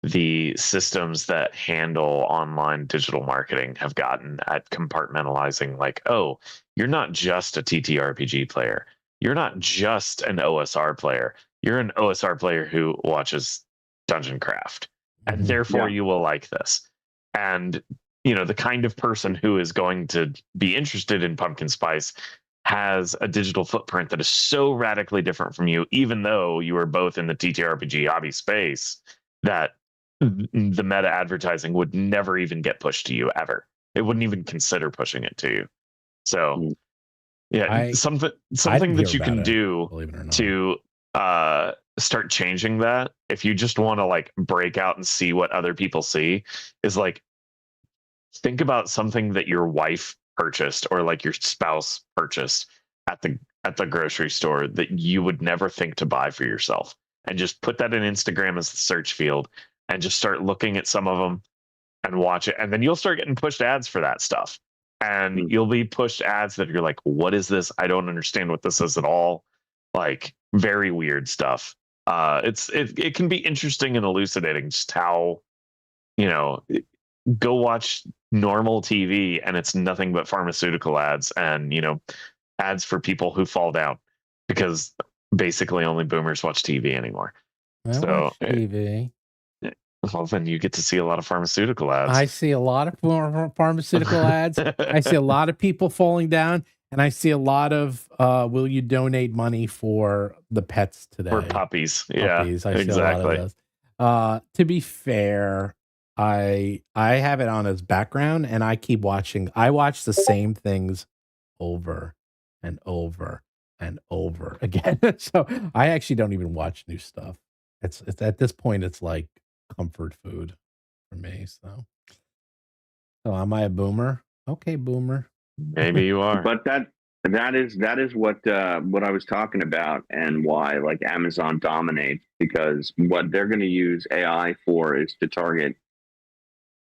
the systems that handle online digital marketing have gotten at compartmentalizing. Like, oh, you're not just a TTRPG player. You're not just an OSR player. You're an OSR player who watches Dungeon Craft. And therefore you will like this. And, the kind of person who is going to be interested in Pumpkin Spice has a digital footprint that is so radically different from you, even though you are both in the TTRPG hobby space, that the meta advertising would never even get pushed to you ever. It wouldn't even consider pushing it to you. So, something that you can do to start changing that, if you just want to like break out and see what other people see, is like think about something that your wife purchased or like your spouse purchased at the grocery store that you would never think to buy for yourself, and just put that in Instagram as the search field and just start looking at some of them and watch it. And then you'll start getting pushed ads for that stuff. And you'll be pushed ads that you're like, what is this? I don't understand what this is at all. Like very weird stuff. It can be interesting and elucidating just how, go watch normal TV and it's nothing but pharmaceutical ads and, ads for people who fall down because basically only boomers watch TV anymore. I watch TV. Well, then you get to see a lot of pharmaceutical ads. I see a lot of pharmaceutical ads. I see a lot of people falling down, and I see a lot of will you donate money for the pets today? For puppies. Yeah, exactly. See a lot of those. To be fair, I have it on as background, and I keep watching. I watch the same things over and over and over again. So I actually don't even watch new stuff. It's at this point, it's like comfort food for me. So am I a boomer? Okay, boomer. Maybe you are. But that is what I was talking about, and why like Amazon dominates, because what they're going to use AI for is to target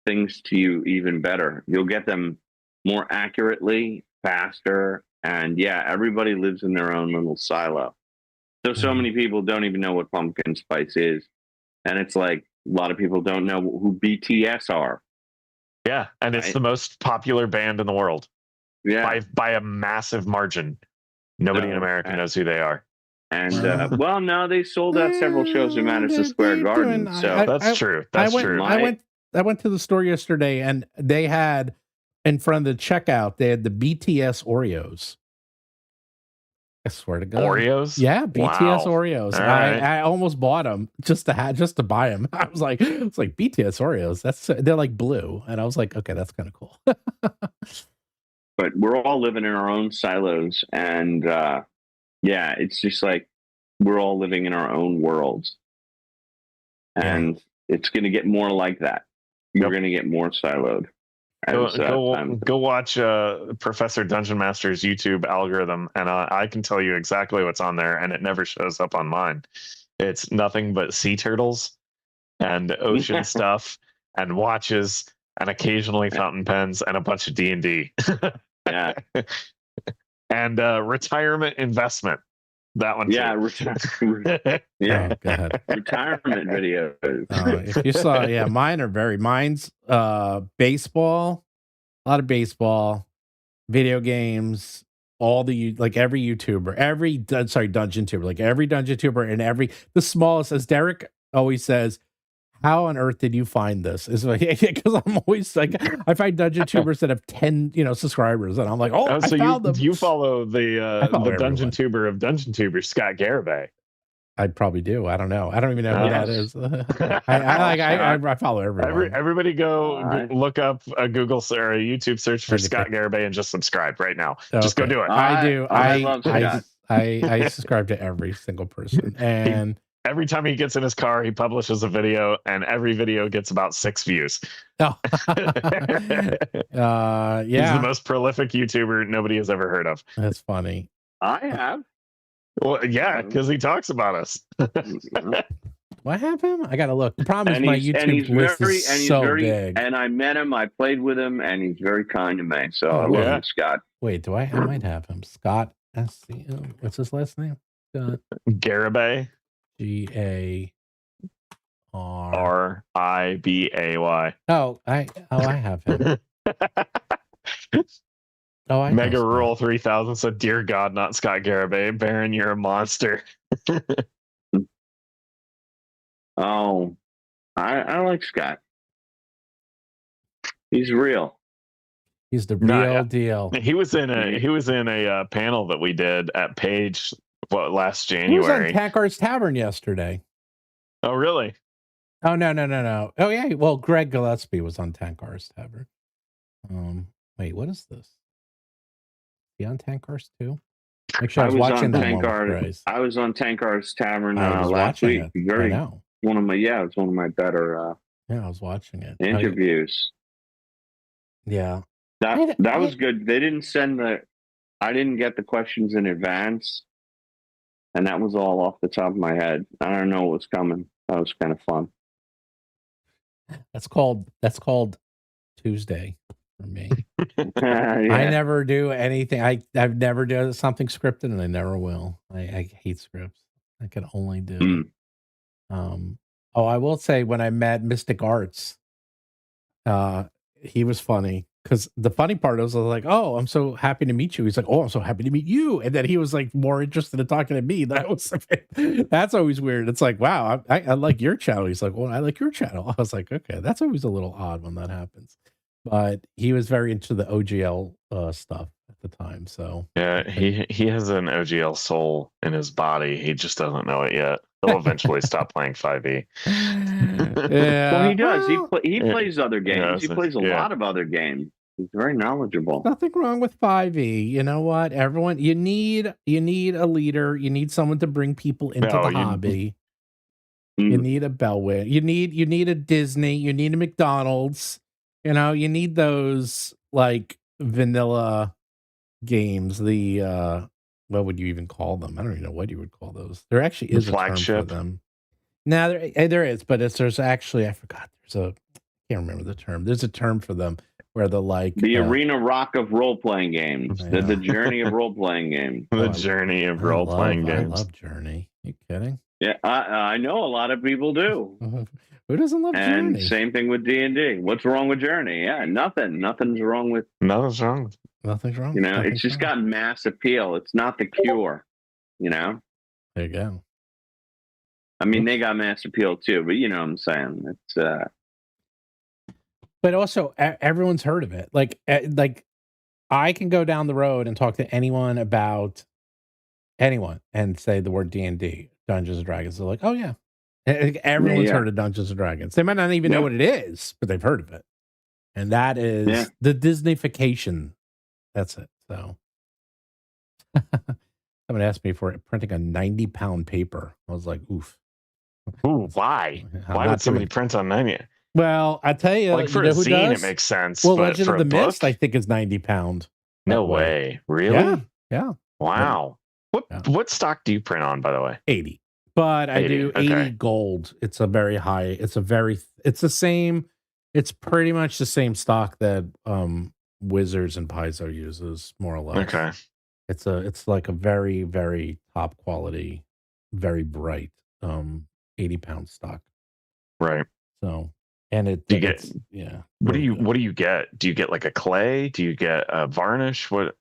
things to you even better. You'll get them more accurately, faster, and everybody lives in their own little silo. So many people don't even know what pumpkin spice is, and it's like a lot of people don't know who BTS are. Yeah, and it's the most popular band in the world. Yeah, by a massive margin. Nobody in America knows who they are. And they sold out several shows in Madison Square Garden. So that's true. That's true. I went to the store yesterday, and they had in front of the checkout, they had the BTS Oreos. I swear to God. Oreos? Yeah, BTS Oreos. Right. I almost bought them just to buy them. I was like, it's like BTS Oreos. They're like blue, and I was like, okay, that's kind of cool. But we're all living in our own silos, and it's just like we're all living in our own worlds, and it's going to get more like that. We're going to get more siloed. Go watch Professor Dungeon Master's YouTube algorithm, and I can tell you exactly what's on there, and it never shows up on mine. It's nothing but sea turtles and ocean stuff and watches and occasionally fountain pens and a bunch of D&D. Yeah. And retirement investment. That one too. Yeah, Oh, God. retirement videos. If you saw, mine's baseball, a lot of baseball, video games, all the every YouTuber, dungeon tuber, like every dungeon tuber, and the smallest, as Derek always says, how on earth did you find this? Is because I'm always like, I find dungeon tubers that have 10, subscribers, and I'm like, I found them. You follow the dungeon tuber of dungeon tubers, Scott Garibay. I probably do. I don't know. I don't even know who that is. I follow everyone. Everybody go look up a Google or a YouTube search for Scott Garibay and just subscribe right now. Okay. Just go do it. I do. I love Scott. I subscribe to every single person, and every time he gets in his car, he publishes a video, and every video gets about 6 views. Oh. He's the most prolific YouTuber nobody has ever heard of. That's funny. I have. Well, yeah, because he talks about us. What happened? I gotta look. The problem is my YouTube list is so big. And I met him, I played with him, and he's very kind to me. So I love him, Scott. Wait, I might have him. Scott S-C-O. What's his last name? Scott Garibay. Garibay. Oh, I have him. Mega Rural 3000 said, "Dear God, not Scott Garibay. Baron, you're a monster." Oh, I like Scott. He's real. He's the real deal. He was in a panel that we did at Page last January. He was on Tackar's Tavern yesterday. Oh, really? Oh, no. Oh, yeah. Well, Greg Gillespie was on Tackar's Tavern. Wait, what is this? Be on Tankars too? Actually, I was watching that one. I was on Tankar's Tavern last week. I know. It was one of my better. I was watching it. Interviews. Yeah, that was good. They didn't send I didn't get the questions in advance, And that was all off the top of my head. I don't know what was coming. That was kind of fun. That's called Tuesday for me. Yeah. I never do anything. I've never done something scripted, and I never will. I hate scripts. I can only do. I will say when I met Mystic Arts, he was funny because the funny part was I was like, "Oh, I'm so happy to meet you." He's like, "Oh, I'm so happy to meet you," and then he was like more interested in talking to me. That's always weird. It's like, wow, I like your channel. He's like, "Well, I like your channel." I was like, okay, that's always a little odd when that happens. But he was very into the OGL stuff at the time. So yeah, he has an OGL soul in his body. He just doesn't know it yet. He'll eventually stop playing 5e. Yeah, well, he does. Well, He plays other games. He plays a lot of other games. He's very knowledgeable. Nothing wrong with 5e. You know what? Everyone, you need a leader. You need someone to bring people into the hobby. You need a bellwether. You need a Disney. You need a McDonald's. You know, you need those like vanilla games. The what would you even call them? I don't even know what you would call those. There actually is a term for them. Now there is, but there's actually I forgot. I can't remember the term. There's a term for them where the arena rock of role playing games. The journey of role playing games. The journey of role playing games. I love Journey. Are you kidding? Yeah, I know a lot of people do. Who doesn't love Journey? And same thing with D&D. What's wrong with Journey? Yeah, nothing. Nothing's wrong with. Nothing's wrong. Nothing's wrong. You know, it's just got mass appeal. It's not the cure. You know. There you go. I mean, they got mass appeal too, but you know what I'm saying. It's. But also, everyone's heard of it. Like I can go down the road and talk to anyone about anyone and say the word D&D, Dungeons and Dragons. They're like, oh yeah. Everyone's heard of Dungeons and Dragons. They might not even know what it is, but they've heard of it. And that is the Disneyfication. That's it. So someone asked me for printing a 90-pound paper. I was like, oof. Ooh, why? Why would somebody print on 90? Well, I tell you, like for a zine, it makes sense. Well, but Legend for of the book? Mist, I think is 90 pound. No way. Really? Yeah. Wow. What stock do you print on, by the way? 80. But 80. I do 80 gold. It's a very high. It's the same. It's pretty much the same stock that Wizards and Paizo uses, more or less. Okay. It's like a very, very top quality, very bright 80-pound stock. Right. So, and What do you get? Do you get like a clay? Do you get a varnish? What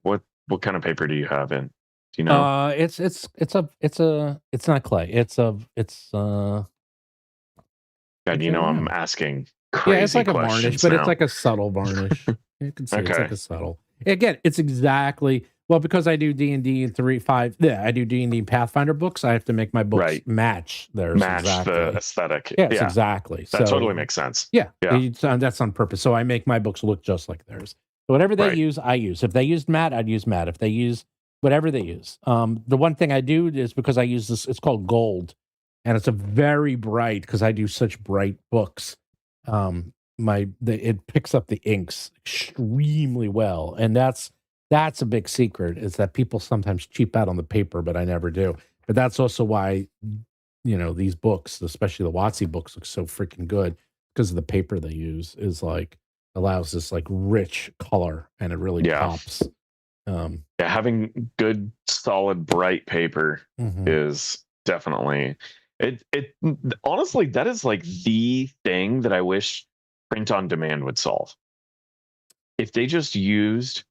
kind of paper do you have in? Do you know? It's not clay. God, you know, I'm asking crazy it's like a varnish, but now. it's like a subtle varnish. You can see it's like a subtle. Again, it's exactly because I do D&D and 3.5. Yeah, I do D&D Pathfinder books. I have to make my books match theirs. The aesthetic. Yes, exactly. That totally makes sense. Yeah. That's on purpose. So I make my books look just like theirs. So whatever they use, I use. If they use matte, I'd use matte. If they use whatever they use. The one thing I do is because I use this, it's called gold, and it's a very bright, because I do such bright books. It picks up the inks extremely well, and that's a big secret, is that people sometimes cheap out on the paper, but I never do. But that's also why, these books, especially the WotC books, look so freaking good, because of the paper they use is like allows this like rich color, and it really pops. Having good, solid, bright paper is definitely it. Honestly, that is like the thing that I wish print on demand would solve. If they just used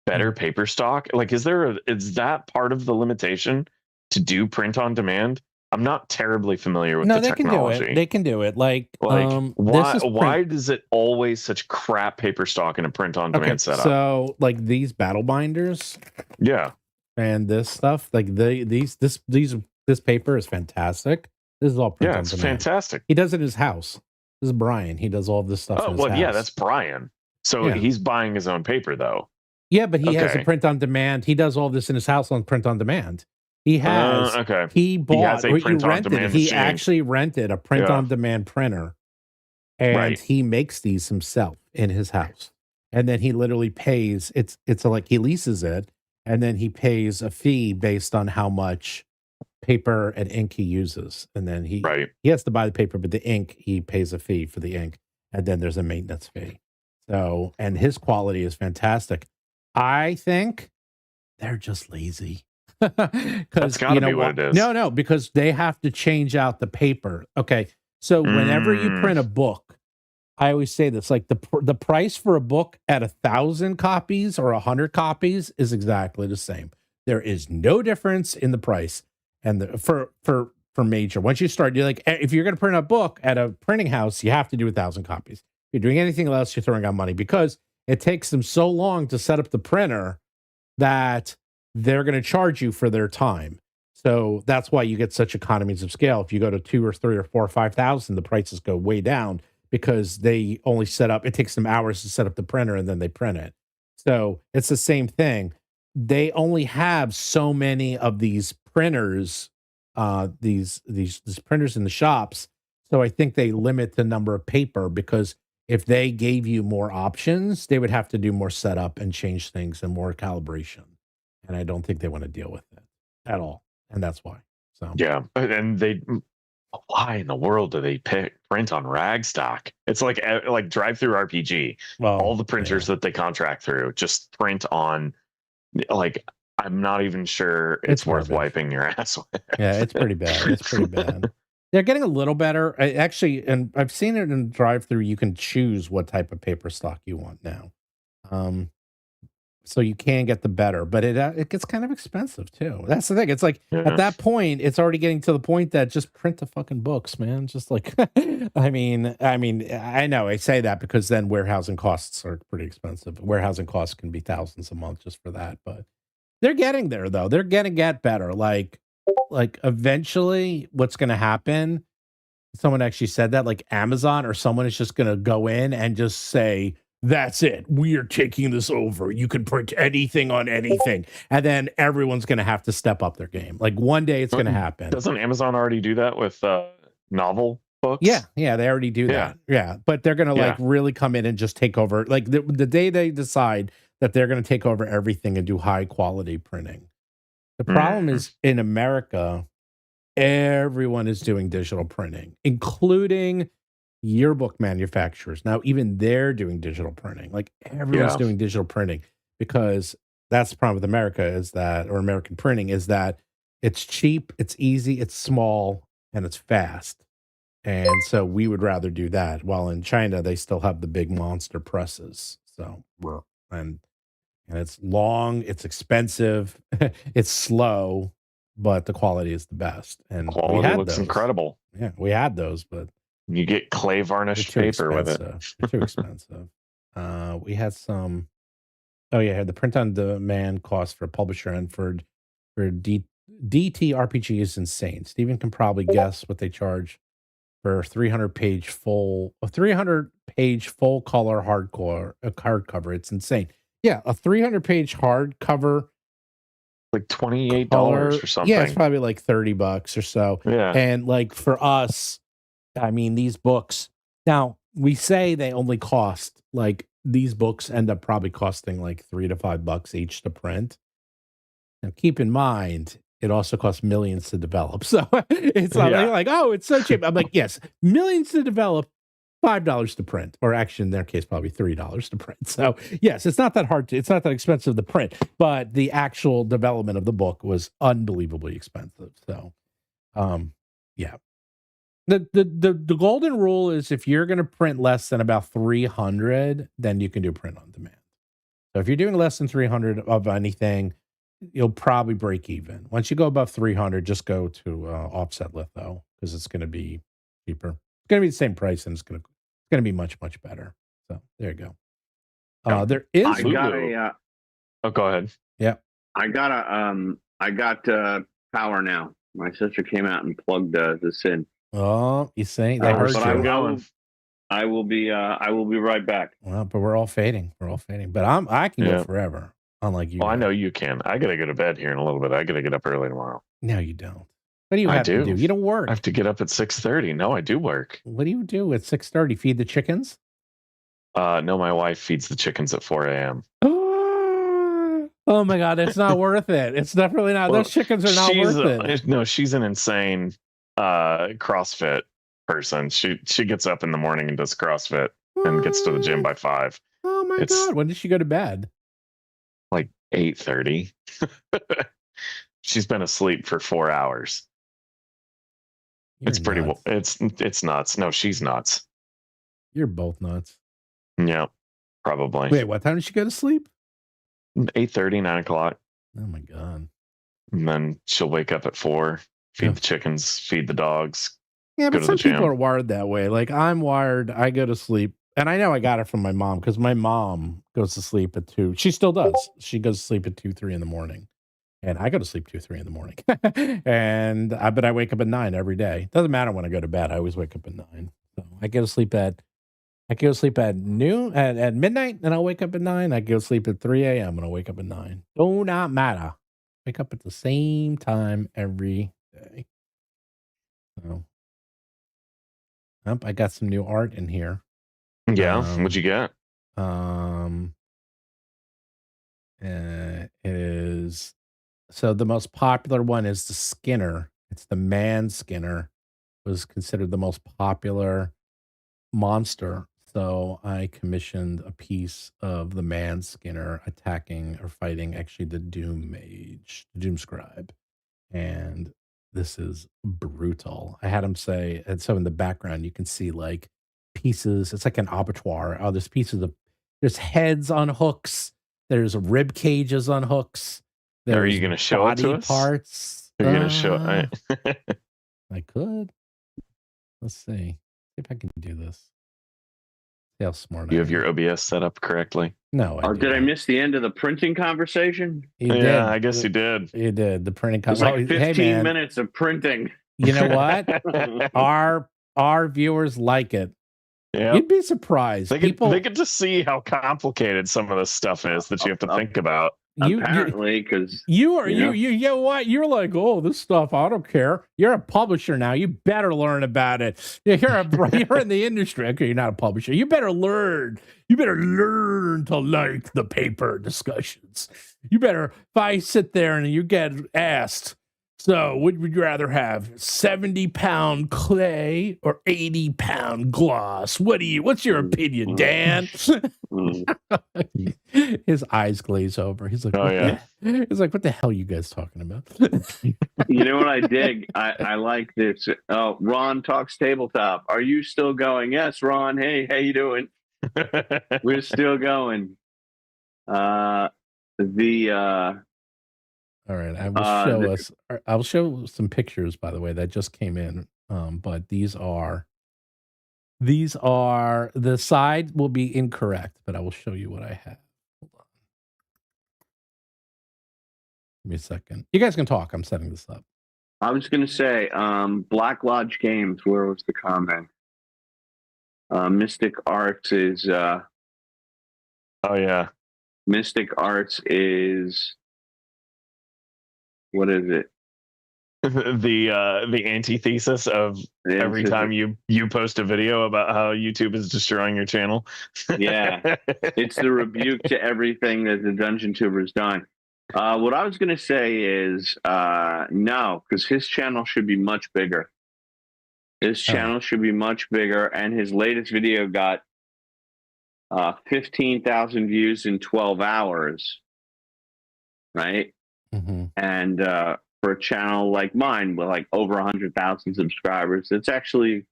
better paper stock, like is that part of the limitation to do print on demand? I'm not terribly familiar with the technology. They can do it. Like why is it always such crap paper stock in a print on demand setup? So like these battle binders, and this stuff, like this paper is fantastic. This is all print on demand. It's fantastic. He does it in his house. This is Brian. He does all this stuff. Oh, well, yeah, that's Brian. So he's buying his own paper though. Yeah, but he has a print on demand. He does all this in his house on print on demand. He has. He bought. He actually rented a print on demand printer, and he makes these himself in his house. And then he literally pays. It's like he leases it, and then he pays a fee based on how much paper and ink he uses, and then he has to buy the paper, but the ink he pays a fee for the ink, and then there's a maintenance fee. So, and his quality is fantastic. I think they're just lazy. That's gotta be what it is. No, because they have to change out the paper. Okay, so whenever you print a book, I always say this: like the price for a book at 1,000 copies or 100 copies is exactly the same. There is no difference in the price. And for major, once you start, you're like, if you're going to print a book at a printing house, you have to do 1,000 copies. If you're doing anything else, you're throwing out money, because it takes them so long to set up the printer that they're going to charge you for their time. So that's why you get such economies of scale. If you go to 2 or 3 or 4 or 5,000, the prices go way down, because they only set up, it takes them hours to set up the printer, and then they print it. So it's the same thing. They only have so many of these printers, these printers in the shops. So I think they limit the number of paper, because if they gave you more options, they would have to do more setup and change things and more calibration. And I don't think they want to deal with it at all. And that's why. So yeah, and why in the world do they print on rag stock? It's like Drive-Through RPG. Well, all the printers that they contract through just print on, like, I'm not even sure it's worth wiping your ass with. Yeah, it's pretty bad. It's pretty bad. They're getting a little better. And I've seen it in Drive-Through. You can choose what type of paper stock you want now. So you can get the better, but it gets kind of expensive too. That's the thing. It's like, at that point, it's already getting to the point that just print the fucking books, man. Just like, I mean, I know I say that because then warehousing costs are pretty expensive. Warehousing costs can be thousands a month just for that, but they're getting there though. They're going to get better. Like eventually what's going to happen, someone actually said that, like Amazon or someone is just going to go in and just say, that's it, we are taking this over. You can print anything on anything. And then everyone's going to have to step up their game. Like one day it's going to happen. Doesn't Amazon already do that with novel books? Yeah, they already do that. Yeah, but they're going to like really come in and just take over. Like the day they decide that they're going to take over everything and do high quality printing. The problem is in America, everyone is doing digital printing, including yearbook manufacturers. Now, even they're doing digital printing. Like everyone's doing digital printing, because that's the problem with America or American printing is that it's cheap, it's easy, it's small, and it's fast. And so we would rather do that. While in China, they still have the big monster presses. So, and it's long, it's expensive, it's slow, but the quality is the best. And quality looks incredible. Yeah, we had those, but you get clay varnished paper with it. They're too expensive. We had some. Oh yeah, the print on demand cost for a publisher and for TTRPG is insane. Steven can probably guess what they charge for a 300-page full color hardcover. It's insane. Yeah, a 300-page hardcover, like $28 or something. Yeah, it's probably like $30 or so. Yeah, and like for us, I mean, these books, now we say they only cost, like these books end up probably costing like $3 to $5 each to print. Now keep in mind, it also costs millions to develop. So it's not like, oh, it's so cheap. I'm like, yes, millions to develop, $5 to print, or actually in their case, probably $3 to print. So yes, it's not that hard it's not that expensive to print, but the actual development of the book was unbelievably expensive. So, yeah. The golden rule is if you're going to print less than about 300, then you can do print on demand. So if you're doing less than 300 of anything, you'll probably break even. Once you go above 300, just go to offset litho, because it's going to be cheaper. It's going to be the same price, and it's going to be much, much better. So there you go. There is. go ahead. Yeah. I got power now. My sister came out and plugged this in. Oh, you saying they heard you? I will be right back. Well, but we're all fading. But I can go forever. Unlike you. Well, I know you can. I gotta go to bed here in a little bit. I gotta get up early tomorrow. No, you don't. What do you have to do? You don't work. I have to get up at 6:30. No, I do work. What do you do at 6:30? Feed the chickens? No, my wife feeds the chickens at 4 a.m. Oh my God, it's not worth it. It's definitely not. Well, Those chickens are not worth it. No, she's an insane CrossFit person. She gets up in the morning and does CrossFit and gets to the gym by 5. Oh my It's God, when did she go to bed? like 8:30. She's been asleep for 4 hours. It's pretty. Nuts. It's nuts. No, she's nuts. You're both nuts. Yeah, probably. Wait, what time did she go to sleep? 8:30, 9 o'clock. Oh my God. And then she'll wake up at 4, feed the chickens, feed the dogs. Yeah, go but to some the gym. people are wired that way. Like I'm wired. I go to sleep, and I know I got it from my mom because my mom goes to sleep at 2. She still does. She goes to sleep at 2, 3 in the morning, and I go to sleep 2, 3 in the morning. But I wake up at 9 every day. Doesn't matter when I go to bed. I always wake up at 9. So I go to sleep at noon at midnight, and I'll wake up at 9. I go to sleep at 3 a.m. and I'll wake up at 9. Do not matter. Wake up at the same time every day. So, I got some new art in here. Yeah, what'd you get? It is so the most popular one is the Skinner. It's the man Skinner. Was considered the most popular monster. So I commissioned a piece of the man Skinner attacking or fighting actually the Doom Mage, the Doom Scribe. And this is brutal. I had him say, and so in the background you can see like pieces. It's like an abattoir. Oh, there's heads on hooks. There's rib cages on hooks. There's Are you going to show it to us? Parts. Are you going to show it? I could. Let's see if I can do this. See how smart you have your OBS set up correctly? No. Did I miss the end of the printing conversation? You yeah, did. I guess you did. You did. The printing It's like 15 minutes of printing. You know what? our viewers like it. Yeah, you'd be surprised. They get to see how complicated some of this stuff is that you have to think about. Apparently, because you know what? You're like, oh, this stuff, I don't care. You're a publisher now. You better learn about it. You're in the industry. Okay, you're not a publisher. You better learn. You better learn to like the paper discussions. You better, if I sit there and you get asked, so would you rather have 70-pound clay or 80-pound gloss? What's your opinion, Dan? His eyes glaze over. He's like, oh yeah. He's like, what the hell are you guys talking about? You know what I dig? I like this. Oh, Ron talks tabletop. Are you still going? Yes, Ron. Hey, how you doing? We're still going. All right, I'll show some pictures, by the way, that just came in. But these are the side will be incorrect, but I will show you what I have. Hold on. Give me a second. You guys can talk. I'm setting this up. I was going to say, Black Lodge Games, where was the comment? Mystic Arts is... oh, yeah. Mystic Arts is... What is it? The antithesis of every time you post a video about how YouTube is destroying your channel. Yeah. It's the rebuke to everything that the Dungeon Tuber's done. What I was going to say is no, because his channel should be much bigger. His channel should be much bigger, and his latest video got 15,000 views in 12 hours, right? Mm-hmm. And for a channel like mine with like over 100,000 subscribers, it's actually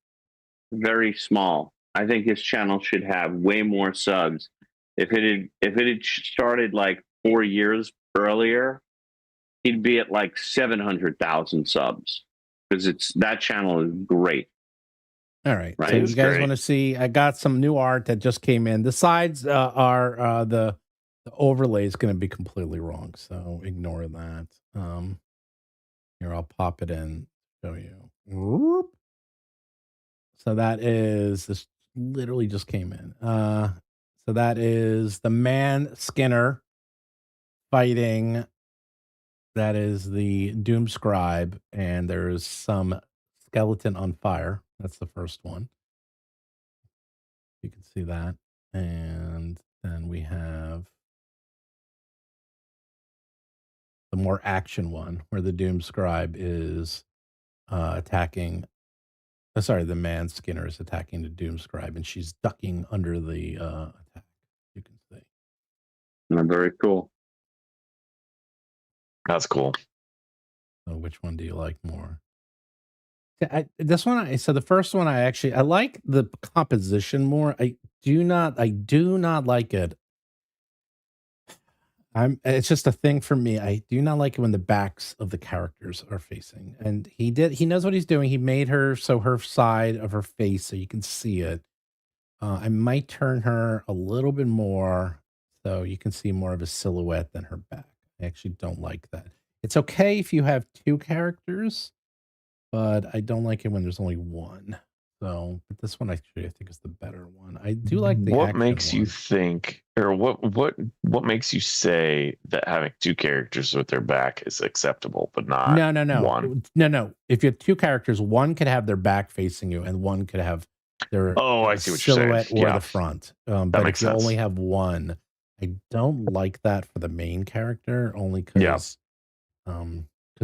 very small. I think his channel should have way more subs. If it had started like 4 years earlier, he'd be at like 700,000 subs, because that channel is great. All right. Right. So you guys want to see? I got some new art that just came in. The sides are the overlay is going to be completely wrong, so ignore that. Here, I'll pop it in, show you. Whoop. So that is, this literally just came in. So that is the man Skinner fighting. That is the Doom Scribe, and there's some skeleton on fire. That's the first one. You can see that. And then we have the more action one, where the Doom Scribe is attacking. The Man Skinner is attacking the Doom Scribe, and she's ducking under the attack. You can see. Very cool. That's cool. So which one do you like more? This one, so the first one, I like the composition more. I do not like it. It's just a thing for me. I do not like it when the backs of the characters are facing. And he knows what he's doing. He made her so her side of her face so you can see it. I might turn her a little bit more so you can see more of a silhouette than her back. I actually don't like that. It's okay if you have two characters, but I don't like it when there's only one. So, but this one actually I think is the better one. I do like the What action makes you one. think, or what makes you say that having two characters with their back is acceptable, but not one? No. If you have two characters, one could have their back facing you, and one could have their I see what you're silhouette saying. or the front. But makes if you sense. only have one, I don't like that for the main character, only because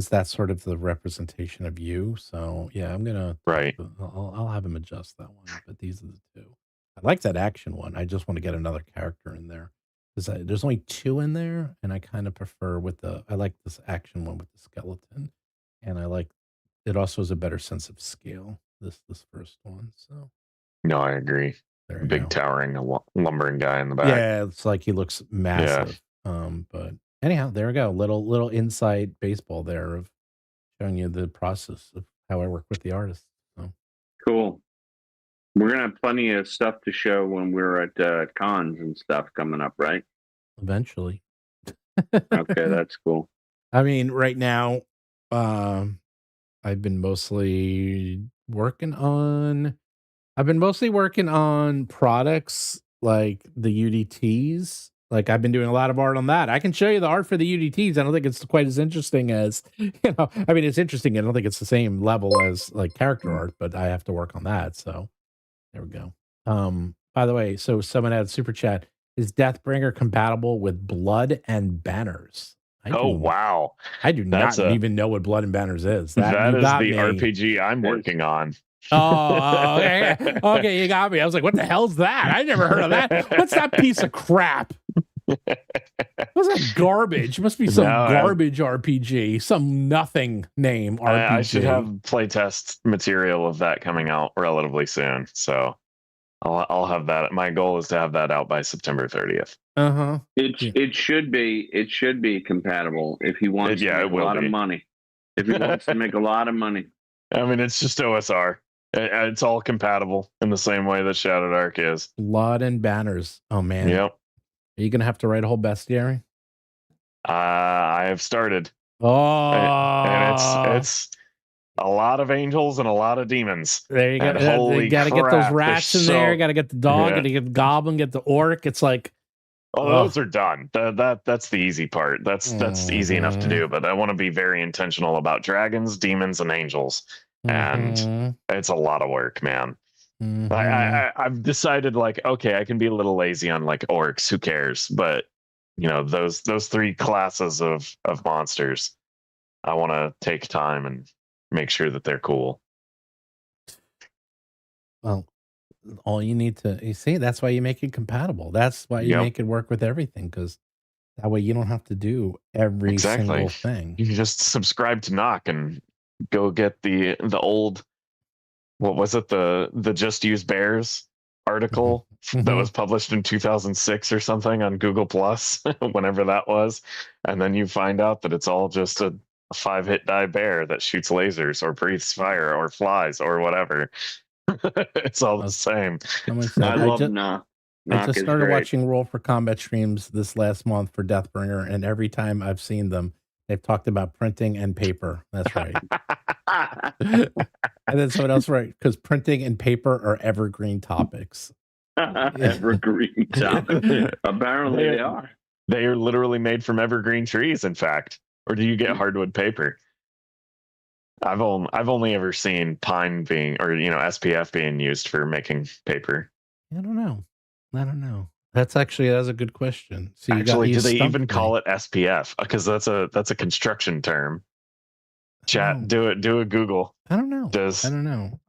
that's sort of the representation of you. So yeah, I'm gonna I'll have him adjust that one. But these are the two. I like that action one. I just want to get another character in there because there's only two in there, and I kind of prefer I like this action one with the skeleton, and I like it also has a better sense of scale. This first one. So no, I agree. Big towering lumbering guy in the back. Yeah, it's like he looks massive. But anyhow, there we go. Little inside baseball there of showing you the process of how I work with the artist. So. Cool. We're gonna have plenty of stuff to show when we're at cons and stuff coming up, right? Eventually. Okay, that's cool. I mean, right now, I've been mostly working on products like the UDTs. Like I've been doing a lot of art on that. I can show you the art for the UDTs. I don't think it's quite as interesting as, I mean, it's interesting. I don't think it's the same level as like character art, but I have to work on that. So there we go. By the way, so someone had super chat. Is Deathbringer compatible with Blood and Banners? Wow. I do not even know what Blood and Banners is. That is the RPG I'm working on. Oh, okay, you got me. I was like, what the hell's that? I never heard of that. What's that piece of crap? What's that garbage? It must be some garbage RPG, some nothing name RPG. I should have playtest material of that coming out relatively soon. So I'll have that. My goal is to have that out by September 30th. It should be compatible if he wants to make a lot of money. If he wants to make a lot of money. I mean, it's just OSR. It's all compatible in the same way that Shadowdark is. Blood and Banners. Oh man. Yep. Are you gonna have to write a whole bestiary? I have started. Oh, and it's a lot of angels and a lot of demons. There you go. You got to get those rats in there. Got to get the dog. Got to get the goblin. Get the orc. It's like, those are done. That's the easy part. That's easy enough to do. But I want to be very intentional about dragons, demons, and angels. And it's a lot of work, man. I've decided, like, okay, I can be a little lazy on like orcs. Who cares? But those three classes of monsters, I want to take time and make sure that they're cool. Well, all you need to see, that's why you make it compatible. That's why you make it work with everything, because that way you don't have to do every single thing. You can just subscribe to Knock and go get the old, what was it, the Just Use Bears article that was published in 2006 or something on Google Plus, whenever that was, and then you find out that it's all just a 5-hit die bear that shoots lasers or breathes fire or flies or whatever. It's all the same. I love Knock. I just started watching Roll for Combat streams this last month for Deathbringer, and every time I've seen them, they've talked about printing and paper. That's right. And then someone else, right? Because printing and paper are evergreen topics. Evergreen topics. Apparently they are. They are literally made from evergreen trees, in fact. Or do you get hardwood paper? I've only ever seen pine being, or SPF being used for making paper. I don't know. That's a good question. So Actually, do they even call it SPF? Because that's a construction term. Chat, do a Google. I don't know. I don't know.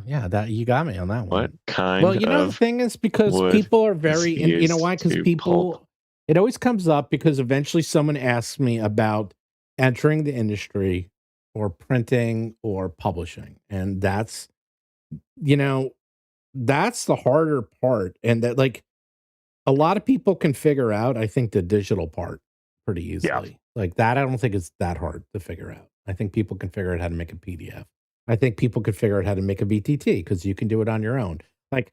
Yeah, that you got me on that one. What kind? Well, the thing is, because people are very, and you know why? Because people, it always comes up because eventually someone asks me about entering the industry or printing or publishing, and that's the harder part, and that like a lot of people can figure out. I think the digital part pretty easily. Yeah. Like that, I don't think it's that hard to figure out. I think people can figure out how to make a PDF. I think people could figure out how to make a BTT because you can do it on your own. Like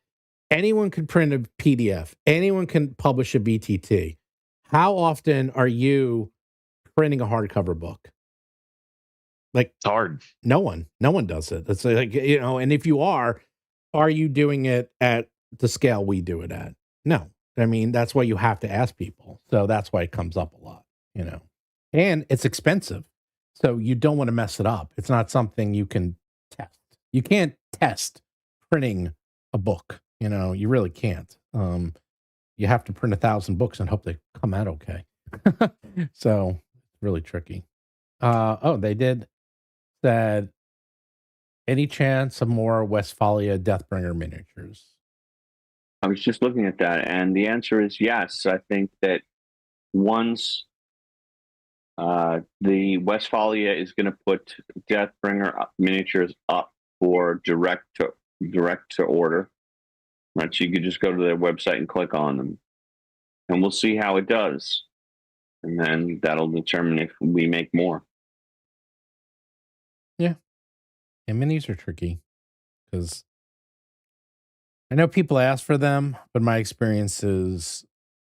anyone can print a PDF. Anyone can publish a BTT. How often are you printing a hardcover book? Like it's hard. No one does it. It's like, and if you are you doing it at the scale we do it at? No. I mean, that's why you have to ask people. So that's why it comes up a lot, and it's expensive. So you don't want to mess it up. It's not something you can test. You can't test printing a book. You really can't. You have to print 1,000 books and hope they come out okay. So it's really tricky. They did said, any chance of more Westphalia Deathbringer miniatures? I was just looking at that, and the answer is yes. I think that once the Westphalia is going to put Deathbringer miniatures up for direct to order, right? So you could just go to their website and click on them, and we'll see how it does, and then that'll determine if we make more. Yeah, and minis are tricky because I know people ask for them, but my experience is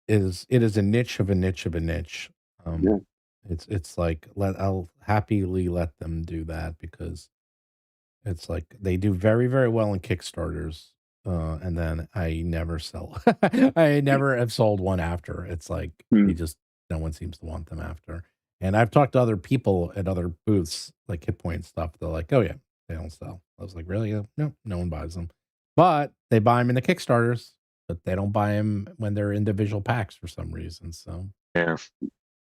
it is a niche of a niche of a niche. Yeah. It's like I'll happily let them do that because it's like they do very, very well in Kickstarters, and then I never sell. I never have sold one after. It's like no one seems to want them after. And I've talked to other people at other booths, like Hit Point stuff. They're like, "Oh yeah, they don't sell." I was like, "Really? No one buys them." But they buy them in the Kickstarters, but they don't buy them when they're individual packs for some reason. So yeah.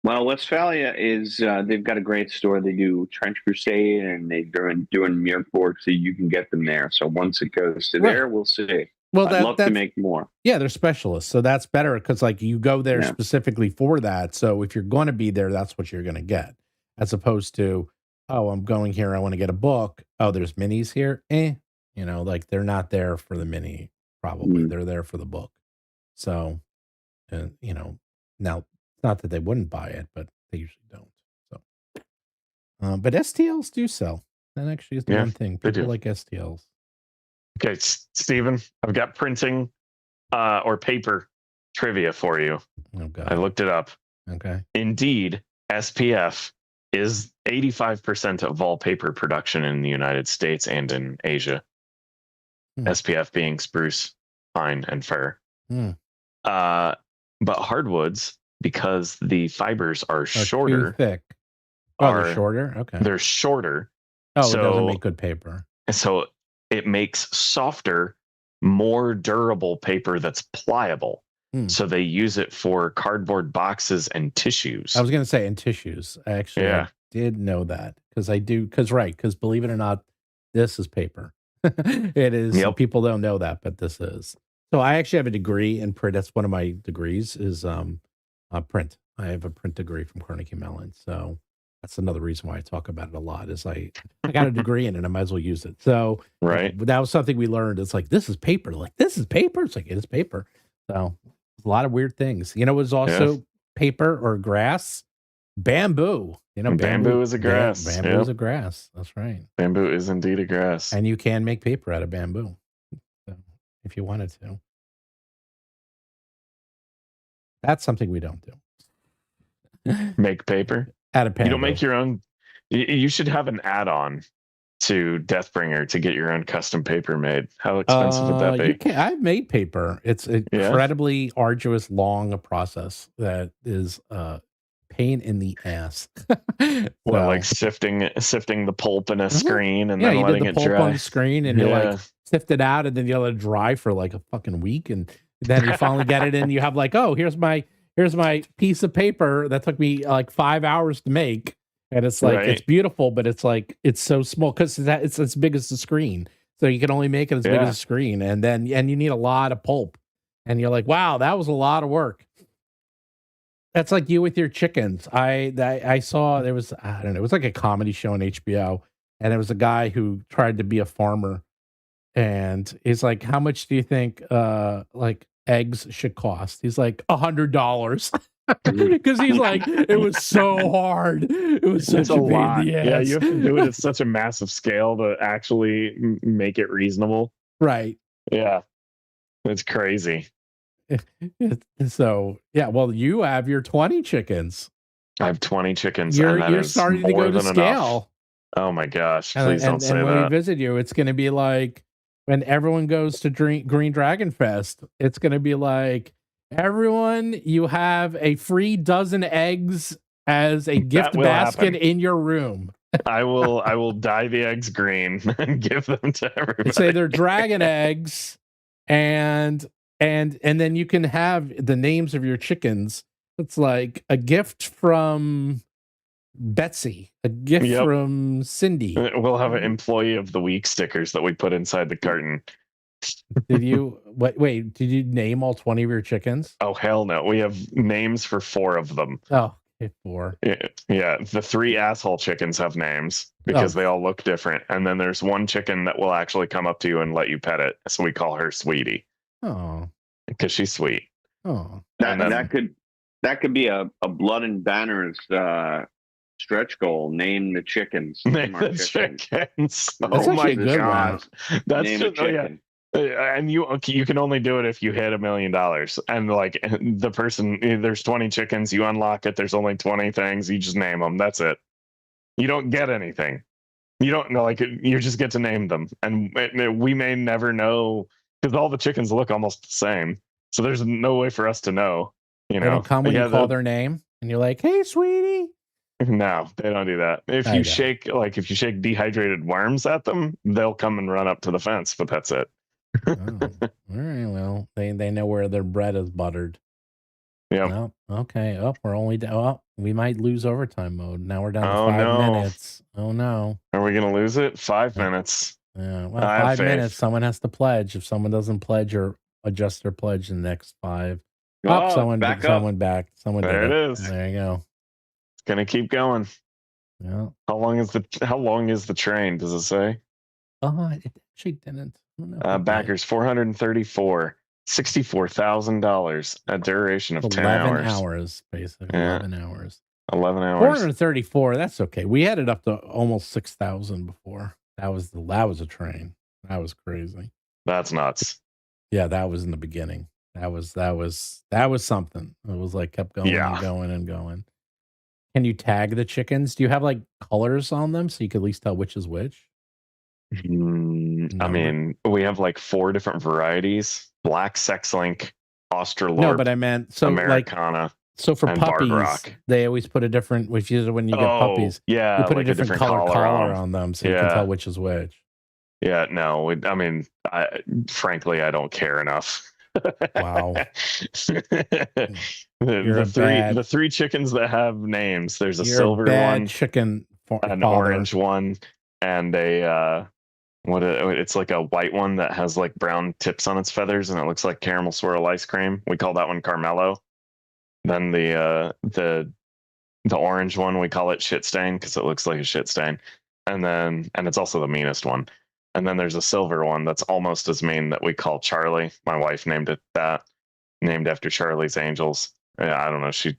Well, Westphalia is they've got a great store. They do Trench Crusade, and they're doing Mirkborg, so you can get them there. So once it goes to there, we'll see. Well, I'd love to make more. Yeah, they're specialists, so that's better because like you go there specifically for that. So if you're going to be there, that's what you're going to get, as opposed to, oh, I'm going here, I want to get a book. Oh, there's minis here. Like they're not there for the mini. Probably they're there for the book. So, now it's not that they wouldn't buy it, but they usually don't. So, but STLs do sell. That actually is the one thing people like STLs. Okay, Stephen, I've got printing or paper trivia for you. Oh, God. I looked it up. Okay. Indeed, SPF is 85% of all paper production in the United States and in Asia. SPF being spruce, pine, and fir. But hardwoods, because the fibers are shorter. Too thick. They're shorter? Okay. They're shorter. Oh, so it doesn't make good paper. So it makes softer, more durable paper that's pliable. So they use it for cardboard boxes and tissues. I was going to say, and tissues. Actually, I did know that because believe it or not, this is paper. It is. Yep. People don't know that, but this is. So I actually have a degree in print. That's one of my degrees is print. I have a print degree from Carnegie Mellon. So that's another reason why I talk about it a lot is I got a degree in it. I might as well use it. So that was something we learned. It's like, this is paper. Like, this is paper. It's like, it is paper. So a lot of weird things. It was also paper or grass. Bamboo. Bamboo is a grass. Bamboo is a grass. That's right. Bamboo is indeed a grass. And you can make paper out of bamboo so, if you wanted to. That's something we don't do. Make paper? Out of bamboo. You don't make your own. You should have an add-on to Deathbringer to get your own custom paper made. How expensive would that be? I've made paper. It's an incredibly arduous, long process that is pain in the ass. Well, like sifting the pulp in a screen and then letting it dry. On the screen and you like sift it out and then you let it dry for like a fucking week and Then you finally get it, and you have like, oh, here's my piece of paper that took me like 5 hours to make, and it's like it's beautiful, but it's like it's so small because it's as big as the screen, so you can only make it as big as the screen, and you need a lot of pulp, and you're like, wow, that was a lot of work. That's like you with your chickens. I saw there was, I don't know, it was like a comedy show on HBO, and there was a guy who tried to be a farmer, and he's like, how much do you think like eggs should cost? He's like $100. Because he's like, it was so hard. It was such a pain in the ass. Yeah, you have to do it at such a massive scale to actually make it reasonable. Right. Yeah. It's crazy. So, yeah, well, you have your 20 chickens. I have 20 chickens. You're starting to go to scale. Enough. Oh my gosh. Please don't say that. And when we visit you, it's going to be like when everyone goes to Green Dragon Fest, it's going to be like, everyone, you have a free dozen eggs as a gift basket in your room. I will dye the eggs green and give them to everybody. Say they're dragon eggs, and then you can have the names of your chickens. It's like a gift from Betsy, a gift from Cindy. We'll have an employee of the week stickers that we put inside the carton. Did you wait, did you name all 20 of your chickens? Oh hell no. We have names for 4 of them. Oh, okay, 4. Yeah, the 3 asshole chickens have names because they all look different. And then there's one chicken that will actually come up to you and let you pet it. So we call her Sweetie. Oh. Because she's sweet. Oh. That could be a Blood and Banners stretch goal. Name the chickens. Name the chickens. That's oh my good god. One. That's Name just, a chicken. And you can only do it if you hit $1 million. And like the person, there's 20 chickens, you unlock it, there's only 20 things, you just name them. That's it. You don't get anything. You don't know, like you just get to name them. And we may never know because all the chickens look almost the same. So there's no way for us to know. You know, it'll come when you call their name and you're like, hey, sweetie. No, they don't do that. If you shake dehydrated worms at them, they'll come and run up to the fence, but that's it. Oh, all right, well, they know where their bread is buttered. Yeah. Well, okay. We're only down. Oh, we might lose overtime mode. Now we're down to 5 minutes. Oh no. Are we gonna lose it? 5 minutes. Yeah. Well, 5 minutes. Someone has to pledge. If someone doesn't pledge or adjust their pledge in the next 5. Someone back. Someone there did it is. There you go. It's gonna keep going. Yeah. How long is the train? Does it say? Oh, it actually didn't. Backers 434, $64,000, a duration of 10 hours. 11 hours, basically. Yeah. 11 hours. 11 hours. 434. That's okay. We had it up to almost 6,000 before. That was a train. That was crazy. That's nuts. Yeah, that was in the beginning. That was something. It was like kept going and going and going. Can you tag the chickens? Do you have like colors on them so you can at least tell which is which? I mean, we have like 4 different varieties: black, sex-link, Australorp. No, but I meant Americana. Like, so for puppies, they always put a different. When you get puppies, yeah, you put like a different collar on them so you can tell which is which. Yeah, no, I mean, frankly, I don't care enough. Wow. the 3 chickens that have names. There's a silver one, chicken, an orange one, and it's like a white one that has like brown tips on its feathers, and it looks like caramel swirl ice cream. We call that one Carmelo. Then the orange one, we call it shit stain because it looks like a shit stain, and it's also the meanest one. And then there's a silver one that's almost as mean that we call Charlie. My wife named it that, named after Charlie's Angels. Yeah, I don't know. She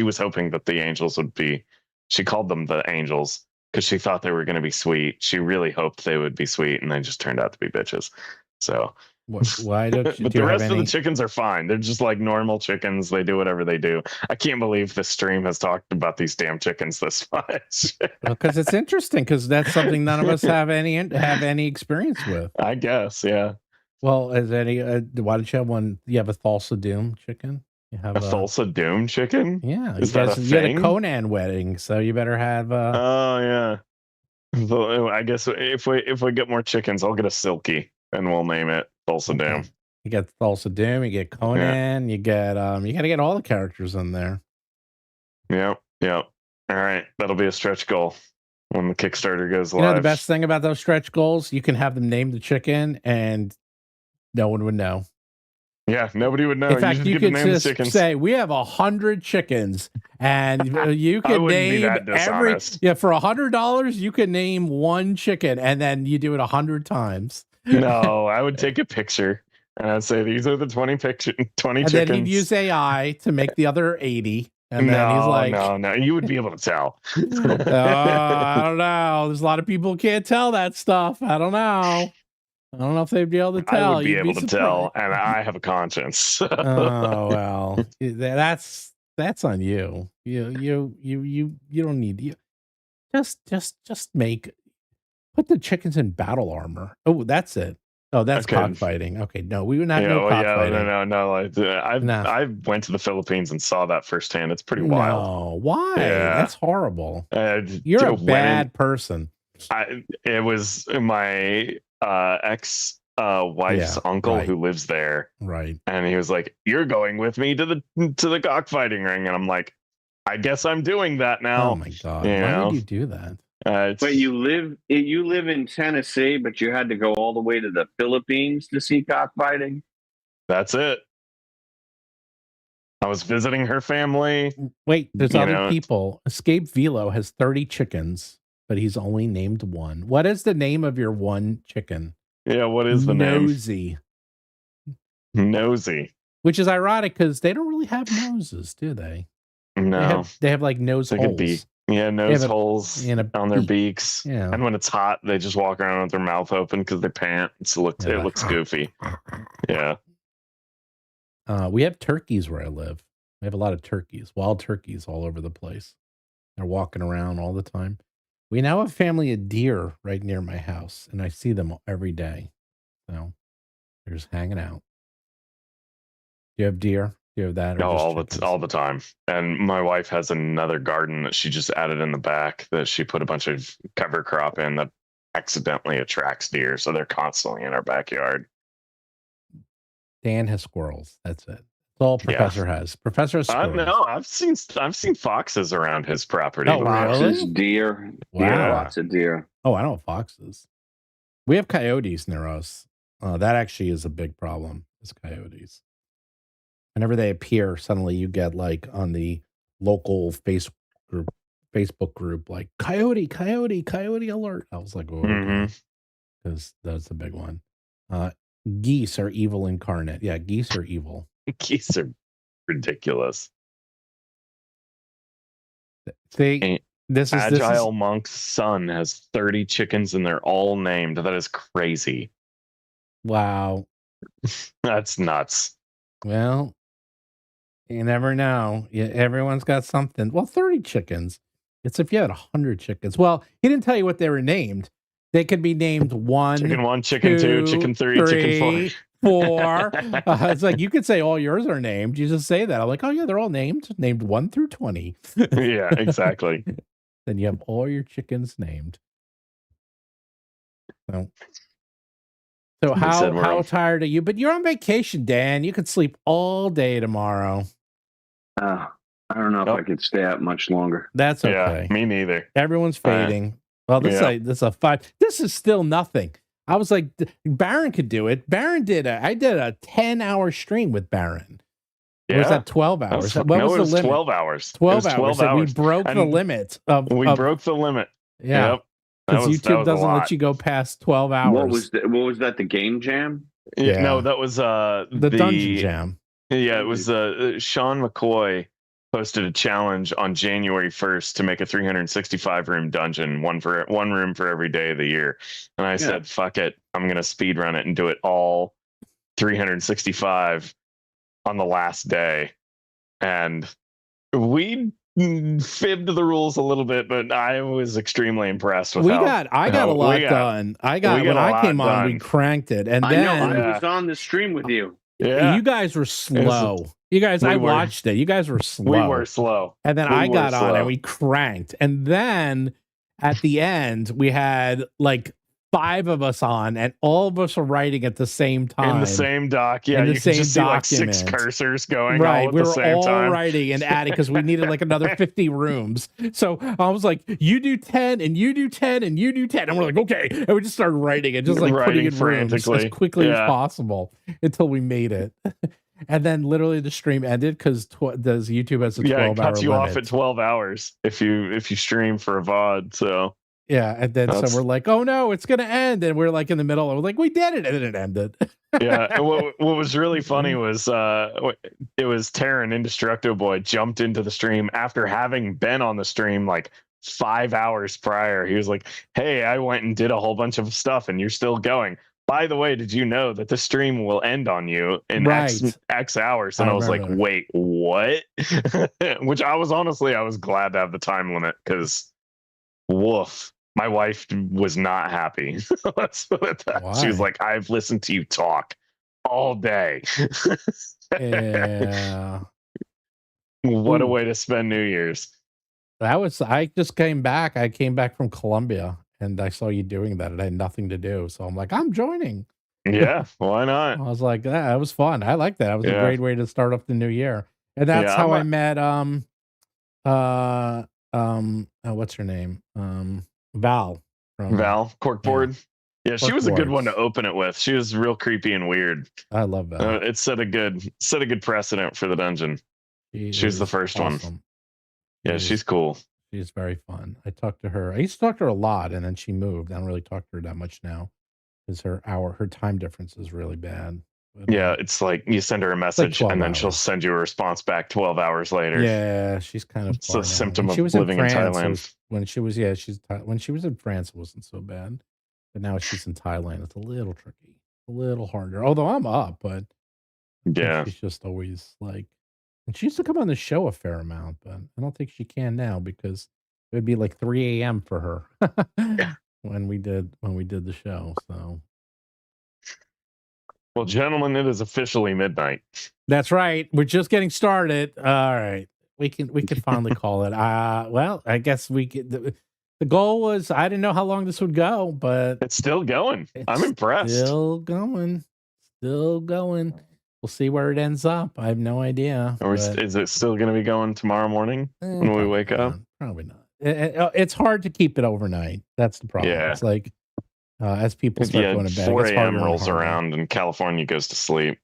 was hoping that the Angels would be. She called them the Angels because she thought they were going to be sweet. She really hoped they would be sweet, and they just turned out to be bitches. So why don't you? But the rest of the chickens are fine. They're just like normal chickens. They do whatever they do. I can't believe this stream has talked about these damn chickens this much. Because it's interesting. Because that's something none of us have any experience with. I guess, yeah. Well, why don't you have one? You have a Thulsa Doom chicken. You have a Thulsa Doom chicken. Yeah, is that a thing? You had a Conan wedding, so you better have. Oh yeah. So I guess if we get more chickens, I'll get a Silky and we'll name it Thulsa Doom. You get Thulsa Doom, you get Conan, you gotta get all the characters in there. Yep. All right, that'll be a stretch goal when the Kickstarter goes live. You know the best thing about those stretch goals? You can have them name the chicken, and no one would know. Yeah, nobody would know. In fact, you could name the just chickens. say we have 100 chickens, and you can name every. Yeah, for $100, you can name one chicken, and then you do it 100 times. No, I would take a picture and I'd say these are the 20 and chickens. then he'd use AI to make the other 80. And then he's like, no, you would be able to tell. I don't know. There's a lot of people who can't tell that stuff. I don't know. I don't know if they'd be able to tell. I would be able to tell, and I have a conscience. Oh well, that's on you. You don't need just put the chickens in battle armor. Oh, that's it. Oh, that's cockfighting. Okay, no, we would not know cockfighting. No. I went to the Philippines and saw that firsthand. It's pretty wild. No, why? Yeah. That's horrible. You're a bad person. It was my ex wife's uncle who lives there, right? And he was like, "You're going with me to the cockfighting ring," and I'm like, "I guess I'm doing that now." Oh my god! Why would you do that? But you live in Tennessee, but you had to go all the way to the Philippines to see cockfighting. That's it. I was visiting her family. Wait, there's other people. Escape Velo has 30 chickens, but he's only named one. What is the name of your one chicken? Yeah, what is the name? Nosy. Which is ironic because they don't really have noses, do they? No. They have like nose holes. Nose holes on their beaks. Yeah. And when it's hot, they just walk around with their mouth open because they pant. It looks goofy. Yeah. We have turkeys where I live. We have a lot of turkeys, wild turkeys all over the place. They're walking around all the time. We now have a family of deer right near my house, and I see them every day. So they're just hanging out. Do you have deer? Do you have that? No, all the time. And my wife has another garden that she just added in the back that she put a bunch of cover crop in that accidentally attracts deer, so they're constantly in our backyard. Dan has squirrels. That's it. That's all Professor has. Professor has squirrels. No, I've seen foxes around his property. Oh, foxes, deer. Wow. Yeah, lots of deer. Oh, I know foxes. We have coyotes near us. That actually is a big problem. Is coyotes. Whenever they appear, suddenly you get like on the local Facebook group, like coyote alert. I was like, oh, because that's a big one. Geese are evil incarnate. Yeah, geese are evil. Geese are ridiculous. See, Agile Monk's son has 30 chickens and they're all named. That is crazy. Wow. That's nuts. Well, you never know. Everyone's got something. Well, 30 chickens. It's if you had 100 chickens. Well, he didn't tell you what they were named. They could be named chicken 1, chicken 2, chicken 3, chicken 4. It's like you could say all yours are named. You just say that. I'm like, oh yeah, they're all named 1 through 20. Yeah, exactly. Then you have all your chickens named. So how tired are you? But you're on vacation, Dan. You could sleep all day tomorrow. I don't know if I could stay up much longer. That's okay. Yeah, me neither. Everyone's fading. Well, this is a 5. This is still nothing. I was like, Baron could do it. Baron I did a 10-hour stream with Baron. Yeah. Or was that 12 hours? What was the limit? 12 hours. 12 hours. We broke the limit. We broke the limit. Yeah. Yep. Because YouTube doesn't let you go past 12 hours. What was that? The game jam? Yeah. No, that was the dungeon jam. Yeah, it was Sean McCoy posted a challenge on January 1st to make a 365 room dungeon, one room for every day of the year. And I said, fuck it. I'm going to speed run it and do it all 365 on the last day. And we fibbed the rules a little bit, but I was extremely impressed with I got a lot done. When I came on, we cranked it. And then I was on the stream with you. Yeah. You guys were slow. I watched it. You guys were slow. We were slow. And then I got on and we cranked. And then at the end, we had like 5 of us on, and all of us are writing at the same time. In the same doc. Yeah, In the you can same just see like 6 document. cursors going Right, all at we the were same all time. writing and adding because we needed like another 50 rooms. So I was like, "You do 10, and you do 10, and you do 10," and we're like, "Okay," and we just started writing and just like putting Writing in rooms as frantically. quickly as Yeah. possible until we made it. And then literally the stream ended because does YouTube has a 12-hour it cuts you limit. off at 12 hours if you stream for a VOD. So yeah, and then so we're like, "Oh no, it's gonna end," and we're like in the middle. We're like, "We did it," and then it ended. Yeah, and what was really funny was it was Terran Indestructo Boy jumped into the stream after having been on the stream like 5 hours prior. He was like, "Hey, I went and did a whole bunch of stuff, and you're still going. By the way, did you know that the stream will end on you in X hours?" And I was like, "Wait, what?" Which I was glad to have the time limit because, woof. My wife was not happy. Let's put it that. She was like, "I've listened to you talk all day." Yeah. What a way to spend New Year's. I just came back. I came back from Colombia and I saw you doing that and I had nothing to do. So I'm like, I'm joining. Yeah, why not? I was like, that was fun. I like that. That was a great way to start off the new year. And that's how I met what's her name? Val. Val Corkboard. Yeah, she was a good one to open it with. She was real creepy and weird. I love Val. It set a good precedent for the dungeon. She was the first one. Yeah, she's cool. She's very fun. I talked to her. I used to talk to her a lot, and then she moved. I don't really talk to her that much now because her time difference is really bad. But, yeah, it's like you send her a message and then she'll send you a response back 12 hours later. Yeah, she's kind of. It's a symptom of living in Thailand. When she was in France, it wasn't so bad, but now she's in Thailand. It's a little tricky, a little harder. Although I'm up, but yeah, she's just always like. And she used to come on the show a fair amount, but I don't think she can now because it would be like 3 a.m. for her when we did the show. So, well, gentlemen, it is officially midnight. That's right. We're just getting started. All right, we can finally call it. Well, I guess we could. The goal was I didn't know how long this would go, but it's still going. I'm impressed. Still going. We'll see where it ends up. I have no idea. Or is it still going to be going tomorrow morning when we wake up? Probably not. It's hard to keep it overnight. That's the problem. Yeah. It's like as people start going to bed, 4 a.m. rolls around and California goes to sleep.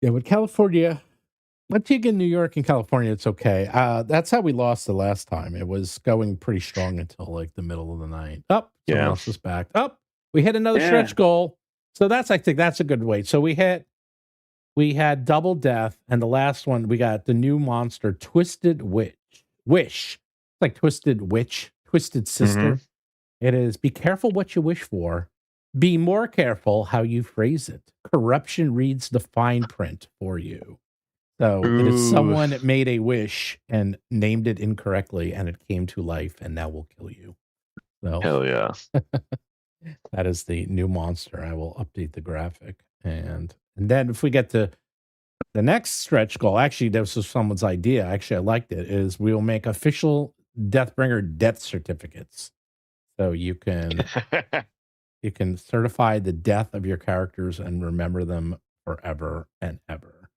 Yeah, with California, once you get in New York and California, it's okay. That's how we lost the last time. It was going pretty strong until like the middle of the night. Someone else is back. We hit another stretch goal. So I think that's a good way. So we had double death, and the last one we got the new monster, Twisted Wish. It's like Twisted Witch, Twisted Sister. Mm-hmm. It is be careful what you wish for. Be more careful how you phrase it. Corruption reads the fine print for you. So it is someone that made a wish and named it incorrectly, and it came to life, and now will kill you. So hell yeah. That is the new monster. I will update the graphic. And then if we get to the next stretch goal, actually, this was someone's idea. Actually, I liked it, is we will make official Deathbringer death certificates. So you can certify the death of your characters and remember them forever and ever.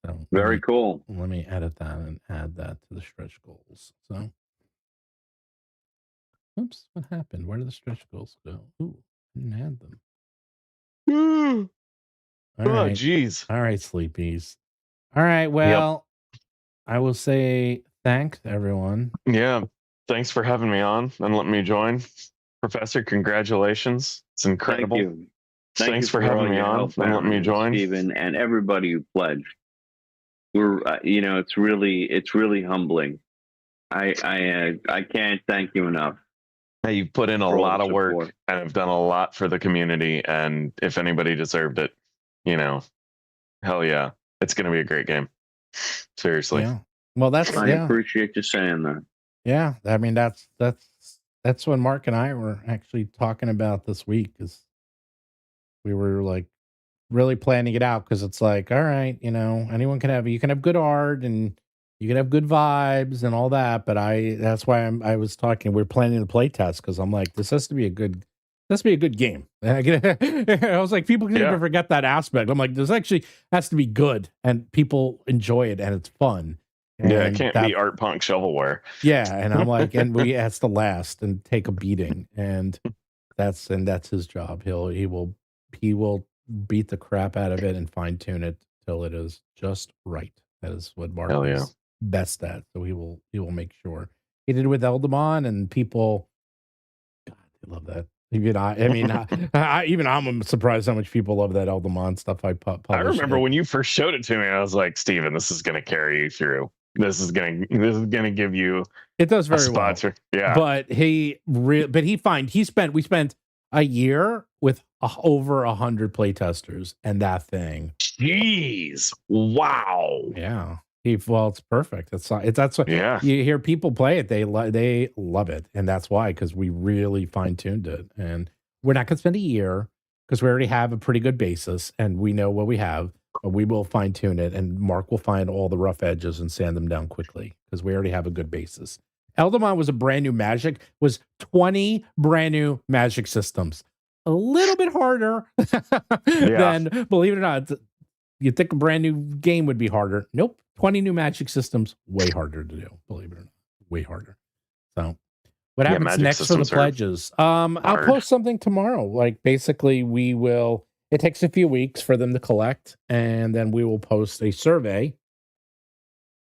So very cool. Let me edit that and add that to the stretch goals. So, oops, what happened? Where did the stretch goals go? Ooh, I didn't add them. All right. Geez. All right, sleepies. All right. Well, I will say thanks, everyone. Yeah. Thanks for having me on and letting me join. Professor, congratulations. It's incredible. Thank you. Thanks for having me on and letting me join. Stephen, and everybody who pledged. We're, it's really humbling. I can't thank you enough. Hey, you've put in a lot of work and have done a lot for the community. And if anybody deserved it, hell yeah, it's going to be a great game. Seriously. Yeah. Well, I appreciate you saying that. Yeah. I mean, that's what Mark and I were actually talking about this week, is we were like really planning it out, because it's like, all right, you can have good art and You can have good vibes and all that, but that's why I was talking. We're planning the play test because I'm like, this has to be a good game. I was like, people can even forget that aspect. I'm like, this actually has to be good and people enjoy it and it's fun. And it can't be art punk shovelware. Yeah, and I'm like, and we has to last and take a beating, and that's his job. He will beat the crap out of it and fine tune it till it is just right. That is what Mark is best at. So he will make sure. He did it with Eldamon, and people, God, they love that. Even I'm surprised how much people love that Eldamon stuff I published. I remember when you first showed it to me, I was like, Steven, this is going to carry you through. This is going to give you. It does very well. Yeah. But we spent a year with over 100 playtesters, and that thing. Jeez. Wow. Yeah. It's perfect. That's what you hear people play it. They love it. And that's why, because we really fine tuned it. And we're not going to spend a year because we already have a pretty good basis and we know what we have, but we will fine tune it. And Mark will find all the rough edges and sand them down quickly because we already have a good basis. Eldamon was a brand new Magic, was 20 brand new Magic systems. A little bit harder than, believe it or not, you'd think a brand new game would be harder. Nope. 20 new Magic systems, way harder to do, believe it or not. Way harder. So what happens next for the pledges? I'll post something tomorrow. Like basically it takes a few weeks for them to collect, and then we will post a survey.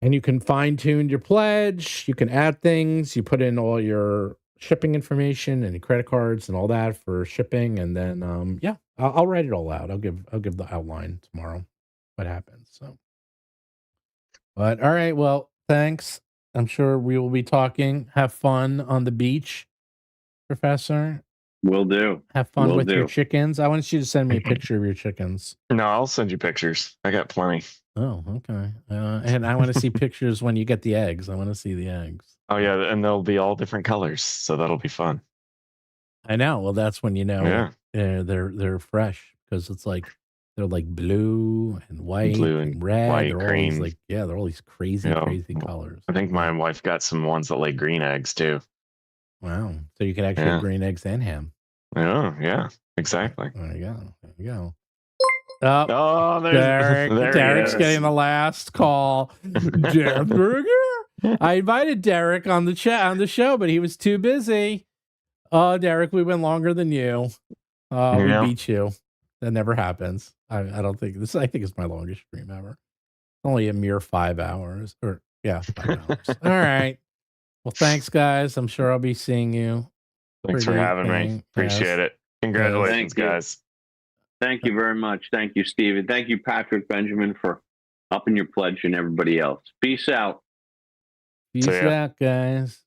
And you can fine tune your pledge. You can add things. You put in all your shipping information and your credit cards and all that for shipping. And then, I'll write it all out. I'll give the outline tomorrow. What happens? So, but all right. Well, thanks. I'm sure we will be talking. Have fun on the beach, Professor. Will do. Have fun with your chickens. I want you to send me a picture of your chickens. No, I'll send you pictures. I got plenty. Oh, okay. And I want to see pictures when you get the eggs. I want to see the eggs. Oh yeah, and they'll be all different colors, so that'll be fun. I know. Well, that's when you know they're fresh because it's like they're like blue and white, and red, white, they're green. All these, they're all these crazy colors. I think my wife got some ones that lay green eggs too. Wow! So you can actually have green eggs and ham. Oh yeah, exactly. There you go. Oh, Derek's getting the last call. Deathbringer. I invited Derek on the show, but he was too busy. Oh, Derek, we went longer than you. We beat you. That never happens. I don't think this. I think it's my longest stream ever. Only a mere 5 hours, 5 hours. All right. Well, thanks, guys. I'm sure I'll be seeing you. Thanks for having me. Appreciate it. Congratulations, guys. Thank you very much. Thank you, Steven. Thank you, Patrick Benjamin, for upping your pledge and everybody else. Peace out. Peace out, guys.